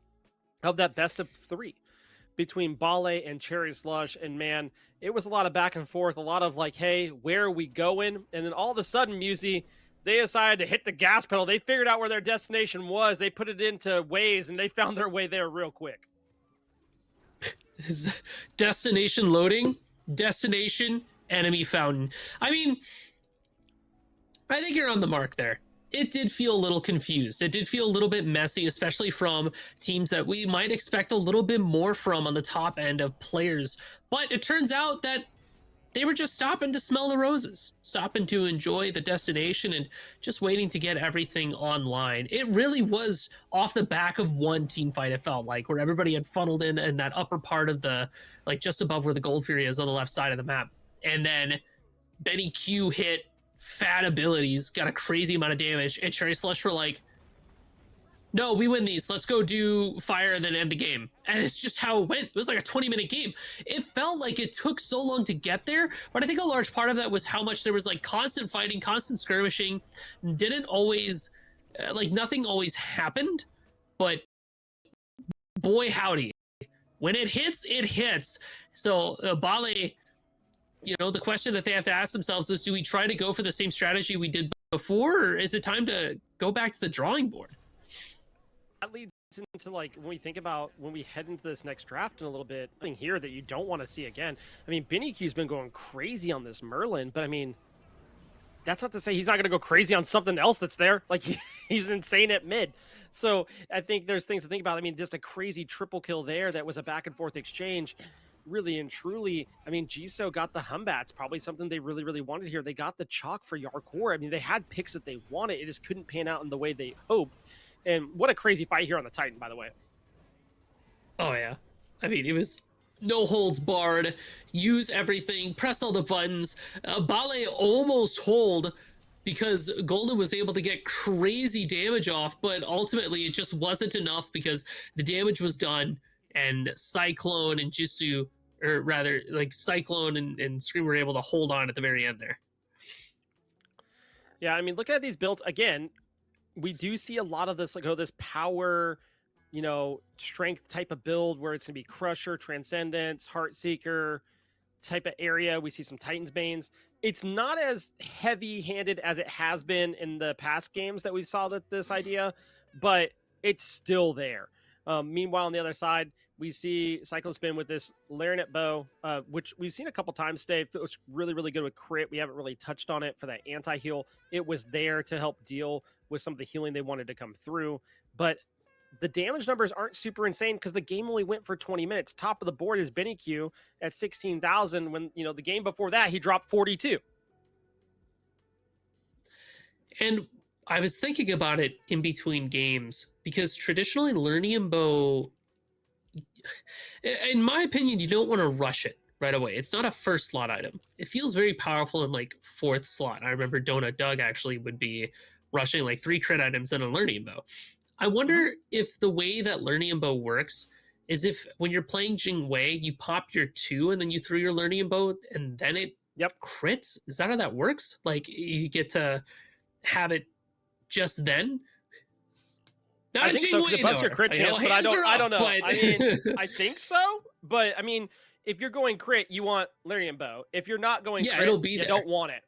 of that best of 3 between Bale and Cherry Slush. And man, it was a lot of back and forth, a lot of like, hey, where are we going? And then all of a sudden, Musi, they decided to hit the gas pedal. They figured out where their destination was. They put it into Waze and they found their way there real quick. Destination loading, destination enemy fountain. I mean, I think you're on the mark there. It did feel a little confused. It did feel a little bit messy, especially from teams that we might expect a little bit more from on the top end of players. But it turns out that They were just stopping to smell the roses, stopping to enjoy the destination, and just waiting to get everything online. It really was off the back of one team fight, it felt like, where everybody had funneled in that upper part of the, like just above where the Gold Fury is on the left side of the map. And then Benny Q hit fat abilities, got a crazy amount of damage, and Cherry Slush were like, no, we win these. Let's go do fire and then end the game. And it's just how it went. It was like a 20-minute game. It felt like it took so long to get there, but I think a large part of that was how much there was like constant fighting, constant skirmishing. Didn't always, like nothing always happened, but boy howdy, when it hits, it hits. So Bale, you know, the question that they have to ask themselves is, do we try to go for the same strategy we did before, or is it time to go back to the drawing board? That leads into like when we think about when we head into this next draft in a little bit, something here that you don't want to see again. I mean, Benny Q's been going crazy on this Merlin, but I mean, that's not to say he's not going to go crazy on something else that's there. Like he's insane at mid. So I think there's things to think about. I mean, just a crazy triple kill there that was a back and forth exchange. Really and truly, I mean, Jisoo got the Humbats, probably something they really, really wanted here. They got the chalk for Yarkor. I mean, they had picks that they wanted. It just couldn't pan out in the way they hoped. And what a crazy fight here on the Titan, by the way. Oh, yeah. I mean, it was no holds barred, use everything, press all the buttons. Bale almost hold because Golden was able to get crazy damage off, but ultimately it just wasn't enough because the damage was done, and Cyclone and Jisoo, or rather, like Cyclone and Scream were able to hold on at the very end there. Yeah, I mean, looking at these builds, again, we do see a lot of this, like, this power, you know, strength type of build where it's going to be Crusher, Transcendence, Heartseeker type of area. We see some Titan's Banes. It's not as heavy-handed as it has been in the past games that we saw this idea, but it's still there. Meanwhile, on the other side, we see Cyclone Spin with this Lariat Bow, which we've seen a couple times today. It was really, really good with crit. We haven't really touched on it for that anti-heal. It was there to help deal with some of the healing they wanted to come through. But the damage numbers aren't super insane because the game only went for 20 minutes. Top of the board is Benny Q at 16,000 when, you know, the game before that, he dropped 42. And I was thinking about it in between games because traditionally Lernium Bow, in my opinion, you don't want to rush it right away. It's not a first slot item. It feels very powerful in like fourth slot. I remember Donut Doug actually would be rushing like 3 crit items in a Lernium Bow. I wonder if the way that Lernium Bow works is if when you're playing Jingwei, you pop your 2 and then you throw your Lernium Bow and then it crits. Is that how that works? Like you get to have it just then? Not I think so, because it buffs your crit chance, but I don't know. But... I mean, I think so, but I mean, if you're going crit, you want Larian Bow. If you're not going crit, it'll be you don't want it.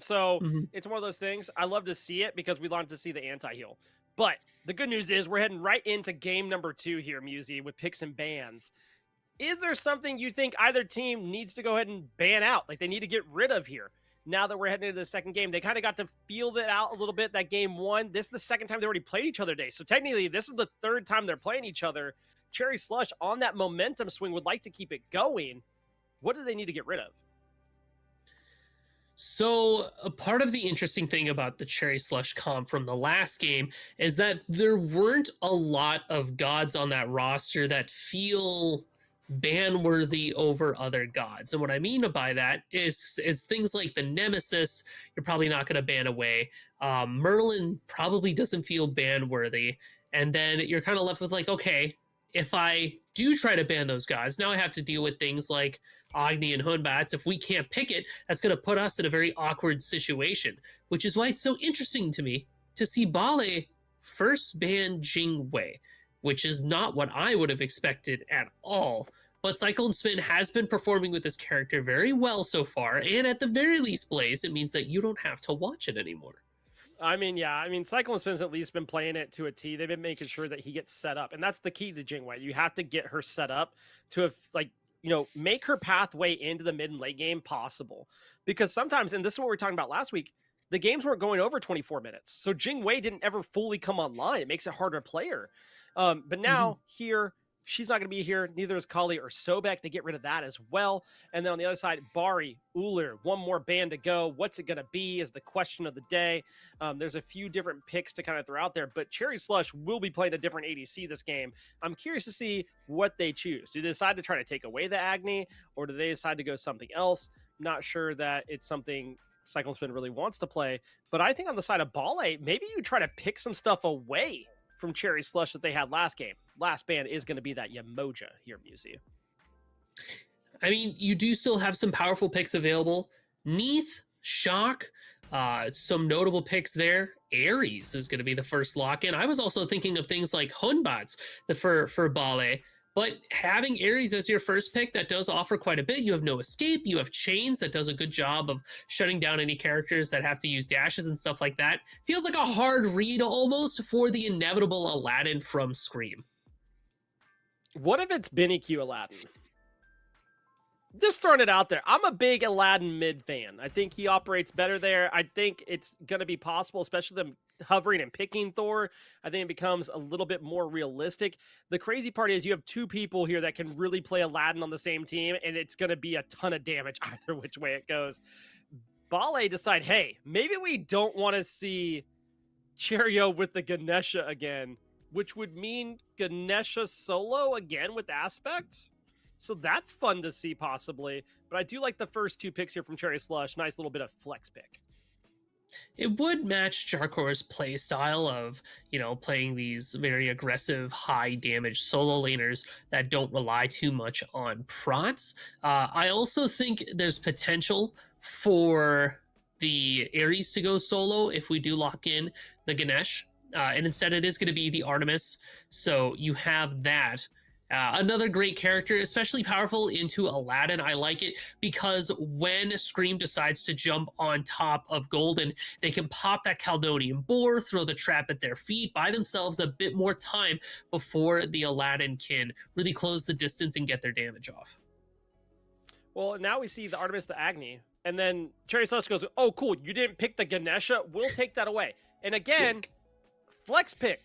So it's one of those things. I love to see it because we love to see the anti-heal. But the good news is we're heading right into game number 2 here, Musi, with picks and bans. Is there something you think either team needs to go ahead and ban out? Like they need to get rid of here? Now that we're heading into the second game, they kind of got to feel that out a little bit, that game 1. This is the second time they already played each other today. So technically, this is the third time they're playing each other. Cherry Slush on that momentum swing would like to keep it going. What do they need to get rid of? So a part of the interesting thing about the Cherry Slush comp from the last game is that there weren't a lot of gods on that roster that feel ban-worthy over other gods. And what I mean by that is things like the Nemesis, you're probably not going to ban away. Merlin probably doesn't feel ban-worthy. And then you're kind of left with like, okay, if I do try to ban those gods, now I have to deal with things like Agni and Hunbats. If we can't pick it, that's going to put us in a very awkward situation, which is why it's so interesting to me to see Bale first ban Jingwei, which is not what I would have expected at all. But Cyclone Spin has been performing with this character very well so far, and at the very least, Blaze, it means that you don't have to watch it anymore. I mean, yeah. I mean, Cyclone Spin's at least been playing it to a T. They've been making sure that he gets set up, and that's the key to Jingwei. You have to get her set up to have, like, you know, make her pathway into the mid and late game possible. Because sometimes, and this is what we were talking about last week, the games weren't going over 24 minutes. So Jingwei didn't ever fully come online. It makes it harder to play her. But now here, She's not going to be here. Neither is Kali or Sobek. They get rid of that as well. And then on the other side, Bari, Ullr, one more band to go. What's it going to be is the question of the day. There's a few different picks to kind of throw out there, but Cherry Slush will be playing a different ADC this game. I'm curious to see what they choose. Do they decide to try to take away the Agni, or do they decide to go something else? Not sure that it's something Cyclone Spin really wants to play, but I think on the side of Bale, maybe you try to pick some stuff away from Cherry Slush that they had last game. Last band is going to be that Yemoja here, Musi. I mean, you do still have some powerful picks available. Neath, Shock, some notable picks there. Ares is going to be the first lock-in. I was also thinking of things like Hunbats for Bale, but having Ares as your first pick, that does offer quite a bit. You have no escape. You have Chains that does a good job of shutting down any characters that have to use dashes and stuff like that. Feels like a hard read almost for the inevitable Aladdin from Scream. What if it's Benny Q Aladdin? Just throwing it out there. I'm a big Aladdin mid fan. I think he operates better there. I think it's going to be possible, especially them hovering and picking Thor. I think it becomes a little bit more realistic. The crazy part is you have two people here that can really play Aladdin on the same team, and it's going to be a ton of damage either which way it goes. Bale decide, hey, maybe we don't want to see Cherio with the Ganesha again, which would mean Ganesha solo again with Aspect. So that's fun to see possibly. But I do like the first two picks here from Cherry Slush. Nice little bit of flex pick. It would match Jarkor's play style of, playing these very aggressive, high damage solo laners that don't rely too much on prots. I also think there's potential for the Ares to go solo if we do lock in the Ganesh. And instead it is going to be the Artemis. So you have that. Another great character, especially powerful into Aladdin. I like it because when Scream decides to jump on top of Golden, they can pop that Caledonian Boar, throw the trap at their feet, buy themselves a bit more time before the Aladdin can really close the distance and get their damage off. Well, now we see the Artemis, the Agni, and then Cherry Slush goes, oh, cool, you didn't pick the Ganesha? We'll take that away. And again, flex pick.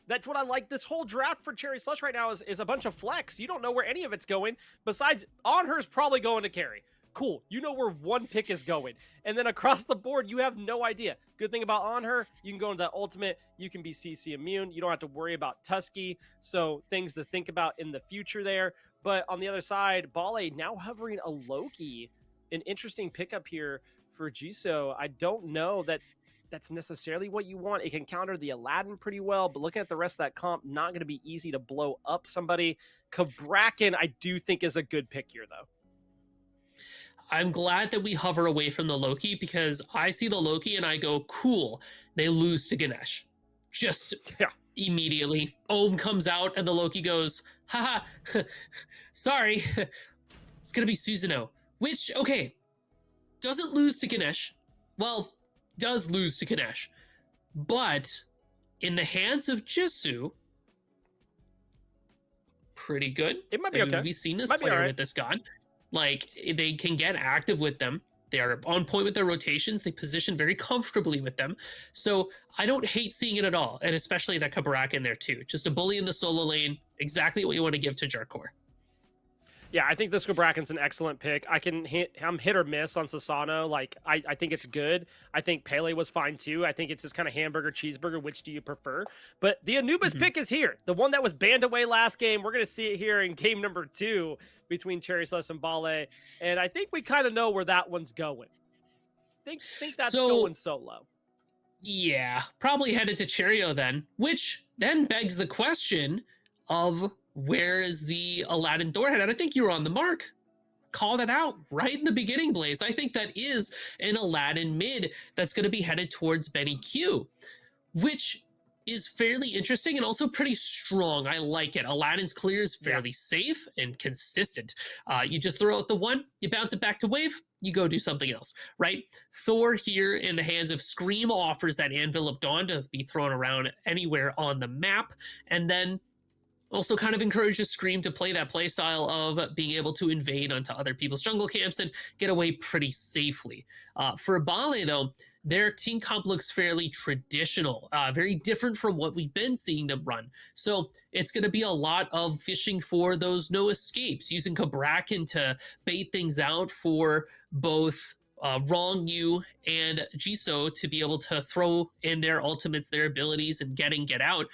That's what I like. This whole draft for Cherry Slush right now is a bunch of flex. You don't know where any of it's going. Besides, Onher's probably going to carry. Cool. You know where one pick is going. And then across the board, you have no idea. Good thing about Onher, you can go into that ultimate. You can be CC immune. You don't have to worry about Tusky. So things to think about in the future there. But on the other side, Bale now hovering a Loki. An interesting pickup here for Jisoo. I don't know that that's necessarily what you want. It can counter the Aladdin pretty well, but looking at the rest of that comp, not going to be easy to blow up somebody. Cabrakan, I do think, is a good pick here, though. I'm glad that we hover away from the Loki because I see the Loki and I go, cool, they lose to Ganesh. Just immediately. Ohm comes out and the Loki goes, haha, sorry, it's going to be Susanoo. Which, okay, doesn't lose to Ganesh. Well, does lose to Ganesh, but in the hands of Jisoo, pretty good. It might be okay. We've seen this player with this god. Like, they can get active with them. They are on point with their rotations. They position very comfortably with them. So I don't hate seeing it at all, and especially that Cabrakan in there too. Just a bully in the solo lane, exactly what you want to give to Jarkor. Yeah, I think this Cabrakan's an excellent pick. I'm hit or miss on Sasano. Like, I think it's good. I think Pele was fine too. I think it's just kind of hamburger, cheeseburger. Which do you prefer? But the Anubis pick is here. The one that was banned away last game. We're going to see it here in game number 2 between Cherry Slush and Bale. And I think we kind of know where that one's going. Think that's going solo. Yeah, probably headed to Cherio then, which then begs the question of where is the Aladdin Thor head? And I think you were on the mark. Called it out right in the beginning, Blaze. I think that is an Aladdin mid that's going to be headed towards Benny Q, which is fairly interesting and also pretty strong. I like it. Aladdin's clear is fairly safe and consistent. You just throw out the one, you bounce it back to wave, you go do something else, right? Thor here in the hands of Scream offers that Anvil of Dawn to be thrown around anywhere on the map, and then also kind of encourages Scream to play that play style of being able to invade onto other people's jungle camps and get away pretty safely. For Bale, though, their team comp looks fairly traditional, very different from what we've been seeing them run. So it's going to be a lot of fishing for those no escapes, using Kabrakan to bait things out for both Wrong Yu and Jisoo to be able to throw in their ultimates, their abilities, and get out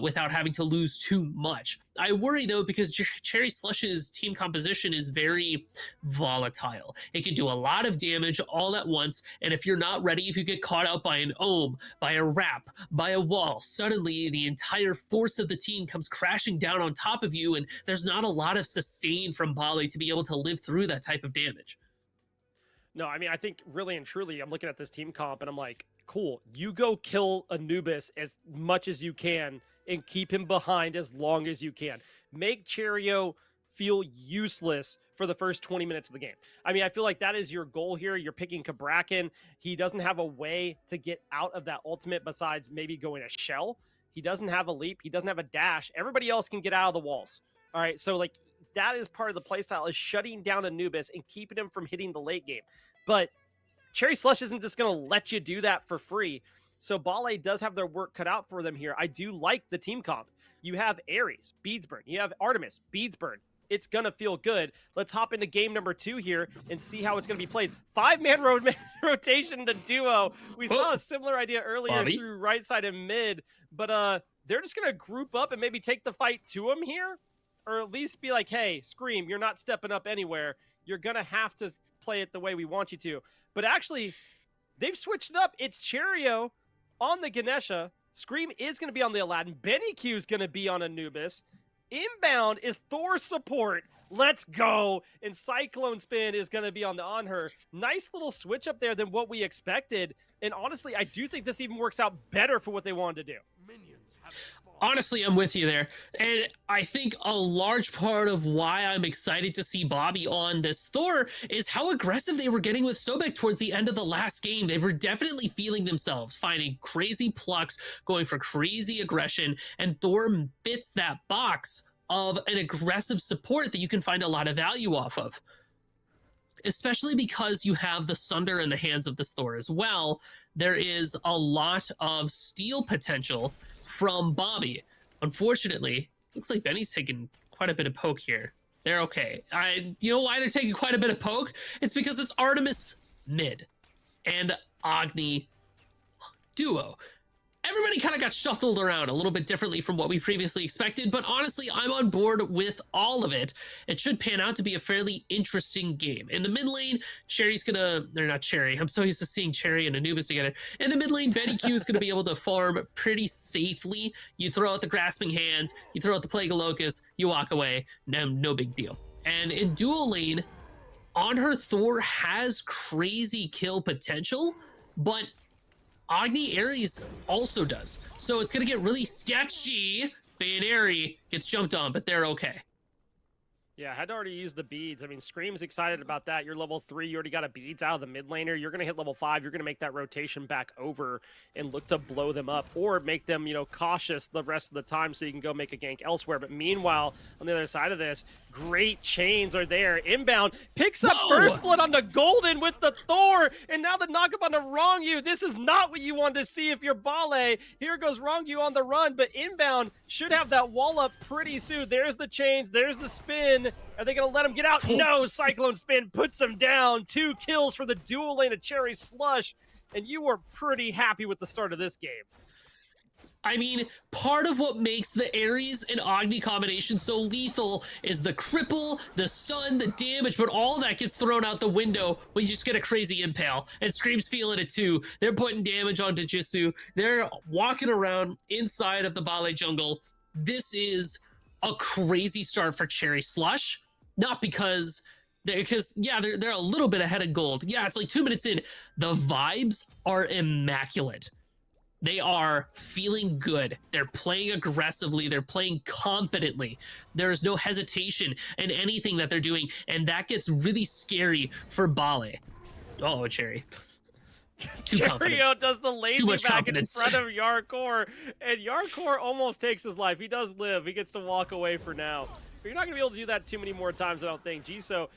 without having to lose too much. I worry though because Cherry Slush's team composition is very volatile. It can do a lot of damage all at once, and if you're not ready, if you get caught out by an ohm, by a wrap, by a wall, suddenly the entire force of the team comes crashing down on top of you, and there's not a lot of sustain from Bale to be able to live through that type of damage. No, I mean, I think really and truly, I'm looking at this team comp and I'm like, cool, you go kill Anubis as much as you can and keep him behind as long as you can. Make Cherio feel useless for the first 20 minutes of the game. I mean, I feel like that is your goal here. You're picking Kabrakan. He doesn't have a way to get out of that ultimate besides maybe going a shell. He doesn't have a leap. He doesn't have a dash. Everybody else can get out of the walls. All right, so like that is part of the playstyle, is shutting down Anubis and keeping him from hitting the late game. But Cherry Slush isn't just going to let you do that for free. So Bale does have their work cut out for them here. I do like the team comp. You have Ares, Beadsburn. You have Artemis, Beadsburn. It's going to feel good. Let's hop into game number 2 here and see how it's going to be played. 5-man rotation to duo. We saw a similar idea earlier through right side and mid, but they're just going to group up and maybe take the fight to him here, or at least be like, hey, Scream, you're not stepping up anywhere. You're going to have to play it the way we want you to. But actually, they've switched it up. It's Cherio on the Ganesha. Scream is going to be on the Aladdin. Benny Q is going to be on Anubis. Inbound is Thor support. Let's go. And Cyclone Spin is going to be on the Anhur. Nice little switch up there than what we expected. And honestly, I do think this even works out better for what they wanted to do. Honestly, I'm with you there. And I think a large part of why I'm excited to see Bobby on this Thor is how aggressive they were getting with Sobek towards the end of the last game. They were definitely feeling themselves, finding crazy plucks, going for crazy aggression, and Thor fits that box of an aggressive support that you can find a lot of value off of. Especially because you have the Sunder in the hands of this Thor as well. There is a lot of steal potential from Bobby. Unfortunately, looks like Benny's taking quite a bit of poke here. They're okay. You know why they're taking quite a bit of poke? It's because it's Artemis mid and Agni duo. Everybody kind of got shuffled around a little bit differently from what we previously expected, but honestly, I'm on board with all of it. It should pan out to be a fairly interesting game. In the mid lane, Cherry's gonna, they're not Cherry, I'm so used to seeing Cherry and Anubis together. In the mid lane, Benny Q is gonna be able to farm pretty safely. You throw out the Grasping Hands, you throw out the Plague of Locusts, you walk away, no big deal. And in dual lane, Anhur Thor has crazy kill potential, but Agni Ares also does. So it's going to get really sketchy. Bayonary gets jumped on, but they're okay. Yeah, I had to already use the beads. I mean, Scream's excited about that. You're level 3. You already got a beads out of the mid laner. You're going to hit level 5. You're going to make that rotation back over and look to blow them up or make them, you know, cautious the rest of the time so you can go make a gank elsewhere. But meanwhile, on the other side of this, great chains are there. Inbound picks up first blood on the Golden with the Thor, and now the knockup on the Wrong Yu. This is not what you wanted to see if you're Bale. Here goes Wrong Yu on the run, but Inbound should have that wall up pretty soon. There's the chains. There's the spin. Are they going to let him get out? No, Cyclone Spin puts him down. 2 kills for the dual lane of Cherry Slush, and you were pretty happy with the start of this game. I mean, part of what makes the Ares and Agni combination so lethal is the cripple, the stun, the damage, but all that gets thrown out the window when you just get a crazy impale. And Scream's feeling it too. They're putting damage onto Jisoo. They're walking around inside of the Bale jungle. This is a crazy start for Cherry Slush. Not because they're a little bit ahead of gold. Yeah, it's like 2 minutes in. The vibes are immaculate. They are feeling good. They're playing aggressively. They're playing confidently. There's no hesitation in anything that they're doing, and that gets really scary for Bale. Oh, Cherry. Cherio does the lazy back in front of Yarkor, and Yarkor almost takes his life. He does live. He gets to walk away for now. But you're not going to be able to do that too many more times, I don't think. Jisoo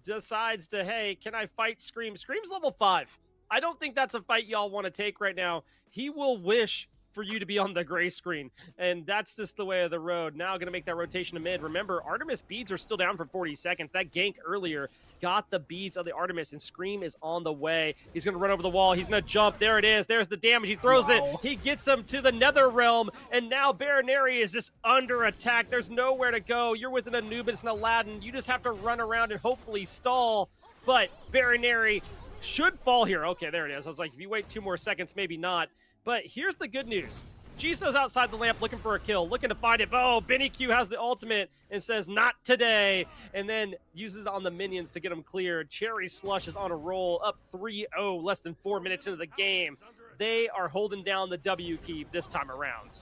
decides to, hey, can I fight Scream? Scream's level 5. I don't think that's a fight y'all want to take right now. He will wish for you to be on the gray screen, and that's just the way of the road. Now going to make that rotation to mid. Remember, Artemis beads are still down for 40 seconds. That gank earlier got the beads of the Artemis, and Scream is on the way. He's going to run over the wall. He's going to jump. There it is. There's the damage. He throws it. He gets him to the Nether Realm, and now Baronary is just under attack. There's nowhere to go. You're with an Anubis and Aladdin. You just have to run around and hopefully stall, but Baronary should fall here. Okay, there it is. I was like, if you wait 2 more seconds, maybe not. But here's the good news. Jisoo's outside the lamp looking for a kill, looking to find it. Oh, Benny Q has the ultimate and says, not today. And then uses on the minions to get him cleared. Cherry Slush is on a roll, up 3-0, less than 4 minutes into the game. They are holding down the W key this time around.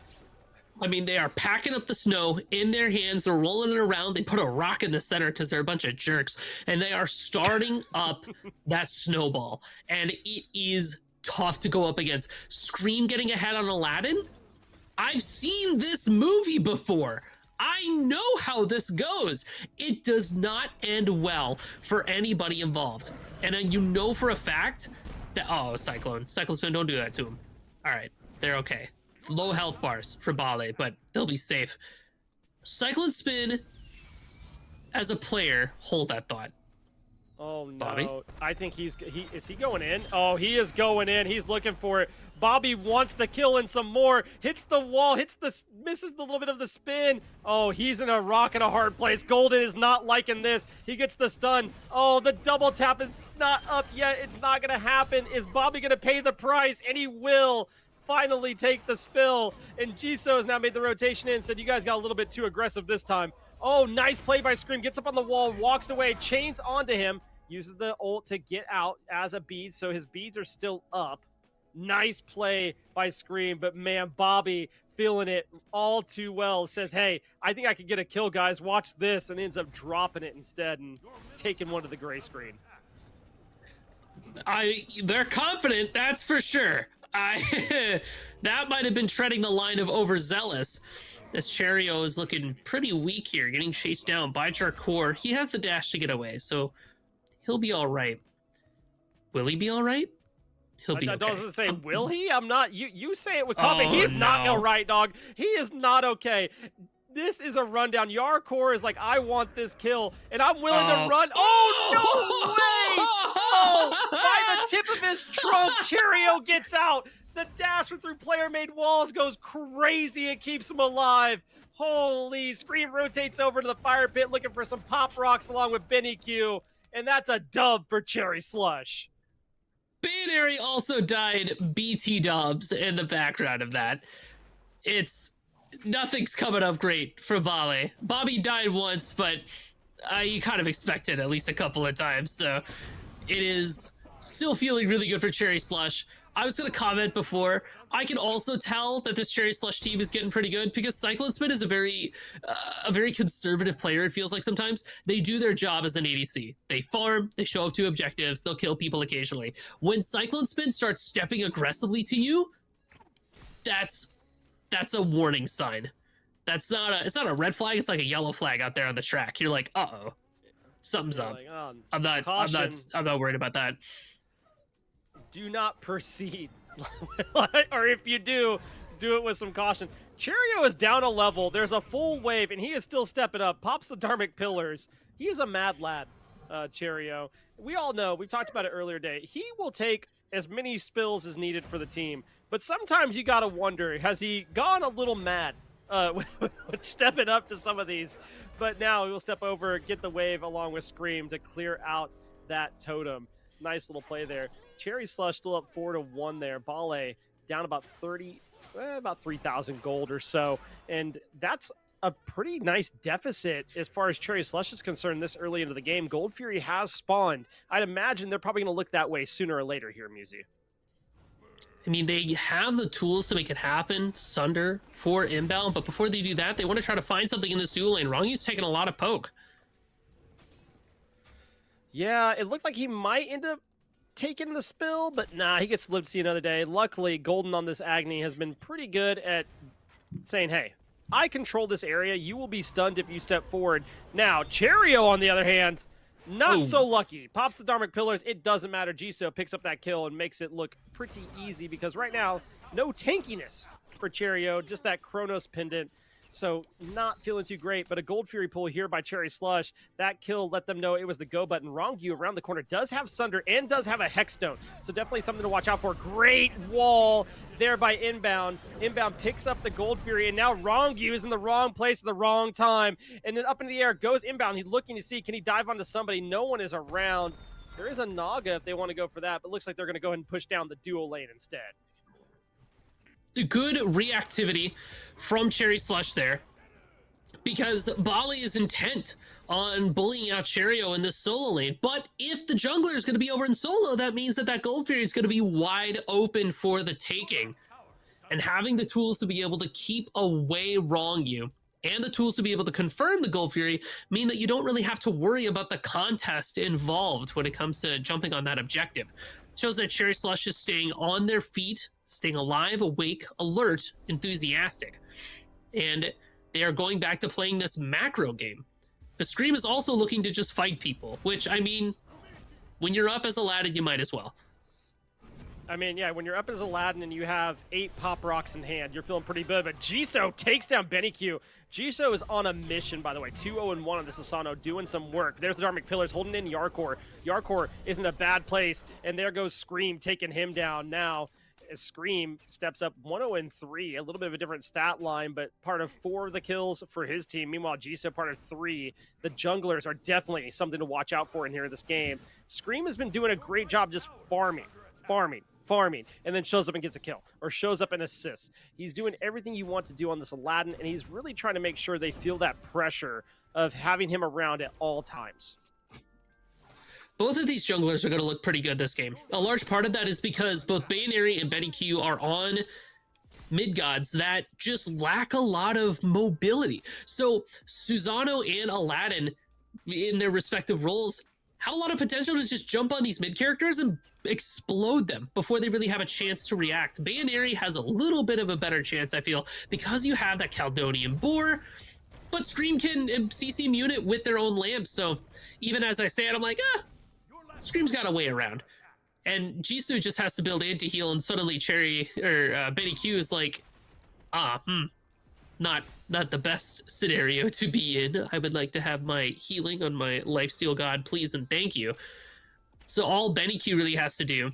I mean, they are packing up the snow in their hands. They're rolling it around. They put a rock in the center because they're a bunch of jerks. And they are starting up that snowball. And it is tough to go up against. Scream getting ahead on Aladdin? I've seen this movie before. I know how this goes. It does not end well for anybody involved. And then you know for a fact that, oh, Cyclone Spin, don't do that to him. All right, they're okay. Low health bars for Bale, but they'll be safe. Cyclone Spin, as a player, hold that thought. Oh no! Bobby? I think is he going in? Oh, he is going in. He's looking for it. Bobby wants the kill and some more. Hits the wall. Misses the little bit of the spin. Oh, he's in a rock and a hard place. Golden is not liking this. He gets the stun. Oh, the double tap is not up yet. It's not gonna happen. Is Bobby gonna pay the price? And he will finally take the spill. And Jisoo has now made the rotation in. Said, you guys got a little bit too aggressive this time. Oh, nice play by Scream. Gets up on the wall, walks away, chains onto him, uses the ult to get out as a bead, so his beads are still up. Nice play by Scream, but man, Bobby feeling it all too well. Says, hey, I think I could get a kill, guys. Watch this, and ends up dropping it instead and taking one to the gray screen. They're confident, that's for sure. That might have been treading the line of overzealous. This Cherio is looking pretty weak here, getting chased down by Jarkor. He has the dash to get away, so he'll be all right. Will he be all right? He'll be okay. Doesn't say, will he? I'm not. You say it with confidence. Oh, He's not no. all right, dog. He is not okay. This is a rundown. Jarkor is like, I want this kill, and I'm willing to run. Oh, no way! Oh, by the tip of his trunk, Cherio gets out. The dasher through player-made walls goes crazy and keeps him alive. Holy, Scream rotates over to the fire pit looking for some pop rocks along with Benny Q, and that's a dub for Cherry Slush. Baronary also died BT dubs in the background of that. Nothing's coming up great for Bale. Bobby died once, but you kind of expected at least a couple of times, so it is still feeling really good for Cherry Slush. I was going to comment before, I can also tell that this Cherry Slush team is getting pretty good because Cyclone Spin is a very conservative player, it feels like sometimes. They do their job as an ADC. They farm, they show up to objectives, they'll kill people occasionally. When Cyclone Spin starts stepping aggressively to you, that's a warning sign. It's not a red flag, it's like a yellow flag out there on the track. You're like, uh-oh, something's up. Like, oh, I'm not worried about that. Do not proceed. Or if you do it with some caution. Cherio is down a level. There's a full wave, and he is still stepping up. Pops the Dharmic Pillars. He is a mad lad, Cherio. We all know, we talked about it earlier today, he will take as many spills as needed for the team. But sometimes you got to wonder, has he gone a little mad with stepping up to some of these? But now he'll step over, get the wave along with Scream to clear out that totem. Nice little play there. Cherry Slush still up 4-1 there. Bale down about 3,000 gold or so. And that's a pretty nice deficit as far as Cherry Slush is concerned this early into the game. Gold Fury has spawned. I'd imagine they're probably going to look that way sooner or later here, Musi. I mean, they have the tools to make it happen, Sunder, for inbound, but before they do that, they want to try to find something in the Zoo lane. Rongyu's taking a lot of poke. Yeah, it looked like he might end up taking the spill, but nah, he gets to live to see another day. Luckily, Golden on this Agni has been pretty good at saying, hey, I control this area. You will be stunned if you step forward. Now, Cherio, on the other hand, Not Oh. so lucky. Pops the Dharmic Pillars. It doesn't matter. Jisoo picks up that kill and makes it look pretty easy because right now, no tankiness for Cheerio, just that Chronos pendant. So not feeling too great, but a Gold Fury pull here by Cherry Slush. That kill let them know it was the go button. Rongyu around the corner does have Sunder and does have a Hexstone. So definitely something to watch out for. Great wall there by Inbound. Inbound picks up the Gold Fury, and now Rongyu is in the wrong place at the wrong time. And then up into the air goes Inbound. He's looking to see, can he dive onto somebody? No one is around. There is a Naga if they want to go for that, but it looks like they're going to go ahead and push down the dual lane instead. Good reactivity from Cherry Slush there, because Bali is intent on bullying out Cheerio in this solo lane. But if the jungler is going to be over in solo, that means that that Gold Fury is going to be wide open for the taking. And having the tools to be able to keep away Rongyu and the tools to be able to confirm the Gold Fury mean that you don't really have to worry about the contest involved when it comes to jumping on that objective. It shows that Cherry Slush is staying on their feet, staying alive, awake, alert, enthusiastic. And they are going back to playing this macro game. The Scream is also looking to just fight people, which, I mean, when you're up as Aladdin, you might as well. I mean, yeah, when you're up as Aladdin and you have 8 pop rocks in hand, you're feeling pretty good. But Jisoo takes down BennyQ. Jisoo is on a mission, by the way. 2-0-1 on this Asano, doing some work. There's the Dharmic Pillars holding in Yarkor. Yarkor is in a bad place, and there goes Scream taking him down now. As Scream steps up 1-0-3, a little bit of a different stat line, but part of 4 of the kills for his team. Meanwhile, Jisoo part of 3. The junglers are definitely something to watch out for in here in this game. Scream has been doing a great job just farming, and then shows up and gets a kill, or shows up and assists. He's doing everything you want to do on this Aladdin, and he's really trying to make sure they feel that pressure of having him around at all times. Both of these junglers are going to look pretty good this game. A large part of that is because both Bayonary and BennyQ are on mid gods that just lack a lot of mobility. So Susano and Aladdin, in their respective roles, have a lot of potential to just jump on these mid characters and explode them before they really have a chance to react. Bayonary has a little bit of a better chance, I feel, because you have that Caledonian Boar, but Scream can CC immune it with their own lamps. So even as I say it, I'm like, Scream's got a way around. And Jisoo just has to build anti-heal, and suddenly BennyQ is like, not the best scenario to be in. I would like to have my healing on my lifesteal god, please and thank you. So all BennyQ really has to do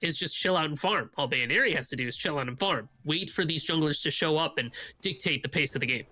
is just chill out and farm. All Bayonary has to do is chill out and farm. Wait for these junglers to show up and dictate the pace of the game.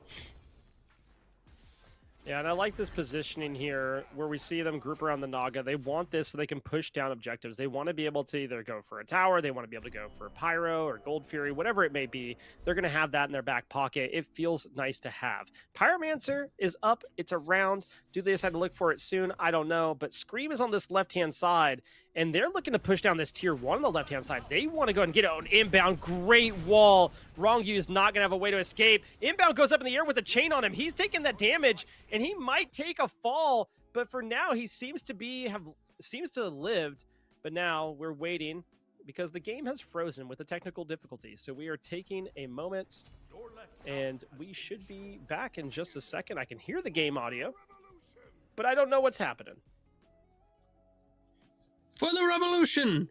Yeah, and I like this positioning here where we see them group around the Naga. They want this so they can push down objectives. They want to be able to either go for a tower, they want to be able to go for Pyro or Gold Fury, whatever it may be. They're going to have that in their back pocket. It feels nice to have. Pyromancer is up. It's around. Do they decide to look for it soon? I don't know. But Scream is on this left-hand side, and they're looking to push down this tier 1 on the left-hand side. They want to go and get an inbound. Great wall. Rongyu is not going to have a way to escape. Inbound goes up in the air with a chain on him. He's taking that damage, and he might take a fall, but for now, he seems to have lived. But now we're waiting because the game has frozen with the technical difficulties. So we are taking a moment, and we should be back in just a second. I can hear the game audio, but I don't know what's happening. For the revolution.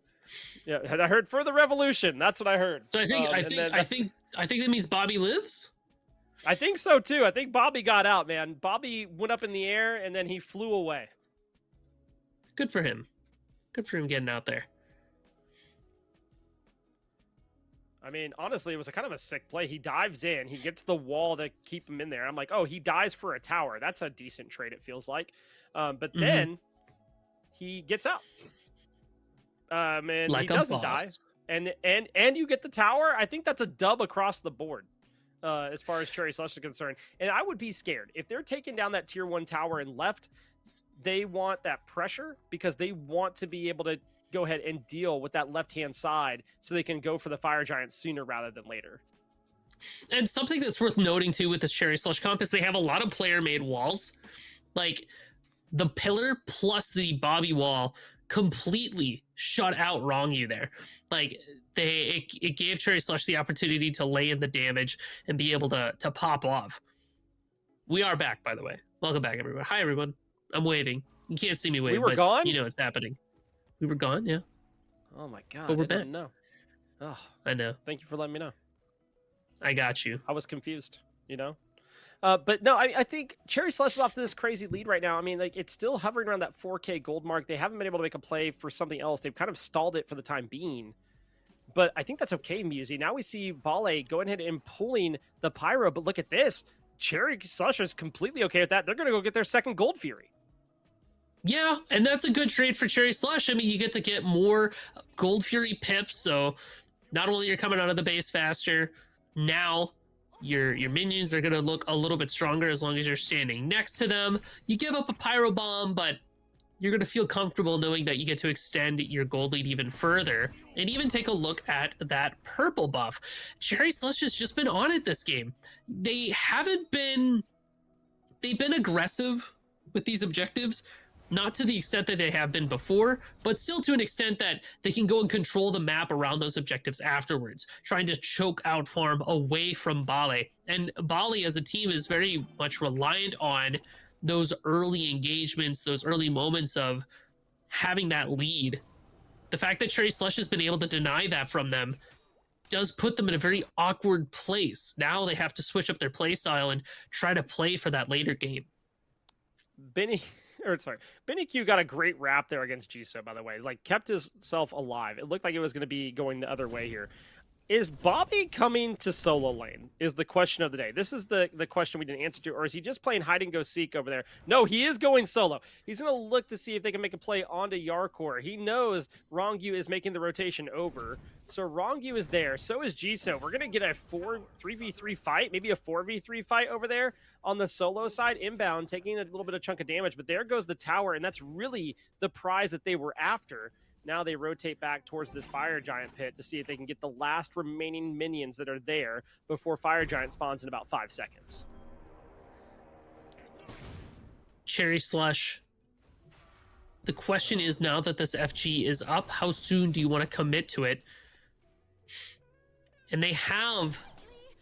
Yeah, I heard for the revolution. That's what I heard. So I think that means Bobby lives. I think so too. I think Bobby got out, man. Bobby went up in the air and then he flew away. Good for him. Good for him getting out there. I mean, honestly, it was a kind of a sick play. He dives in, he gets the wall to keep him in there. I'm like, oh, he dies for a tower. That's a decent trade, it feels like. But then he gets out. And like he doesn't die. And you get the tower. I think that's a dub across the board. As far as Cherry Slush is concerned. And I would be scared. If they're taking down that tier 1 tower and left, they want that pressure because they want to be able to go ahead and deal with that left-hand side so they can go for the Fire Giant sooner rather than later. And something that's worth noting, too, with this Cherry Slush comp is they have a lot of player-made walls. Like, the pillar plus the Bobby wall completely shut out Rongyu there. Like, it gave Cherry Slush the opportunity to lay in the damage and be able to pop off. We are back, by the way. Welcome back, everyone. Hi, everyone. I'm waving. You can't see me wave. We were but gone? You know it's happening. We were gone, yeah. Oh my god, But we're I back. didn't know. Oh, I know. thank you for letting me know. I got you. I was confused, you know? But no, I think Cherry Slush is off to this crazy lead right now. I mean, like, it's still hovering around that 4K gold mark. They haven't been able to make a play for something else. They've kind of stalled it for the time being. But I think that's okay, Musi. Now we see Bale going ahead and pulling the Pyro. But look at this. Cherry Slush is completely okay with that. They're going to go get their second Gold Fury. Yeah, and that's a good trade for Cherry Slush. I mean, you get to get more Gold Fury pips, so not only you're coming out of the base faster, now your minions are going to look a little bit stronger as long as you're standing next to them. You give up a Pyro Bomb, but you're going to feel comfortable knowing that you get to extend your gold lead even further. And even take a look at that purple buff. Cherry Slush has just been on it this game. They've been aggressive with these objectives, not to the extent that they have been before, but still to an extent that they can go and control the map around those objectives afterwards, trying to choke out farm away from Bale. And Bale as a team is very much reliant on those early engagements, those early moments of having that lead. The fact that Cherry Slush has been able to deny that from them does put them in a very awkward place. Now they have to switch up their play style and try to play for that later game. Benny Q got a great wrap there against Jisoo, by the way. Like, kept himself alive. It looked like it was going to be going the other way here. Is Bobby coming to solo lane is the question of the day. This is the question we didn't answer to, or is he just playing hide and go seek over there? No, he is going solo. He's going to look to see if they can make a play onto Yarkor. He knows Rongyu is making the rotation over, so Rongyu is there. So is Jisoo. We're going to get a 3v3 fight, maybe a 4v3 fight over there on the solo side, inbound, taking a little bit of chunk of damage, but there goes the tower, and that's really the prize that they were after. Now they rotate back towards this Fire Giant pit to see if they can get the last remaining minions that are there before Fire Giant spawns in about 5 seconds. Cherry Slush. The question is, now that this FG is up, how soon do you want to commit to it? And they have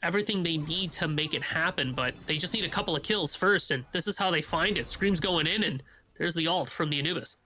everything they need to make it happen, but they just need a couple of kills first, and this is how they find it. Scream's going in, and there's the ult from the Anubis.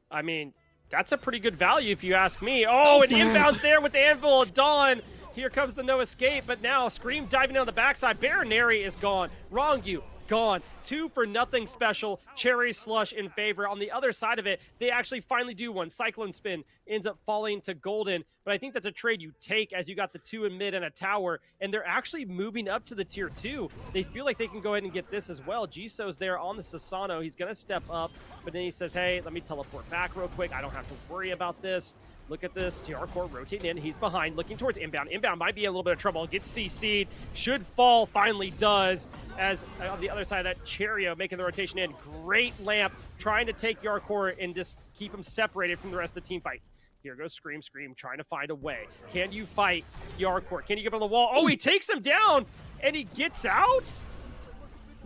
I mean, that's a pretty good value if you ask me. Oh, and inbounds there with the Anvil of Dawn. Here comes the no escape, but now Scream diving down the backside. Baronary is gone. Rongyu gone. 2 for nothing special. Cherry Slush in favor. On the other side of it, they actually finally do one. Cyclone Spin ends up falling to Golden, but I think that's a trade you take as you got the 2 in mid and a tower, and they're actually moving up to the tier 2. They feel like they can go ahead and get this as well. Jisoo's there on the Sasano. He's going to step up, but then he says, hey, let me teleport back real quick. I don't have to worry about this. Look at this. Yarkor rotating in. He's behind, looking towards inbound. Inbound might be a little bit of trouble. Gets CC'd. Should fall. Finally does. As on the other side of that, Cherio making the rotation in. Great lamp. Trying to take Yarkor and just keep him separated from the rest of the team fight. Here goes Scream. Scream trying to find a way. Can you fight Yarkor? Can you get on the wall? Oh, he takes him down and he gets out?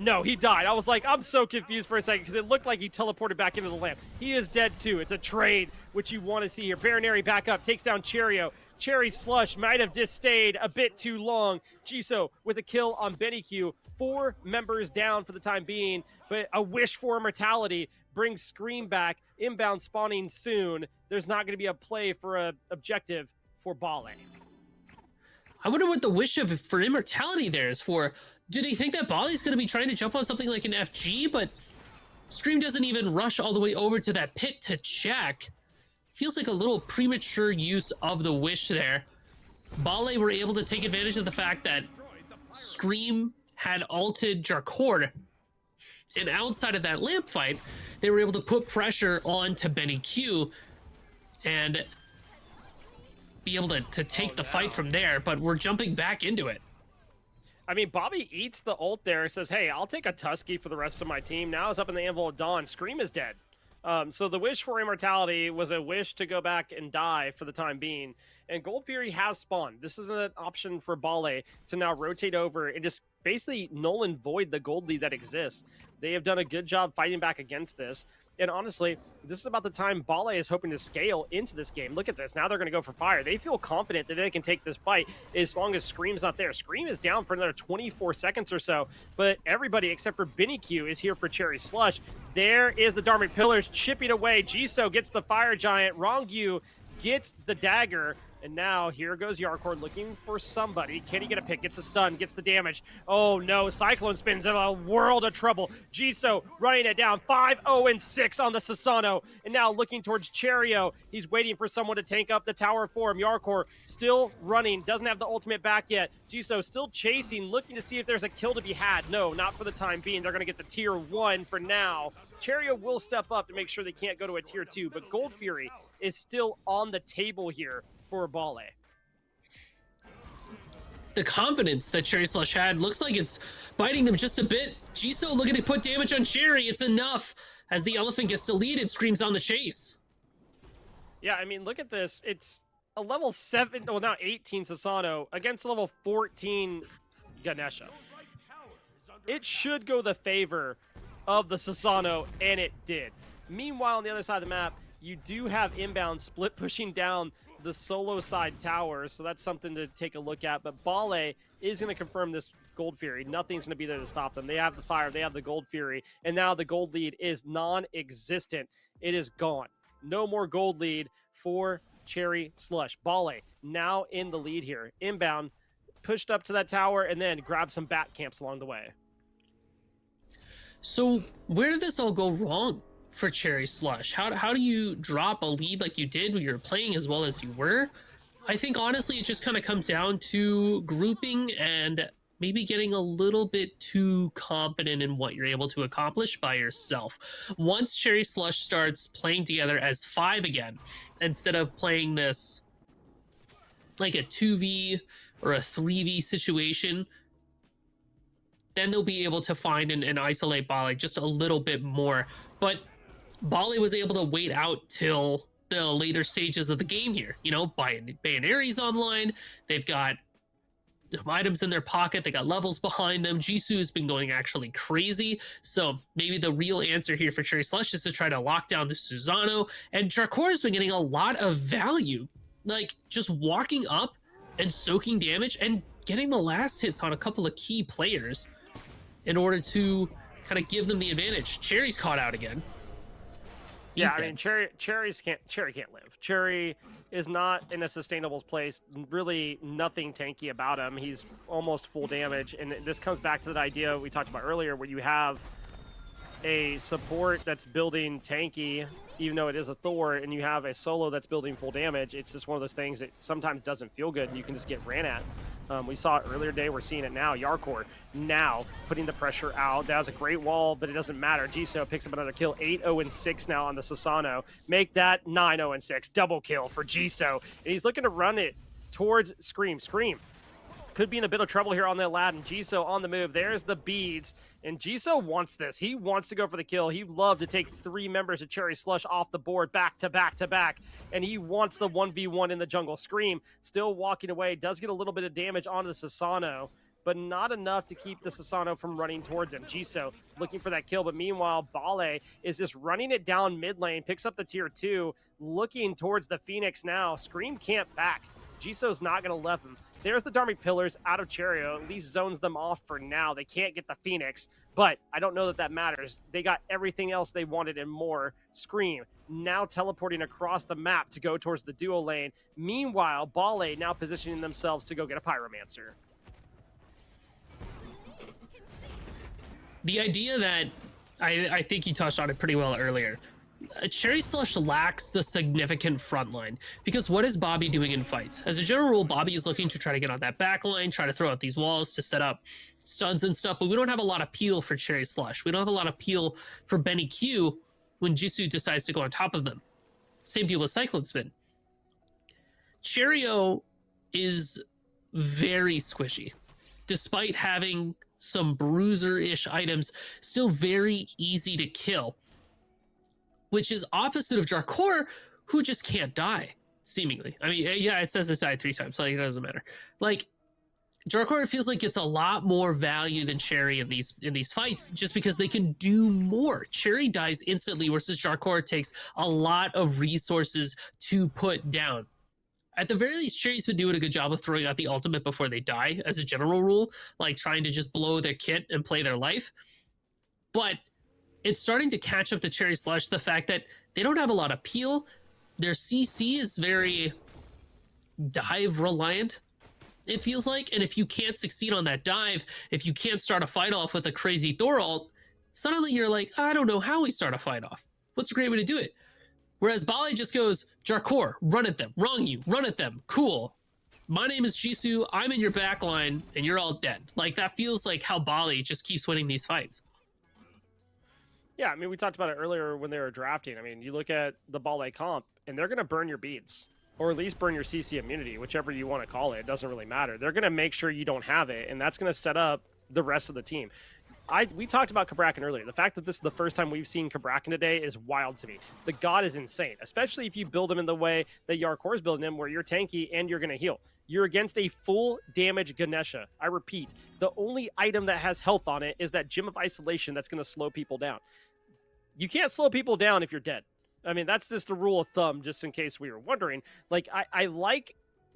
No, he died. I was like, I'm so confused for a second because it looked like he teleported back into the lamp. He is dead too. It's a trade, which you want to see here. Baronary back up, takes down Cherio. Cherry Slush might have just stayed a bit too long. Jisoo with a kill on Benny Q. 4 members down for the time being, but a wish for immortality brings Scream back. Inbound spawning soon. There's not going to be a play for an objective for Bale. I wonder what the wish for immortality there is for. Do they think that Bali's going to be trying to jump on something like an FG, but Scream doesn't even rush all the way over to that pit to check? Feels like a little premature use of the wish there. Bale were able to take advantage of the fact that Scream had ulted Yarkor, and outside of that lamp fight, they were able to put pressure on to Benny Q and be able to take the fight from there, but we're jumping back into it. I mean, Bobby eats the ult there and says, hey, I'll take a Tusky for the rest of my team. Now it's up in the Anvil of Dawn. Scream is dead. So the wish for immortality was a wish to go back and die for the time being. And Gold Fury has spawned. This is an option for Bale to now rotate over and just basically null and void the gold lead that exists. They have done a good job fighting back against this. And honestly, this is about the time Bale is hoping to scale into this game. Look at this. Now they're going to go for fire. They feel confident that they can take this fight as long as Scream's not there. Scream is down for another 24 seconds or so, but everybody except for Benny Q is here for Cherry Slush. There is the Dharmic Pillars chipping away. Jisoo gets the Fire Giant. Rongyu gets the dagger. And now here goes Yarkor looking for somebody. Can he get a pick? Gets a stun, gets the damage. Oh no, Cyclone spins in a world of trouble. Jisoo running it down 5-0-6 on the Susano. And now looking towards Cherio. He's waiting for someone to tank up the tower for him. Yarkor still running, doesn't have the ultimate back yet. Jisoo still chasing, looking to see if there's a kill to be had. No, not for the time being. They're going to get the tier 1 for now. Cherio will step up to make sure they can't go to a tier 2, but Gold Fury is still on the table here for Bale. The confidence that Cherry Slush had looks like it's biting them just a bit. Jisoo looking to put damage on Cherry. It's enough as the elephant gets deleted, Screams on the chase. Yeah, I mean, look at this. It's a level 7, well, now 18 Susano against a level 14 Ganesha. It should go the favor of the Susano, and it did. Meanwhile, on the other side of the map, you do have inbound split pushing down the solo side tower, so that's something to take a look at. But Bale is going to confirm this Gold Fury. Nothing's going to be there to stop them. They have the fire, they have the Gold Fury, and now the gold lead is non-existent. It is gone. No more gold lead for Cherry Slush. Bale now in the lead here. Inbound, pushed up to that tower, and then grab some bat camps along the way. So where did this all go wrong for Cherry Slush? How do you drop a lead like you did when you were playing as well as you were? I think honestly it just kind of comes down to grouping and maybe getting a little bit too confident in what you're able to accomplish by yourself. Once Cherry Slush starts playing together as 5 again, instead of playing this like a 2v or a 3v situation, then they'll be able to find and isolate Bale just a little bit more. But Bale was able to wait out till the later stages of the game here. You know, Bayoneri's online. They've got items in their pocket. They got levels behind them. Jisoo's been going actually crazy. So maybe the real answer here for Cherry Slush is to try to lock down the Susano. And Jarkor's been getting a lot of value. Like, just walking up and soaking damage and getting the last hits on a couple of key players in order to kind of give them the advantage. Cherry's caught out again. Yeah, I mean, Cherry can't live. Cherry is not in a sustainable place. Really nothing tanky about him. He's almost full damage. And this comes back to that idea we talked about earlier where you have a support that's building tanky, even though it is a Thor, and you have a solo that's building full damage. It's just one of those things that sometimes doesn't feel good. You can just get ran at. We saw it earlier today. We're seeing it now. Yarkor now putting the pressure out. That was a great wall, but it doesn't matter. Jisoo picks up another kill. 8-0-6 now on the Susano. Make that 9-0-6. Double kill for Jisoo. And he's looking to run it towards Scream. Scream could be in a bit of trouble here on the Aladdin. Jisoo on the move. There's the beads. And Jisoo wants this. He wants to go for the kill. He'd love to take 3 members of Cherry Slush off the board back to back to back. And he wants the 1v1 in the jungle. Scream still walking away. Does get a little bit of damage onto the Susano, but not enough to keep the Susano from running towards him. Jisoo looking for that kill, but meanwhile, Bale is just running it down mid lane, picks up the tier 2, looking towards the Phoenix now. Scream can't back. Jisoo's not going to let him. There's the Dharmic Pillars out of Cherio. At least zones them off for now. They can't get the Phoenix, but I don't know that matters. They got everything else they wanted and more. Scream now teleporting across the map to go towards the duo lane. Meanwhile, Bale now positioning themselves to go get a Pyromancer. The idea that I think you touched on it pretty well earlier. Cherry Slush lacks a significant front line because what is Bobby doing in fights? As a general rule, Bobby is looking to try to get on that back line, try to throw out these walls to set up stuns and stuff, but we don't have a lot of peel for Cherry Slush. We don't have a lot of peel for Benny Q when Jisoo decides to go on top of them. Same deal with Cyclone Spin. Cherio is very squishy. Despite having some bruiser-ish items, still very easy to kill. Which is opposite of Jarkor, who just can't die, seemingly. I mean, yeah, it says it's died 3 times, like, it doesn't matter. Like, Jarkor feels like gets a lot more value than Cherry in these fights, just because they can do more. Cherry dies instantly, versus Jarkor takes a lot of resources to put down. At the very least, Cherry's been doing a good job of throwing out the ultimate before they die, as a general rule, like trying to just blow their kit and play their life. But it's starting to catch up to Cherry Slush, the fact that they don't have a lot of peel. Their CC is very dive reliant, it feels like. And if you can't succeed on that dive, if you can't start a fight off with a crazy Thor ult, suddenly you're like, I don't know how we start a fight off. What's a great way to do it? Whereas Bali just goes, Jarkor, run at them. Wrong you, run at them. Cool. My name is Jisoo, I'm in your backline, and you're all dead. Like, that feels like how Bali just keeps winning these fights. Yeah, I mean, we talked about it earlier when they were drafting. I mean, you look at the Bale comp, and they're going to burn your beads, or at least burn your CC immunity, whichever you want to call it. It doesn't really matter. They're going to make sure you don't have it, and that's going to set up the rest of the team. We talked about Cabrakan earlier. The fact that this is the first time we've seen Cabrakan today is wild to me. The god is insane, especially if you build him in the way that Yarkor's building him, where you're tanky and you're going to heal. You're against a full damage Ganesha. I repeat, the only item that has health on it is that Gem of Isolation that's going to slow people down. You can't slow people down if you're dead. I mean, that's just a rule of thumb, just in case we were wondering. Like, I like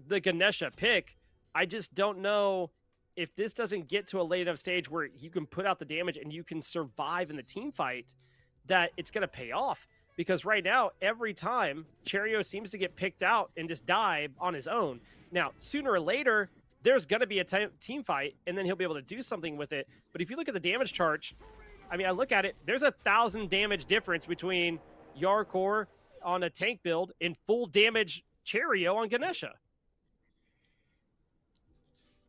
the Ganesha pick. I just don't know if this doesn't get to a late enough stage where you can put out the damage and you can survive in the team fight, that it's going to pay off. Because right now, every time, Cherio seems to get picked out and just die on his own. Now, sooner or later, there's going to be a team fight, and then he'll be able to do something with it. But if you look at the damage chart, I mean, I look at it, there's 1,000 damage difference between Yarkor on a tank build and full damage Cherio on Ganesha.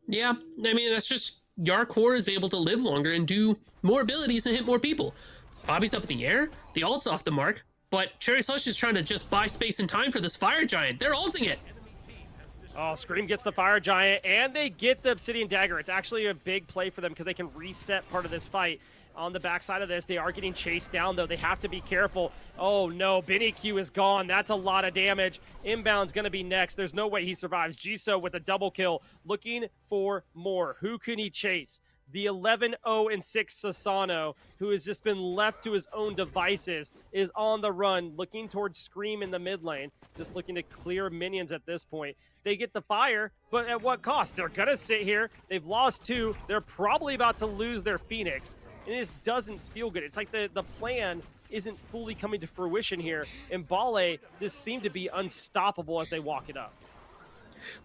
Yeah, I mean, that's just Yarkor is able to live longer and do more abilities and hit more people. Bobby's up in the air, the ult's off the mark, but Cherry Slush is trying to just buy space and time for this Fire Giant. They're ulting it. Oh, Scream gets the Fire Giant, and they get the Obsidian Dagger. It's actually a big play for them because they can reset part of this fight. On the backside of this, they are getting chased down, though. They have to be careful. Oh, no. Benny Q is gone. That's a lot of damage. Inbound's going to be next. There's no way he survives. Jisoo with a double kill, looking for more. Who can he chase? The 11-0-6 Sasano, who has just been left to his own devices, is on the run, looking towards Scream in the mid lane, just looking to clear minions at this point. They get the fire, but at what cost? They're going to sit here. They've lost 2. They're probably about to lose their Phoenix. And it doesn't feel good. It's like the plan isn't fully coming to fruition here. And Bale just seemed to be unstoppable as they walk it up.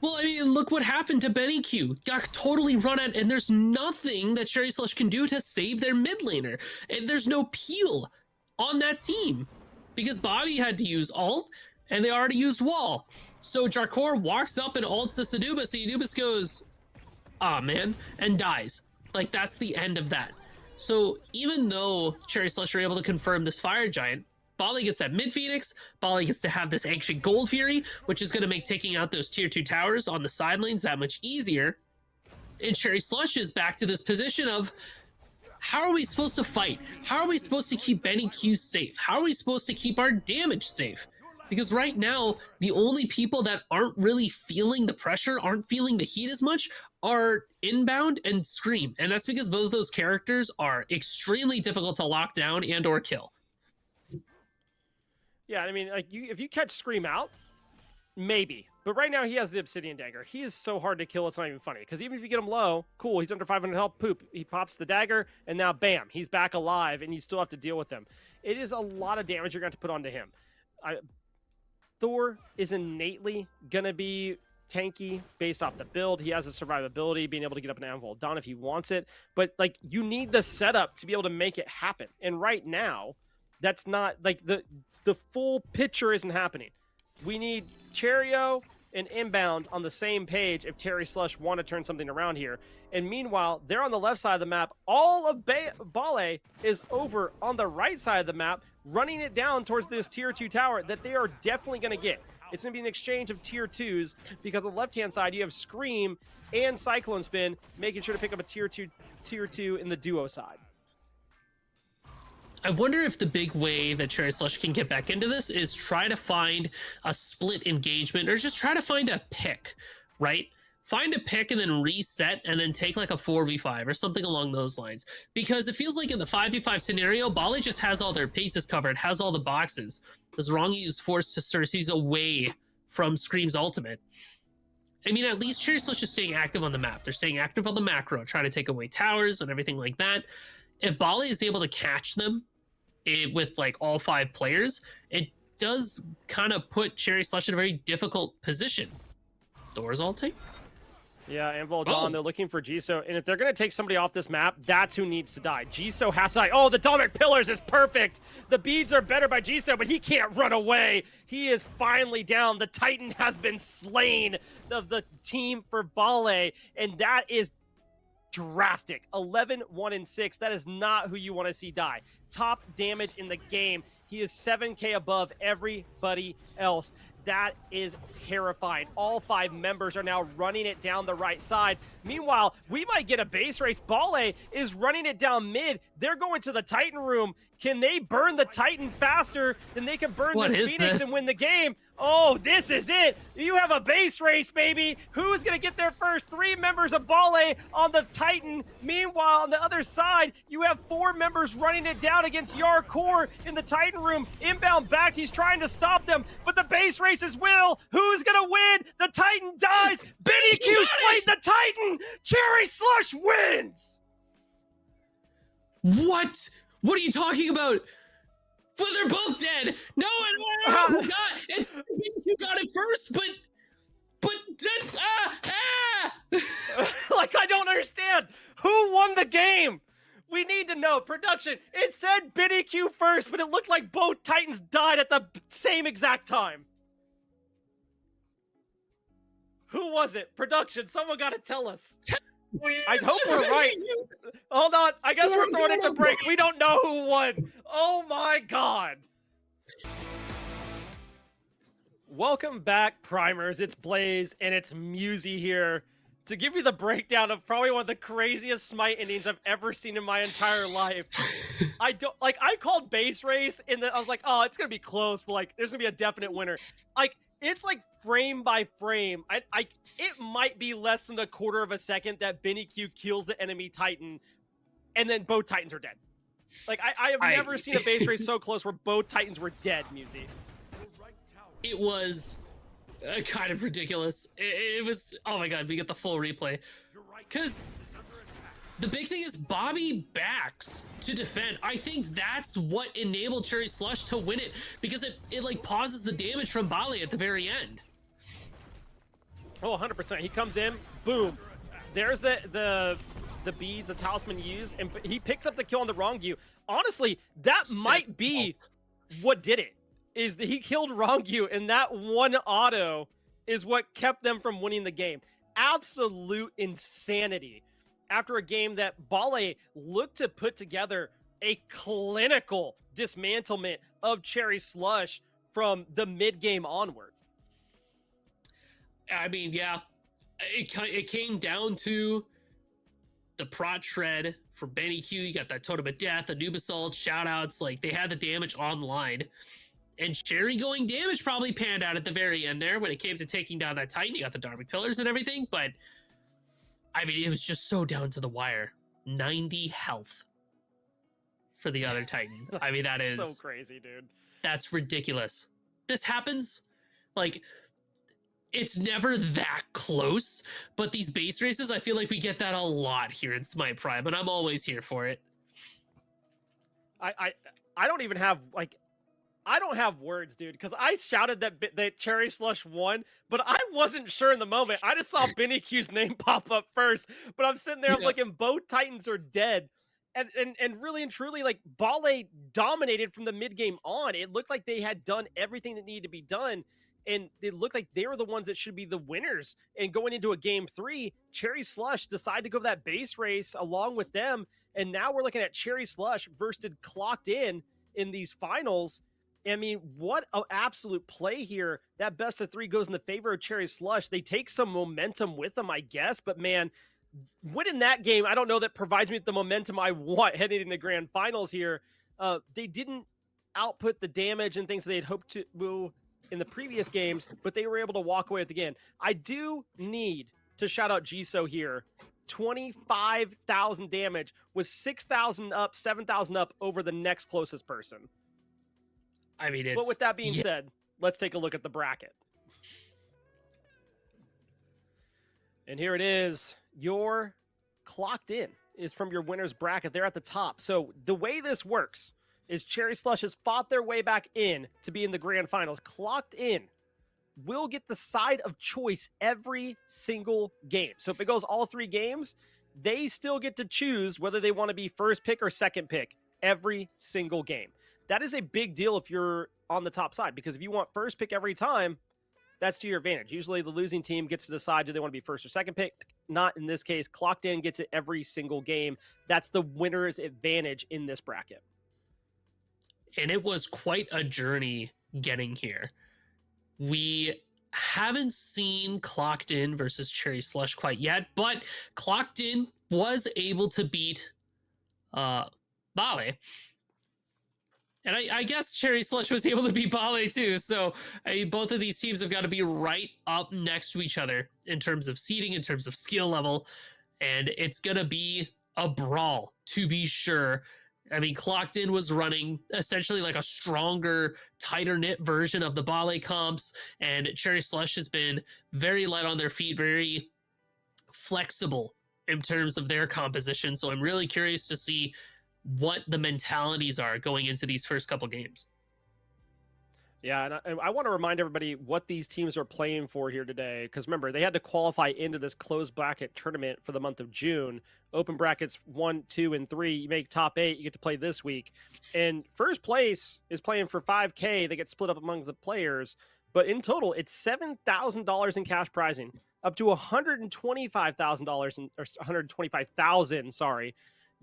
Well, I mean, look what happened to Benny Q. Got totally run at, and there's nothing that Cherry Slush can do to save their mid laner. And there's no peel on that team because Bobby had to use ult, and they already used wall. So Jarkor walks up and ults to Sadubis, and Sadubis goes, ah, man, and dies. Like, that's the end of that. So even though Cherry Slush are able to confirm this Fire Giant, Bali gets that mid Phoenix, Bali gets to have this Ancient Gold Fury, which is going to make taking out those tier 2 towers on the side lanes that much easier. And Cherry Slush is back to this position of, how are we supposed to fight? How are we supposed to keep Benny Q safe? How are we supposed to keep our damage safe? Because right now, the only people that aren't really feeling the pressure, aren't feeling the heat as much, are Inbound and Scream. And that's because both of those characters are extremely difficult to lock down and or kill. Yeah, I mean, like if you catch Scream out, maybe. But right now he has the Obsidian Dagger. He is so hard to kill, it's not even funny. Because even if you get him low, cool, he's under 500 health, poop. He pops the dagger, and now bam, he's back alive, and you still have to deal with him. It is a lot of damage you're going to put onto him. Thor is innately going to be tanky based off the build. He has a survivability, being able to get up an Anvil Dawn if he wants it. But, like, you need the setup to be able to make it happen. And right now, that's not, like, the full picture isn't happening. We need Cherio and Inbound on the same page if Cherry Slush want to turn something around here. And meanwhile, they're on the left side of the map. All of Bale is over on the right side of the map, running it down towards this tier 2 tower that they are definitely going to get. It's going to be an exchange of tier 2s because on the left-hand side, you have Scream and Cyclone Spin making sure to pick up a tier 2 in the duo side. I wonder if the big way that Cherry Slush can get back into this is try to find a split engagement or just try to find a pick, right? find a pick and then reset and then take like a 4v5 or something along those lines. Because it feels like in the 5v5 scenario, Bali just has all their bases covered, has all the boxes. As Rongi is forced to Cersei's away from Scream's ultimate. I mean, at least Cherry Slush is staying active on the map. They're staying active on the macro, trying to take away towers and everything like that. If Bali is able to catch them with like all 5 players, it does kind of put Cherry Slush in a very difficult position. Doors ulting? Yeah, and Voldan, they're looking for Jisoo. And if they're going to take somebody off this map, that's who needs to die. Jisoo has to die. Oh, the Dominant Pillars is perfect. The beads are better by Jisoo, but he can't run away. He is finally down. The Titan has been slain of the team for Bale, and that is drastic. 11, 1, and 6. That is not who you want to see die. Top damage in the game. He is 7K above everybody else. That is terrifying. All 5 members are now running it down the right side. Meanwhile, we might get a base race. Bale is running it down mid. They're going to the Titan room. Can they burn the Titan faster than they can burn this Phoenix and win the game? Oh, this is it. You have a base race, baby. Who's going to get there first? 3 members of Bale on the Titan. Meanwhile, on the other side, you have 4 members running it down against Yarkor in the Titan room. Inbound back, he's trying to stop them, but the base race is Will. Who's going to win? The Titan dies. Benny Q slayed the Titan. Cherry Slush wins. What? What are you talking about? But they're both dead. No, who got it's you got it first, but like, I don't understand. Who won the game? We need to know. Production, it said Benny Q first, but it looked like both Titans died at the same exact time. Who was it? Production, someone got to tell us. Please. I hope we're right. Hold on. I guess we're throwing it to break. We don't know who won. Oh my God. Welcome back, Primers. It's Blaze and it's Musi here to give you the breakdown of probably one of the craziest Smite endings I've ever seen in my entire life. I called base race and then I was like, oh, it's going to be close, but like, there's going to be a definite winner. Like, it's like frame by frame. It might be less than a quarter of a second that Benny Q kills the enemy Titan, and then both Titans are dead. Like, I have never seen a base race so close where both Titans were dead, Musi. It was kind of ridiculous. It was, oh my God, we get the full replay. Because the big thing is Bobby backs to defend. I think that's what enabled Cherry Slush to win it, because it like pauses the damage from Bali at the very end. Oh, 100%. He comes in, boom. There's the beads, the talisman used, and he picks up the kill on the Rongu. Honestly, that might be what did it, is that he killed Rongu, and that one auto is what kept them from winning the game. Absolute insanity. After a game that Bale looked to put together a clinical dismantlement of Cherry Slush from the mid-game onward. I mean, yeah, it came down to the prot shred for Benny Q. You got that Totem of Death, Anubis ult, shoutouts. Like, they had the damage online. And Cherry going damage probably panned out at the very end there when it came to taking down that Titan. You got the Dharmic Pillars and everything, but I mean, it was just so down to the wire. 90 health for the other Titan. I mean, that is so crazy, dude. That's ridiculous. This happens, like, it's never that close, but these base races, I feel like we get that a lot here in Smite Prime, and I'm always here for it. I don't even have, like, I don't have words, dude, because I shouted that Cherry Slush won, but I wasn't sure in the moment. I just saw Benny Q's name pop up first, but I'm sitting there, I'm looking, both Titans are dead. And really and truly, like, Bale dominated from the mid-game on. It looked like they had done everything that needed to be done, and it looked like they were the ones that should be the winners. And going into a game 3, Cherry Slush decided to go that base race along with them, and now we're looking at Cherry Slush versus Clocked in these finals. I mean, what an absolute play here. That best of 3 goes in the favor of Cherry Slush. They take some momentum with them, I guess, but man, winning that game, I don't know that provides me with the momentum I want heading into grand finals here. They didn't output the damage and things they had hoped to in the previous games, but they were able to walk away with the game. I do need to shout out Jiso here. 25,000 damage was 6,000 up, 7,000 up over the next closest person. I mean, but with that being said, let's take a look at the bracket. And here it is. Your clocked in is from your winner's bracket. They're at the top. So the way this works is Cherry Slush has fought their way back in to be in the grand finals. Clocked in will get the side of choice every single game. So if it goes all 3 games, they still get to choose whether they want to be first pick or second pick every single game. That is a big deal if you're on the top side, because if you want first pick every time, that's to your advantage. Usually the losing team gets to decide, do they want to be first or second pick? Not in this case. Clocked in gets it every single game. That's the winner's advantage in this bracket. And it was quite a journey getting here. We haven't seen Clocked In versus Cherry Slush quite yet, but Clocked In was able to beat Bale. And I guess Cherry Slush was able to beat Bale too. So both of these teams have got to be right up next to each other in terms of seeding, in terms of skill level. And it's going to be a brawl, to be sure. I mean, Clocked In was running essentially like a stronger, tighter-knit version of the Bale comps, and Cherry Slush has been very light on their feet, very flexible in terms of their composition. So I'm really curious to see what the mentalities are going into these first couple games. Yeah, and I want to remind everybody what these teams are playing for here today, because remember, they had to qualify into this closed bracket tournament for the month of June. Open brackets 1, 2, and 3. You make top 8, you get to play this week. And first place is playing for $5K. They get split up among the players. But in total, it's $7,000 in cash prizing, up to $125,000 or $125,000, sorry,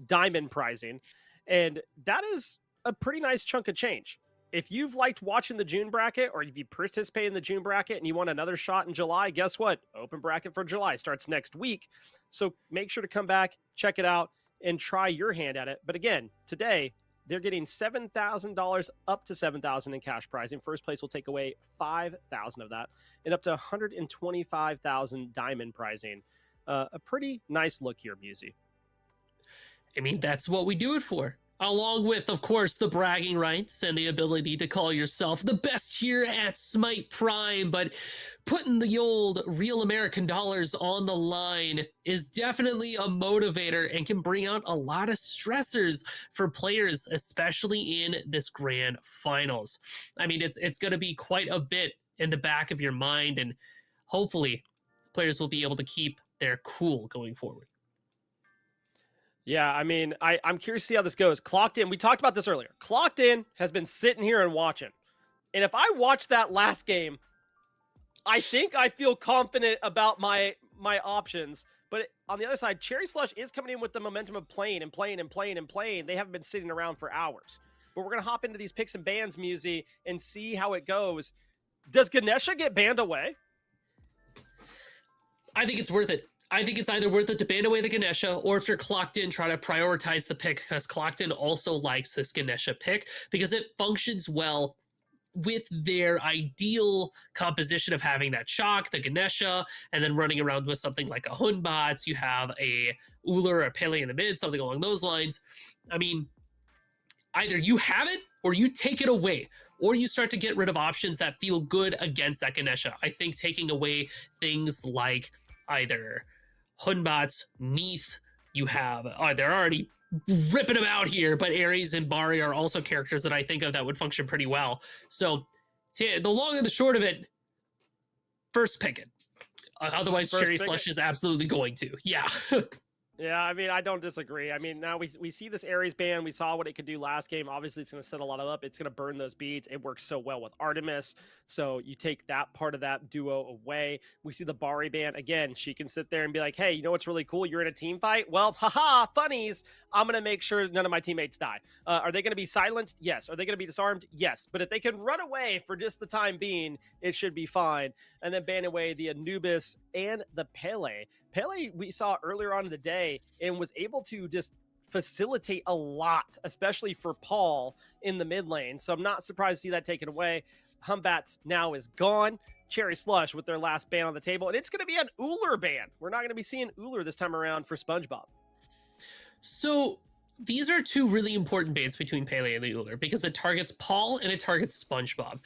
diamond prizing. And that is a pretty nice chunk of change. If you've liked watching the June bracket, or if you participate in the June bracket and you want another shot in July, guess what? Open bracket for July starts next week. So make sure to come back, check it out, and try your hand at it. But again, today, they're getting $7,000 up to $7,000 in cash prizing. First place will take away $5,000 of that, and up to $125,000 diamond prizing. A pretty nice look here, Busey. I mean, that's what we do it for. Along with, of course, the bragging rights and the ability to call yourself the best here at Smite Prime, but putting the old real American dollars on the line is definitely a motivator and can bring out a lot of stressors for players, especially in this grand finals. I mean, it's going to be quite a bit in the back of your mind, and hopefully players will be able to keep their cool going forward. Yeah, I mean, I'm curious to see how this goes. Clocked In, we talked about this earlier. Clocked In has been sitting here and watching. And if I watch that last game, I think I feel confident about my options. But on the other side, Cherry Slush is coming in with the momentum of playing and playing and playing and playing. They haven't been sitting around for hours. But we're going to hop into these picks and bans, Musi, and see how it goes. Does Ganesha get banned away? I think it's worth it. I think it's either worth it to ban away the Ganesha, or if you're Clocked In, try to prioritize the pick, because Clocked In also likes this Ganesha pick because it functions well with their ideal composition of having that shock, the Ganesha, and then running around with something like a Hunbats. You have a Ullr or a Pele in the mid, something along those lines. I mean, either you have it or you take it away, or you start to get rid of options that feel good against that Ganesha. I think taking away things like either Hunbats, Neith, you have, they're already ripping them out here, but Ares and Bari are also characters that I think of that would function pretty well. So the long and the short of it, first pick it. Otherwise, Cherry Slush is absolutely going to. Yeah. Yeah, I mean, I don't disagree. I mean, now we see this Ares ban. We saw what it could do last game. Obviously, it's going to set a lot of up. It's going to burn those beads. It works so well with Artemis. So you take that part of that duo away. We see the Bari ban. Again, she can sit there and be like, hey, you know what's really cool? You're in a team fight? Well, haha, funnies. I'm going to make sure none of my teammates die. Are they going to be silenced? Yes. Are they going to be disarmed? Yes. But if they can run away for just the time being, it should be fine. And then ban away the Anubis and the Pele. Pele, we saw earlier on in the day and was able to just facilitate a lot, especially for Paul in the mid lane. So I'm not surprised to see that taken away. Humbats now is gone. Cherry Slush with their last ban on the table, and it's going to be an Uller ban. We're not going to be seeing Uller this time around for SpongeBob. So these are two really important bans between Pele and the Uller because it targets Paul and it targets SpongeBob.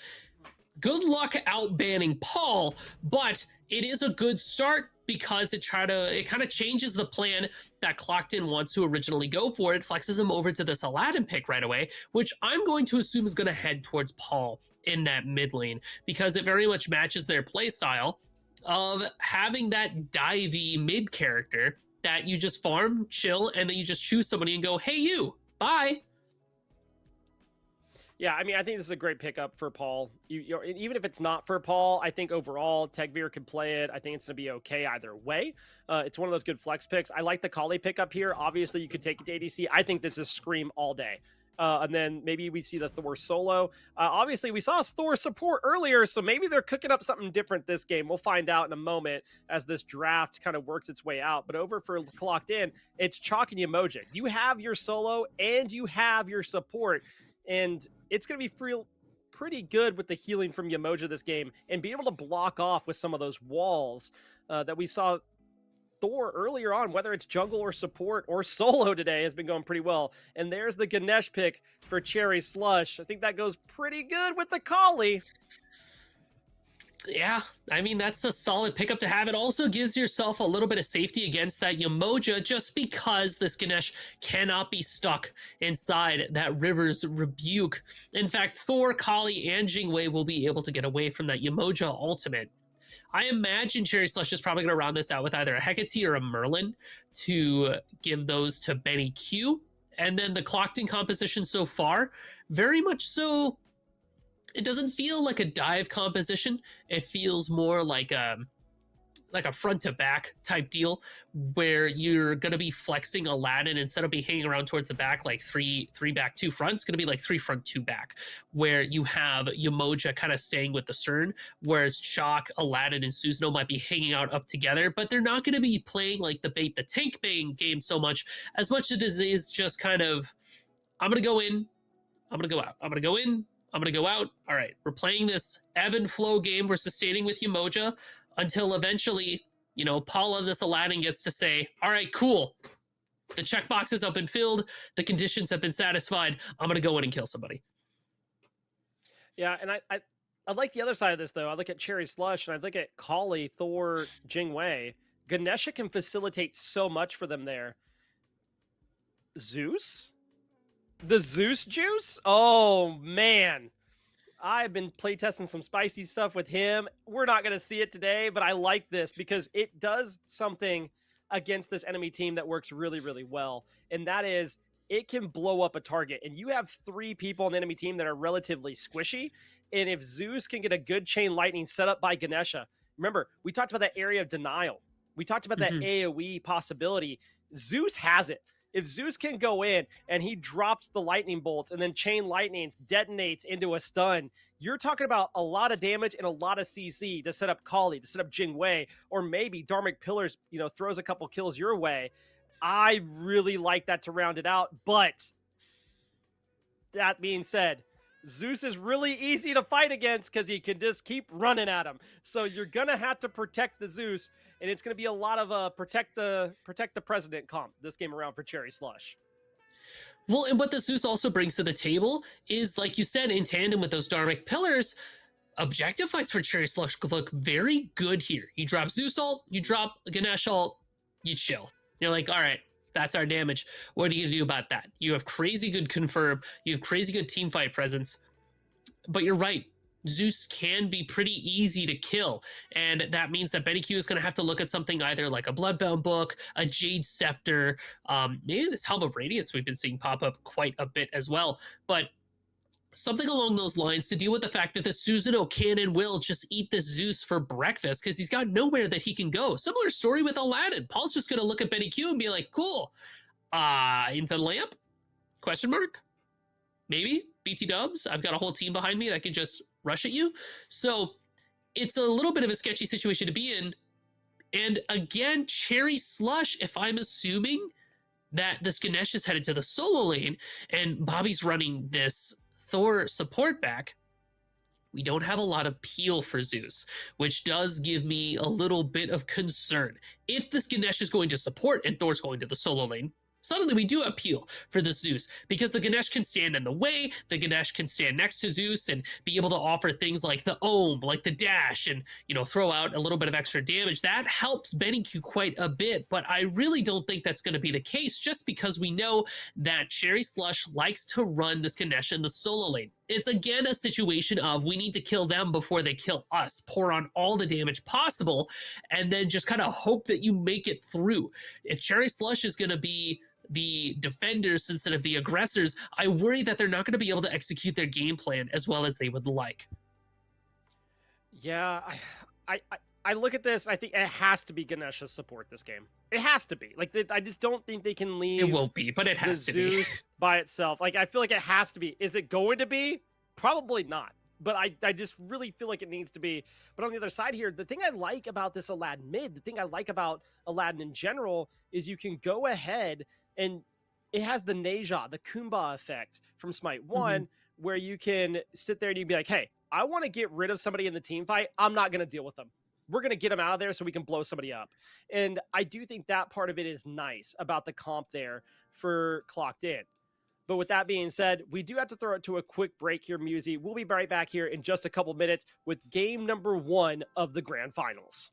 Good luck outbanning Paul, but it is a good start because it kind of changes the plan that Clocked In wants to originally go for. It flexes him over to this Aladdin pick right away, which I'm going to assume is going to head towards Paul in that mid lane because it very much matches their play style of having that divey mid character that you just farm, chill, and then you just choose somebody and go, hey, you, bye. Yeah, I mean, I think this is a great pickup for Paul. Even if it's not for Paul, I think overall Tegvir can play it. I think it's going to be okay either way. It's one of those good flex picks. I like the Kali pickup here. Obviously, you could take it to ADC. I think this is Scream all day. And then maybe we see the Thor solo. Obviously, we saw Thor support earlier, so maybe they're cooking up something different this game. We'll find out in a moment as this draft kind of works its way out. But over for Clocked In, it's Chalk and Yemoja. You have your solo and you have your support. And it's going to be pretty good with the healing from Yemoja this game and be able to block off with some of those walls that we saw Thor earlier on, whether it's jungle or support or solo today, has been going pretty well. And there's the Ganesh pick for Cherry Slush. I think that goes pretty good with the Kali. Yeah, I mean, that's a solid pickup to have. It also gives yourself a little bit of safety against that Yemoja just because this Ganesh cannot be stuck inside that River's Rebuke. In fact, Thor, Kali, and Jingwei will be able to get away from that Yemoja ultimate. I imagine Cherry Slush is probably going to round this out with either a Hecate or a Merlin to give those to Benny Q. And then the Clocked In composition so far, very much so, it doesn't feel like a dive composition. It feels more like a front to back type deal where you're going to be flexing Aladdin instead of be hanging around towards the back like three back, two front. It's going to be like 3 front, 2 back, where you have Yemoja kind of staying with the Cern, whereas Chalk, Aladdin, and Susanoo might be hanging out up together, but they're not going to be playing like the bait the tank bang game so much as it is just kind of, I'm going to go in, I'm going to go out, I'm going to go in, I'm going to go out. All right, we're playing this ebb and flow game. We're sustaining with Yemoja until eventually, Paul on this Aladdin gets to say, all right, cool. The checkboxes have been filled. The conditions have been satisfied. I'm going to go in and kill somebody. Yeah, and I like the other side of this, though. I look at Cherry Slush, and I look at Kali, Thor, Jingwei. Ganesha can facilitate so much for them there. Zeus? The Zeus juice? Oh, man. I've been playtesting some spicy stuff with him. We're not going to see it today, but I like this because it does something against this enemy team that works really, really well. And that is, it can blow up a target. And you have 3 people on the enemy team that are relatively squishy. And if Zeus can get a good chain lightning set up by Ganesha, remember, we talked about that area of denial. We talked about that AoE possibility. Zeus has it. If Zeus can go in and he drops the lightning bolts and then chain lightnings detonates into a stun, you're talking about a lot of damage and a lot of CC to set up Kali, to set up Jingwei, or maybe Dharmic Pillars, throws a couple kills your way. I really like that to round it out. But that being said, Zeus is really easy to fight against because he can just keep running at him. So you're going to have to protect the Zeus, and it's going to be a lot of protect the president comp this game around for Cherry Slush. Well, and what the Zeus also brings to the table is, like you said, in tandem with those Dharmic Pillars, objective fights for Cherry Slush look very good here. You drop Zeus ult, you drop Ganesh ult, you chill. You're like, all right, that's our damage. What are you going to do about that? You have crazy good confirm. You have crazy good team fight presence. But you're right. Zeus can be pretty easy to kill. And that means that Benny Q is going to have to look at something either like a Bloodbound Book, a Jade Scepter, maybe this Helm of Radiance we've been seeing pop up quite a bit as well. But something along those lines to deal with the fact that the Susanoo can and will just eat the Zeus for breakfast because he's got nowhere that he can go. Similar story with Aladdin. Paul's just going to look at Benny Q and be like, cool. Into the lamp? Question mark? Maybe? BT dubs? I've got a whole team behind me that can just rush at you. So it's a little bit of a sketchy situation to be in. And again, Cherry Slush, if I'm assuming that this Ganesh is headed to the solo lane and Bobby's running this Thor support back, we don't have a lot of peel for Zeus, which does give me a little bit of concern. If this Ganesh is going to support and Thor's going to the solo lane, suddenly we do appeal for the Zeus because the Ganesh can stand in the way, the Ganesh can stand next to Zeus and be able to offer things like the Ohm, like the dash, and throw out a little bit of extra damage. That helps BennyQ quite a bit, but I really don't think that's going to be the case just because we know that Cherry Slush likes to run this Ganesh in the solo lane. It's again a situation of we need to kill them before they kill us, pour on all the damage possible, and then just kind of hope that you make it through. If Cherry Slush is going to be the defenders instead of the aggressors, I worry that they're not going to be able to execute their game plan as well as they would like. Yeah, I look at this. I think it has to be Ganesh's support this game. It has to be. Like, I just don't think they can leave. It won't be, but it has to be. Zeus by itself. Like, I feel like it has to be. Is it going to be? Probably not. But I just really feel like it needs to be. But on the other side here, the thing I like about this Aladdin mid, the thing I like about Aladdin in general, is you can go ahead and it has the Neja, the Kumba effect from Smite 1, where you can sit there and you can be like, hey, I want to get rid of somebody in the team fight. I'm not going to deal with them. We're going to get them out of there so we can blow somebody up. And I do think that part of it is nice about the comp there for Clocked In. But with that being said, we do have to throw it to a quick break here, Musi. We'll be right back here in just a couple minutes with game number 1 of the Grand Finals.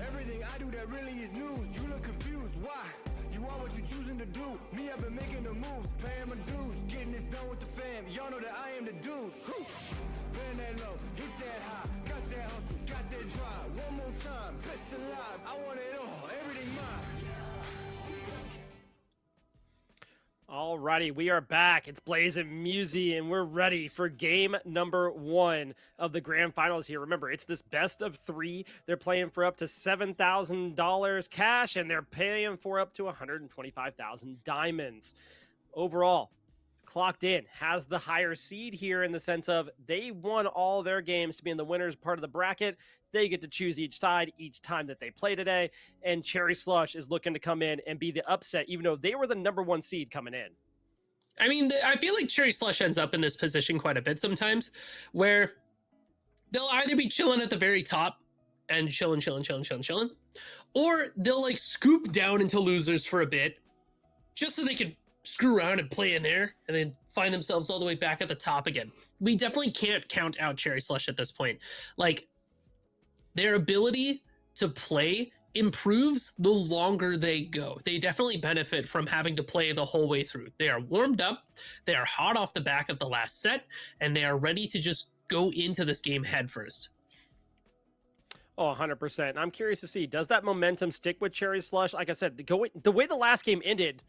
Everything I do that really is news. You look confused. Why? You are what you choosing to do. Me, I've been making the moves, paying my dues, getting this done with the fam. Y'all know that I am the dude. Bend that low, hit that high, got that hustle, got that drive. One more time, best alive. I want it all, everything mine. Alrighty, we are back. It's Blaze and Musi, and we're ready for game number 1 of the Grand Finals here. Remember, it's this best of 3. They're playing for up to $7,000 cash, and they're paying for up to 125,000 diamonds. Overall, Clocked In has the higher seed here in the sense of they won all their games to be in the winners part of the bracket. They get to choose each side each time that they play today. And Cherry Slush is looking to come in and be the upset, even though they were the number 1 seed coming in. I mean, I feel like Cherry Slush ends up in this position quite a bit sometimes, where they'll either be chilling at the very top and chilling, or they'll like scoop down into losers for a bit just so they can screw around and play in there and then find themselves all the way back at the top again. We definitely can't count out Cherry Slush at this point. Like, their ability to play improves the longer they go. They definitely benefit from having to play the whole way through. They are warmed up, they are hot off the back of the last set, and they are ready to just go into this game headfirst. Oh, 100%. I'm curious to see, does that momentum stick with Cherry Slush? Like I said, the way the last game ended,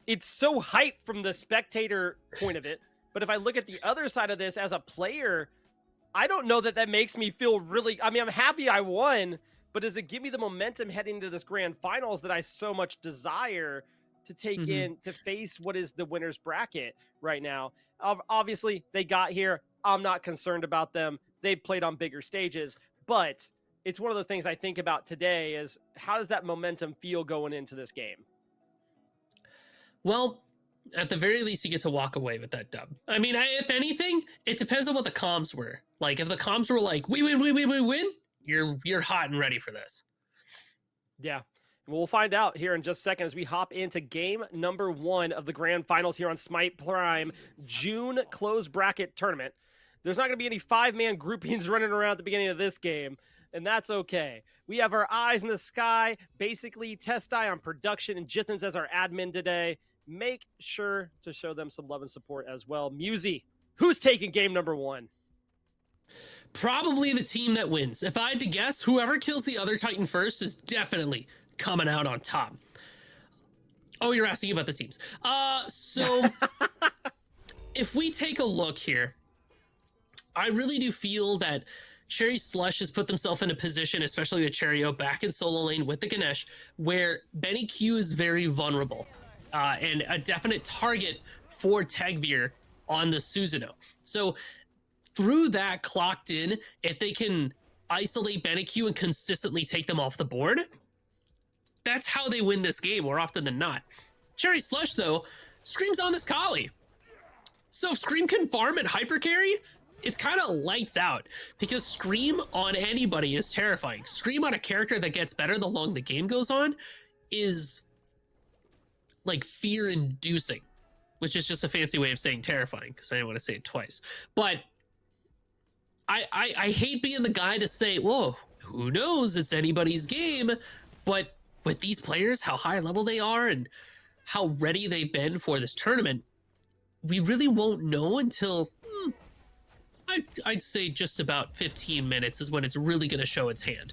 it's so hype from the spectator point of it. But if I look at the other side of this as a player, I don't know that makes me feel really, I mean, I'm happy I won, but does it give me the momentum heading into this grand finals that I so much desire to take in to face what is the winner's bracket right now? Obviously, they got here. I'm not concerned about them. They've played on bigger stages, but it's one of those things I think about today is how does that momentum feel going into this game? Well, at the very least, you get to walk away with that dub. I mean, if anything, it depends on what the comms were. Like, if the comms were like, we win, you're hot and ready for this. Yeah. We'll find out here in just a second as we hop into game number 1 of the grand finals here on Smite Prime June closed bracket tournament. There's not going to be any 5-man groupings running around at the beginning of this game, and that's okay. We have our eyes in the sky, basically Testai on production, and Jithens as our admin today. Make sure to show them some love and support as well. Musi, who's taking game number 1? Probably the team that wins. If I had to guess, whoever kills the other Titan first is definitely coming out on top. Oh, you're asking about the teams. So if we take a look here, I really do feel that Cherry Slush has put themselves in a position, especially with Cherio back in solo lane with the Ganesh, where Benny Q is very vulnerable and a definite target for Tagveer on the Susanoo. So through that clocked in, if they can isolate Benny Q and consistently take them off the board, that's how they win this game more often than not. Cherry Slush, though, Scream's on this Kali. So if Scream can farm and hypercarry, it's kind of lights out, because Scream on anybody is terrifying. Scream on a character that gets better the longer the game goes on is like fear-inducing, which is just a fancy way of saying terrifying, because I didn't want to say it twice. But I hate being the guy to say, whoa, who knows, it's anybody's game, but with these players, how high level they are and how ready they've been for this tournament, we really won't know until I'd say just about 15 minutes is when it's really going to show its hand.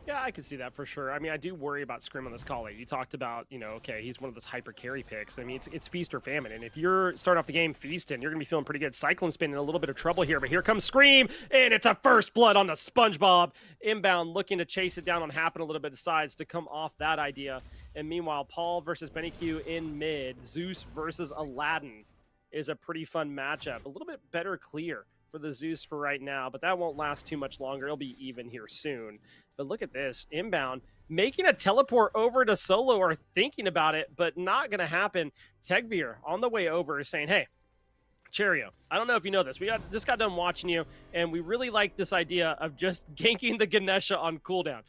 Yeah, I can see that for sure. I mean, I do worry about Scrim on this Kali. You talked about, okay, he's one of those hyper carry picks. I mean, it's feast or famine. And if you're starting off the game feasting, you're going to be feeling pretty good. Cyclone's been in a little bit of trouble here, but here comes Scream, and it's a first blood on the SpongeBob. Inbound looking to chase it down on Happen a little bit, decides to come off that idea. And meanwhile, Paul versus Benny Q in mid. Zeus versus Aladdin is a pretty fun matchup. A little bit better clear for the Zeus for right now, but that won't last too much longer. It'll be even here soon. But look at this, Inbound making a teleport over to solo, or thinking about it, but not going to happen. Tagveer on the way over is saying, hey, Cherio, I don't know if you know this. We just got done watching you, and we really like this idea of just ganking the Ganesha on cooldown.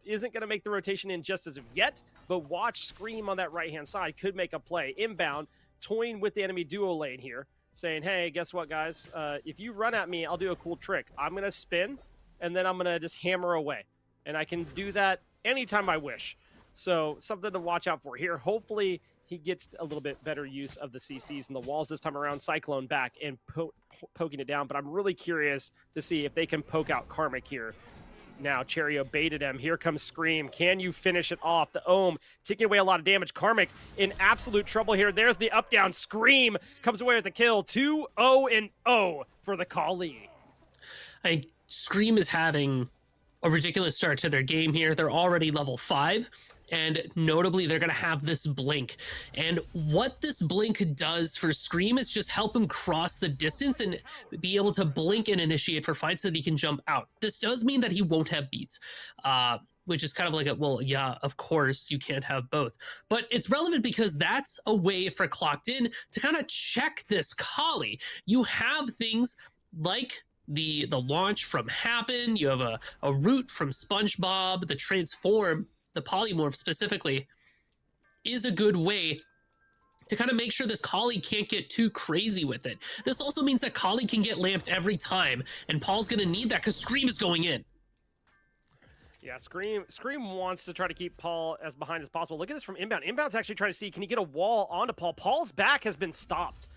Isn't going to make the rotation in just as of yet, but watch Scream on that right-hand side could make a play. Inbound, toying with the enemy duo lane here, saying, hey, guess what, guys? If you run at me, I'll do a cool trick. I'm going to spin, and then I'm going to just hammer away. And I can do that anytime I wish. So something to watch out for here. Hopefully he gets a little bit better use of the CCs and the walls this time around. Cyclone back and poking it down. But I'm really curious to see if they can poke out Karmic here. Now Cherio baited him. Here comes Scream. Can you finish it off? The Ohm taking away a lot of damage. Karmic in absolute trouble here. There's the up down. Scream comes away with the kill. 2-0-0 for the Kali. Scream is having a ridiculous start to their game here. They're already level 5, and notably they're going to have this blink. And what this blink does for Scream is just help him cross the distance and be able to blink and initiate for fights so that he can jump out. This does mean that he won't have beats, which is kind of like well, yeah, of course you can't have both. But it's relevant because that's a way for Clocked In to kind of check this Kali. You have things like the launch from Happen, you have a root from SpongeBob, the transform, the polymorph specifically, is a good way to kind of make sure this Kali can't get too crazy with it. This also means that Kali can get lamped every time, and Paul's going to need that because Scream is going in. Yeah, Scream wants to try to keep Paul as behind as possible. Look at this from Inbound. Inbound's actually trying to see, can he get a wall onto Paul? Paul's back has been stopped.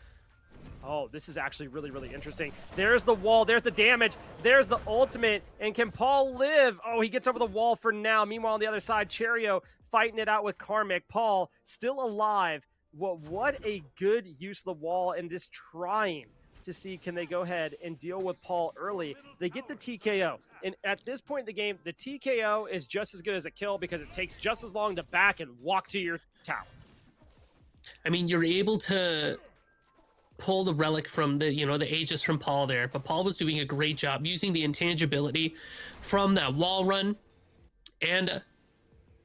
Oh, this is actually really, really interesting. There's the wall. There's the damage. There's the ultimate. And can Paul live? Oh, he gets over the wall for now. Meanwhile, on the other side, Cherio fighting it out with Karmic. Paul still alive. What a good use of the wall and just trying to see can they go ahead and deal with Paul early. They get the TKO. And at this point in the game, the TKO is just as good as a kill because it takes just as long to back and walk to your tower. I mean, you're able to pull the relic from the Aegis from Paul there, but Paul was doing a great job using the intangibility from that wall run and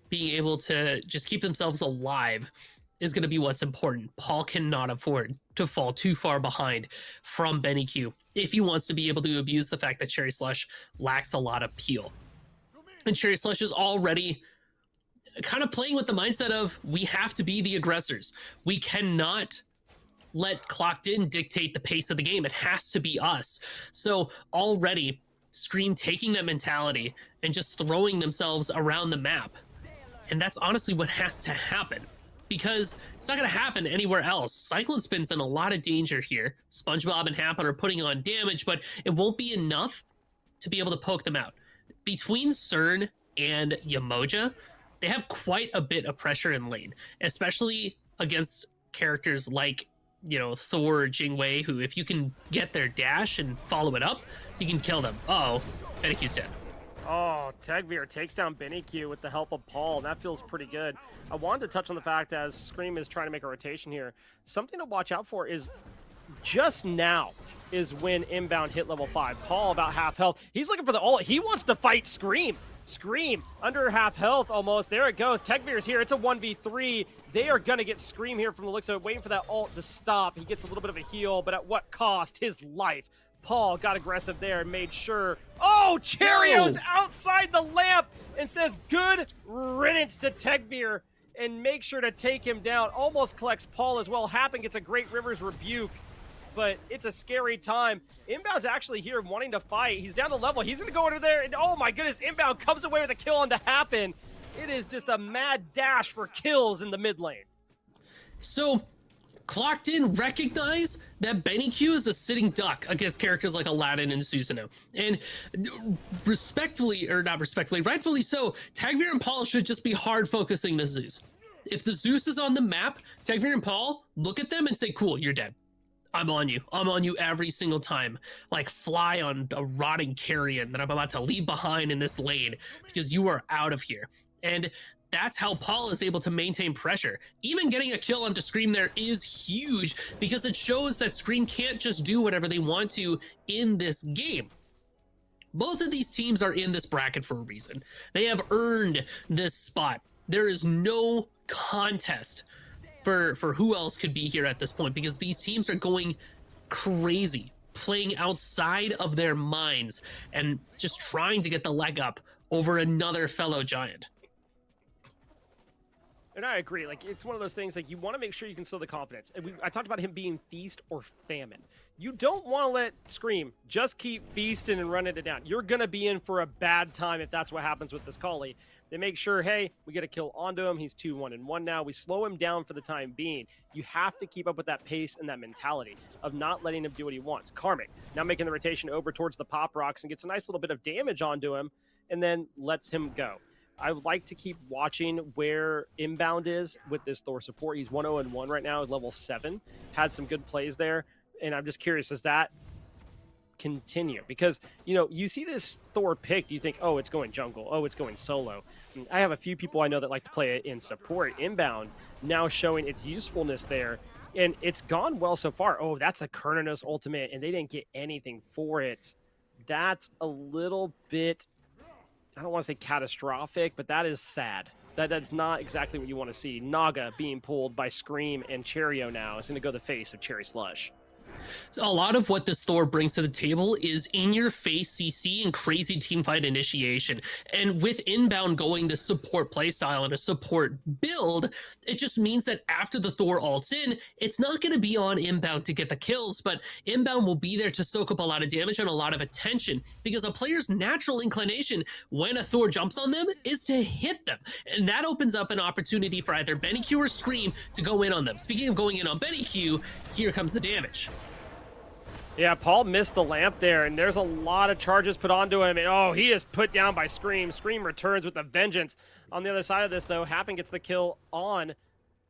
being able to just keep themselves alive is going to be what's important. Paul cannot afford to fall too far behind from BennyQ if he wants to be able to abuse the fact that Cherry Slush lacks a lot of peel. And Cherry Slush is already kind of playing with the mindset of, we have to be the aggressors. We cannot let Clocked In dictate the pace of the game. It has to be us. So already Scream taking that mentality and just throwing themselves around the map. And that's honestly what has to happen, because it's not going to happen anywhere else. Cyclone Spin's in a lot of danger here. SpongeBob and Happen are putting on damage, but it won't be enough to be able to poke them out. Between CERN and Yamoja, they have quite a bit of pressure in lane, especially against characters like, Thor or Jingwei, who if you can get their dash and follow it up, you can kill them. Uh-oh, BennyQ's dead. Oh, Tegvir takes down BennyQ with the help of Paul, and that feels pretty good. I wanted to touch on the fact, as Scream is trying to make a rotation here, something to watch out for is just now is when Inbound hit level 5. Paul about half health. He's looking for the ult. He wants to fight Scream. Scream under half health almost. There it goes. Tegvir's here. It's a 1v3. They are going to get Scream here from the looks of it, waiting for that ult to stop. He gets a little bit of a heal, but at what cost? His life. Paul got aggressive there and made sure. Oh, Cherio's outside the lamp and says good riddance to Tegvir and make sure to take him down. Almost collects Paul as well. Happen gets a great Rivers rebuke, but it's a scary time. Inbound's actually here wanting to fight. He's down the level. He's going to go under there, and oh my goodness, Inbound comes away with a kill on to Happen. It is just a mad dash for kills in the mid lane. So, Clocked In recognize that BennyQ is a sitting duck against characters like Aladdin and Susanoo. And rightfully so, Tegvir and Paul should just be hard focusing the Zeus. If the Zeus is on the map, Tegvir and Paul look at them and say, cool, you're dead. I'm on you. I'm on you every single time. Like fly on a rotting carrion that I'm about to leave behind in this lane because you are out of here. And that's how Paul is able to maintain pressure. Even getting a kill onto Scream there is huge because it shows that Scream can't just do whatever they want to in this game. Both of these teams are in this bracket for a reason. They have earned this spot. There is no contest for who else could be here at this point because these teams are going crazy, playing outside of their minds and just trying to get the leg up over another fellow giant. And I agree. Like, it's one of those things, like, you want to make sure you can instill the confidence. And I talked about him being feast or famine. You don't want to let Scream just keep feasting and running it down. You're going to be in for a bad time if that's what happens with this Kali. They make sure, hey, we get a kill onto him. He's 2-1-1 now. We slow him down for the time being. You have to keep up with that pace and that mentality of not letting him do what he wants. Karmic now making the rotation over towards the Pop Rocks and gets a nice little bit of damage onto him and then lets him go. I would like to keep watching where Inbound is with this Thor support. He's 1-0-1 right now, level 7. Had some good plays there, and I'm just curious, does that continue? Because, you see this Thor pick, do you think, oh, it's going jungle, oh, it's going solo? I have a few people I know that like to play it in support. Inbound now showing its usefulness there, and it's gone well so far. Oh, that's a Kernos ultimate, and they didn't get anything for it. That's a little bit, I don't want to say catastrophic, but that is sad. That's not exactly what you want to see. Naga being pulled by Scream and Cherio now is going to go the face of Cherry Slush. A lot of what this Thor brings to the table is in-your-face CC and crazy teamfight initiation. And with Inbound going the support playstyle and a support build, it just means that after the Thor ults in, it's not going to be on Inbound to get the kills, but Inbound will be there to soak up a lot of damage and a lot of attention, because a player's natural inclination when a Thor jumps on them is to hit them. And that opens up an opportunity for either BennyQ or Scream to go in on them. Speaking of going in on BennyQ, here comes the damage. Yeah, Paul missed the lamp there, and there's a lot of charges put onto him. And oh, he is put down by Scream. Scream returns with a vengeance. On the other side of this, though, Happen gets the kill on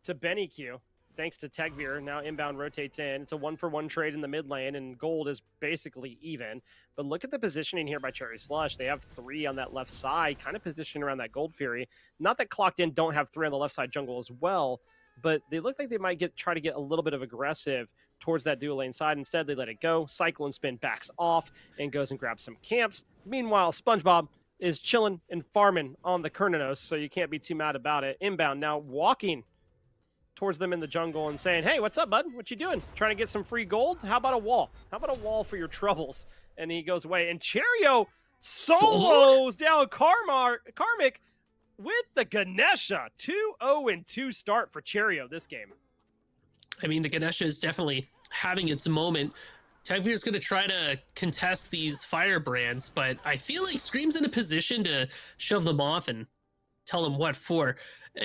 to BennyQ, thanks to Tegvir. Now Inbound rotates in. It's a 1-for-1 trade in the mid lane, and gold is basically even. But look at the positioning here by Cherry Slush. They have 3 on that left side, kind of positioned around that Gold Fury. Not that Clocked In don't have 3 on the left side jungle as well, but they look like they might try to get a little bit of aggressive towards that dual lane side. Instead, they let it go. Cyclone Spin backs off and goes and grabs some camps. Meanwhile, SpongeBob is chilling and farming on the Kernanos, so you can't be too mad about it. Inbound now walking towards them in the jungle and saying, hey, what's up, bud? What you doing? Trying to get some free gold? How about a wall? How about a wall for your troubles? And he goes away. And Cherio solos down Karmic with the Ganesha. 2-0-2 start for Cherio this game. I mean, the Ganesha is definitely having its moment. Tegvir is going to try to contest these firebrands, but I feel like Scream's in a position to shove them off and tell them what for.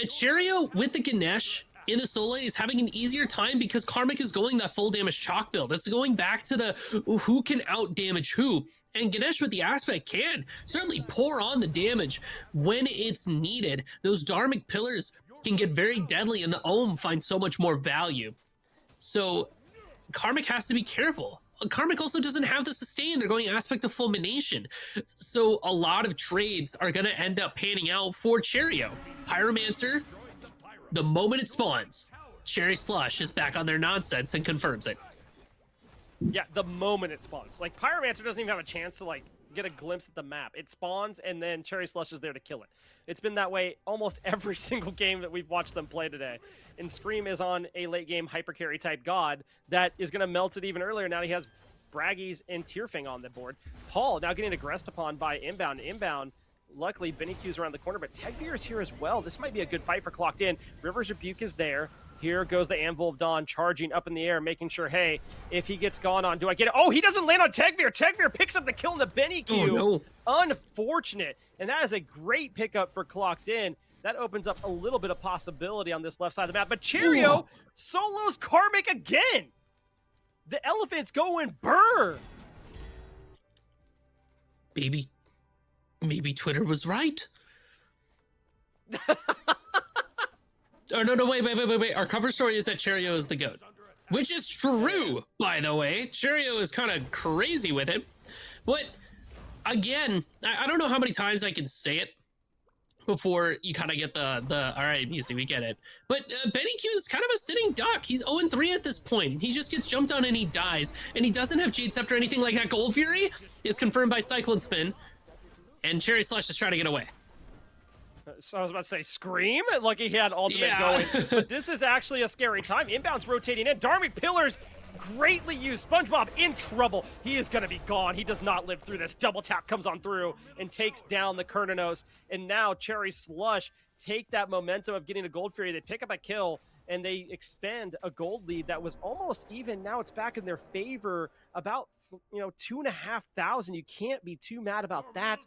Cherio with the Ganesh in the solo lane is having an easier time because Karmic is going that full damage chalk build. It's going back to the who can out damage who. And Ganesh with the aspect can certainly pour on the damage when it's needed. Those Dharmic pillars can get very deadly, and the Ohm finds so much more value. So Karmic has to be careful. Karmic also doesn't have the sustain. They're going aspect of fulmination. So a lot of trades are going to end up panning out for Cherio. Pyromancer, the moment it spawns, Cherry Slush is back on their nonsense and confirms it. Yeah, the moment it spawns. Like, Pyromancer doesn't even have a chance to, like, get a glimpse at the map. It spawns, and then Cherry Slush is there to kill it. It's been that way almost every single game that we've watched them play today. And Scream is on a late-game hyper-carry type god that is going to melt it even earlier. Now he has Braggies and Tearfing on the board. Paul now getting aggressed upon by Inbound. Inbound, luckily, BennyQ's around the corner, but Tegvir is here as well. This might be a good fight for Clocked In. River's Rebuke is there. Here goes the Anvil of Dawn charging up in the air, making sure, hey, if he gets gone on, do I get it? Oh, he doesn't land on Tegvir. Tegvir picks up the kill in the BennyQ. Oh, no. Unfortunate. And that is a great pickup for Clocked In. That opens up a little bit of possibility on this left side of the map. But Cherio solos Karmic again. The elephant's going burr. Maybe Twitter was right. Oh, no, wait. Our cover story is that Cherio is the GOAT. Which is true, by the way. Cherio is kind of crazy with it. But, again, I don't know how many times I can say it before you kind of get the all right, Musi, we get it. But BennyQ is kind of a sitting duck. He's 0-3 at this point. He just gets jumped on and he dies. And he doesn't have Jade Scepter or anything like that. Gold Fury is confirmed by Cyclone Spin. And Cherry Slush is trying to get away. So I was about to say Scream. Lucky he had ultimate going. But this is actually a scary time. Inbound's rotating in. Dharmic Pillars greatly used. SpongeBob in trouble. He is going to be gone. He does not live through this. Double tap comes on through and takes down the Kernanos. And now Cherry Slush take that momentum of getting a Gold Fury. They pick up a kill and they expend a gold lead that was almost even. Now it's back in their favor. About 2,500. You can't be too mad about that.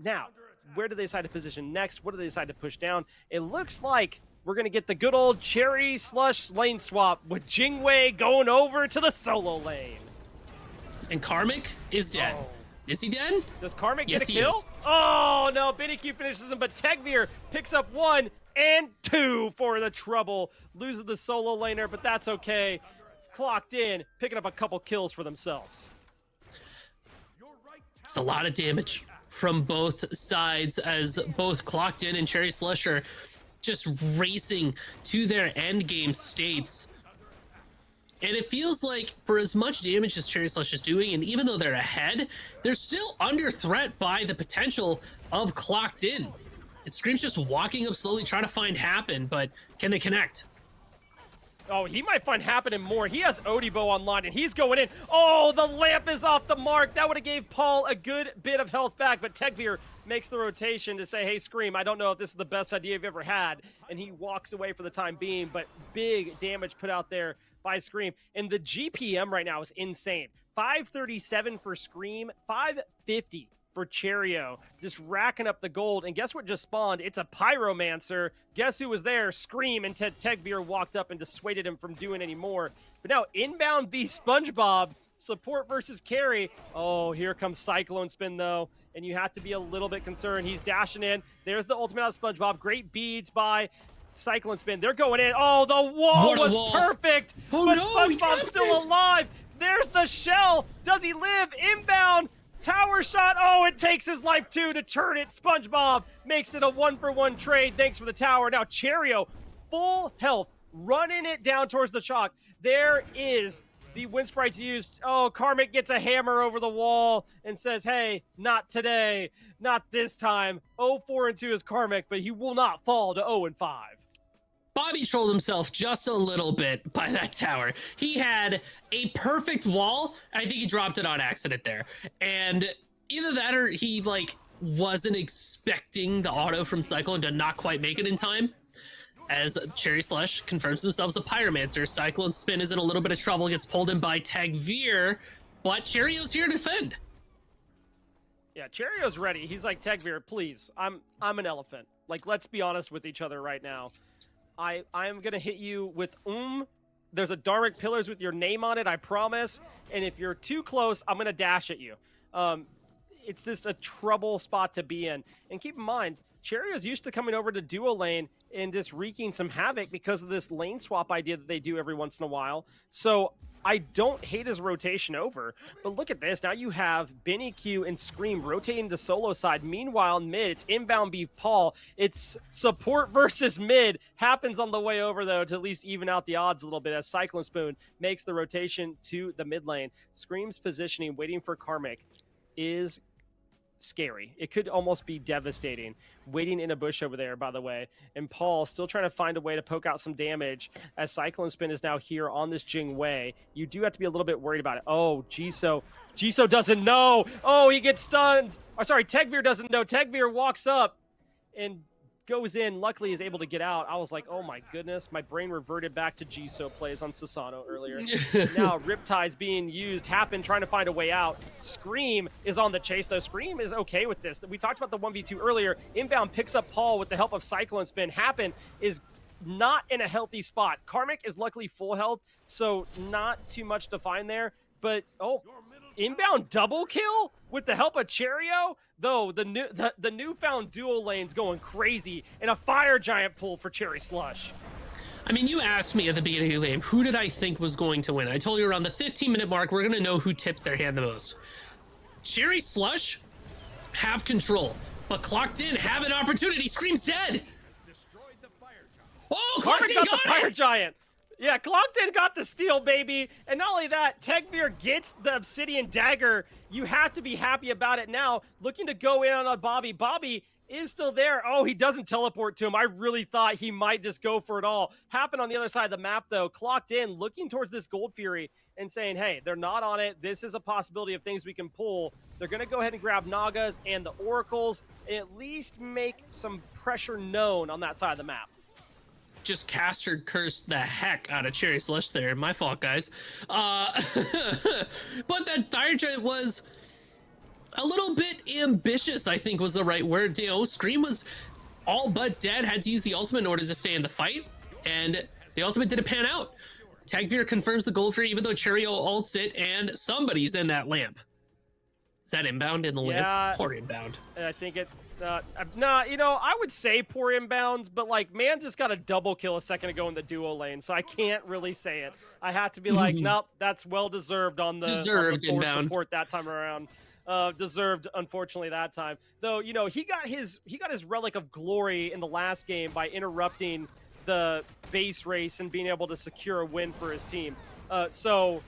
Now, where do they decide to position next? What do they decide to push down? It looks like we're going to get the good old Cherry Slush lane swap with Jingwei going over to the solo lane. And Karmic is dead. Oh. Is he dead? Does Karmic Yes, get a he kill? is. Oh, no. BennyQ finishes him, but Tegvir picks up 1 and 2 for the trouble. Loses the solo laner, but that's okay. Clocked In, picking up a couple kills for themselves. It's a lot of damage from both sides as both Clocked In and Cherry Slush are just racing to their end game states. And it feels like for as much damage as Cherry Slush is doing, and even though they're ahead, they're still under threat by the potential of Clocked In. And Scream's just walking up slowly, trying to find Happen, but can they connect? Oh, he might find happening more. He has Odibo online, and he's going in. Oh, the lamp is off the mark. That would have gave Paul a good bit of health back, but Tegvir makes the rotation to say, hey, Scream, I don't know if this is the best idea you've ever had, and he walks away for the time being, but big damage put out there by Scream. And the GPM right now is insane. 537 for Scream, 550 for Cherio, just racking up the gold. And guess what just spawned? It's a Pyromancer. Guess who was there? Scream, and Tegvir walked up and dissuaded him from doing any more. But now inbound v SpongeBob, support versus carry. Oh, here comes Cyclone Spin though, and you have to be a little bit concerned. He's dashing in. There's the ultimate out of SpongeBob. Great beads by Cyclone Spin. They're going in. Oh, the wall was perfect, oh, but no, SpongeBob's still alive. There's the shell. Does he live? Inbound. Tower shot. Oh, it takes his life too to turn it. SpongeBob makes it a 1-for-1 trade. Thanks for the tower. Now Cherio, full health, running it down towards the chalk. There is the wind sprites used. Oh, Karmic gets a hammer over the wall and says, hey, not today, not this time. 0-4-2 is Karmic, but he will not fall to 0-5. Bobby trolled himself just a little bit by that tower. He had a perfect wall. I think he dropped it on accident there. And either that or he like wasn't expecting the auto from Cyclone to not quite make it in time. As Cherry Slush confirms themselves a Pyromancer, Cyclone Spin is in a little bit of trouble, gets pulled in by Tegvir, but Cherio's here to defend. Yeah, Cherio's ready. He's like, Tegvir, please, I'm an elephant. Like, let's be honest with each other right now. I am going to hit you with There's a Dharmic Pillars with your name on it, I promise. And if you're too close, I'm going to dash at you. It's just a trouble spot to be in. And keep in mind, Cherio's used to coming over to duo lane and just wreaking some havoc because of this lane swap idea that they do every once in a while. So I don't hate his rotation over, but look at this. Now you have Benny Q and Scream rotating to solo side. Meanwhile, mid, it's inbound beef Paul. It's support versus mid. Happens on the way over, though, to at least even out the odds a little bit as Cyclone Spoon makes the rotation to the mid lane. Scream's positioning, waiting for Karmic, is scary. It could almost be devastating. Waiting in a bush over there, by the way. And Paul still trying to find a way to poke out some damage as Cyclone Spin is now here on this Jing Wei. You do have to be a little bit worried about it. Oh, Jisoo doesn't know. Oh, he gets stunned. Oh, sorry, Tegvir doesn't know. Tegvir walks up and goes in. Luckily, is able to get out. I was like, oh my goodness. My brain reverted back to Jisoo plays on Sasano earlier. Now, Riptide's being used. Happen trying to find a way out. Scream is on the chase, though. Scream is okay with this. We talked about the 1v2 earlier. Inbound picks up Paul with the help of Cyclone Spin. Happen is not in a healthy spot. Karmic is luckily full health, so not too much to find there. But, oh, inbound double kill with the help of Cherio? Though the newfound dual lane's going crazy, and a fire giant pull for Cherry Slush. I mean, you asked me at the beginning of the game, who did I think was going to win? I told you around the 15-minute mark, we're going to know who tips their hand the most. Cherry Slush have control, but Clocked In have an opportunity. Scream's dead. Oh, Clocked In got the fire it. giant. Yeah, Clocked In got the steal, baby. And not only that, Tegvir gets the Obsidian Dagger. You have to be happy about it now. Looking to go in on Bobby. Bobby is still there. Oh, he doesn't teleport to him. I really thought he might just go for it all. Happened on the other side of the map, though. Clocked In, looking towards this Gold Fury and saying, hey, they're not on it. This is a possibility of things we can pull. They're going to go ahead and grab Nagas and the Oracles and at least make some pressure known on that side of the map. Just caster cursed the heck out of Cherry Slush there. My fault, guys. But that Fire Giant was a little bit ambitious, I think was the right word. You know, Scream was all but dead, had to use the ultimate in order to stay in the fight, and the ultimate didn't pan out. Tegvir confirms the gold Fury, even though Cherio ults it, and somebody's in that lamp. Is that inbound in the lamp? Poor inbound. I think it's not, you know, I would say poor inbounds, but like, man just got a double kill a second ago in the duo lane, so I can't really say it. I have to be like, nope, that's well deserved on the inbound support that time around. Deserved, unfortunately, that time. Though, you know, he got his relic of glory in the last game by interrupting the base race and being able to secure a win for his team. So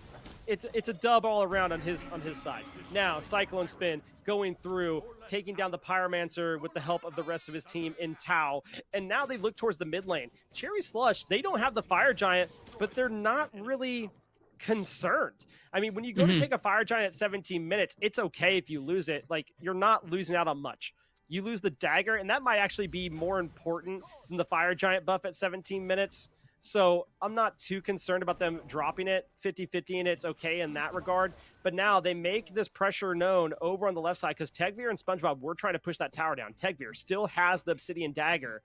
it's a dub all around on his side. Now Cyclone Spin going through, taking down the Pyromancer with the help of the rest of his team in Tau, and now they look towards the mid lane. Cherry Slush, they don't have the Fire Giant, but they're not really concerned. I mean, when you go to take a Fire Giant at 17 minutes, it's okay if you lose it. Like, you're not losing out on much. You lose the dagger, and that might actually be more important than the Fire Giant buff at 17 minutes. So I'm not too concerned about them dropping it 50-50, and it's okay in that regard. But now they make this pressure known over on the left side because Tegvir and SpongeBob were trying to push that tower down. Tegvir still has the Obsidian Dagger,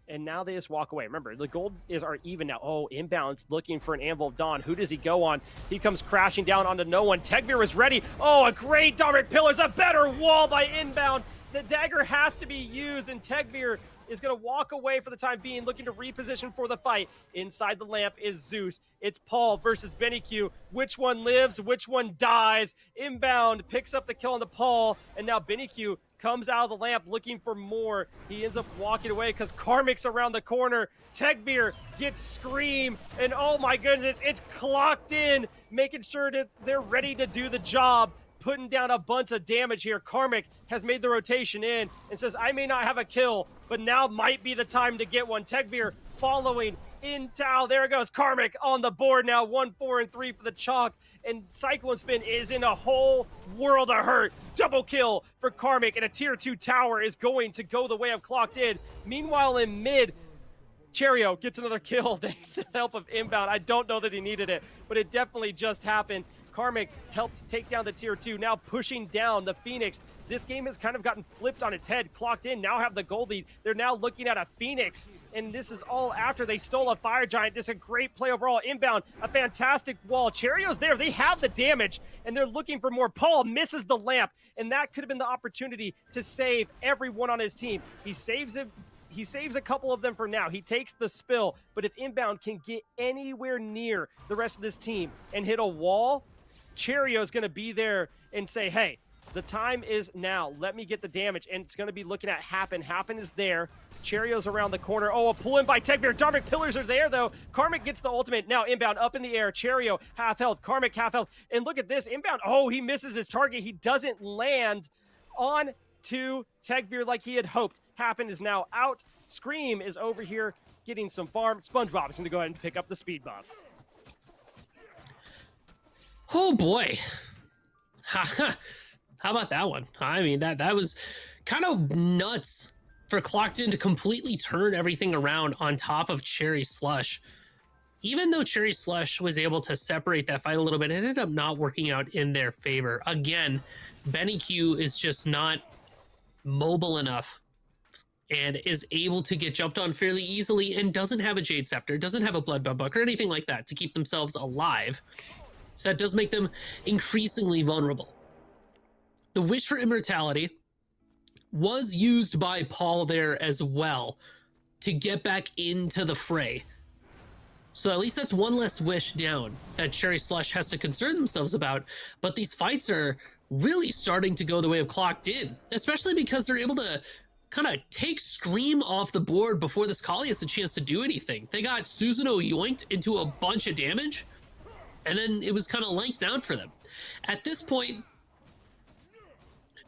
and now they just walk away. Remember, the gold are even now. Oh, inbounds looking for an Anvil of Dawn. Who does he go on? He comes crashing down onto no one. Tegvir is ready. Oh, a great Dark Pillars, a better wall by inbound. The dagger has to be used, and Tegvir is going to walk away for the time being, looking to reposition for the fight. Inside the lamp is Zeus. It's Paul versus BennyQ. Which one lives? Which one dies? Inbound picks up the kill on the Paul, and now BennyQ comes out of the lamp looking for more. He ends up walking away because Karmic's around the corner. Tegvir gets Scream, and oh my goodness, it's clocked in, making sure that they're ready to do the job, putting down a bunch of damage here. Karmic has made the rotation in and says, I may not have a kill, but now might be the time to get one. Tegvir following in Tau. There it goes. Karmic on the board now. 1, 4, and 3 for the chalk. And Cyclone Spin is in a whole world of hurt. Double kill for Karmic, and a tier 2 tower is going to go the way of Clocked In. Meanwhile, in mid, Cherio gets another kill thanks to the help of inbound. I don't know that he needed it, but it definitely just happened. Karmic helped take down the tier 2, now pushing down the Phoenix. This game has kind of gotten flipped on its head. Clocked In now have the gold lead. They're now looking at a Phoenix, and this is all after they stole a Fire Giant. Just a great play overall. Inbound, a fantastic wall. Cherio's there. They have the damage, and they're looking for more. Paul misses the lamp, and that could have been the opportunity to save everyone on his team. He saves it. He saves a couple of them for now. He takes the spill, but if inbound can get anywhere near the rest of this team and hit a wall, Cherio's going to be there and say, hey, the time is now. Let me get the damage. And it's going to be looking at Happen. Happen is there. Cherio's around the corner. Oh, a pull in by Tegvir. Dark Pillars are there, though. Karmic gets the ultimate. Now inbound up in the air. Cherio, half health. Karmic, half health. And look at this. Inbound. Oh, he misses his target. He doesn't land on to Tegvir like he had hoped. Happen is now out. Scream is over here getting some farm. SpongeBob is going to go ahead and pick up the speed buff. Oh boy. How about that one? I mean, that was kind of nuts for Clocked In to completely turn everything around on top of Cherry Slush. Even though Cherry Slush was able to separate that fight a little bit, it ended up not working out in their favor. Again, BennyQ is just not mobile enough and is able to get jumped on fairly easily and doesn't have a Jade Scepter, doesn't have a Blood Book or anything like that to keep themselves alive. So that does make them increasingly vulnerable. The Wish for Immortality was used by Paul there as well to get back into the fray. So at least that's one less wish down that Cherry Slush has to concern themselves about. But these fights are really starting to go the way of Clocked In, especially because they're able to kind of take Scream off the board before this Kali has a chance to do anything. They got Susanoo yoinked into a bunch of damage, and then it was kind of lights out for them. At this point,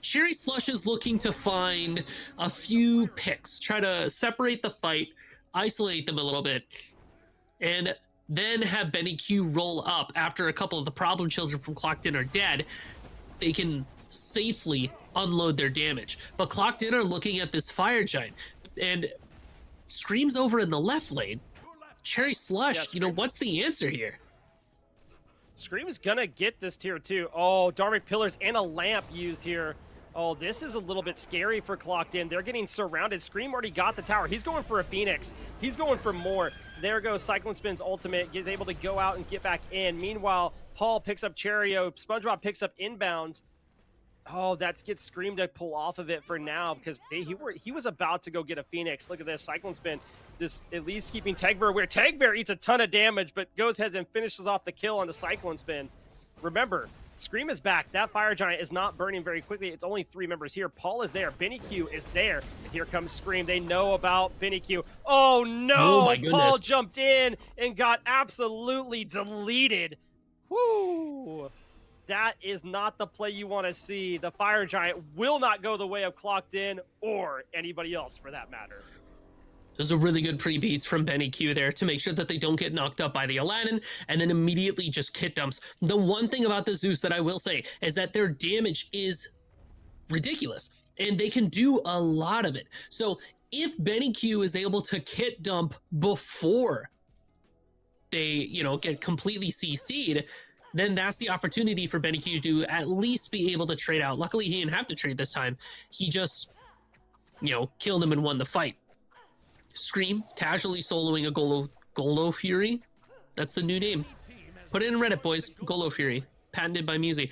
Cherry Slush is looking to find a few picks, try to separate the fight, isolate them a little bit, and then have BennyQ roll up after a couple of the problem children from Clocked In are dead. They can safely unload their damage. But Clocked In are looking at this Fire Giant, and Scream's over in the left lane. Cherry Slush, you know, what's the answer here? Scream is gonna get this tier 2. Oh, Dark Pillars and a lamp used here. Oh, this is a little bit scary for Clocked In. They're getting surrounded. Scream already got the tower. He's going for a Phoenix. He's going for more. There goes Cyclone Spin's ultimate. He's able to go out and get back in. Meanwhile, Paul picks up Cherio. SpongeBob picks up inbound. Oh, that gets Scream to pull off of it for now because he was about to go get a Phoenix. Look at this. Cyclone Spin just at least keeping Tegvir aware. Tegvir eats a ton of damage, but goes ahead and finishes off the kill on the Cyclone Spin. Remember, Scream is back. That Fire Giant is not burning very quickly. It's only 3 members here. Paul is there. BennyQ is there. And here comes Scream. They know about BennyQ. Oh, no. Oh, my goodness. Paul jumped in and got absolutely deleted. Whoo! That is not the play you want to see. The Fire Giant will not go the way of Clocked In or anybody else for that matter. Those are really good pre-beats from Benny Q there to make sure that they don't get knocked up by the Aladdin and then immediately just kit dumps. The one thing about the Zeus that I will say is that their damage is ridiculous and they can do a lot of it. So if Benny Q is able to kit dump before they, get completely CC'd, then that's the opportunity for Benny Q to at least be able to trade out. Luckily, he didn't have to trade this time. He just, killed him and won the fight. Scream casually soloing a Golo Fury. That's the new name. Put it in Reddit, boys. Golo Fury, patented by Musi.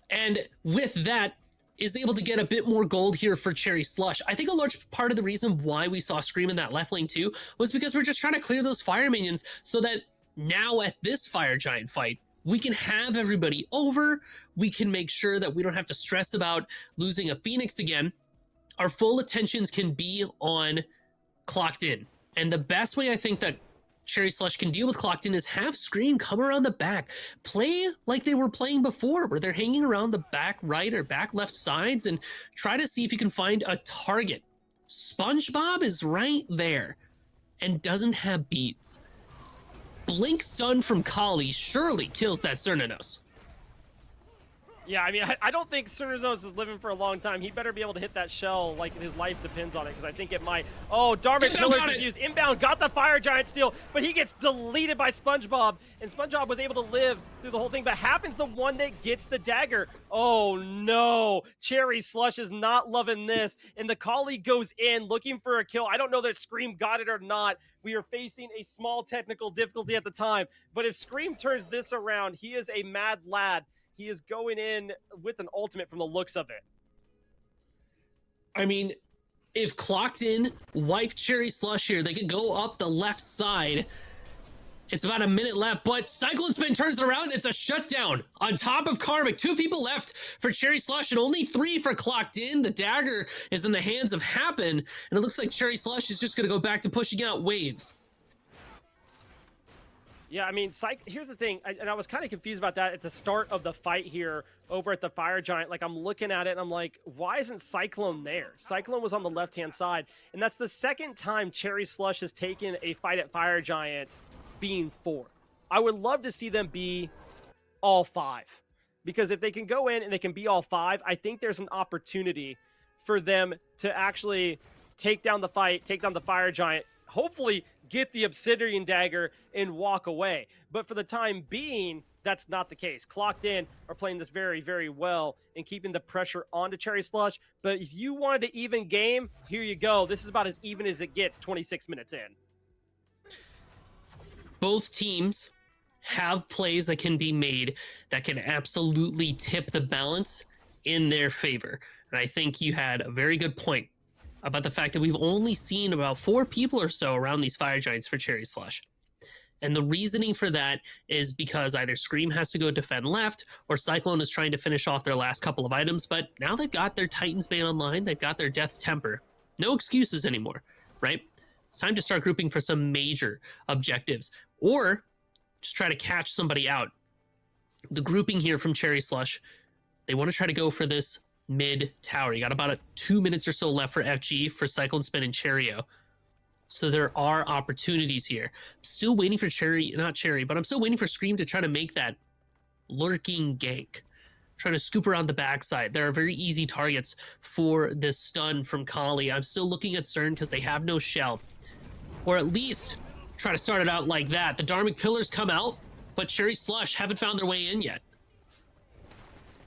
And with that, is able to get a bit more gold here for Cherry Slush. I think a large part of the reason why we saw Scream in that left lane too was because we're just trying to clear those fire minions so that now at this Fire Giant fight, we can have everybody over. We can make sure that we don't have to stress about losing a Phoenix again. Our full attentions can be on Clocked In. And the best way I think that Cherry Slush can deal with Clocked In is have Scream come around the back. Play like they were playing before, where they're hanging around the back right or back left sides and try to see if you can find a target. SpongeBob is right there and doesn't have beads. Blink stun from Kali surely kills that Cernunnos. Yeah, I mean, I don't think Cernunnos is living for a long time. He better be able to hit that shell like his life depends on it, because I think it might. Oh, Dharmic Pillars is used. Inbound got the Fire Giant steal, but he gets deleted by SpongeBob, and SpongeBob was able to live through the whole thing, but Happens the one that gets the dagger. Oh, no. Cherry Slush is not loving this, and the Kali goes in looking for a kill. I don't know that Scream got it or not. We are facing a small technical difficulty at the time, but if Scream turns this around, he is a mad lad. He is going in with an ultimate from the looks of it. I mean, if Clocked In wipe Cherry Slush here, they can go up the left side. It's about a minute left, but Cyclone Spin turns it around. It's a shutdown on top of Karmic. 2 people left for Cherry Slush and only 3 for Clocked In. The dagger is in the hands of Happen, and it looks like Cherry Slush is just going to go back to pushing out waves. Yeah, I mean, here's the thing, and I was kind of confused about that at the start of the fight here over at the Fire Giant. Like, I'm looking at it, and I'm like, why isn't Cyclone there? Cyclone was on the left-hand side, and that's the second time Cherry Slush has taken a fight at Fire Giant being 4. I would love to see them be all 5, because if they can go in and they can be all 5, I think there's an opportunity for them to actually take down the fight, take down the Fire Giant, hopefully get the Obsidian Dagger and walk away. But for the time being, that's not the case. Clocked In are playing this very, very well and keeping the pressure onto Cherry Slush. But if you wanted to even game, here you go. This is about as even as it gets 26 minutes in. Both teams have plays that can be made that can absolutely tip the balance in their favor. And I think you had a very good point about the fact that we've only seen about 4 people or so around these Fire Giants for Cherry Slush. And the reasoning for that is because either Scream has to go defend left or Cyclone is trying to finish off their last couple of items, but now they've got their Titan's Bane online, they've got their Death's Temper. No excuses anymore, right? It's time to start grouping for some major objectives or just try to catch somebody out. The grouping here from Cherry Slush, they want to try to go for this mid tower. You got about 2 minutes or so left for FG, for Cyclone Spin and Cherio. So there are opportunities here. Still waiting for I'm still waiting for Scream to try to make that lurking gank. Trying to scoop around the backside. There are very easy targets for this stun from Kali. I'm still looking at CERN because they have no shell. Or at least try to start it out like that. The Dharmic Pillars come out, but Cherry Slush haven't found their way in yet.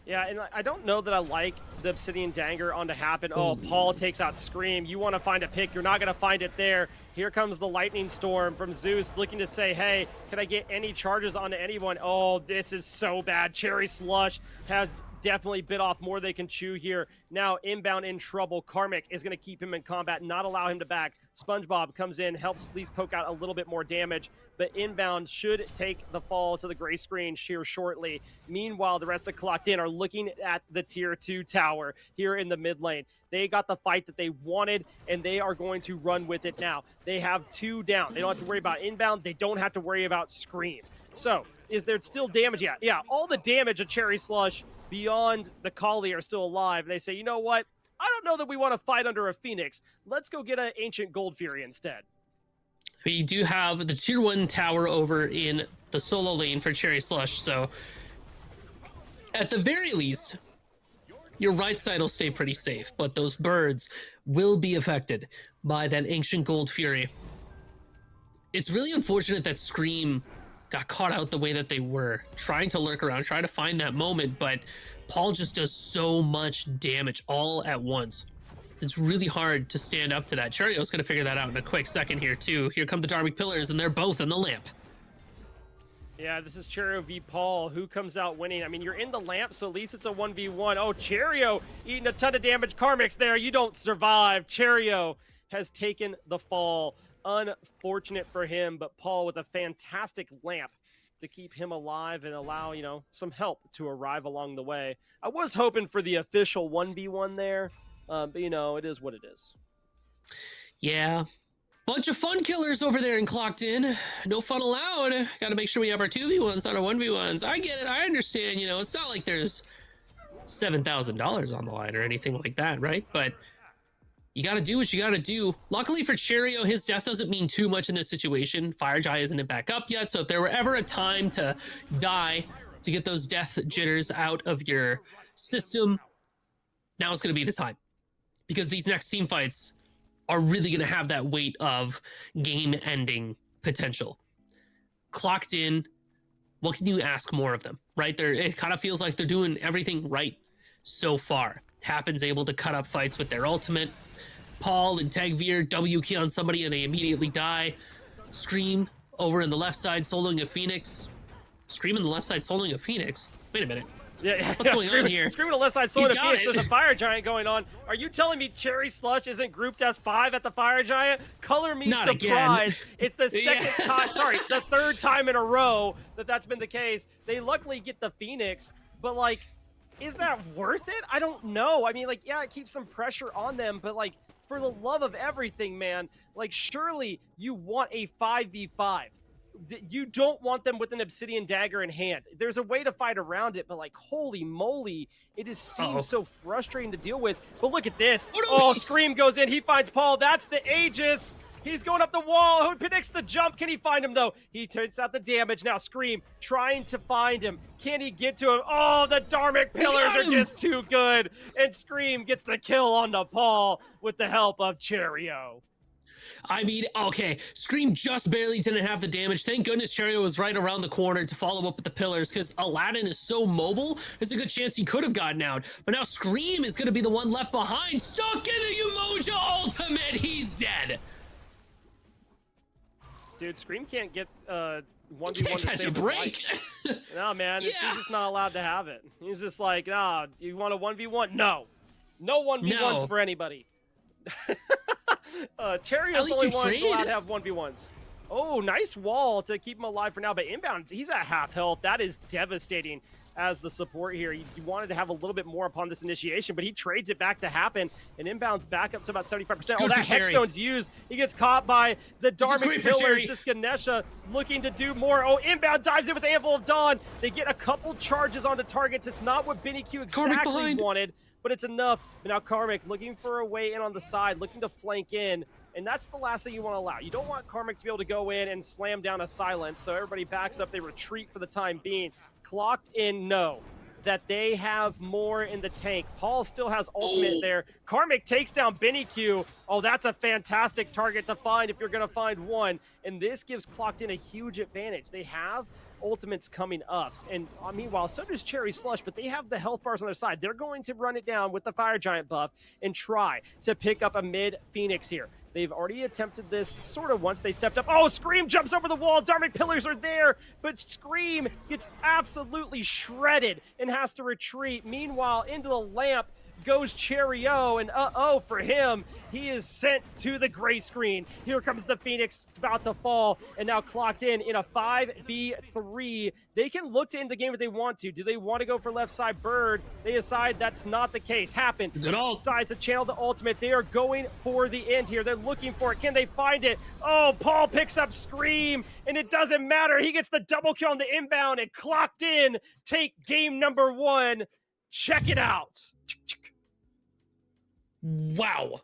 Yeah, and I don't know that I like the Obsidian Dagger on to Happen. Oh, Paul takes out Scream. You want to find a pick. You're not going to find it there. Here comes the Lightning Storm from Zeus looking to say, hey, can I get any charges onto anyone? Oh, this is so bad. Cherry Slush has definitely bit off more they can chew here. Now inbound in trouble. Karmic is going to keep him in combat, not allow him to back. SpongeBob comes in, helps at least poke out a little bit more damage, but inbound should take the fall to the gray screen here shortly. Meanwhile, the rest of Clocked In are looking at the tier 2 tower here in the mid lane. They got the fight that they wanted, and they are going to run with it now. They have 2 down. They don't have to worry about inbound. They don't have to worry about Scream. So Is there still damage? Yeah, all the damage of Cherry Slush beyond the Kali are still alive. And they say, you know what? I don't know that we want to fight under a Phoenix. Let's go get an Ancient Gold Fury instead. We do have the tier 1 tower over in the solo lane for Cherry Slush, so at the very least, your right side will stay pretty safe, but those birds will be affected by that Ancient Gold Fury. It's really unfortunate that Scream got caught out the way that they were, trying to lurk around, trying to find that moment, but Paul just does so much damage all at once. It's really hard to stand up to that. Cherio's going to figure that out in a quick second here, too. Here come the Dharmic Pillars, and they're both in the lamp. Yeah, this is Cherio v. Paul. Who comes out winning? I mean, you're in the lamp, so at least it's a 1v1. Oh, Cherio eating a ton of damage. Karmic's there. You don't survive. Cherio has taken the fall. Unfortunate for him, but Paul with a fantastic lamp to keep him alive and allow, some help to arrive along the way. I was hoping for the official 1v1 there, but, it is what it is. Yeah. Bunch of fun killers over there and Clocked In. No fun allowed. Got to make sure we have our 2v1s, not our 1v1s. I get it. I understand. It's not like there's $7,000 on the line or anything like that, right? But you got to do what you got to do. Luckily for Cherio, his death doesn't mean too much in this situation. Firejai isn't back up yet, so if there were ever a time to die to get those death jitters out of your system, now is going to be the time. Because these next team fights are really going to have that weight of game-ending potential. Clocked In, what can you ask more of them, right? It kind of feels like they're doing everything right so far. Happens able to cut up fights with their ultimate. Paul and Tagveer W key on somebody and they immediately die. Scream over in the left side soloing a Phoenix. Scream in the left side soloing a Phoenix. Wait a minute. Yeah, What's going on here? Screaming on the left side, soloing a Phoenix. There's a Fire Giant going on. Are you telling me Cherry Slush isn't grouped S5 at the Fire Giant? Color me Not surprised. Again. It's the second time, the third time in a row that's been the case. They luckily get the Phoenix, but is that worth it? I don't know. I mean, it keeps some pressure on them, but for the love of everything, man, surely you want a 5v5. You don't want them with an Obsidian Dagger in hand. There's a way to fight around it, but holy moly, it seems so frustrating to deal with. But look at this. Oh, Scream goes in. He finds Paul. That's the Aegis. He's going up the wall. Who predicts the jump? Can he find him, though? He takes out the damage. Now Scream trying to find him. Can he get to him? Oh, the Dharmic Pillars are just too good. And Scream gets the kill on the Paul with the help of Cherio. I mean, okay, Scream just barely didn't have the damage. Thank goodness Cherio was right around the corner to follow up with the pillars because Aladdin is so mobile, there's a good chance he could have gotten out. But now Scream is going to be the one left behind. Stuck in the Umoja ultimate. He's dead. Dude, Scream can't get 1v1 Can't to catch a save his break. life. No, man, he's just not allowed to have it. He's just like, nah, you want a 1v1? No. No 1v1s for anybody. Cherio's the only one allowed to have 1v1s. Oh, nice wall to keep him alive for now, but Inbound, he's at half health. That is devastating as the support here. He wanted to have a little bit more upon this initiation, but he trades it back to Happen, and Inbound's back up to about 75%. Oh, that Hexstone's used. He gets caught by the Dharmic Pillars. This Ganesha looking to do more. Oh, Inbound dives in with the Anvil of Dawn. They get a couple charges onto targets. It's not what Benny Q exactly wanted, but it's enough. But now Karmic looking for a way in on the side, looking to flank in. And that's the last thing you want to allow. You don't want Karmic to be able to go in and slam down a silence, so everybody backs up. They retreat for the time being. Clocked In know that they have more in the tank. Paul still has ultimate there. Karmic takes down Benny Q. Oh, that's a fantastic target to find if you're going to find one. And this gives Clocked In a huge advantage. They have ultimates coming up. And meanwhile, so does Cherry Slush, but they have the health bars on their side. They're going to run it down with the Fire Giant buff and try to pick up a mid Phoenix here. They've already attempted this sort of once they stepped up. Oh, Scream jumps over the wall. Dharmic Pillars are there, but Scream gets absolutely shredded and has to retreat. Meanwhile, into the lamp goes Cherry O, and uh-oh for him, he is sent to the gray screen. Here comes the Phoenix about to fall, and now clocked in a 5v3. They can look to end the game if they want to. Do they want to go for left side Bird? They decide that's not the case. Happen. Good ult. Decides to channel the ultimate. They are going for the end here. They're looking for it. Can they find it? Oh, Paul picks up Scream, and it doesn't matter. He gets the double kill on the inbound and clocked in. Take game number 1. Check it out. Wow.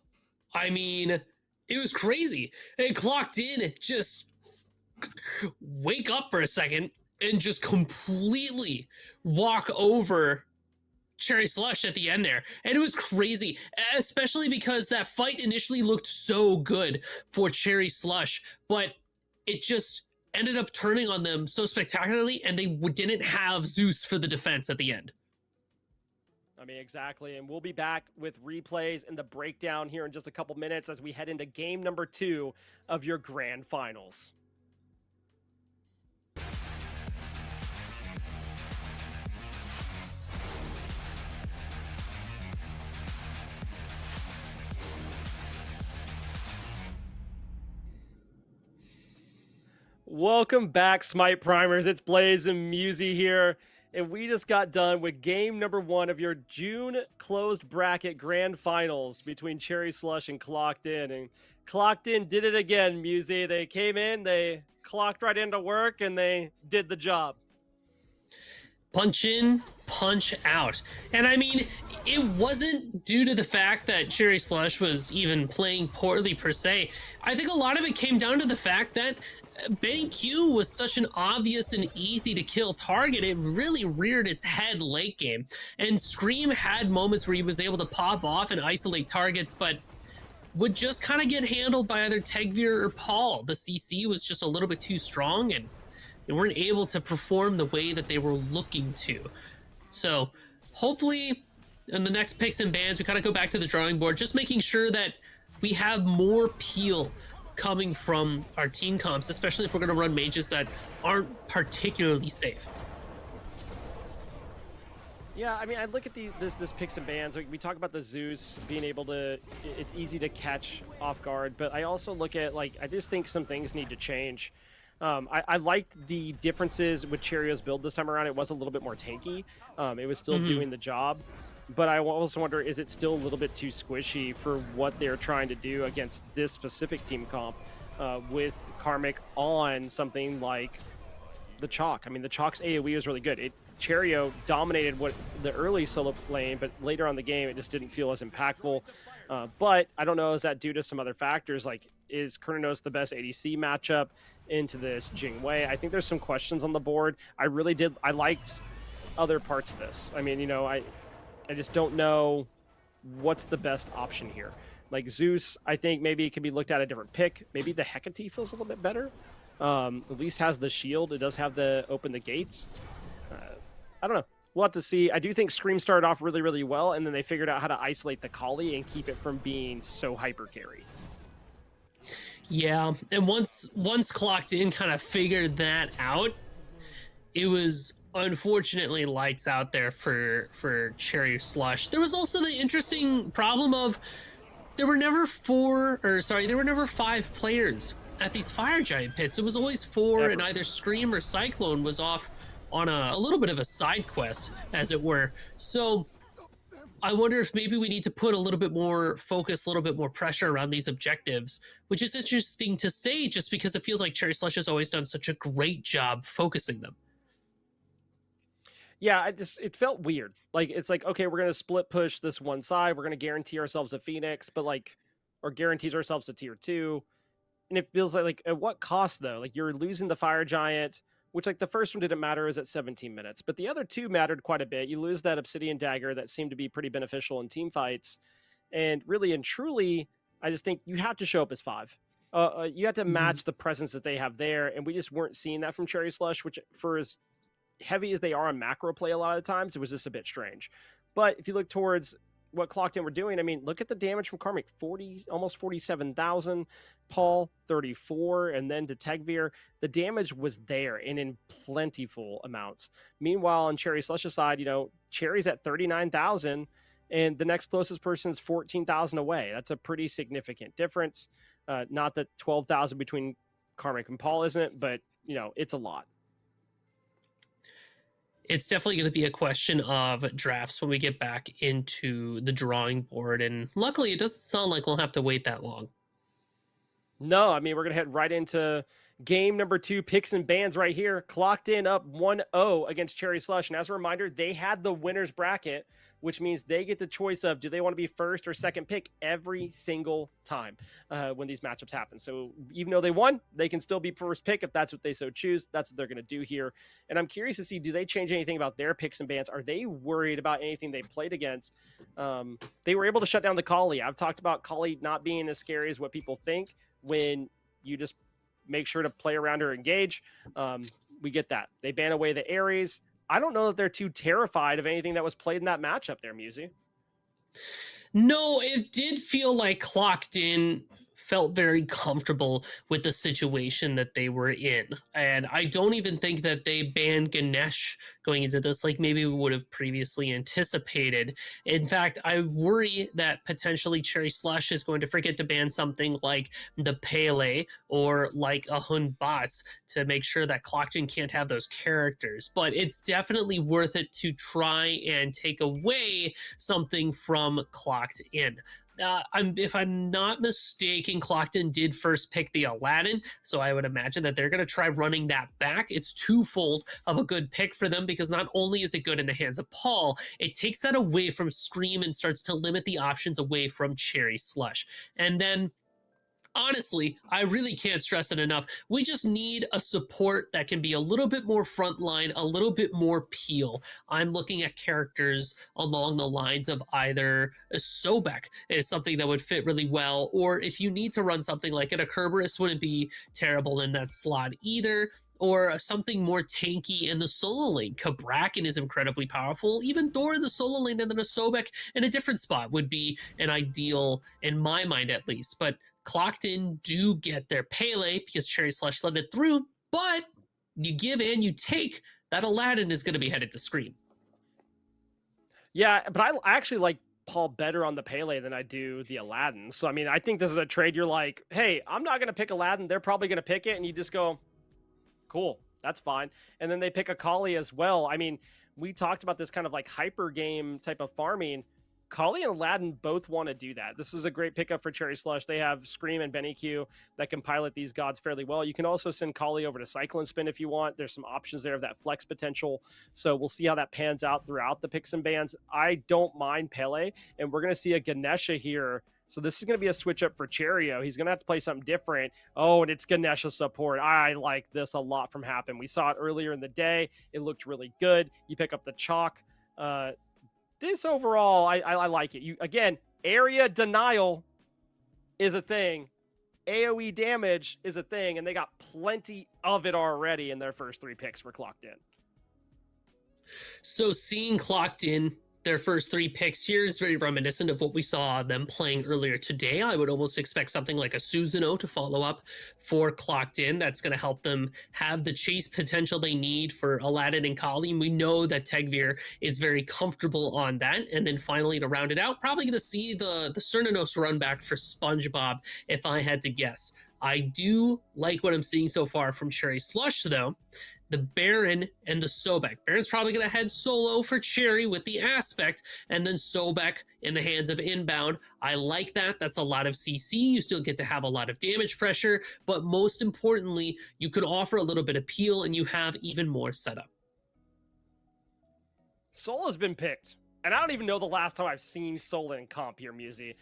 I mean, it was crazy. It clocked in, just wake up for a second and just completely walk over Cherry Slush at the end there. And it was crazy, especially because that fight initially looked so good for Cherry Slush, but it just ended up turning on them so spectacularly, and they didn't have Zeus for the defense at the end. I mean, exactly. And we'll be back with replays and the breakdown here in just a couple minutes as we head into game number 2 of your grand finals. Welcome back, Smite Primers. It's Blaze and Musi here. And we just got done with game number 1 of your June closed bracket grand finals between Cherry Slush and Clocked In. And Clocked In did it again, Musi. They came in, they clocked right into work, and they did the job. Punch in, punch out. And I mean, it wasn't due to the fact that Cherry Slush was even playing poorly per se. I think a lot of it came down to the fact that Benny Q was such an obvious and easy to kill target. It really reared its head late game. And Scream had moments where he was able to pop off and isolate targets, but would just kind of get handled by either Tegvir or Paul. The CC was just a little bit too strong, and they weren't able to perform the way that they were looking to. So hopefully in the next picks and bans, we kind of go back to the drawing board, just making sure that we have more peel coming from our team comps, especially if we're going to run mages that aren't particularly safe. Yeah, I mean, I look at this picks and bans. We talk about the Zeus being able to, it's easy to catch off guard, but I also look at, like, I just think some things need to change. I liked the differences with Cherry's build this time around. It was a little bit more tanky. It was still doing the job. But I also wonder, is it still a little bit too squishy for what they're trying to do against this specific team comp with Karmic on something like the Chalk? I mean, the Chalk's AoE was really good. Cherio dominated what the early solo lane, but later on in the game, it just didn't feel as impactful. But I don't know, is that due to some other factors? Like, is Kurnos the best ADC matchup into this Jingwei? I think there's some questions on the board. I liked other parts of this. I mean, you know, I just don't know what's the best option here. Like Zeus, I think maybe it could be looked at a different pick. Maybe the Hecate feels a little bit better. At least has the shield. It does have the open the gates. I don't know. We'll have to see. I do think Scream started off really, really well, and then they figured out how to isolate the Kali and keep it from being so hyper carry. Yeah, and once Clocked In kind of figured that out, it was unfortunately lights out there for Cherry Slush. There was also the interesting problem of there were never 5 players at these Fire Giant pits. It was always 4, Never. and either Scream or Cyclone was off on a little bit of a side quest, as it were. So I wonder if maybe we need to put a little bit more focus, a little bit more pressure around these objectives, which is interesting to say just because it feels like Cherry Slush has always done such a great job focusing them. Yeah, it felt weird. Like, it's like, okay, we're going to split push this one side. We're going to guarantee ourselves a Phoenix, but or guarantees ourselves a tier 2. And it feels like at what cost, though? Like, you're losing the Fire Giant, which, like, the first one didn't matter, it was at 17 minutes. But the other 2 mattered quite a bit. You lose that Obsidian Dagger that seemed to be pretty beneficial in team fights. And really and truly, I just think you have to show up as 5. You have to match the presence that they have there. And we just weren't seeing that from Cherry Slush, which for as heavy as they are on macro play a lot of the times, it was just a bit strange. But if you look towards what Clocked In were doing, I mean, look at the damage from Karmic, almost 47,000, Paul 34, and then to Tegvir, the damage was there and in plentiful amounts. Meanwhile, on Cherry Slush's side, you know, Cherry's at 39,000, and the next closest person is 14,000 away. That's a pretty significant difference. Not that 12,000 between Karmic and Paul isn't, but it's a lot. It's definitely going to be a question of drafts when we get back into the drawing board. And luckily, it doesn't sound like we'll have to wait that long. No, I mean, we're going to head right into game number 2, picks and bans right here. Clocked in up 1-0 against Cherry Slush. And as a reminder, they had the winner's bracket, which means they get the choice of do they want to be first or second pick every single time when these matchups happen. So even though they won, they can still be first pick if that's what they so choose. That's what they're going to do here. And I'm curious to see, do they change anything about their picks and bans? Are they worried about anything they played against? They were able to shut down the Kali. I've talked about Kali not being as scary as what people think when you just make sure to play around or engage. We get that. They ban away the Ares. I don't know that they're too terrified of anything that was played in that matchup there, Musi. No, it did feel like Clocked In felt very comfortable with the situation that they were in. And I don't even think that they banned Ganesh going into this like maybe we would have previously anticipated. In fact, I worry that potentially Cherry Slush is going to forget to ban something like the Pele or like a Hun Bots to make sure that Clocked In can't have those characters. But it's definitely worth it to try and take away something from Clocked In. If I'm not mistaken, Clocked In did first pick the Aladdin, so I would imagine that they're going to try running that back. It's twofold of a good pick for them because not only is it good in the hands of Paul, it takes that away from Scream and starts to limit the options away from Cherry Slush. And then honestly, I really can't stress it enough. We just need a support that can be a little bit more frontline, a little bit more peel. I'm looking at characters along the lines of either Sobek is something that would fit really well, or if you need to run something like it, a Kerberos wouldn't be terrible in that slot either, or something more tanky in the solo lane. Kabrakan is incredibly powerful. Even Thor in the solo lane and then a Sobek in a different spot would be an ideal, in my mind at least. But Clocked In do get their Pele because Cherry Slush let it through, but you give and you take, that Aladdin is going to be headed to Scream. Yeah, but I actually like Paul better on the Pele than I do the Aladdin. So, I mean, I think this is a trade you're like, hey, I'm not going to pick Aladdin. They're probably going to pick it. And you just go, cool, that's fine. And then they pick a Kali as well. I mean, we talked about this kind of like hyper game type of farming. Kali and Aladdin both want to do that. This is a great pickup for Cherry Slush. They have Scream and Benny Q that can pilot these gods fairly well. You can also send Kali over to Cyclone Spin if you want. There's some options there of that flex potential. So we'll see how that pans out throughout the picks and bans. I don't mind Pele, and we're going to see a Ganesha here. So this is going to be a switch up for Cherio. He's going to have to play something different. Oh, and it's Ganesha support. I like this a lot from Happen. We saw it earlier in the day. It looked really good. You pick up the Chalk. This overall, I like it. Again, area denial is a thing. AoE damage is a thing, and they got plenty of it already in their first 3 picks for Clocked In. So seeing Clocked In, their first 3 picks here is very reminiscent of what we saw them playing earlier today. I would almost expect something like a Susanoo to follow up for Clocked In. That's going to help them have the chase potential they need for Aladdin and Kali. We know that Tegvir is very comfortable on that. And then finally, to round it out, probably going to see the Cernunnos run back for SpongeBob, if I had to guess. I do like what I'm seeing so far from Cherry Slush, though. The Baron and the Sobek. Baron's probably going to head solo for Cherry with the Aspect, and then Sobek in the hands of Inbound. I like that. That's a lot of CC. You still get to have a lot of damage pressure, but most importantly, you can offer a little bit of peel, and you have even more setup. Soul has been picked, and I don't even know the last time I've seen Soul in comp here, Musi,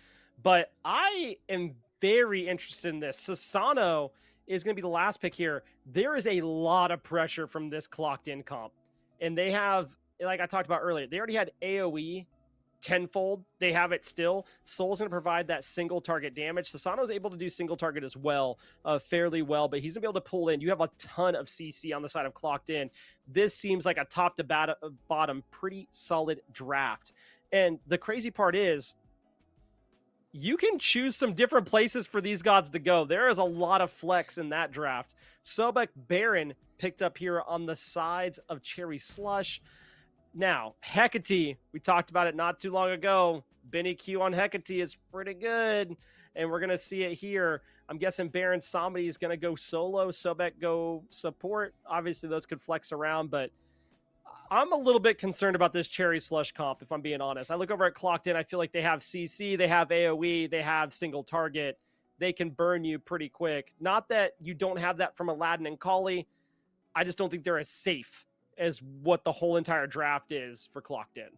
but I am very interested in this. Susanoo is going to be the last pick here. There is a lot of pressure from this Clocked In comp. And they have, like I talked about earlier, they already had AoE tenfold. They have it still. Soul's going to provide that single target damage. Susanoo's able to do single target as well, fairly well, but he's going to be able to pull in. You have a ton of CC on the side of Clocked In. This seems like a top to bottom, pretty solid draft. And the crazy part is, you can choose some different places for these gods to go. There is a lot of flex in that draft. Sobek Baron picked up here on the sides of Cherry Slush. Now, Hecate, we talked about it not too long ago. Benny Q on Hecate is pretty good, and we're going to see it here. I'm guessing Baron Samedi is going to go solo, Sobek go support. Obviously, those could flex around, but I'm a little bit concerned about this Cherry Slush comp, if I'm being honest. I look over at Clocked In, I feel like they have CC, they have AoE, they have single target. They can burn you pretty quick. Not that you don't have that from Aladdin and Kali. I just don't think they're as safe as what the whole entire draft is for Clocked In.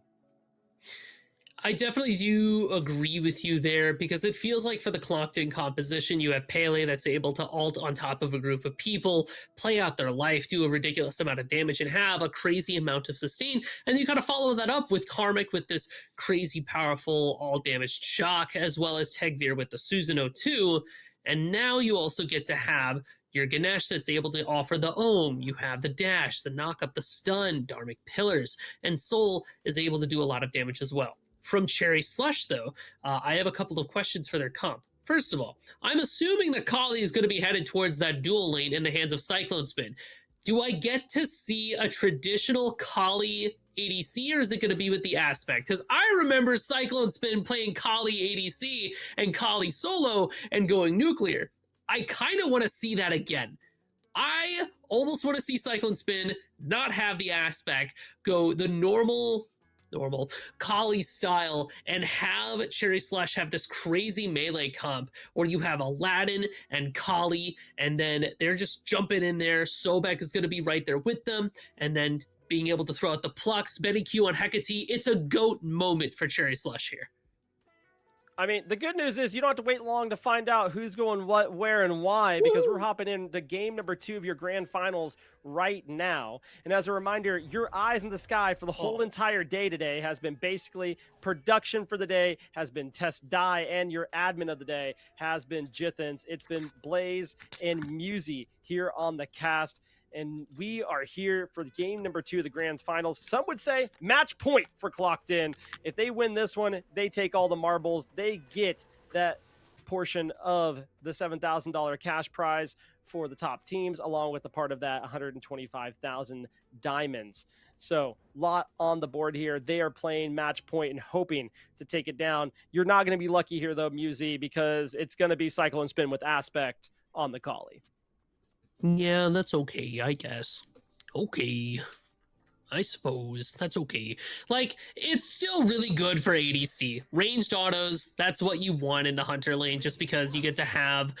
I definitely do agree with you there, because it feels like for the Clocked In composition, you have Pele that's able to ult on top of a group of people, play out their life, do a ridiculous amount of damage, and have a crazy amount of sustain. And you kind of follow that up with Karmic with this crazy powerful all damaged shock, as well as Tegvir with the Susanoo too. And now you also get to have your Ganesh that's able to offer the Ohm. You have the dash, the knock up, the stun, Dharmic Pillars, and Soul is able to do a lot of damage as well. From Cherry Slush, though, I have a couple of questions for their comp. First of all, I'm assuming that Kali is going to be headed towards that dual lane in the hands of Cyclone Spin. Do I get to see a traditional Kali ADC, or is it going to be with the Aspect? Because I remember Cyclone Spin playing Kali ADC and Kali solo and going nuclear. I kind of want to see that again. I almost want to see Cyclone Spin not have the Aspect, go the normal Kali style, and have Cherry Slush have this crazy melee comp where you have Aladdin and Kali, and then they're just jumping in there. Sobek is going to be right there with them, and then being able to throw out the plucks. Benny Q on Hecate. It's a GOAT moment for Cherry Slush here. I mean, the good news is you don't have to wait long to find out who's going what, where, and why, because we're hopping into game number 2 of your grand finals right now. And as a reminder, your eyes in the sky for the whole entire day today has been basically production for the day, has been Test Die, and your admin of the day has been Jithens. It's been Blaze and Musi here on the cast. And we are here for game number 2 of the Grand Finals. Some would say match point for Clocked In. If they win this one, they take all the marbles. They get that portion of the $7,000 cash prize for the top teams, along with the part of that 125,000 diamonds. So, lot on the board here. They are playing match point and hoping to take it down. You're not going to be lucky here, though, Musi, because it's going to be Cyclone Spin with Aspect on the Kali. Yeah, that's okay, I guess. Okay. I suppose. That's okay. Like, it's still really good for ADC. Ranged autos, that's what you want in the Hunter lane, just because you get to have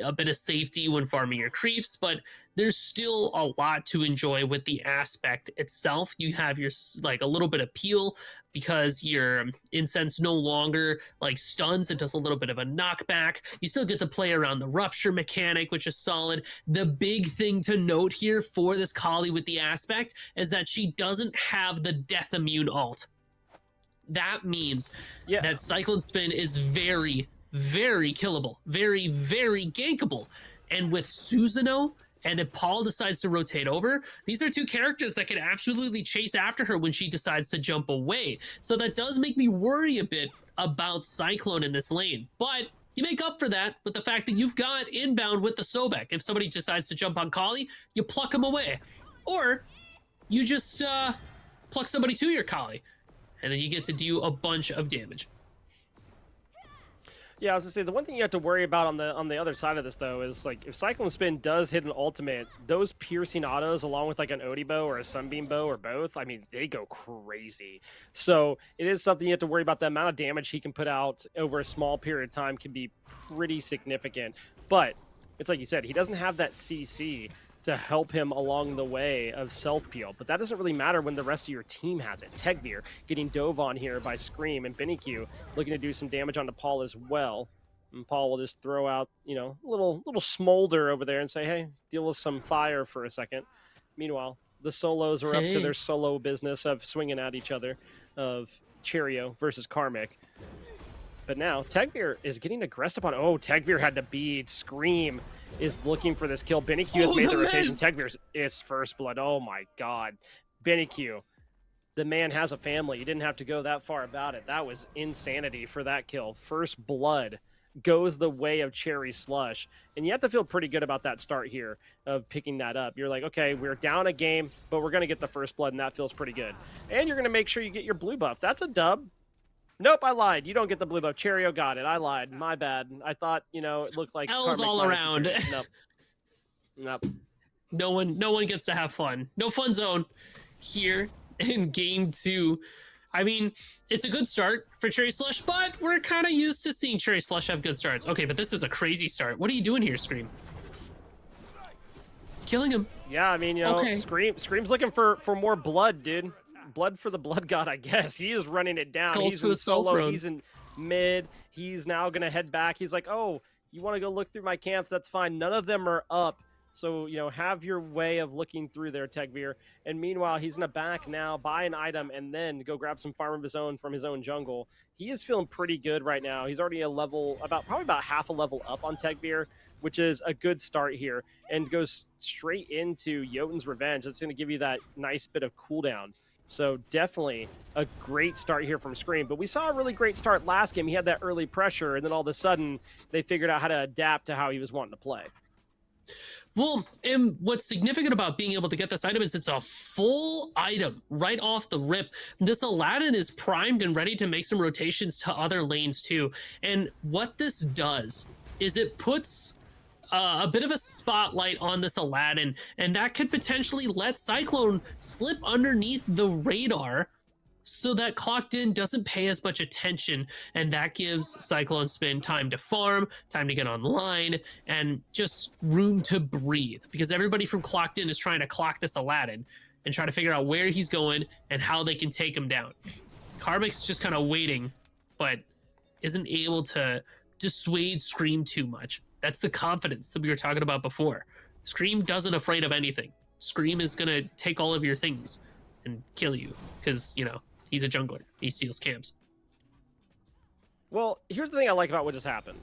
a bit of safety when farming your creeps, but there's still a lot to enjoy with the Aspect itself. You have your, like, a little bit of peel because your incense no longer, like, stuns. It does a little bit of a knockback. You still get to play around the rupture mechanic, which is solid. The big thing to note here for this Kali with the Aspect is that she doesn't have the death immune ult. That means that Cyclone Spin is very, very killable, very, very gankable. And with Susanoo, and if Paul decides to rotate over, these are two characters that can absolutely chase after her when she decides to jump away. So that does make me worry a bit about Cyclone in this lane. But you make up for that with the fact that you've got inbound with the Sobek. If somebody decides to jump on Kali, you pluck them away. Or you just pluck somebody to your Kali, and then you get to do a bunch of damage. Yeah, I was gonna say, the one thing you have to worry about on the other side of this, though, is like if Cyclone Spin does hit an ultimate, those piercing autos along with like an Odie bow or a Sunbeam bow or both, I mean, they go crazy. So it is something you have to worry about. The amount of damage he can put out over a small period of time can be pretty significant. But it's like you said, he doesn't have that CC to help him along the way of self-peel. But that doesn't really matter when the rest of your team has it. Tegvir getting dove on here by Scream, and Benny Q looking to do some damage onto Paul as well. And Paul will just throw out, you know, a little smolder over there and say, hey, deal with some fire for a second. Meanwhile, the solos are up to their solo business of swinging at each other, of Cheerio versus Karmic. But now Tegvir is getting aggressive on. Oh, Tegvir had to bead. Scream is looking for this kill. Benny Q has made the rotation. Tegvir's is first blood. Oh my god. Benny Q, the man has a family. You didn't have to go that far about it. That was insanity for that kill. First blood goes the way of Cherry Slush. And you have to feel pretty good about that start here of picking that up. You're like, okay, we're down a game, but we're going to get the first blood, and that feels pretty good. And you're going to make sure you get your blue buff. That's a dub. Nope, I lied. You don't get the blue buff. Cheerio got it. I lied. My bad. I thought, it looked like L's Karmic all minus around. Nope. Nope. No one gets to have fun. No fun zone here in game 2. I mean, it's a good start for Cherry Slush, but we're kind of used to seeing Cherry Slush have good starts. Okay, but this is a crazy start. What are you doing here, Scream? Killing him. Yeah, I mean, Okay. Scream's looking for more blood, dude. Blood for the blood god, I guess. He is running it down. Skulls He's for in the Soul solo. Throne. He's in mid. He's now going to head back. He's like, oh, you want to go look through my camps? That's fine. None of them are up. So, have your way of looking through there, Tegvir. And meanwhile, he's going to back now, buy an item, and then go grab some farm of his own from his own jungle. He is feeling pretty good right now. He's already probably about half a level up on Tegvir, which is a good start here, and goes straight into Jotun's Revenge. It's going to give you that nice bit of cooldown. So definitely a great start here from Scream. But we saw a really great start last game. He had that early pressure, and then all of a sudden, they figured out how to adapt to how he was wanting to play. Well, and what's significant about being able to get this item is it's a full item right off the rip. This Aladdin is primed and ready to make some rotations to other lanes too. And what this does is it puts a bit of a spotlight on this Aladdin, and that could potentially let Cyclone slip underneath the radar so that Clocked In doesn't pay as much attention, and that gives Cyclone Spin time to farm, time to get online, and just room to breathe, because everybody from Clocked In is trying to clock this Aladdin and try to figure out where he's going and how they can take him down. Karmic's just kind of waiting, but isn't able to dissuade Scream too much. That's the confidence that we were talking about before. Scream doesn't afraid of anything. Scream is going to take all of your things and kill you because, he's a jungler. He steals camps. Well, here's the thing I like about what just happened.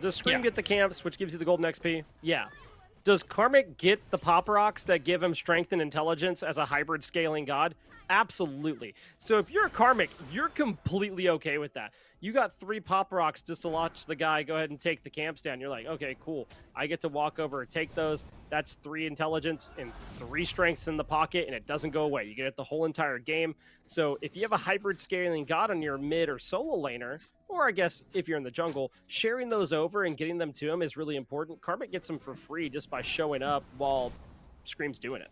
Does Scream get the camps, which gives you the golden XP? Yeah. Does Karmic get the pop rocks that give him strength and intelligence as a hybrid scaling god? Absolutely. So if you're a Karmic, you're completely okay with that. You got 3 pop rocks just to watch the guy go ahead and take the camps down. You're like, okay, cool. I get to walk over and take those. That's 3 intelligence and 3 strengths in the pocket, and it doesn't go away. You get it the whole entire game. So if you have a hybrid scaling god on your mid or solo laner, or I guess if you're in the jungle, sharing those over and getting them to him is really important. Karmic gets them for free just by showing up while Scream's doing it.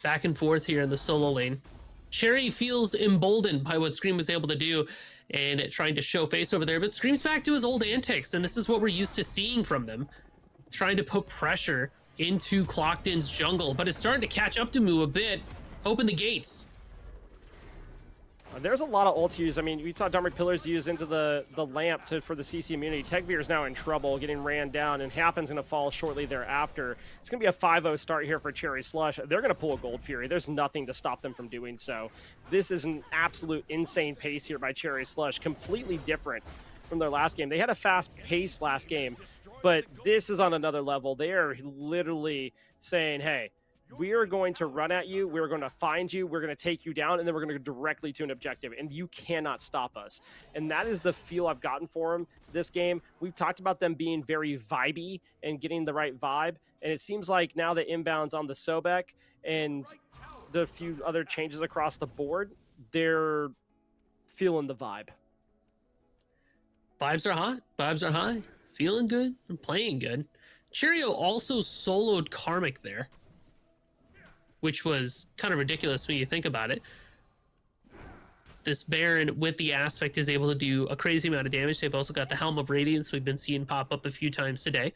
Back and forth here in the solo lane. Cherry feels emboldened by what Scream was able to do and trying to show face over there, but Scream's back to his old antics, and this is what we're used to seeing from them. Trying to put pressure into Clocked In's jungle, but it's starting to catch up to Moo a bit. Open the gates. There's a lot of ult use. I mean, we saw Dharmic Pillars use into the lamp for the CC immunity. Tegvir is now in trouble, getting ran down, and Happen's going to fall shortly thereafter. It's going to be a 5-0 start here for Cherry Slush. They're going to pull a Gold Fury. There's nothing to stop them from doing so. This is an absolute insane pace here by Cherry Slush, completely different from their last game. They had a fast pace last game, but this is on another level. They are literally saying, hey, we are going to run at you, we're going to find you, we're going to take you down, and then we're going to go directly to an objective, and you cannot stop us. And that is the feel I've gotten for them this game. We've talked about them being very vibey and getting the right vibe, and it seems like now the inbounds on the Sobek and the few other changes across the board, they're feeling the vibe. Vibes are hot. Vibes are high. Feeling good and playing good. Cheerio also soloed Karmic there, which was kind of ridiculous when you think about it. This Baron with the aspect is able to do a crazy amount of damage. They've also got the Helm of Radiance we've been seeing pop up a few times today.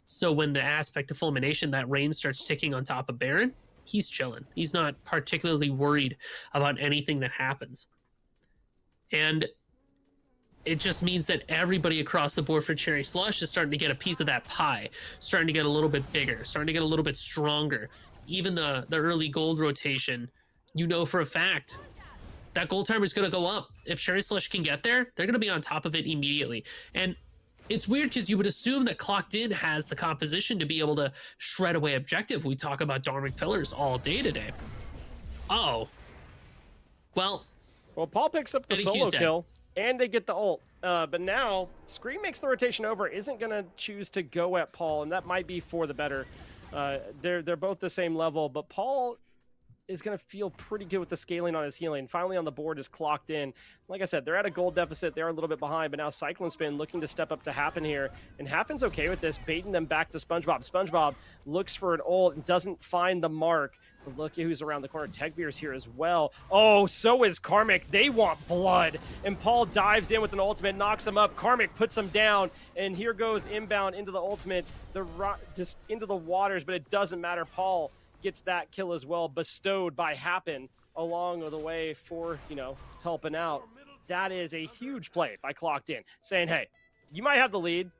So when the aspect of Fulmination, that rain starts ticking on top of Baron, he's chilling. He's not particularly worried about anything that happens. And it just means that everybody across the board for Cherry Slush is starting to get a piece of that pie, starting to get a little bit bigger, starting to get a little bit stronger. Even the early gold rotation, for a fact that gold timer is going to go up. If Cherry Slush can get there, they're going to be on top of it immediately. And it's weird because you would assume that Clocked In has the composition to be able to shred away objective. We talk about Dharmic Pillars all day today. Oh. Well, Paul picks up the I think solo he's dead. kill. and they get the ult. But now Scream makes the rotation over, isn't going to choose to go at Paul, and that might be for the better. They're both the same level, but Paul is going to feel pretty good with the scaling on his healing. Finally on the board is clocked in. Like I said, they're at a gold deficit. They're a little bit behind, but now Cyclone Spin looking to step up to Happen here. And Happen's okay with this, baiting them back to SpongeBob. SpongeBob looks for an ult and doesn't find the mark. But look at who's around the corner. Tegbeer's here as well. Oh, so is Karmic. They want blood. And Paul dives in with an ultimate, knocks him up. Karmic puts him down. And here goes inbound into the ultimate, just into the waters, but it doesn't matter. Paul gets that kill as well, bestowed by Happen along the way for, helping out. That is a huge play by Clocked In, saying, hey, you might have the lead.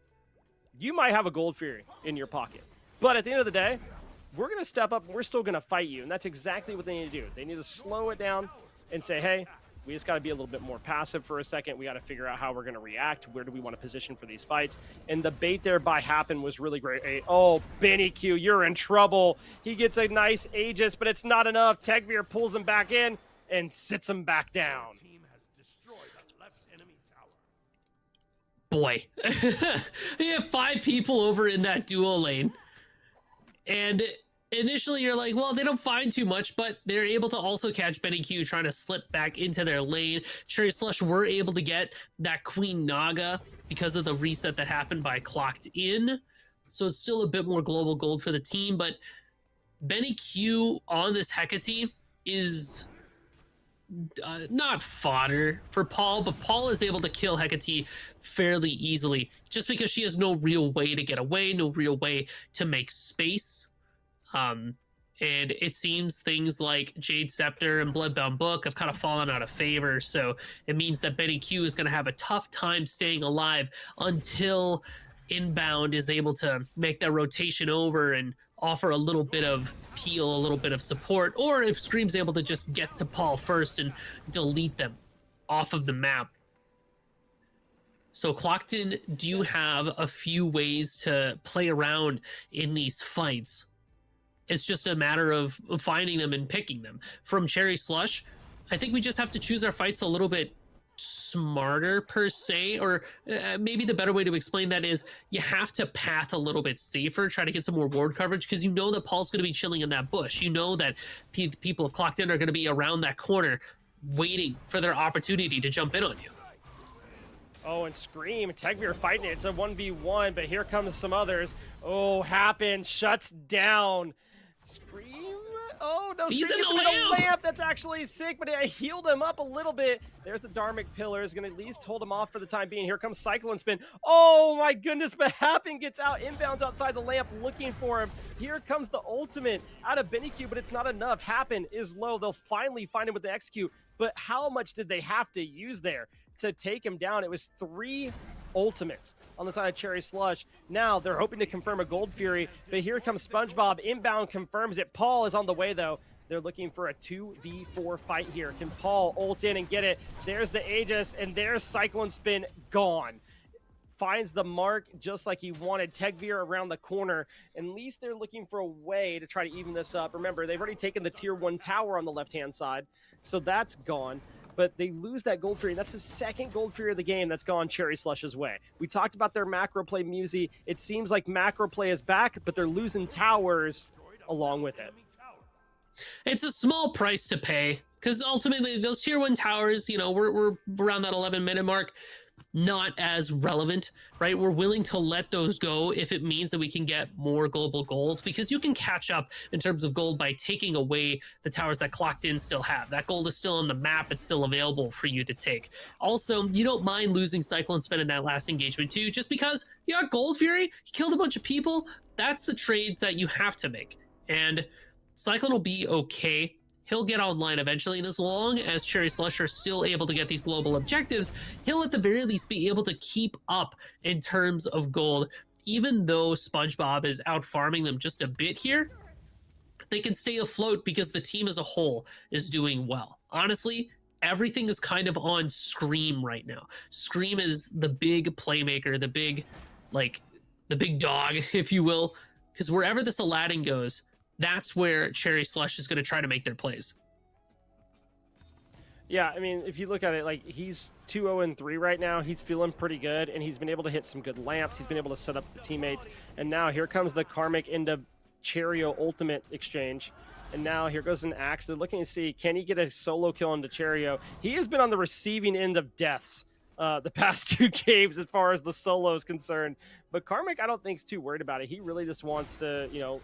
You might have a Gold Fury in your pocket. But at the end of the day, we're going to step up and we're still going to fight you. And that's exactly what they need to do. They need to slow it down and say, hey, we just got to be a little bit more passive for a second. We got to figure out how we're going to react. Where do we want to position for these fights? And the bait there by Happen was really great. Oh, Benny Q, you're in trouble. He gets a nice Aegis, but it's not enough. Tegbeer pulls him back in and sits him back down. Boy, you have 5 people over in that duo lane. And initially you're like, well, they don't find too much, but they're able to also catch Benny Q trying to slip back into their lane. Cherry Slush were able to get that Queen Naga because of the reset that happened by Clocked In. So it's still a bit more global gold for the team, but Benny Q on this Hecate is not fodder for Paul, but Paul is able to kill Hecate fairly easily just because she has no real way to get away, no real way to make space. And it seems things like Jade Scepter and Bloodbound Book have kind of fallen out of favor. So it means that Benny Q is going to have a tough time staying alive until Inbound is able to make that rotation over and offer a little bit of peel, a little bit of support, or if Scream's able to just get to Paul first and delete them off of the map. So Clocked In do have a few ways to play around in these fights. It's just a matter of finding them and picking them. From Cherry Slush, I think we just have to choose our fights a little bit smarter per se, or maybe the better way to explain that is you have to path a little bit safer, try to get some more ward coverage, because you know that Paul's going to be chilling in that bush. You know that people of Clocked In are going to be around that corner waiting for their opportunity to jump in on you. Oh, and Scream, Tegbeer fighting it. It's a 1v1, but here comes some others. Oh, Happen shuts down Scream. Oh, no, He's Scream in gets the him in a lamp. lamp. That's actually sick, but I healed him up a little bit. There's the Dharmic Pillar. Is going to at least hold him off for the time being. Here comes Cyclone Spin. Oh, my goodness, but Happen gets out, inbounds outside the lamp looking for him. Here comes the ultimate out of Benny Q, but it's not enough. Happen is low. They'll finally find him with the execute, but how much did they have to use there to take him down? It was 3 ultimates on the side of Cherry Slush. Now they're hoping to confirm a Gold Fury, but here comes SpongeBob. Inbound confirms it. Paul is on the way, though. They're looking for a 2v4 fight here. Can Paul ult in and get it? There's the Aegis, and there's Cyclone Spin gone. Finds the mark just like he wanted. Tegbeer around the corner. At least they're looking for a way to try to even this up. Remember, they've already taken the tier 1 tower on the left-hand side, so that's gone. But they lose that Gold Fury. That's the second Gold Fury of the game that's gone Cherry Slush's way. We talked about their macro play, Musi. It seems like macro play is back, but they're losing towers along with it. It's a small price to pay, because ultimately those tier 1 towers, we're around that 11-minute mark, not as relevant, right? We're willing to let those go if it means that we can get more global gold, because you can catch up in terms of gold by taking away the towers that Clocked In still have. That gold is still on the map. It's still available for you to take. Also, you don't mind losing Cyclone Spin in that last engagement too, just because you got Gold Fury, you killed a bunch of people. That's the trades that you have to make. And Cyclone will be okay. He'll get online eventually, and as long as Cherry Slush are still able to get these global objectives, he'll at the very least be able to keep up in terms of gold. Even though SpongeBob is out farming them just a bit here, they can stay afloat because the team as a whole is doing well. Honestly, everything is kind of on Scream right now. Scream is the big playmaker, the big dog, if you will, because wherever this Aladdin goes, that's where Cherry Slush is going to try to make their plays. Yeah, I mean, if you look at it, like he's 2-0-3 right now. He's feeling pretty good, and he's been able to hit some good lamps. He's been able to set up the teammates, and now here comes the Karmic into Cherio ultimate exchange. And now here goes an Axe. They're looking to see, can he get a solo kill into Cherio? He has been on the receiving end of deaths the past 2 games as far as the solo is concerned. But Karmic, I don't think is too worried about it. He really just wants to,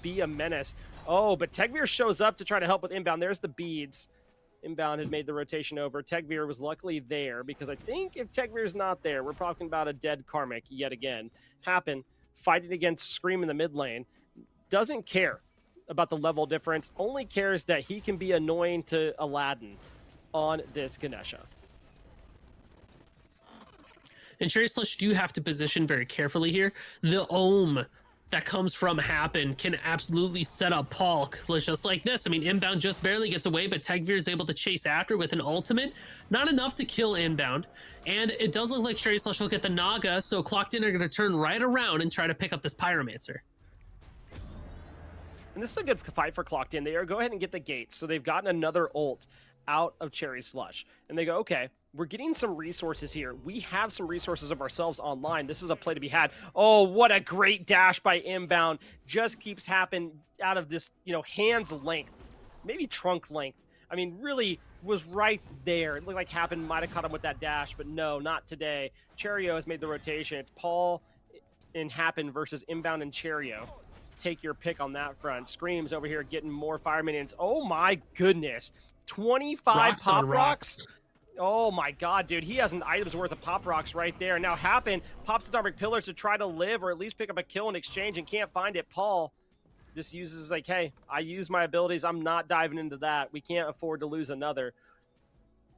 be a menace. Oh, but Tegvir shows up to try to help with inbound. There's the beads. Inbound had made the rotation over. Tegvir was luckily there because I think if Tegvir's not there, we're talking about a dead Karmic yet again. Happen fighting against Scream in the mid lane. Doesn't care about the level difference. Only cares that he can be annoying to Aladdin on this Ganesha. And Cherry Slush do have to position very carefully here. The Ohm that comes from Happen can absolutely set up Paul just like this. I mean, inbound just barely gets away, but Tegvir is able to chase after with an ultimate. Not enough to kill inbound. And it does look like Cherry Slush will get the Naga, so Clocked In are going to turn right around and try to pick up this Pyromancer. And this is a good fight for Clocked In. They are go ahead and get the gate. So they've gotten another ult out of Cherry Slush. And they go, okay, we're getting some resources here. We have some resources of ourselves online. This is a play to be had. Oh, what a great dash by inbound. Just keeps happening out of this, hand's length, maybe trunk length. I mean, really was right there. It looked like Happen might have caught him with that dash, but no, not today. Cherio has made the rotation. It's Paul and Happen versus inbound and Cherio. Take your pick on that front. Screams over here getting more fire minions. Oh my goodness. 25 Rocks pop on rocks. Oh my god, dude. He has an item's worth of pop rocks right there. Now Happen pops the Dark Pillars to try to live or at least pick up a kill in exchange and can't find it. Paul just uses like, hey, I use my abilities. I'm not diving into that. We can't afford to lose another.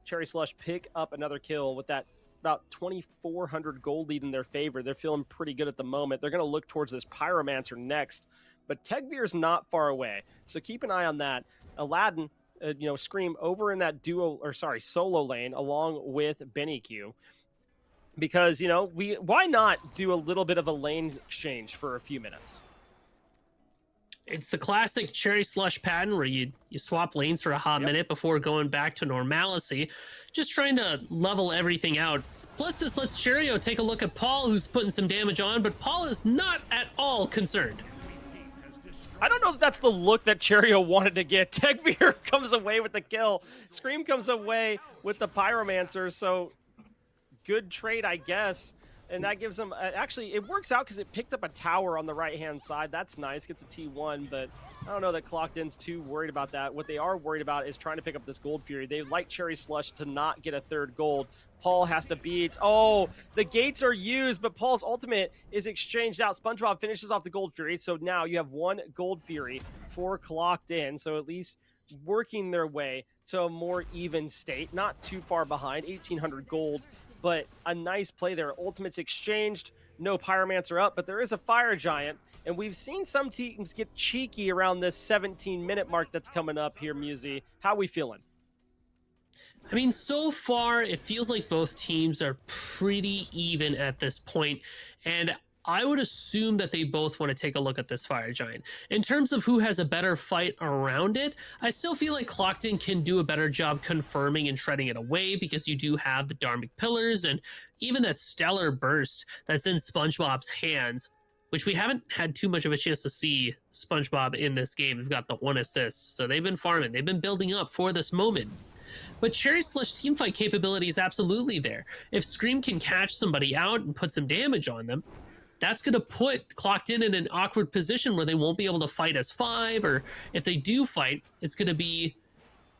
Cherry Slush pick up another kill with that about 2,400 gold lead in their favor. They're feeling pretty good at the moment. They're going to look towards this Pyromancer next, but Tegvir's not far away, so keep an eye on that. Aladdin, Scream over in that solo lane along with BennyQ, because why not do a little bit of a lane exchange for a few minutes? It's the classic Cherry Slush pattern where you swap lanes for a hot minute before going back to normalcy, just trying to level everything out. Plus, this lets Cherio take a look at Paul, who's putting some damage on, but Paul is not at all concerned. I don't know if that's the look that Cherio wanted to get. Tegvir comes away with the kill. Scream comes away with the Pyromancer, so good trade, I guess. And that gives them, actually, it works out because it picked up a tower on the right-hand side. That's nice, gets a T1, but I don't know that Clocked In's too worried about that. What they are worried about is trying to pick up this Gold Fury. They like Cherry Slush to not get a third gold. Paul has to beat. Oh, the gates are used, but Paul's ultimate is exchanged out. SpongeBob finishes off the Gold Fury, so now you have 1 Gold Fury for Clocked In, so at least working their way to a more even state. Not too far behind, 1,800 gold. But a nice play there. Ultimates exchanged, no Pyromancer up, but there is a Fire Giant, and we've seen some teams get cheeky around this 17-minute mark that's coming up here, Musi. How are we feeling? I mean, so far, it feels like both teams are pretty even at this point, and I would assume that they both want to take a look at this Fire Giant. In terms of who has a better fight around it, I still feel like Clocked In can do a better job confirming and shredding it away because you do have the Dharmic Pillars and even that Stellar Burst that's in SpongeBob's hands, which we haven't had too much of a chance to see SpongeBob in this game. We've got the 1 assist, so they've been farming. They've been building up for this moment. But Cherry Slush teamfight capability is absolutely there. If Scream can catch somebody out and put some damage on them, that's going to put Clocked In an awkward position where they won't be able to fight as 5, or if they do fight, it's going to be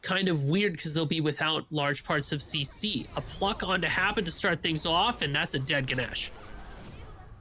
kind of weird because they'll be without large parts of CC. A pluck onto Happen to start things off, and that's a dead Ganesh.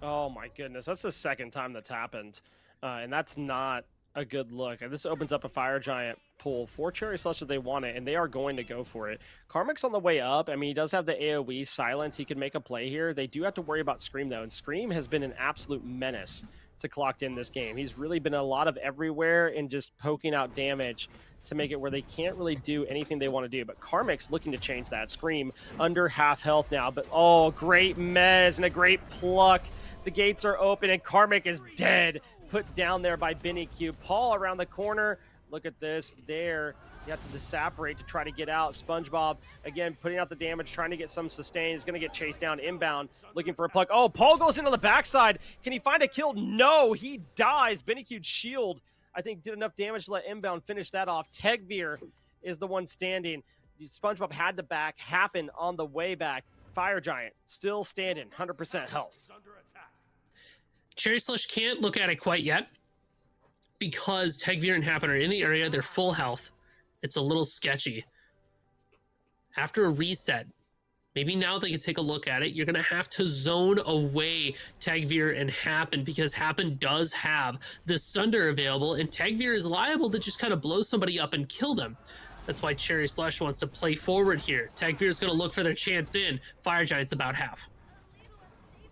Oh my goodness, that's the second time that's happened, and that's not a good look. And this opens up a Fire Giant pull for Cherry Slush if they want it, and they are going to go for it. Karmic's on the way up. I mean, he does have the AoE silence. He can make a play here. They do have to worry about Scream, though, and Scream has been an absolute menace to Clocked In this game. He's really been a lot of everywhere and just poking out damage to make it where they can't really do anything they want to do. But Karmic's looking to change that. Scream under half health now, but oh, great mez and a great pluck. The gates are open, and Karmic is dead. Put down there by BennyQ. Paul around the corner. Look at this. There, you have to disapparate to try to get out. SpongeBob, again, putting out the damage, trying to get some sustain. He's going to get chased down inbound, looking for a plug. Oh, Paul goes into the backside. Can he find a kill? No, he dies. Bennycube's shield, I think, did enough damage to let inbound finish that off. Tegvir is the one standing. SpongeBob had to back happen on the way back. Fire Giant still standing, 100% health. Cherry Slush can't look at it quite yet because Tegvir and Happen are in the area. They're full health. It's a little sketchy. After a reset, maybe now they can take a look at it. You're going to have to zone away Tegvir and Happen because Happen does have the Sunder available, and Tegvir is liable to just kind of blow somebody up and kill them. That's why Cherry Slush wants to play forward here. Tegvir is going to look for their chance in. Fire Giant's about half.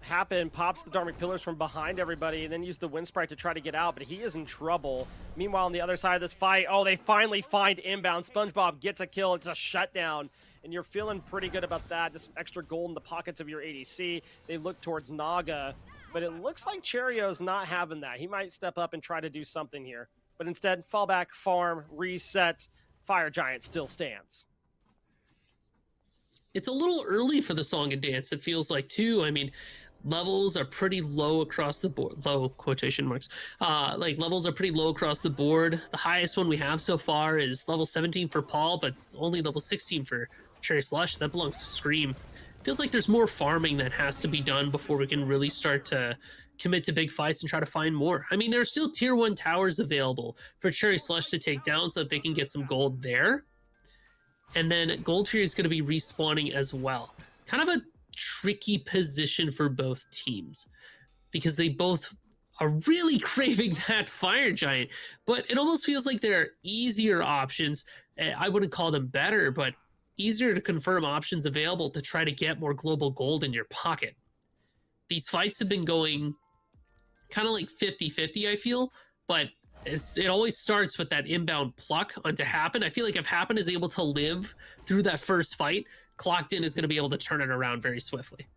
Happen pops the Dharmic Pillars from behind everybody and then use the Wind Sprite to try to get out, but he is in trouble. Meanwhile, on the other side of this fight, oh, they finally find inbound. SpongeBob gets a kill. It's a shutdown, and you're feeling pretty good about that. Just extra gold in the pockets of your ADC. They look towards Naga, but it looks like Cherio's not having that. He might step up and try to do something here, but instead, fall back, farm, reset. Fire Giant still stands. It's a little early for the song and dance, it feels like, too. I mean, levels are pretty low across the board. Low quotation marks. Like, levels are pretty low across the board. The highest one we have so far is level 17 for Paul, but only level 16 for Cherry Slush. That belongs to Scream. Feels like there's more farming that has to be done before we can really start to commit to big fights and try to find more. I mean, there are still tier 1 towers available for Cherry Slush to take down so that they can get some gold there. And then Gold Fury is going to be respawning as well. Kind of a tricky position for both teams because they both are really craving that Fire Giant, but it almost feels like there are easier options. I wouldn't call them better, but easier to confirm options available to try to get more global gold in your pocket. These fights have been going kind of like 50-50, I feel, but it always starts with that inbound pluck onto Happen. I feel like if Happen is able to live through that first fight, Clocked In is going to be able to turn it around very swiftly.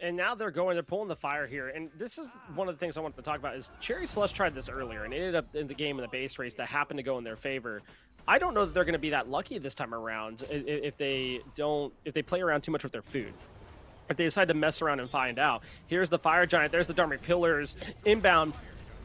And now they're pulling the fire here. And this is one of the things I wanted to talk about is Cherry Slush tried this earlier and it ended up in the game in the base race that happened to go in their favor. I don't know that they're going to be that lucky this time around if they play around too much with their food. If they decide to mess around and find out. Here's the Fire Giant. There's the Dharmic Pillars. Inbound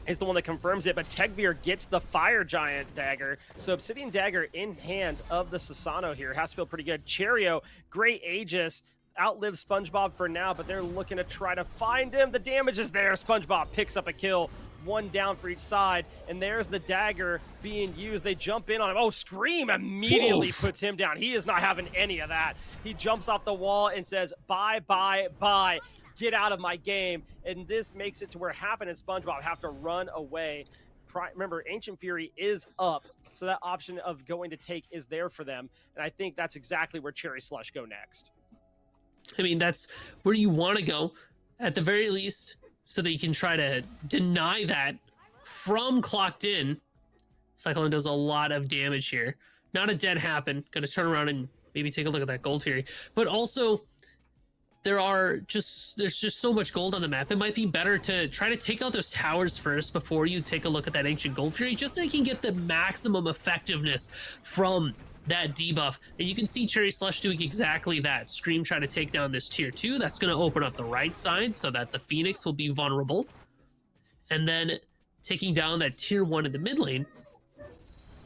is the one that confirms it, but Tegvir gets the Fire Giant dagger. So Obsidian Dagger in hand of the Susano here has to feel pretty good. Cheerio, great Aegis, outlives SpongeBob for now, but they're looking to try to find him. The damage is there. SpongeBob picks up a kill. One down for each side, and there's the dagger being used. They jump in on him. Oh, Scream immediately puts him down. He is not having any of that. He jumps off the wall and says, bye, bye, bye. Get out of my game. And this makes it to where Happen and SpongeBob have to run away. Remember, Ancient Fury is up, so that option of going to take is there for them, and I think that's exactly where Cherry Slush go next. I mean, that's where you want to go, at the very least, so that you can try to deny that from Clocked In. Cyclone does a lot of damage here. Not a dead Happen. Gonna turn around and maybe take a look at that Gold Fury. But also, there's just so much gold on the map. It might be better to try to take out those towers first before you take a look at that Ancient Gold Fury, just so you can get the maximum effectiveness from that debuff. And you can see Cherry Slush doing exactly that. Scream trying to take down this tier 2. That's going to open up the right side so that the Phoenix will be vulnerable. And then taking down that tier 1 in the mid lane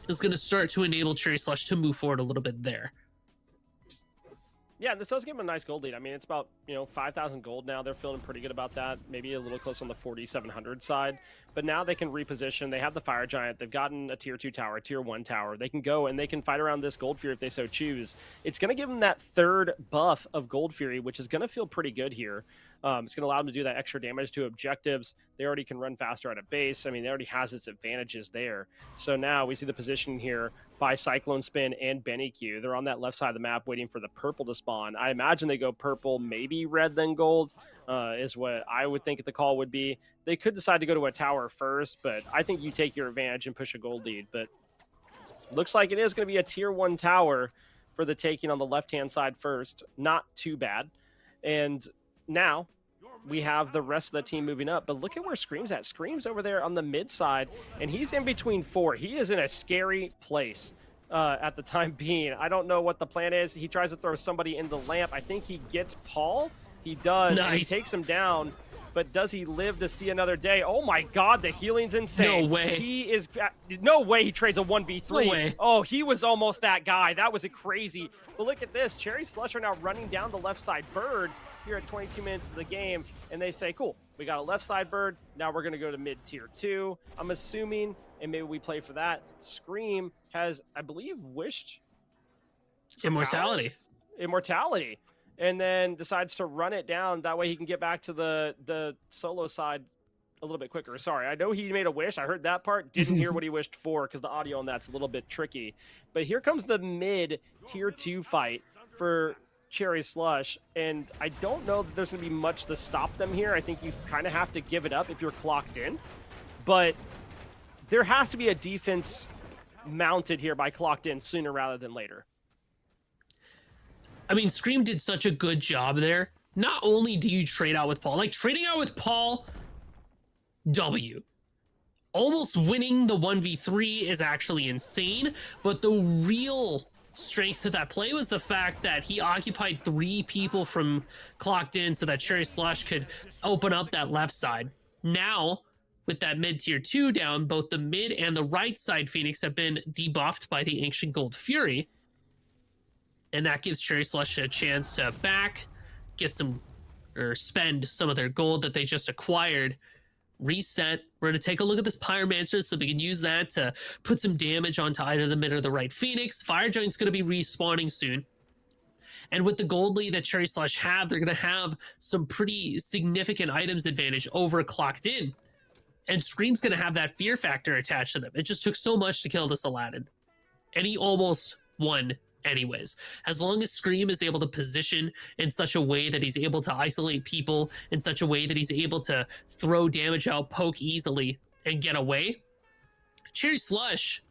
is going to start to enable Cherry Slush to move forward a little bit there. Yeah, this does give them a nice gold lead. I mean, it's about, 5,000 gold now. They're feeling pretty good about that. Maybe a little close on the 4,700 side. But now they can reposition. They have the Fire Giant. They've gotten a tier 2 tower, a tier 1 tower. They can go and they can fight around this Gold Fury if they so choose. It's going to give them that third buff of Gold Fury, which is going to feel pretty good here. It's going to allow them to do that extra damage to objectives. They already can run faster out of base. I mean, it already has its advantages there. So now we see the position here by Cyclone Spin and Bennyq. They're on that left side of the map waiting for the purple to spawn. I imagine they go purple, maybe red, then gold, is what I would think the call would be. They could decide to go to a tower first, but I think you take your advantage and push a gold lead. But looks like it is going to be a tier 1 tower for the taking on the left-hand side first. Not too bad. And now we have the rest of the team moving up. But look at where Scream's at. Scream's over there on the mid side, and he's in between 4. He is in a scary place at the time being. I don't know what the plan is. He tries to throw somebody in the lamp. I think he gets Paul. He does. Nice. And he takes him down. But does he live to see another day? Oh my God, the healing's insane. No way. He is, no way he trades a 1v3. No way. Oh, he was almost that guy. That was a crazy. But look at this. Cherry Slush are now running down the left side bird here at 22 minutes of the game. And they say, cool, we got a left side bird. Now we're going to go to mid tier 2. I'm assuming, and maybe we play for that. Scream has, I believe, wished Immortality. Immortality. And then decides to run it down. That way he can get back to the solo side a little bit quicker. Sorry, I know he made a wish. I heard that part. Didn't hear what he wished for because the audio on that's a little bit tricky. But here comes the mid tier 2 fight for Cherry Slush. And I don't know that there's going to be much to stop them here. I think you kind of have to give it up if you're clocked in. But there has to be a defense mounted here by clocked in sooner rather than later. I mean, Scream did such a good job there. Not only do you trade out with Paul, like trading out with Paul, W. Almost winning the 1v3 is actually insane, but the real strength to that play was the fact that he occupied 3 people from clocked in so that Cherry Slush could open up that left side. Now, with that mid tier 2 down, both the mid and the right side Phoenix have been debuffed by the Ancient Gold Fury. And that gives Cherry Slush a chance to get some, or spend some of their gold that they just acquired, reset. We're going to take a look at this Pyromancer so we can use that to put some damage onto either the mid or the right Phoenix. Fire Giant's going to be respawning soon. And with the gold lead that Cherry Slush have, they're going to have some pretty significant items advantage over clocked in. And Scream's going to have that fear factor attached to them. It just took so much to kill this Aladdin. And he almost won anyways. As long as Scream is able to position in such a way that he's able to isolate people, in such a way that he's able to throw damage out, poke easily, and get away, Cherry Slush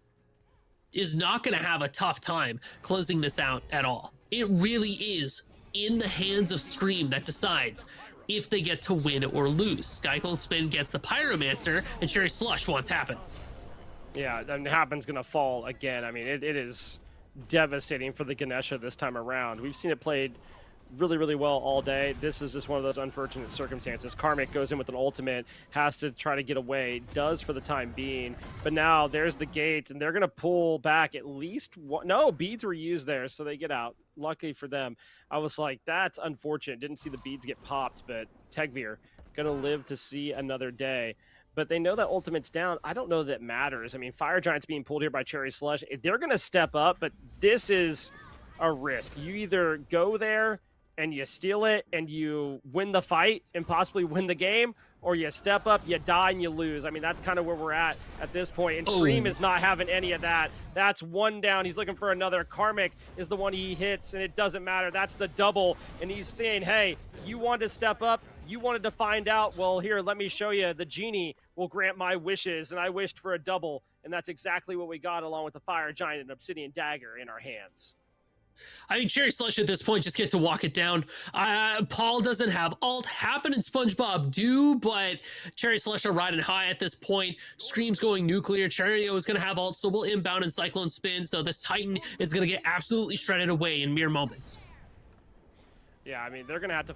is not going to have a tough time closing this out at all. It really is in the hands of Scream that decides if they get to win or lose. Skycold Spin gets the Pyromancer, and Cherry Slush wants Happen. Yeah, and Happen's going to fall again. I mean, it is devastating for the Ganesha this time around. We've seen it played really, really well all day. This is just one of those unfortunate circumstances. Karmic goes in with an ultimate, has to try to get away, does for the time being, but now there's the gate, and they're going to pull back at least one. No, beads were used there, so they get out. Lucky for them. I was like, that's unfortunate. Didn't see the beads get popped, but Tegvir going to live to see another day. But they know that ultimate's down. I don't know that matters. I mean, Fire Giant's being pulled here by Cherry Slush. They're going to step up, but this is a risk. You either go there and you steal it and you win the fight and possibly win the game, or you step up, you die, and you lose. I mean, that's kind of where we're at this point. And Scream is not having any of that. That's one down. He's looking for another. Karmic is the one he hits, and it doesn't matter. That's the double. And he's saying, hey, you wanted to step up. You wanted to find out. Well, here, let me show you. The genie will grant my wishes, and I wished for a double. And that's exactly what we got, along with the Fire Giant and Obsidian Dagger in our hands. I mean, Cherry Slush at this point just get to walk it down. Paul doesn't have ult. Happen and SpongeBob do, but Cherry Slush are riding high at this point. Scream's going nuclear. Cherry is going to have ult, so we'll inbound and Cyclone Spin. So this Titan is going to get absolutely shredded away in mere moments. Yeah, I mean, they're going to have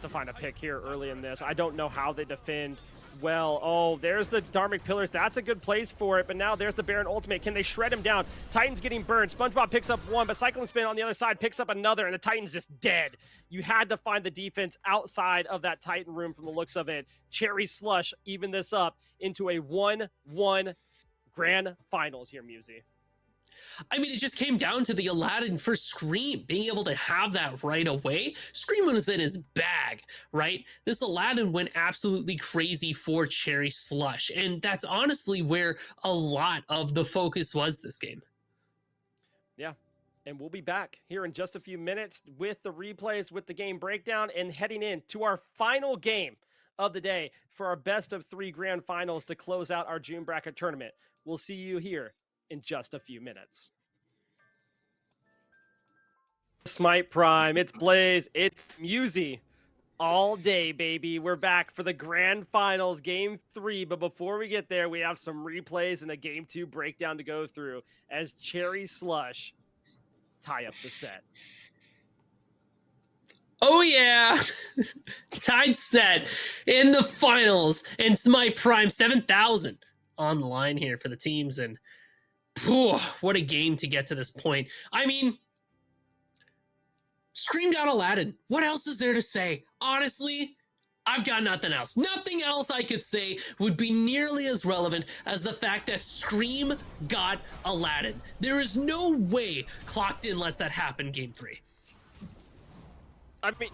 to find a pick here early in this. I don't know how they defend well. Oh, there's the Dharmic Pillars. That's a good place for it, but now there's the Baron Ultimate. Can they shred him down? Titan's getting burned. SpongeBob picks up one, but Cyclone Spin on the other side picks up another, and the Titan's just dead. You had to find the defense outside of that Titan room from the looks of it. Cherry Slush even this up into a 1-1 grand finals here, Musi. I mean, it just came down to the Aladdin for Scream being able to have that right away. Scream was in his bag, right? This Aladdin went absolutely crazy for Cherry Slush, and that's honestly where a lot of the focus was this game. Yeah, and we'll be back here in just a few minutes with the replays, with the game breakdown, and heading in to our final game of the day for our best of 3 grand finals to close out our June bracket tournament. We'll see you here in just a few minutes. Smite Prime, it's Blaze, it's Musi. all day, baby. We're back for the grand finals, game 3. But before we get there, we have some replays and a game 2 breakdown to go through as Cherry Slush tie up the set. Oh yeah, tied set in the finals, and it's my prime 7,000 on the line here for the teams, and what a game to get to this point. I mean, Scream got Aladdin. What else is there to say? Honestly, I've got nothing else. Nothing else I could say would be nearly as relevant as the fact that Scream got Aladdin. There is no way Clocked In lets that happen game 3. I mean,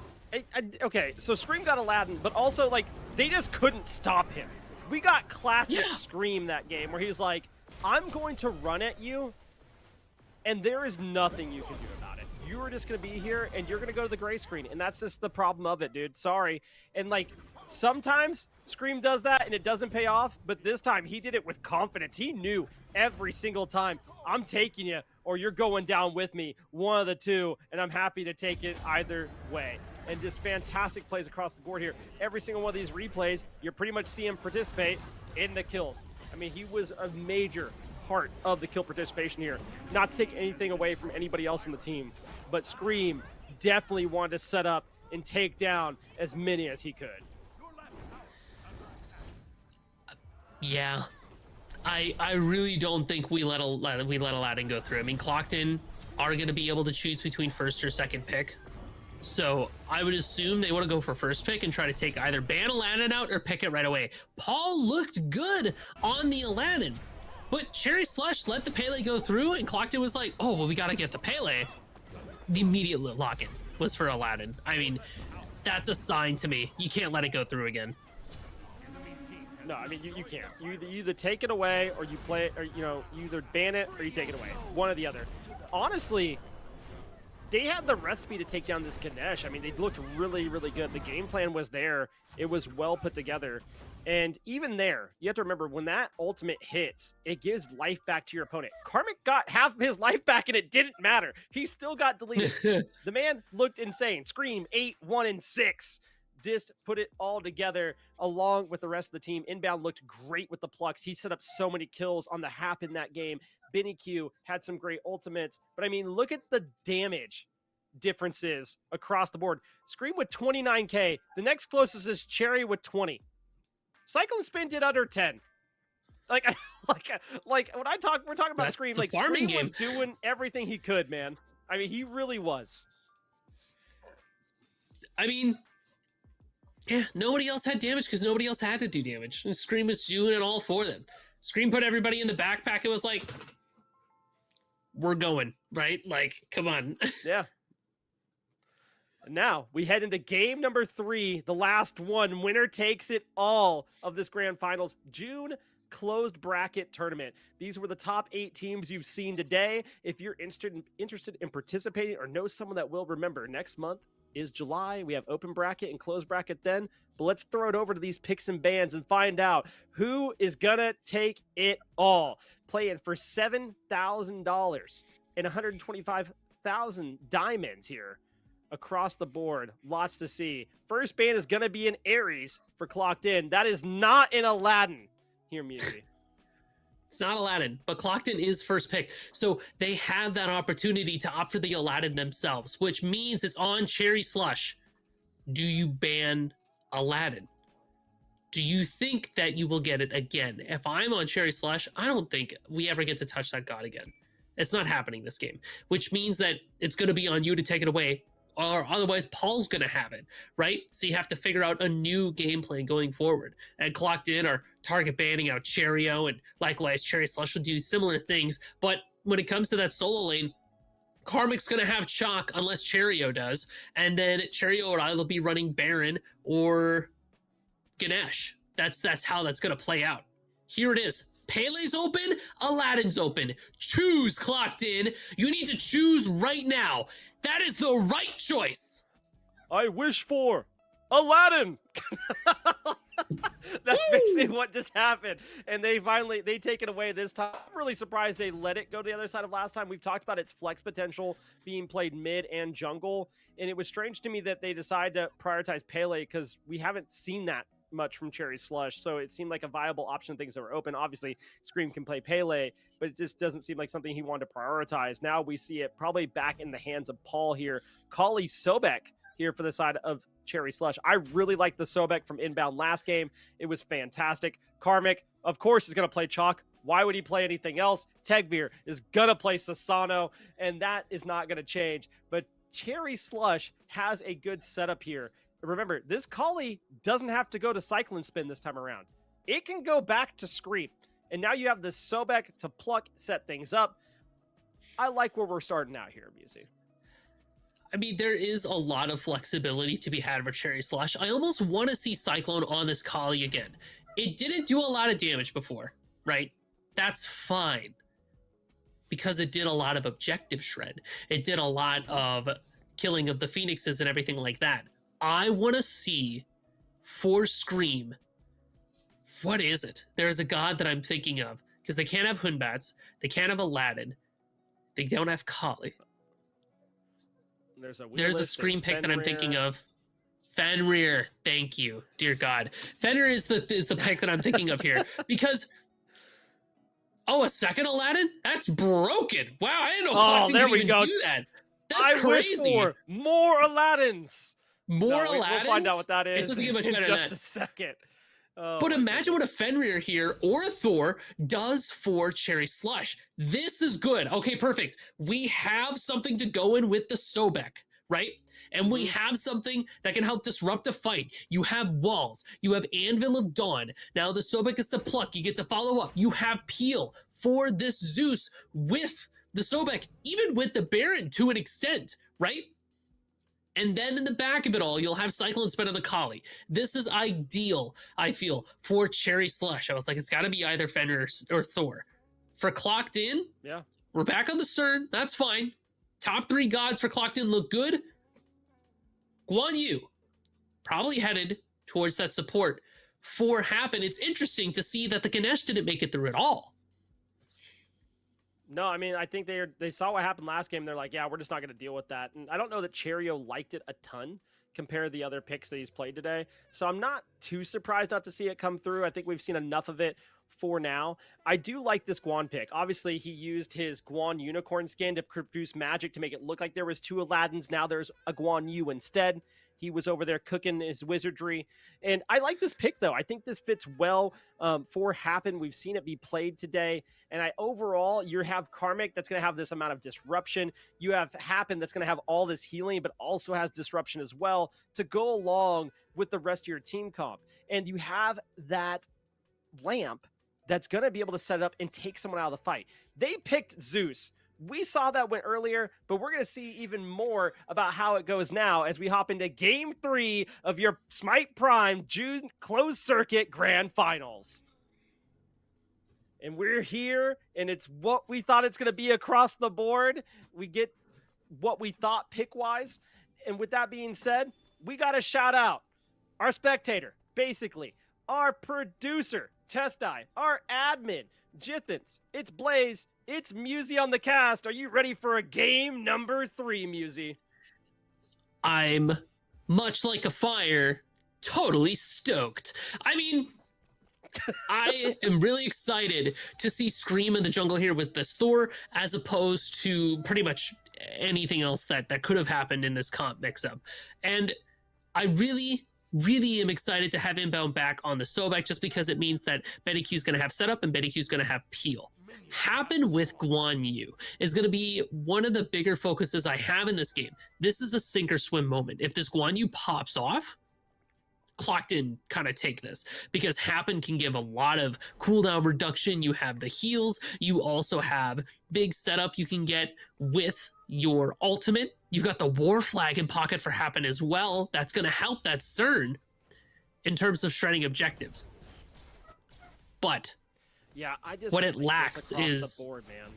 okay, so Scream got Aladdin, but also, like, they just couldn't stop him. We got classic Scream that game where he's like, I'm going to run at you, and there is nothing you can do about it. You are just going to be here, and you're going to go to the gray screen, and that's just the problem of it, dude. Sorry. And, like, sometimes Scream does that, and it doesn't pay off, but this time he did it with confidence. He knew every single time, I'm taking you, or you're going down with me, one of the two, and I'm happy to take it either way. And just fantastic plays across the board here. Every single one of these replays, you're pretty much seeing him participate in the kills. I mean, he was a major part of the kill participation here. Not to take anything away from anybody else in the team, but Scream definitely wanted to set up and take down as many as he could. Yeah. I really don't think we let Aladdin go through. I mean, Clocked In are going to be able to choose between first or second pick. So I would assume they want to go for first pick and try to take either ban Aladdin out or pick it right away. Paul looked good on the Aladdin, but Cherry Slush let the Pele go through, and Clocked In was like, oh, well, we got to get the Pele. The immediate lock-in was for Aladdin. I mean, that's a sign to me. You can't let it go through again. No, I mean, you can't. You either take it away or you play it, or, you know, you either ban it or you take it away. One or the other. Honestly, they had the recipe to take down this Ganesh. I mean, they looked really, really good. The game plan was there. It was well put together. And even there, you have to remember, when that ultimate hits, it gives life back to your opponent. Karmic got half of his life back, and it didn't matter. He still got deleted. The man looked insane. Scream 8, 1, and 6. Just put it all together along with the rest of the team. Inbound looked great with the Plucks. He set up so many kills on the Hap in that game. Benny Q had some great ultimates. But I mean, look at the damage differences across the board. Scream with 29K. The next closest is Cherry with 20. Cycle and Spin did under 10. Like when we're talking about Scream, like Scream was doing everything he could, man. I mean, he really was. I mean, yeah, nobody else had damage because nobody else had to do damage. And Scream was doing it all for them. Scream put everybody in the backpack. It was like, we're going, right? Like, come on. Yeah. Now we head into game number 3, the last one. Winner takes it all of this grand finals June closed bracket tournament. These were the top 8 teams you've seen today. If you're interested in participating or know someone that will, remember, next month is July. We have open bracket and closed bracket then. But let's throw it over to these picks and bans and find out who is gonna take it all. Playing for $7,000 and 125,000 diamonds here across the board. Lots to see. First ban is going to be an Ares for Clocked In. That is not an Aladdin. Here, Musi. It's not Aladdin, but Clocked In is first pick. So they have that opportunity to opt for the Aladdin themselves, which means it's on Cherry Slush. Do you ban Aladdin? Do you think that you will get it again? If I'm on Cherry Slush, I don't think we ever get to touch that god again. It's not happening this game, which means that it's going to be on you to take it away, or otherwise Paul's going to have it, right? So you have to figure out a new game plan going forward. And Clocked In are target banning out Cherio, and likewise Cherry Slush will do similar things. But when it comes to that solo lane, Karmic's going to have Chalk unless Cherio does, and then Cherio would either be running Baron or Ganesh. That's how that's going to play out. Here it is. Pele's open, Aladdin's open. Choose, Clocked In. You need to choose right now. That is the right choice. I wish for Aladdin. That's basically what just happened. And they take it away this time. I'm really surprised they let it go to the other side of last time. We've talked about its flex potential being played mid and jungle. And it was strange to me that they decided to prioritize Pele because we haven't seen that much from Cherry Slush. So it seemed like a viable option, things that were open. Obviously, Scream can play Pele, but it just doesn't seem like something he wanted to prioritize. Now we see it probably back in the hands of Paul here. Kali Sobek here for the side of Cherry Slush. I really liked the Sobek from inbound last game. It was fantastic. Karmic, of course, is going to play Chalk. Why would he play anything else? Tegvir is going to play Sasano, and that is not going to change. But Cherry Slush has a good setup here. Remember, this Kali doesn't have to go to Cyclone Spin this time around. It can go back to Scream. And now you have the Sobek to pluck, set things up. I like where we're starting out here, Musi. I mean, there is a lot of flexibility to be had for Cherry Slush. I almost want to see Cyclone on this Kali again. It didn't do a lot of damage before, right? That's fine. Because it did a lot of objective shred. It did a lot of killing of the Phoenixes and everything like that. I want to see for Scream, what is it? There is a god that I'm thinking of, because they can't have Hunbats, they can't have Aladdin, they don't have Kali. There's a Scream pick that I'm thinking of. Fenrir, thank you, dear God. Fenrir is the pick that I'm thinking of here, because a second Aladdin? That's broken. Wow, I didn't know Collecting could even do that. That's crazy. Wish for more Aladdins. More Aladdins? We'll find out what that is. It doesn't get much in better just than a second. Oh, but imagine what a Fenrir here or a Thor does for Cherry Slush. This is good. Okay, perfect. We have something to go in with the Sobek, right? And we have something that can help disrupt a fight. You have walls. You have Anvil of Dawn. Now the Sobek is to pluck. You get to follow up. You have Peel for this Zeus with the Sobek, even with the Baron to an extent, right? And then in the back of it all, you'll have Cyclone Spin of the Kali. This is ideal, I feel, for Cherry Slush. I was like, it's got to be either Fenrir or Thor. For Clocked In, yeah, we're back on the CERN. That's fine. Top 3 gods for Clocked In look good. Guan Yu, probably headed towards that support for Happen. It's interesting to see that the Ganesh didn't make it through at all. No, I mean, I think they saw what happened last game. They're like, yeah, we're just not going to deal with that. And I don't know that Cherio liked it a ton compared to the other picks that he's played today. So I'm not too surprised not to see it come through. I think we've seen enough of it for now. I do like this Guan pick. Obviously, he used his Guan unicorn skin to produce magic to make it look like there was 2 Aladdins. Now there's a Guan Yu instead. He was over there cooking his wizardry. And I like this pick, though. I think this fits well for Happen. We've seen it be played today. And overall, you have Karmic that's going to have this amount of disruption. You have Happen that's going to have all this healing, but also has disruption as well to go along with the rest of your team comp. And you have that lamp that's going to be able to set it up and take someone out of the fight. They picked Zeus. We saw that went earlier, but we're going to see even more about how it goes now as we hop into Game 3 of your Smite Prime June Closed Circuit Grand Finals. And we're here, and it's what we thought it's going to be across the board. We get what we thought pick-wise. And with that being said, we got to shout out our spectator, basically, our producer, Testai, our admin, Jithens, it's Blaze, it's Musi on the cast. Are you ready for a game number 3, Musi? I'm, much like a fire, totally stoked. I mean, I am really excited to see Scream in the jungle here with this Thor, as opposed to pretty much anything else that could have happened in this comp mix-up. And I really am excited to have Inbound back on the Sobek, just because it means that Betty Q's going to have setup and Betty Q's going to have Peel. Happen with Guan Yu is going to be one of the bigger focuses I have in this game. This is a sink or swim moment. If this Guan Yu pops off, Clocked In kind of take this, because Happen can give a lot of cooldown reduction. You have the heals. You also have big setup you can get with your ultimate. You've got the War Flag in pocket for Happen as well. That's going to help that CERN in terms of shredding objectives. But yeah, I just what it lacks is the board, man.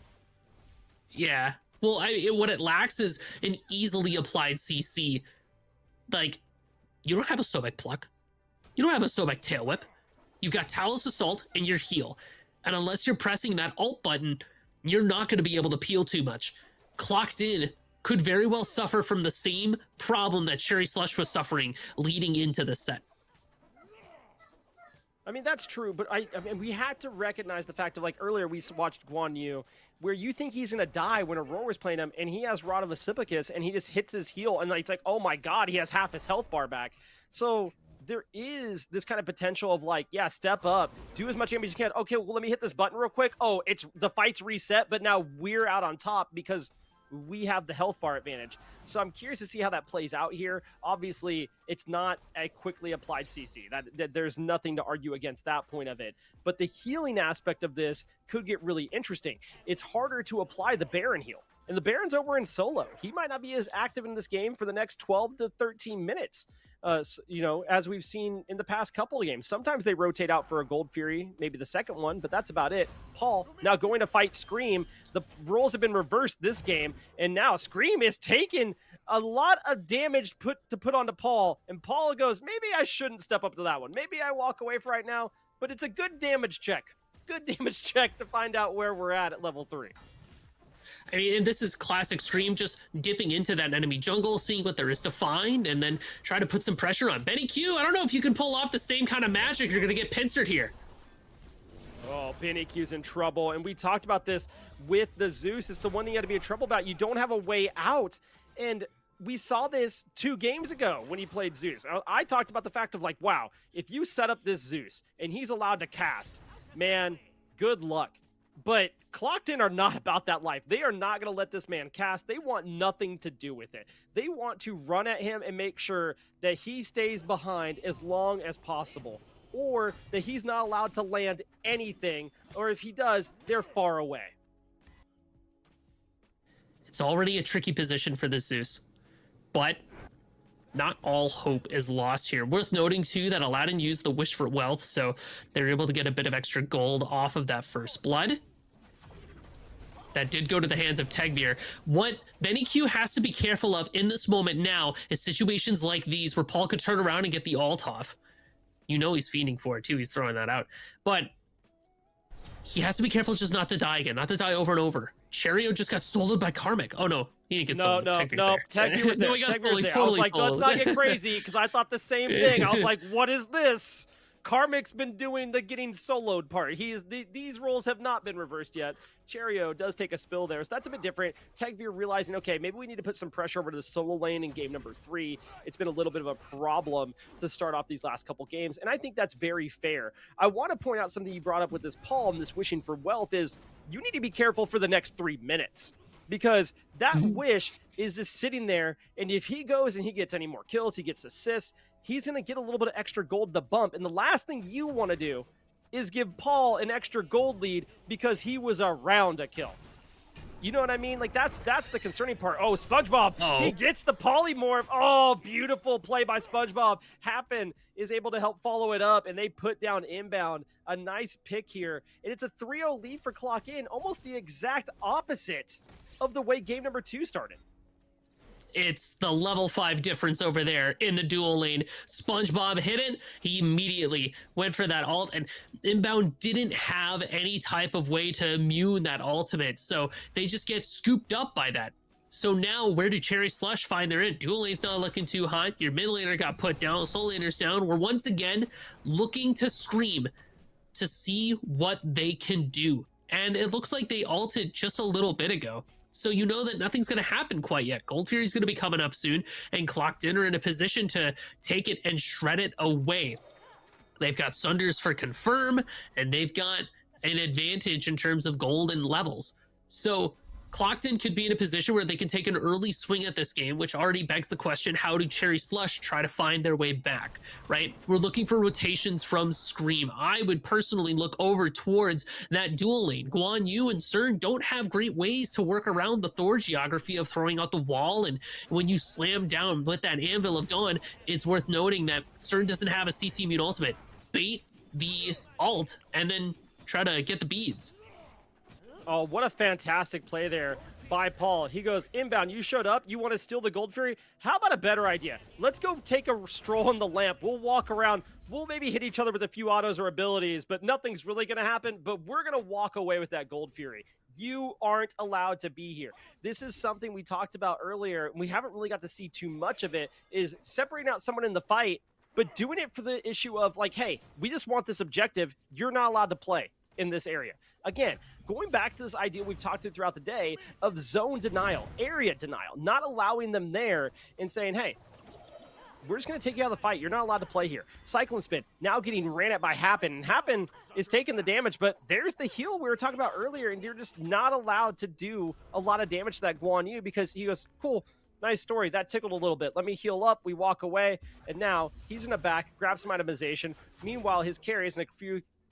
Yeah. Well, what it lacks is an easily applied CC. Like, you don't have a Sobek pluck. You don't have a Sobek Tail Whip. You've got Talos Assault and your heal. And unless you're pressing that alt button, you're not going to be able to peel too much. Clocked In could very well suffer from the same problem that Cherry Slush was suffering leading into the set. I mean, that's true, but I mean, we had to recognize the fact of, like, earlier we watched Guan Yu, where you think he's going to die when Aurora's playing him, and he has Rod of Asipicus, and he just hits his heal, and it's like, oh my god, he has half his health bar back. So there is this kind of potential of, like, yeah, step up, do as much damage as you can. Okay, well, let me hit this button real quick. Oh, the fight's reset, but now we're out on top because we have the health bar advantage. So I'm curious to see how that plays out here. Obviously, it's not a quickly applied CC. That there's nothing to argue against that point of it. But the healing aspect of this could get really interesting. It's harder to apply the Baron heal. And the Baron's over in solo. He might not be as active in this game for the next 12 to 13 minutes. You know, as we've seen in the past couple of games. Sometimes they rotate out for a Gold Fury, maybe the second one, but that's about it. Paul now going to fight Scream. The roles have been reversed this game, and now Scream is taking a lot of damage to put onto Paul, and Paul goes, maybe I shouldn't step up to that one. Maybe I walk away for right now, but it's a good damage check. Good damage check to find out where we're at level 3. I mean, and this is classic Scream, just dipping into that enemy jungle, seeing what there is to find, and then try to put some pressure on Benny Q. I don't know if you can pull off the same kind of magic. You're going to get pincered here. Oh, Benny Q's in trouble, and we talked about this with the Zeus. It's the one thing you got to be in trouble about. You don't have a way out, and we saw this 2 games ago when he played Zeus. I talked about the fact of, like, wow, if you set up this Zeus and he's allowed to cast, man, good luck. But Clocked In are not about that life. They are not going to let this man cast. They want nothing to do with it. They want to run at him and make sure that he stays behind as long as possible, or that he's not allowed to land anything, or if he does, they're far away. It's already a tricky position for the Zeus, but not all hope is lost here. Worth noting, too, that Aladdin used the Wish for Wealth, so they're able to get a bit of extra gold off of that first blood. That did go to the hands of Tegvir. What Benny Q has to be careful of in this moment now is situations like these where Paul could turn around and get the ult off. You know he's fiending for it, too. He's throwing that out. But he has to be careful just not to die again, not to die over and over. Cherio just got soloed by Karmic. Oh, no. He didn't get soloed. No. Tegvir was there. No, he got Tegvir was there. totally I was like, soloed. let's not get crazy, because I thought the same thing. I was like, what is this? Karmic's been doing the getting soloed part. These roles have not been reversed yet. Cherio does take a spill there, so that's a bit different. Tegvir realizing, okay, maybe we need to put some pressure over to the solo lane in game number 3. It's been a little bit of a problem to start off these last couple games, and I think that's very fair. I want to point out something you brought up with this Paul and this wishing for wealth is you need to be careful for the next 3 minutes. Because that wish is just sitting there, and if he goes and he gets any more kills, he gets assists, he's going to get a little bit of extra gold to bump. And the last thing you want to do is give Paul an extra gold lead because he was around a kill. You know what I mean? Like, that's the concerning part. Oh, SpongeBob, he gets the polymorph. Oh, beautiful play by SpongeBob. Happen is able to help follow it up, and they put down inbound. A nice pick here. And it's a 3-0 lead for Clock In, almost the exact opposite of the way game number 2 started. It's the level 5 difference over there in the dual lane. SpongeBob hit it. He immediately went for that ult, and Inbound didn't have any type of way to immune that ultimate, so they just get scooped up by that. So now, where do Cherry Slush find their in? Dual lane's not looking too hot. Your mid laner got put down. Soul laner's down. We're once again looking to Scream to see what they can do. And it looks like they ulted just a little bit ago. So you know that nothing's going to happen quite yet. Gold Fury's going to be coming up soon, and Clocked In are in a position to take it and shred it away. They've got Sunders for confirm, and they've got an advantage in terms of gold and levels. So Clocked In could be in a position where they can take an early swing at this game, which already begs the question, how do Cherry Slush try to find their way back, right? We're looking for rotations from Scream. I would personally look over towards that dual lane. Guan Yu and CERN don't have great ways to work around the Thor geography of throwing out the wall, and when you slam down with that Anvil of Dawn, it's worth noting that CERN doesn't have a CC immune ultimate. Bait the ult, and then try to get the beads. Oh, what a fantastic play there by Paul. He goes, inbound, you showed up, you want to steal the Gold Fury? How about a better idea? Let's go take a stroll in the lamp. We'll walk around, we'll maybe hit each other with a few autos or abilities, but nothing's really going to happen. But we're going to walk away with that Gold Fury. You aren't allowed to be here. This is something we talked about earlier. We haven't really got to see too much of it, is separating out someone in the fight, but doing it for the issue of like, hey, we just want this objective. You're not allowed to play in this area. Again, going back to this idea we've talked throughout the day of zone denial, area denial, not allowing them there and saying, hey, we're just going to take you out of the fight. You're not allowed to play here. Cyclone Spin now getting ran at by Happen. And Happen is taking the damage, but there's the heal we were talking about earlier, and you're just not allowed to do a lot of damage to that Guan Yu because he goes, cool, nice story. That tickled a little bit. Let me heal up. We walk away, and now he's in the back, grabs some itemization. Meanwhile, his carry is in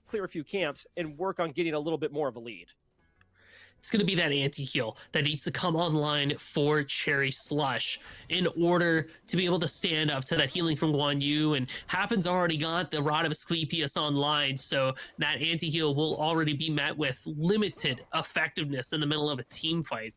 clear a few camps and work on getting a little bit more of a lead. It's going to be that anti-heal that needs to come online for Cherry Slush in order to be able to stand up to that healing from Guan Yu. And Happen's already got the Rod of Asclepius online, so that anti-heal will already be met with limited effectiveness in the middle of a team fight.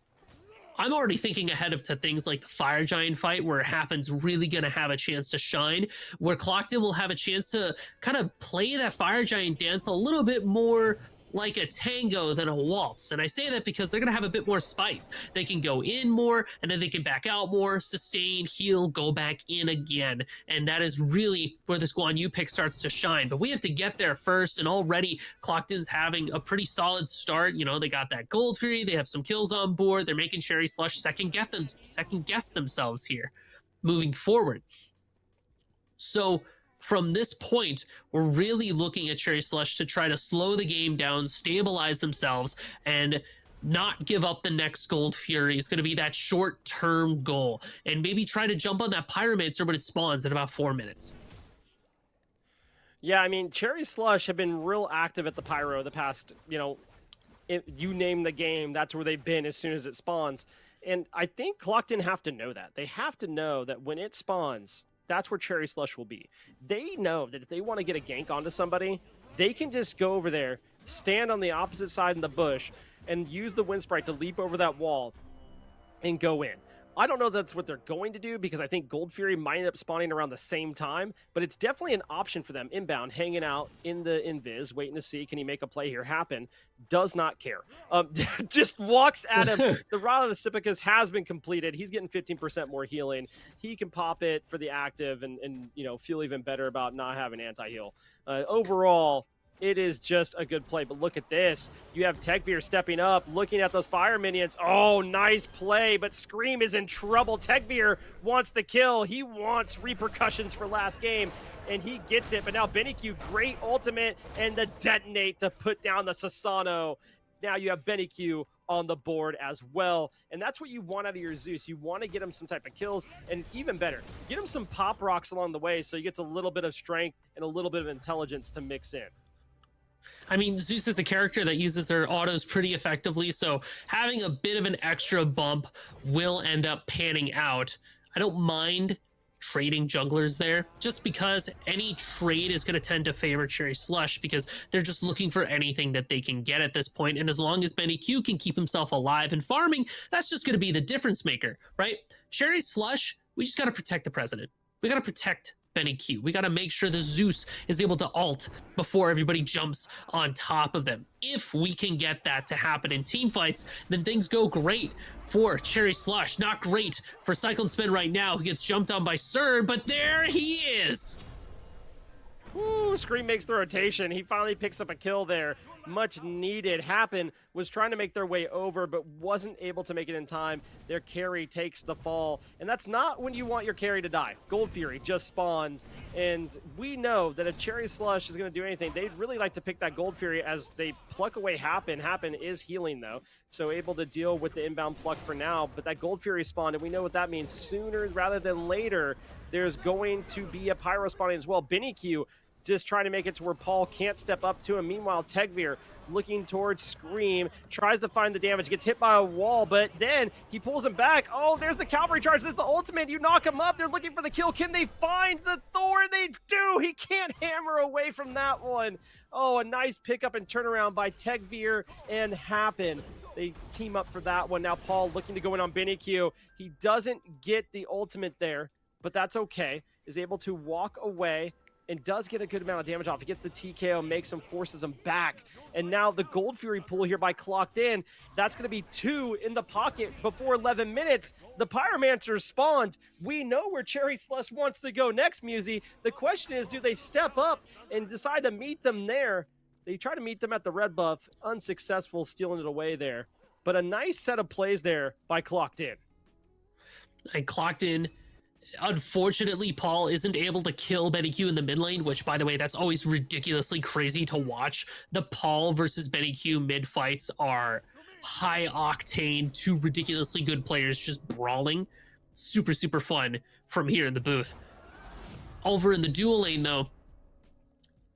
I'm already thinking ahead of to things like the Fire Giant fight, where Happen's really going to have a chance to shine, where Clockton will have a chance to kind of play that Fire Giant dance a little bit more like a tango than a waltz. And I say that because they're going to have a bit more spice. They can go in more, and then they can back out more, sustain, heal, go back in again. And that is really where this Guan Yu pick starts to shine. But we have to get there first, and already Clockton's having a pretty solid start. You know, they got that Gold Fury, they have some kills on board, they're making Cherry Slush second guess themselves here moving forward. So from this point, we're really looking at Cherry Slush to try to slow the game down, stabilize themselves, and not give up the next Gold Fury. Is going to be that short-term goal. And maybe try to jump on that Pyromancer when it spawns in about 4 minutes. Yeah, I mean, Cherry Slush have been real active at the Pyro the past, you name the game, that's where they've been as soon as it spawns. And I think Clockton have to know that. They have to know that when it spawns, that's where Cherry Slush will be. They know that if they want to get a gank onto somebody, they can just go over there, stand on the opposite side in the bush, and use the Wind Sprite to leap over that wall and go in. I don't know if that's what they're going to do because I think Gold Fury might end up spawning around the same time, but it's definitely an option for them inbound, hanging out in the invis, waiting to see, can he make a play here happen? Does not care. Just walks at him. The Rod of Asclepius has been completed. He's getting 15% more healing. He can pop it for the active and feel even better about not having anti-heal. Overall, it is just a good play, but look at this. You have Tekvir stepping up, looking at those fire minions. Oh, nice play, but Scream is in trouble. Tekvir wants the kill. He wants repercussions for last game, and he gets it. But now BennyQ, great ultimate, and the detonate to put down the Susano. Now you have BennyQ on the board as well, and that's what you want out of your Zeus. You want to get him some type of kills, and even better, get him some pop rocks along the way so he gets a little bit of strength and a little bit of intelligence to mix in. I mean, Zeus is a character that uses their autos pretty effectively, so having a bit of an extra bump will end up panning out. I don't mind trading junglers there, just because any trade is going to tend to favor Cherry Slush because they're just looking for anything that they can get at this point. And as long as BennyQ can keep himself alive and farming, that's just going to be the difference maker, right? Cherry Slush, we just got to protect the president. We got to protect BennyQ. We got to make sure the Zeus is able to ult before everybody jumps on top of them. If we can get that to happen in team fights, then things go great for Cherry Slush. Not great for Cyclone Spin right now, who gets jumped on by Cern, but there he is. Ooh, Scream makes the rotation. He finally picks up a kill there. Much needed. Happen was trying to make their way over, but wasn't able to make it in time. Their carry takes the fall, and that's not when you want your carry to die. Gold Fury just spawned, and we know that if Cherry Slush is going to do anything, they'd really like to pick that Gold Fury as they pluck away Happen. Happen is healing, though, so able to deal with the inbound pluck for now, but that Gold Fury spawned, and we know what that means. Sooner rather than later, there's going to be a Pyro spawning as well. BennyQ just trying to make it to where Paul can't step up to him. Meanwhile, Tekvir looking towards Scream, tries to find the damage, gets hit by a wall, but then he pulls him back. Oh, there's the cavalry charge. There's the ultimate. You knock him up. They're looking for the kill. Can they find the Thor? They do. He can't hammer away from that one. Oh, a nice pickup and turnaround by Tekvir and Happen. They team up for that one. Now Paul looking to go in on BennyQ. He doesn't get the ultimate there, but that's okay. Is able to walk away and does get a good amount of damage off. He gets the TKO, makes him, forces him back. And now the Gold Fury pull here by Clocked In. That's going to be 2 in the pocket before 11 minutes. The Pyromancer spawned. We know where Cherry Slush wants to go next, Musi. The question is, do they step up and decide to meet them there? They try to meet them at the red buff. Unsuccessful, stealing it away there. But a nice set of plays there by Clocked In. And Clocked In, unfortunately, Paul isn't able to kill Benny Q in the mid lane, which, by the way, that's always ridiculously crazy to watch. The Paul versus Benny Q mid fights are high octane, 2 ridiculously good players just brawling. Super, super fun from here in the booth. Over in the dual lane, though,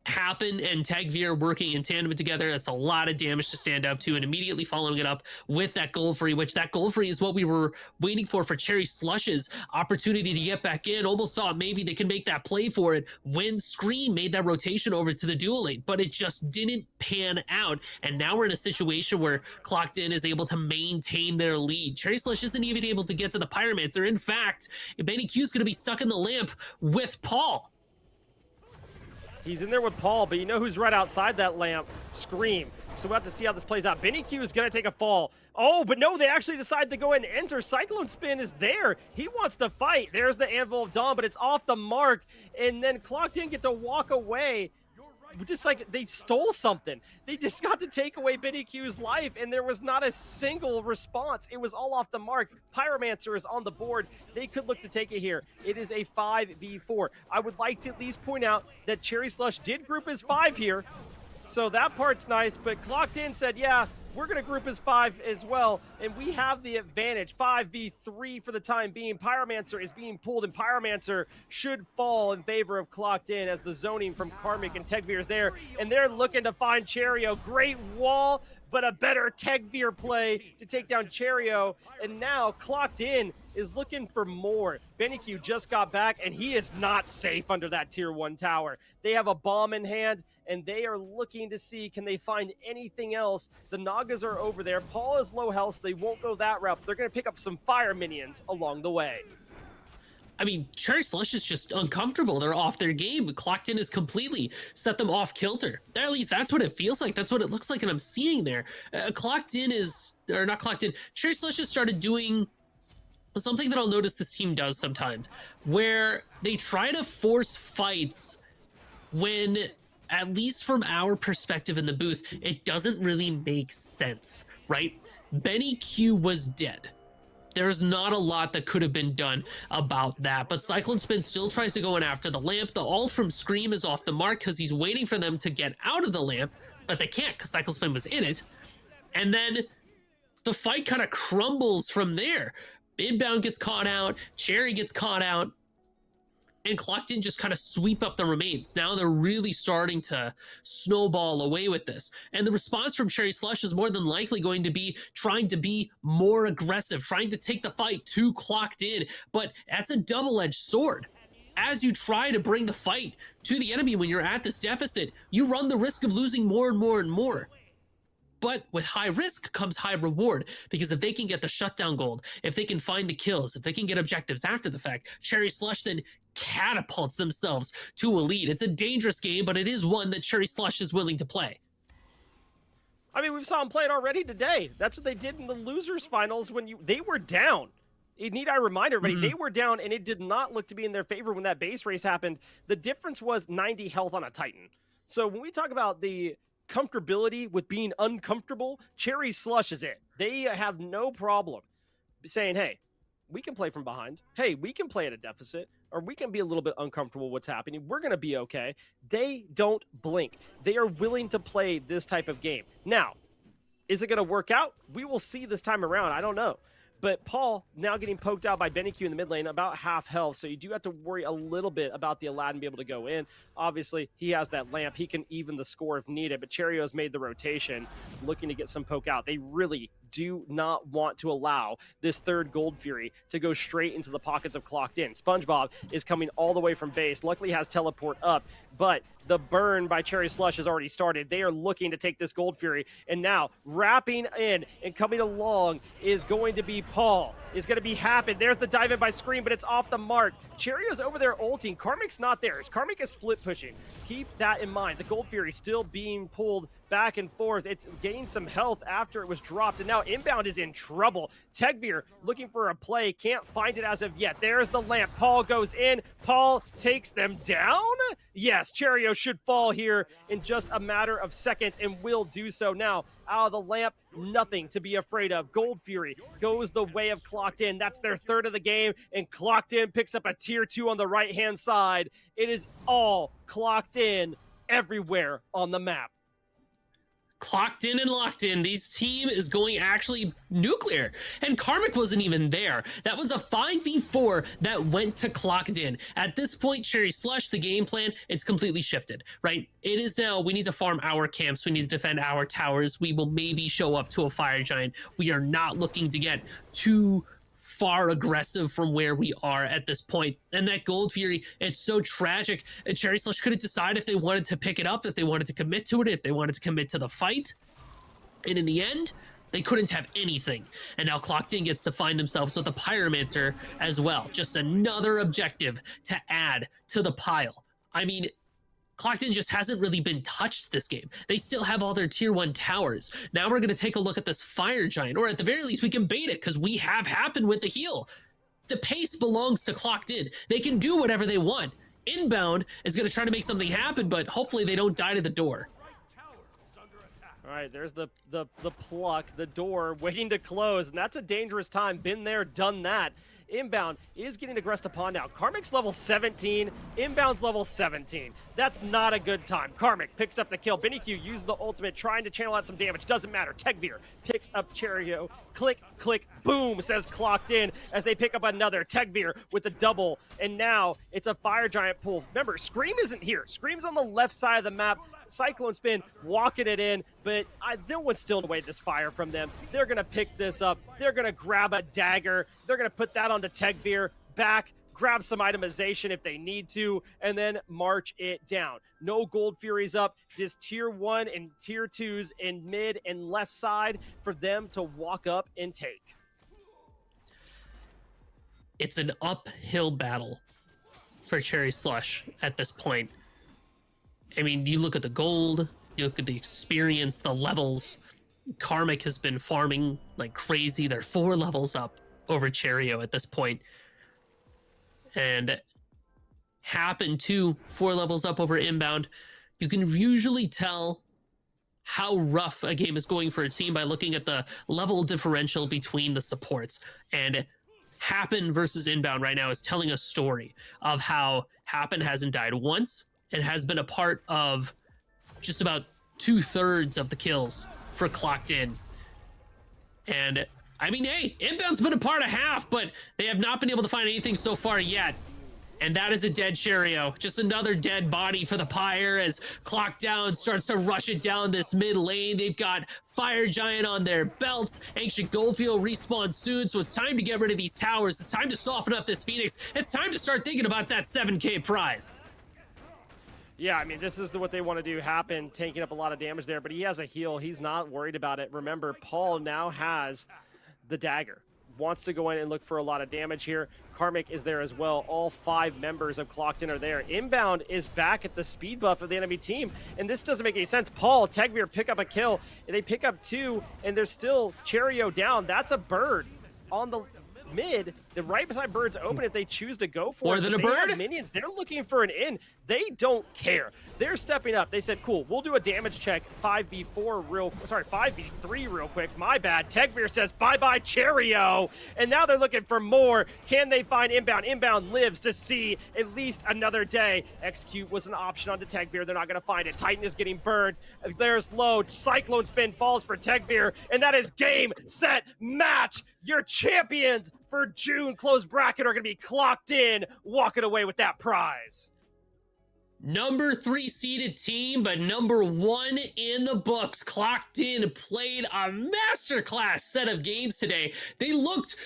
Happen and Tagveer working in tandem together. That's a lot of damage to stand up to, and immediately following it up with that Gold Free, which that Gold Free is what we were waiting for Cherry Slush's opportunity to get back in. Almost thought maybe they could make that play for it when Scream made that rotation over to the dual lane, but it just didn't pan out. And now we're in a situation where Clocked In is able to maintain their lead. Cherry Slush isn't even able to get to the Pyromancer. In fact, Benny Q's going to be stuck in the lamp with Paul. He's in there with Paul, but you know who's right outside that lamp? Scream. So we'll have to see how this plays out. Benny Q is going to take a fall. Oh, but no, they actually decide to go ahead and enter. Cyclone Spin is there. He wants to fight. There's the Anvil of Dawn, but it's off the mark. And then Clocked In get to walk away. Just like they stole something. They just got to take away Benny Q's life, and there was not a single response. It was all off the mark. Pyromancer is on the board. They could look to take it here. It is a 5v4. I would like to at least point out that Cherry Slush did group as 5 here, so that part's nice, but Clocked In said, yeah, we're going to group as 5 as well, and we have the advantage. 5v3 for the time being. Pyromancer is being pulled, and Pyromancer should fall in favor of Clocked In as the zoning from Karmic and Tagveer is there, and they're looking to find Cherio. Great wall, but a better Tagveer play to take down Cherio, and now Clocked In is looking for more. Benny Q just got back, and he is not safe under that tier 1 tower. They have a bomb in hand, and they are looking to see, can they find anything else? The Nagas are over there. Paul is low health, so they won't go that route. They're going to pick up some fire minions along the way. I mean, Cherry Slush is just uncomfortable. They're off their game. Clocked In has completely set them off kilter. At least that's what it feels like. That's what it looks like, and I'm seeing there. Clocked In is, or not Clocked In, Cherry Slush has started doing something that I'll notice this team does sometimes, where they try to force fights when, at least from our perspective in the booth, it doesn't really make sense, right? Benny Q was dead. There's not a lot that could have been done about that, but Cyclone Spin still tries to go in after the lamp. The ult from Scream is off the mark because he's waiting for them to get out of the lamp, but they can't because Cyclone Spin was in it. And then the fight kind of crumbles from there. Inbound gets caught out, Cherry gets caught out, and Clocked In just kind of sweep up the remains. Now they're really starting to snowball away with this. And the response from Cherry Slush is more than likely going to be trying to be more aggressive, trying to take the fight to Clocked In. But that's a double-edged sword. As you try to bring the fight to the enemy when you're at this deficit, you run the risk of losing more and more and more. But with high risk comes high reward, because if they can get the shutdown gold, if they can find the kills, if they can get objectives after the fact, Cherry Slush then catapults themselves to a lead. It's a dangerous game, but it is one that Cherry Slush is willing to play. I mean, we saw them play it already today. That's what they did in the losers finals when they were down. Need I remind everybody, they were down, and it did not look to be in their favor when that base race happened. The difference was 90 health on a Titan. So when we talk about the comfortability with being uncomfortable, Cherry Slush is it. They have no problem saying, hey, we can play from behind. Hey, we can play at a deficit, or we can be a little bit uncomfortable what's happening. We're going to be okay. They don't blink. They are willing to play this type of game. Now, is it going to work out? We will see this time around. I don't know. But Paul now getting poked out by Benny Q in the mid lane, about half health. So you do have to worry a little bit about the Aladdin being able to go in. Obviously, he has that lamp. He can even the score if needed. But Cherio's made the rotation, looking to get some poke out. They really do not want to allow this third Gold Fury to go straight into the pockets of Clocked In. SpongeBob is coming all the way from base. Luckily has teleport up, but the burn by Cherry Slush has already started. They are looking to take this Gold Fury, and now wrapping in and coming along is going to be Paul. is going to be happen. There's the dive in by Scream, but it's off the mark. Cherio's over there ulting. Karmic's not there. Karmic is split pushing. Keep that in mind. The Gold Fury still being pulled back and forth. It's gained some health after it was dropped, and now Inbound is in trouble. Tegvir looking for a play, can't find it as of yet. There's the lamp. Paul goes in. Paul takes them down. Yes, Cherio should fall here in just a matter of seconds and will do so now. Out of the lamp, nothing to be afraid of. Gold Fury goes the way of Clocked In. That's their third of the game, and Clocked In picks up a tier 2 on the right-hand side. It is all Clocked In everywhere on the map. Clocked in and locked in. This team is going actually nuclear. And Karmic wasn't even there. That was a 5v4 that went to Clocked In. At this point, Cherry Slush, the game plan, it's completely shifted, right? It is now, we need to farm our camps. We need to defend our towers. We will maybe show up to a Fire Giant. We are not looking to get too far aggressive from where we are at this point. And that Gold Fury, it's so tragic. Cherry Slush couldn't decide if they wanted to pick it up, if they wanted to commit to it, if they wanted to commit to the fight. And in the end, they couldn't have anything. And now Clocked In gets to find themselves with a Pyromancer as well. Just another objective to add to the pile. I mean, Clocked In just hasn't really been touched this game. They still have all their tier 1 towers. Now we're going to take a look at this Fire Giant, or at the very least we can bait it because we have happened with the heal. The pace belongs to Clocked In. They can do whatever they want. Inbound is going to try to make something happen, but hopefully they don't die to the door. All right, there's the pluck, the door waiting to close, and that's a dangerous time. Been there, done that. Inbound is getting aggressed upon now. Karmic's level 17, Inbound's level 17. That's not a good time. Karmic picks up the kill. Benny Q used the ultimate, trying to channel out some damage. Doesn't matter. Tegvir picks up Cherio. Click, click, boom, says Clocked In as they pick up another. Tegvir with the double, and now it's a Fire Giant pull. Remember, Scream isn't here. Scream's on the left side of the map. Cyclone Spin walking it in, but no one's stealing away this fire from them. They're going to pick this up. They're going to grab a dagger. They're going to put that onto Tegvir, back, grab some itemization if they need to, and then march it down. No Gold Furies up, just tier 1 and tier 2s in mid and left side for them to walk up and take. It's an uphill battle for Cherry Slush at this point. I mean, you look at the gold, you look at the experience, the levels. Karmic has been farming like crazy. They're 4 levels up over Cherio at this point. And Happen too, 4 levels up over Inbound. You can usually tell how rough a game is going for a team by looking at the level differential between the supports. And Happen versus Inbound right now is telling a story of how Happen hasn't died once and has been a part of just about 2/3 of the kills for Clocked In. And I mean, hey, Inbound's been a part of half, but they have not been able to find anything so far yet. And that is a dead Cherio. Just another dead body for the Pyre as Clock Down starts to rush it down this mid lane. They've got Fire Giant on their belts. Ancient Goldfield respawns soon, so it's time to get rid of these towers. It's time to soften up this Phoenix. It's time to start thinking about that 7K prize. Yeah, I mean, this is what they want to do. Happen, taking up a lot of damage there, but he has a heal. He's not worried about it. Remember, Paul now has the dagger. Wants to go in and look for a lot of damage here. Karmic is there as well. All 5 members of Clocked In are there. Inbound is back at the speed buff of the enemy team, and this doesn't make any sense. Paul, Tegvir pick up a kill, and they pick up 2, and there's still Cherio down. That's a bird on the mid. The right beside bird's open if they choose to go for it. More than a bird? Minions, they're looking for an in. They don't care. They're stepping up. They said, cool, we'll do a damage check 5v3 real quick. My bad. Tegvir says, bye-bye, Cherio. And now they're looking for more. Can they find Inbound? Inbound lives to see at least another day. Execute was an option onto Tegvir. They're not going to find it. Titan is getting burned. There's load. Cyclone Spin falls for Tegvir. And that is game, set, match. Your champions for June close bracket are going to be Clocked In, walking away with that prize. Number 3 seeded team, but number 1 in the books. Clocked In played a masterclass set of games today. They looked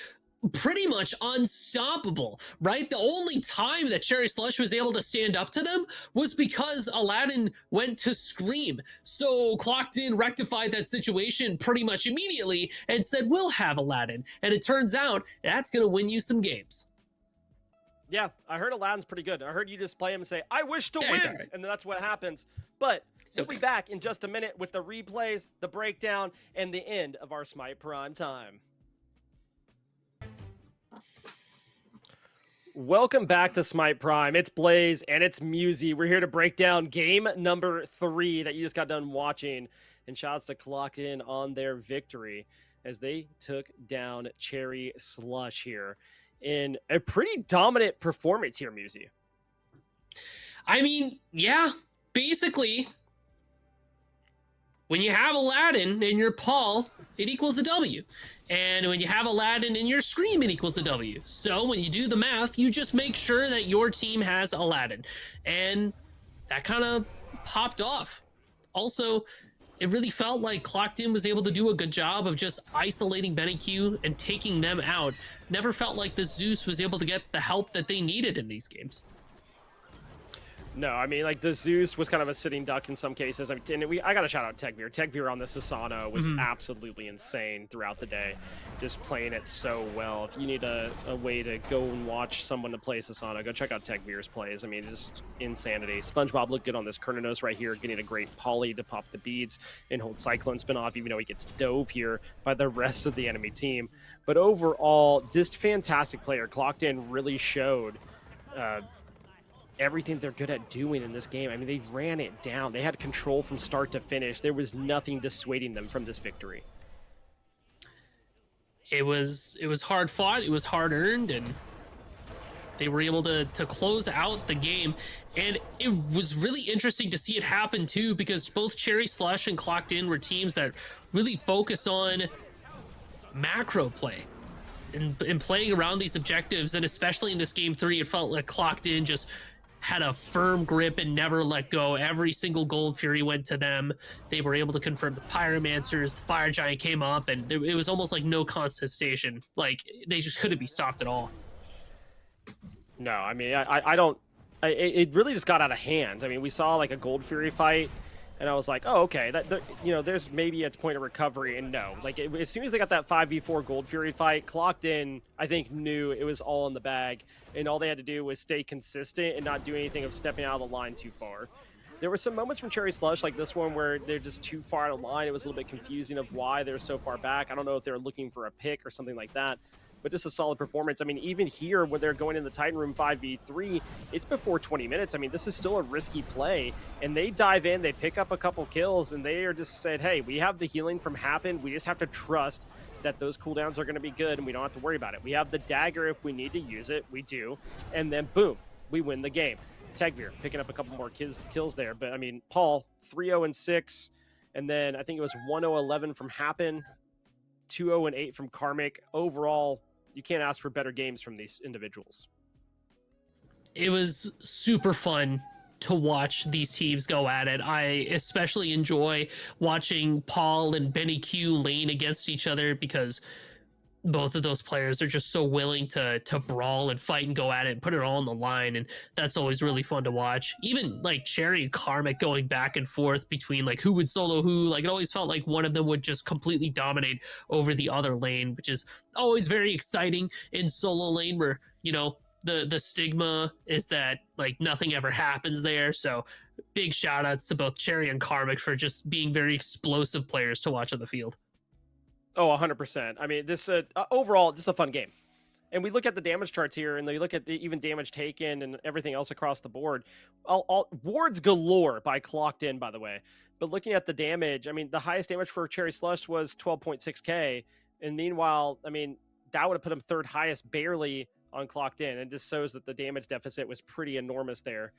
pretty much unstoppable, right? The only time that Cherry Slush was able to stand up to them was because Aladdin went to Scream. So Clocked In rectified that situation pretty much immediately and said, we'll have Aladdin. And it turns out that's going to win you some games. Yeah, I heard Aladdin's pretty good. I heard you just play him and say, I wish to Yeah, win, he's all right. and then that's what happens. But we'll okay. be back in just a minute with the replays, the breakdown, and the end of our Smite Prime time. Welcome back to Smite Prime. It's Blaze and it's Musi. We're here to break down game number 3 that you just got done watching. And shouts to Clocked In on their victory as they took down Cherry Slush here in a pretty dominant performance here, Musi. I mean, yeah, basically, when you have Aladdin in your Paul, it equals a W. And when you have Aladdin in your Scream, it equals a W. So when you do the math, you just make sure that your team has Aladdin. And that kind of popped off. Also, it really felt like Clocked In was able to do a good job of just isolating BennyQ and taking them out. Never felt like the Zeus was able to get the help that they needed in these games. No, I mean, like, the Zeus was kind of a sitting duck in some cases. I mean, I got to shout out Tegvir. Tegvir on the Sasano was absolutely insane throughout the day, just playing it so well. If you need a way to go and watch someone to play Sasano, go check out Tegvir's plays. I mean, just insanity. SpongeBob looked good on this Kernanos right here, getting a great poly to pop the beads and hold Cyclone spin off, even though he gets dove here by the rest of the enemy team. But overall, just fantastic player. Clocked In really showed everything they're good at doing in this game. I mean, they ran it down. They had control from start to finish. There was nothing dissuading them from this victory. It was hard fought, it was hard earned, and they were able to close out the game. And it was really interesting to see it happen too, because both Cherry Slush and Clocked In were teams that really focus on macro play and playing around these objectives. And especially in this game 3, it felt like Clocked In just had a firm grip and never let go. Every single Gold Fury went to them. They were able to confirm the Pyromancers. The Fire Giant came up, and it was almost like no contestation. Like, they just couldn't be stopped at all. No, I mean, I don't... It really just got out of hand. I mean, we saw, like, a Gold Fury fight, and I was like, oh, okay, there's maybe a point of recovery, and no. Like, as soon as they got that 5v4 Gold Fury fight, Clocked In, I think, knew it was all in the bag, and all they had to do was stay consistent and not do anything of stepping out of the line too far. There were some moments from Cherry Slush, like this one, where they're just too far out of line. It was a little bit confusing of why they're so far back. I don't know if they're looking for a pick or something like that, but just a solid performance. I mean, even here, when they're going in the Titan Room 5v3, it's before 20 minutes. I mean, this is still a risky play, and they dive in, they pick up a couple kills, and they are just said, hey, we have the healing from Happen. We just have to trust that those cooldowns are going to be good, and we don't have to worry about it. We have the dagger if we need to use it. We do. And then, boom, we win the game. Tegvir picking up a couple more kills there. But, I mean, Paul, 3-0-6, and then I think it was 1-0-11 from Happen, 2-0-8 from Karmic. Overall, you can't ask for better games from these individuals. It was super fun to watch these teams go at it. I especially enjoy watching Paul and BennyQ lane against each other, because both of those players are just so willing to brawl and fight and go at it and put it all on the line, and that's always really fun to watch. Even like Cherry and Karmic going back and forth between like who would solo who, like it always felt like one of them would just completely dominate over the other lane, which is always very exciting in solo lane, where, you know, the stigma is that like nothing ever happens there. So big shout outs to both Cherry and Karmic for just being very explosive players to watch on the field. Oh, 100%. I mean, this overall, just a fun game. And we look at the damage charts here, and they look at the even damage taken and everything else across the board. All wards galore by Clocked In, by the way. But looking at the damage, I mean, the highest damage for Cherry Slush was 12.6k. And meanwhile, I mean, that would have put him third highest barely on Clocked In. And just shows that the damage deficit was pretty enormous there.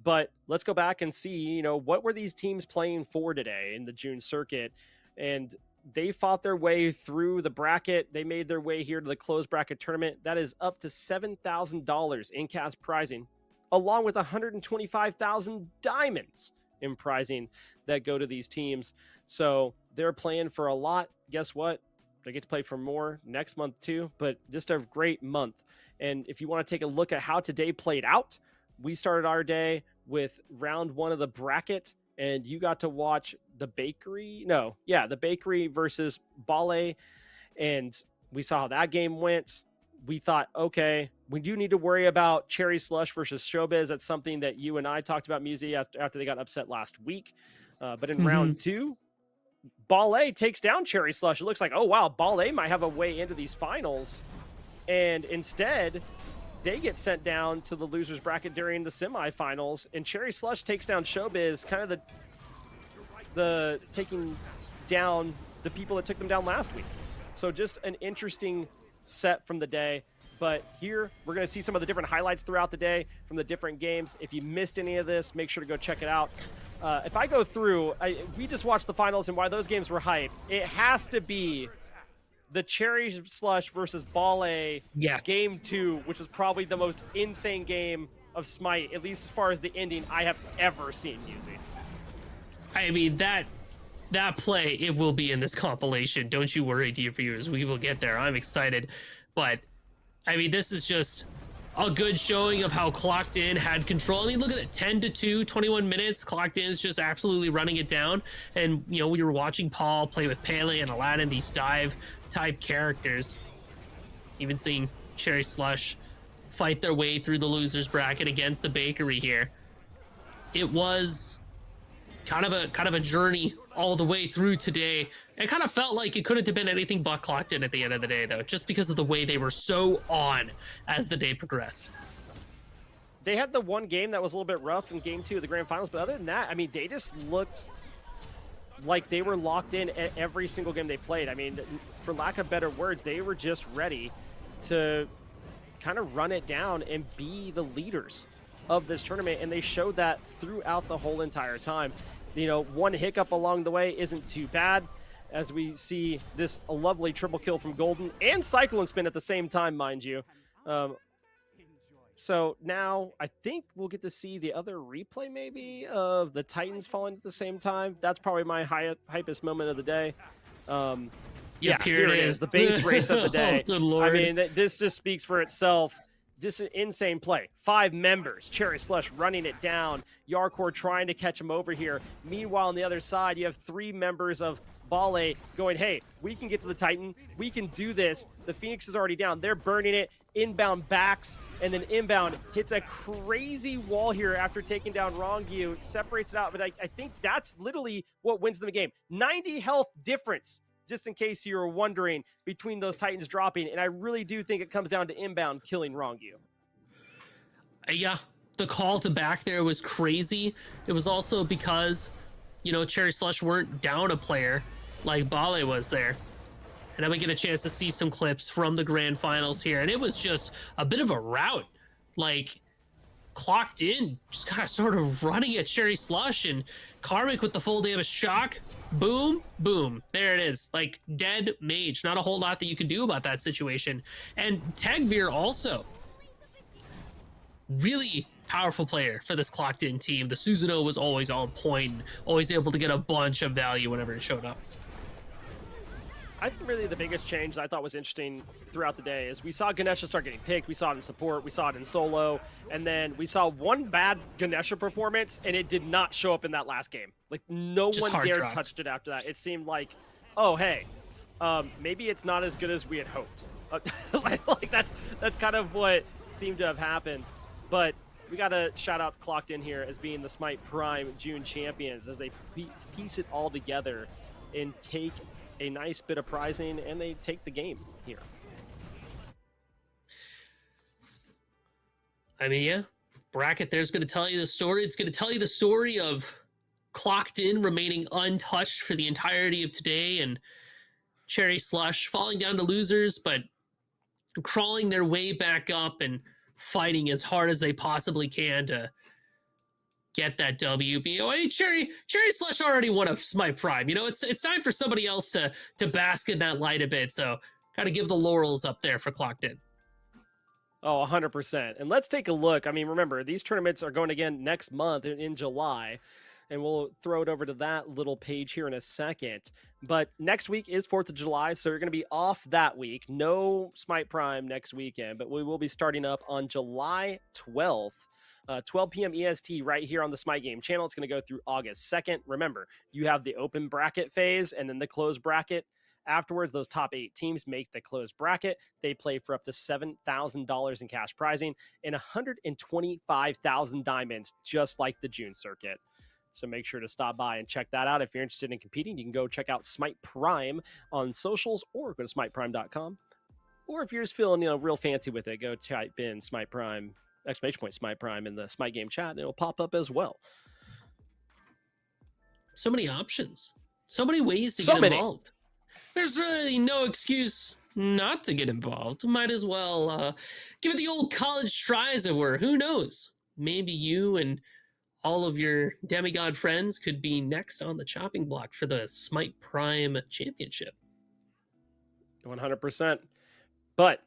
But let's go back and see, you know, what were these teams playing for today in the June circuit? And they fought their way through the bracket. They made their way here to the closed bracket tournament. That is up to $7,000 in cash prizing, along with 125,000 diamonds in prizing that go to these teams. So they're playing for a lot. Guess what? They get to play for more next month too, but just a great month. And if you want to take a look at how today played out, we started our day with round 1 of the bracket, and you got to watch the Bakery versus Bale, and we saw how that game went. We thought, okay, we do need to worry about Cherry Slush versus Showbiz. That's something that you and I talked about, Musi, after they got upset last week. But in round 2, Bale takes down Cherry Slush. It looks like, oh wow, Bale might have a way into these finals, and instead they get sent down to the losers bracket during the semifinals, and Cherry Slush takes down Showbiz, kind of the taking down the people that took them down last week. So just an interesting set from the day. But here we're going to see some of the different highlights throughout the day from the different games. If you missed any of this, make sure to go check it out. If I go through, we just watched the finals and why those games were hype. It has to be the Cherry Slush versus Bale game 2, which is probably the most insane game of Smite, at least as far as the ending, I have ever seen using. I mean, that play, it will be in this compilation. Don't you worry, dear viewers. We will get there. I'm excited. But, I mean, this is just a good showing of how Clocked In had control. I mean, look at it, 10-2, 21 minutes. Clocked In is just absolutely running it down. And, you know, we were watching Paul play with Pele and Aladdin, these dive-type characters. Even seeing Cherry Slush fight their way through the losers bracket against the Bakery here. It was kind of a journey all the way through today. It kind of felt like it couldn't have been anything but Clocked In at the end of the day, though, just because of the way they were so on as the day progressed. They had the one game that was a little bit rough in game 2 of the grand finals, but other than that, I mean, they just looked like they were locked in at every single game they played. I mean, for lack of better words, they were just ready to kind of run it down and be the leaders of this tournament, and they showed that throughout the whole entire time. You know, one hiccup along the way isn't too bad, as we see this a lovely triple kill from Golden and Cyclone Spin at the same time, mind you. So now I think we'll get to see the other replay maybe of the Titans falling at the same time. That's probably my hypest moment of the day. Yeah, here it is, the base race of the day. Oh, good Lord. I mean, this just speaks for itself. Just an insane play. 5 members. Cherry Slush running it down. Yarkor trying to catch him over here. Meanwhile, on the other side, you have 3 members of Bale going, hey, we can get to the Titan. We can do this. The Phoenix is already down. They're burning it. Inbound backs, and then inbound hits a crazy wall here after taking down Rongyu. Separates it out, but I think that's literally what wins them the game. 90 health difference, just in case you were wondering, between those Titans dropping. And I really do think it comes down to inbound killing Rongyu. Yeah, the call to back there was crazy. It was also because, you know, Cherry Slush weren't down a player like Bale was there. And then we get a chance to see some clips from the grand finals here. And it was just a bit of a rout. Like, Clocked In just kind of sort of running at Cherry Slush, and Karmic with the full damage shock. Boom, boom. There it is. Like, dead mage. Not a whole lot that you can do about that situation. And Tagveer also. Really powerful player for this Clocked In team. The Susanoo was always on point, always able to get a bunch of value whenever it showed up. I think really the biggest change that I thought was interesting throughout the day is we saw Ganesha start getting picked. We saw it in support. We saw it in solo. And then we saw one bad Ganesha performance, and it did not show up in that last game. Like, no Just one hard dared dropped. touched it after that. It seemed like, oh, hey, maybe it's not as good as we had hoped. Like that's kind of what seemed to have happened. But we got to shout out Clocked In here as being the Smite Prime June champions as they piece it all together and take a nice bit of prizing, and they take the game here. I mean, yeah, bracket there's going to tell you the story. It's going to tell you the story of Clocked In remaining untouched for the entirety of today, and Cherry Slush falling down to losers, but crawling their way back up and fighting as hard as they possibly can to get that WBO. Cherry Slush already won a Smite Prime. You know, it's time for somebody else to bask in that light a bit. So got to give the laurels up there for Clocked In. Oh, 100%. And let's take a look. I mean, remember, these tournaments are going again next month in July. and we'll throw it over to that little page here in a second. But next week is 4th of July, so you're going to be off that week. No Smite Prime next weekend, but we will be starting up on July 12th. 12 p.m. EST right here on the Smite Game channel. It's going to go through August 2nd. Remember, you have the open bracket phase and then the closed bracket. Afterwards, those top 8 teams make the closed bracket. They play for up to $7,000 in cash prizing and 125,000 diamonds, just like the June circuit. So make sure to stop by and check that out. If you're interested in competing, you can go check out Smite Prime on socials or go to smiteprime.com. Or if you're just feeling, real fancy with it, go type in Smite Prime, !Smite Prime in the Smite Game chat, and it'll pop up as well. So many options. So many ways to get involved. There's really no excuse not to get involved. Might as well give it the old college try, as it were. Who knows? Maybe you and all of your demigod friends could be next on the chopping block for the Smite Prime Championship. 100%. But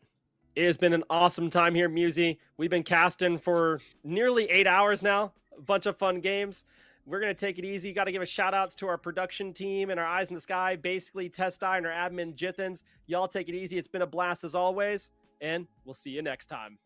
it has been an awesome time here, Musi. We've been casting for nearly 8 hours now. A bunch of fun games. We're going to take it easy. Got to give a shout outs to our production team and our Eyes in the Sky, basically Testai and our admin Jithens. Y'all take it easy. It's been a blast as always, and we'll see you next time.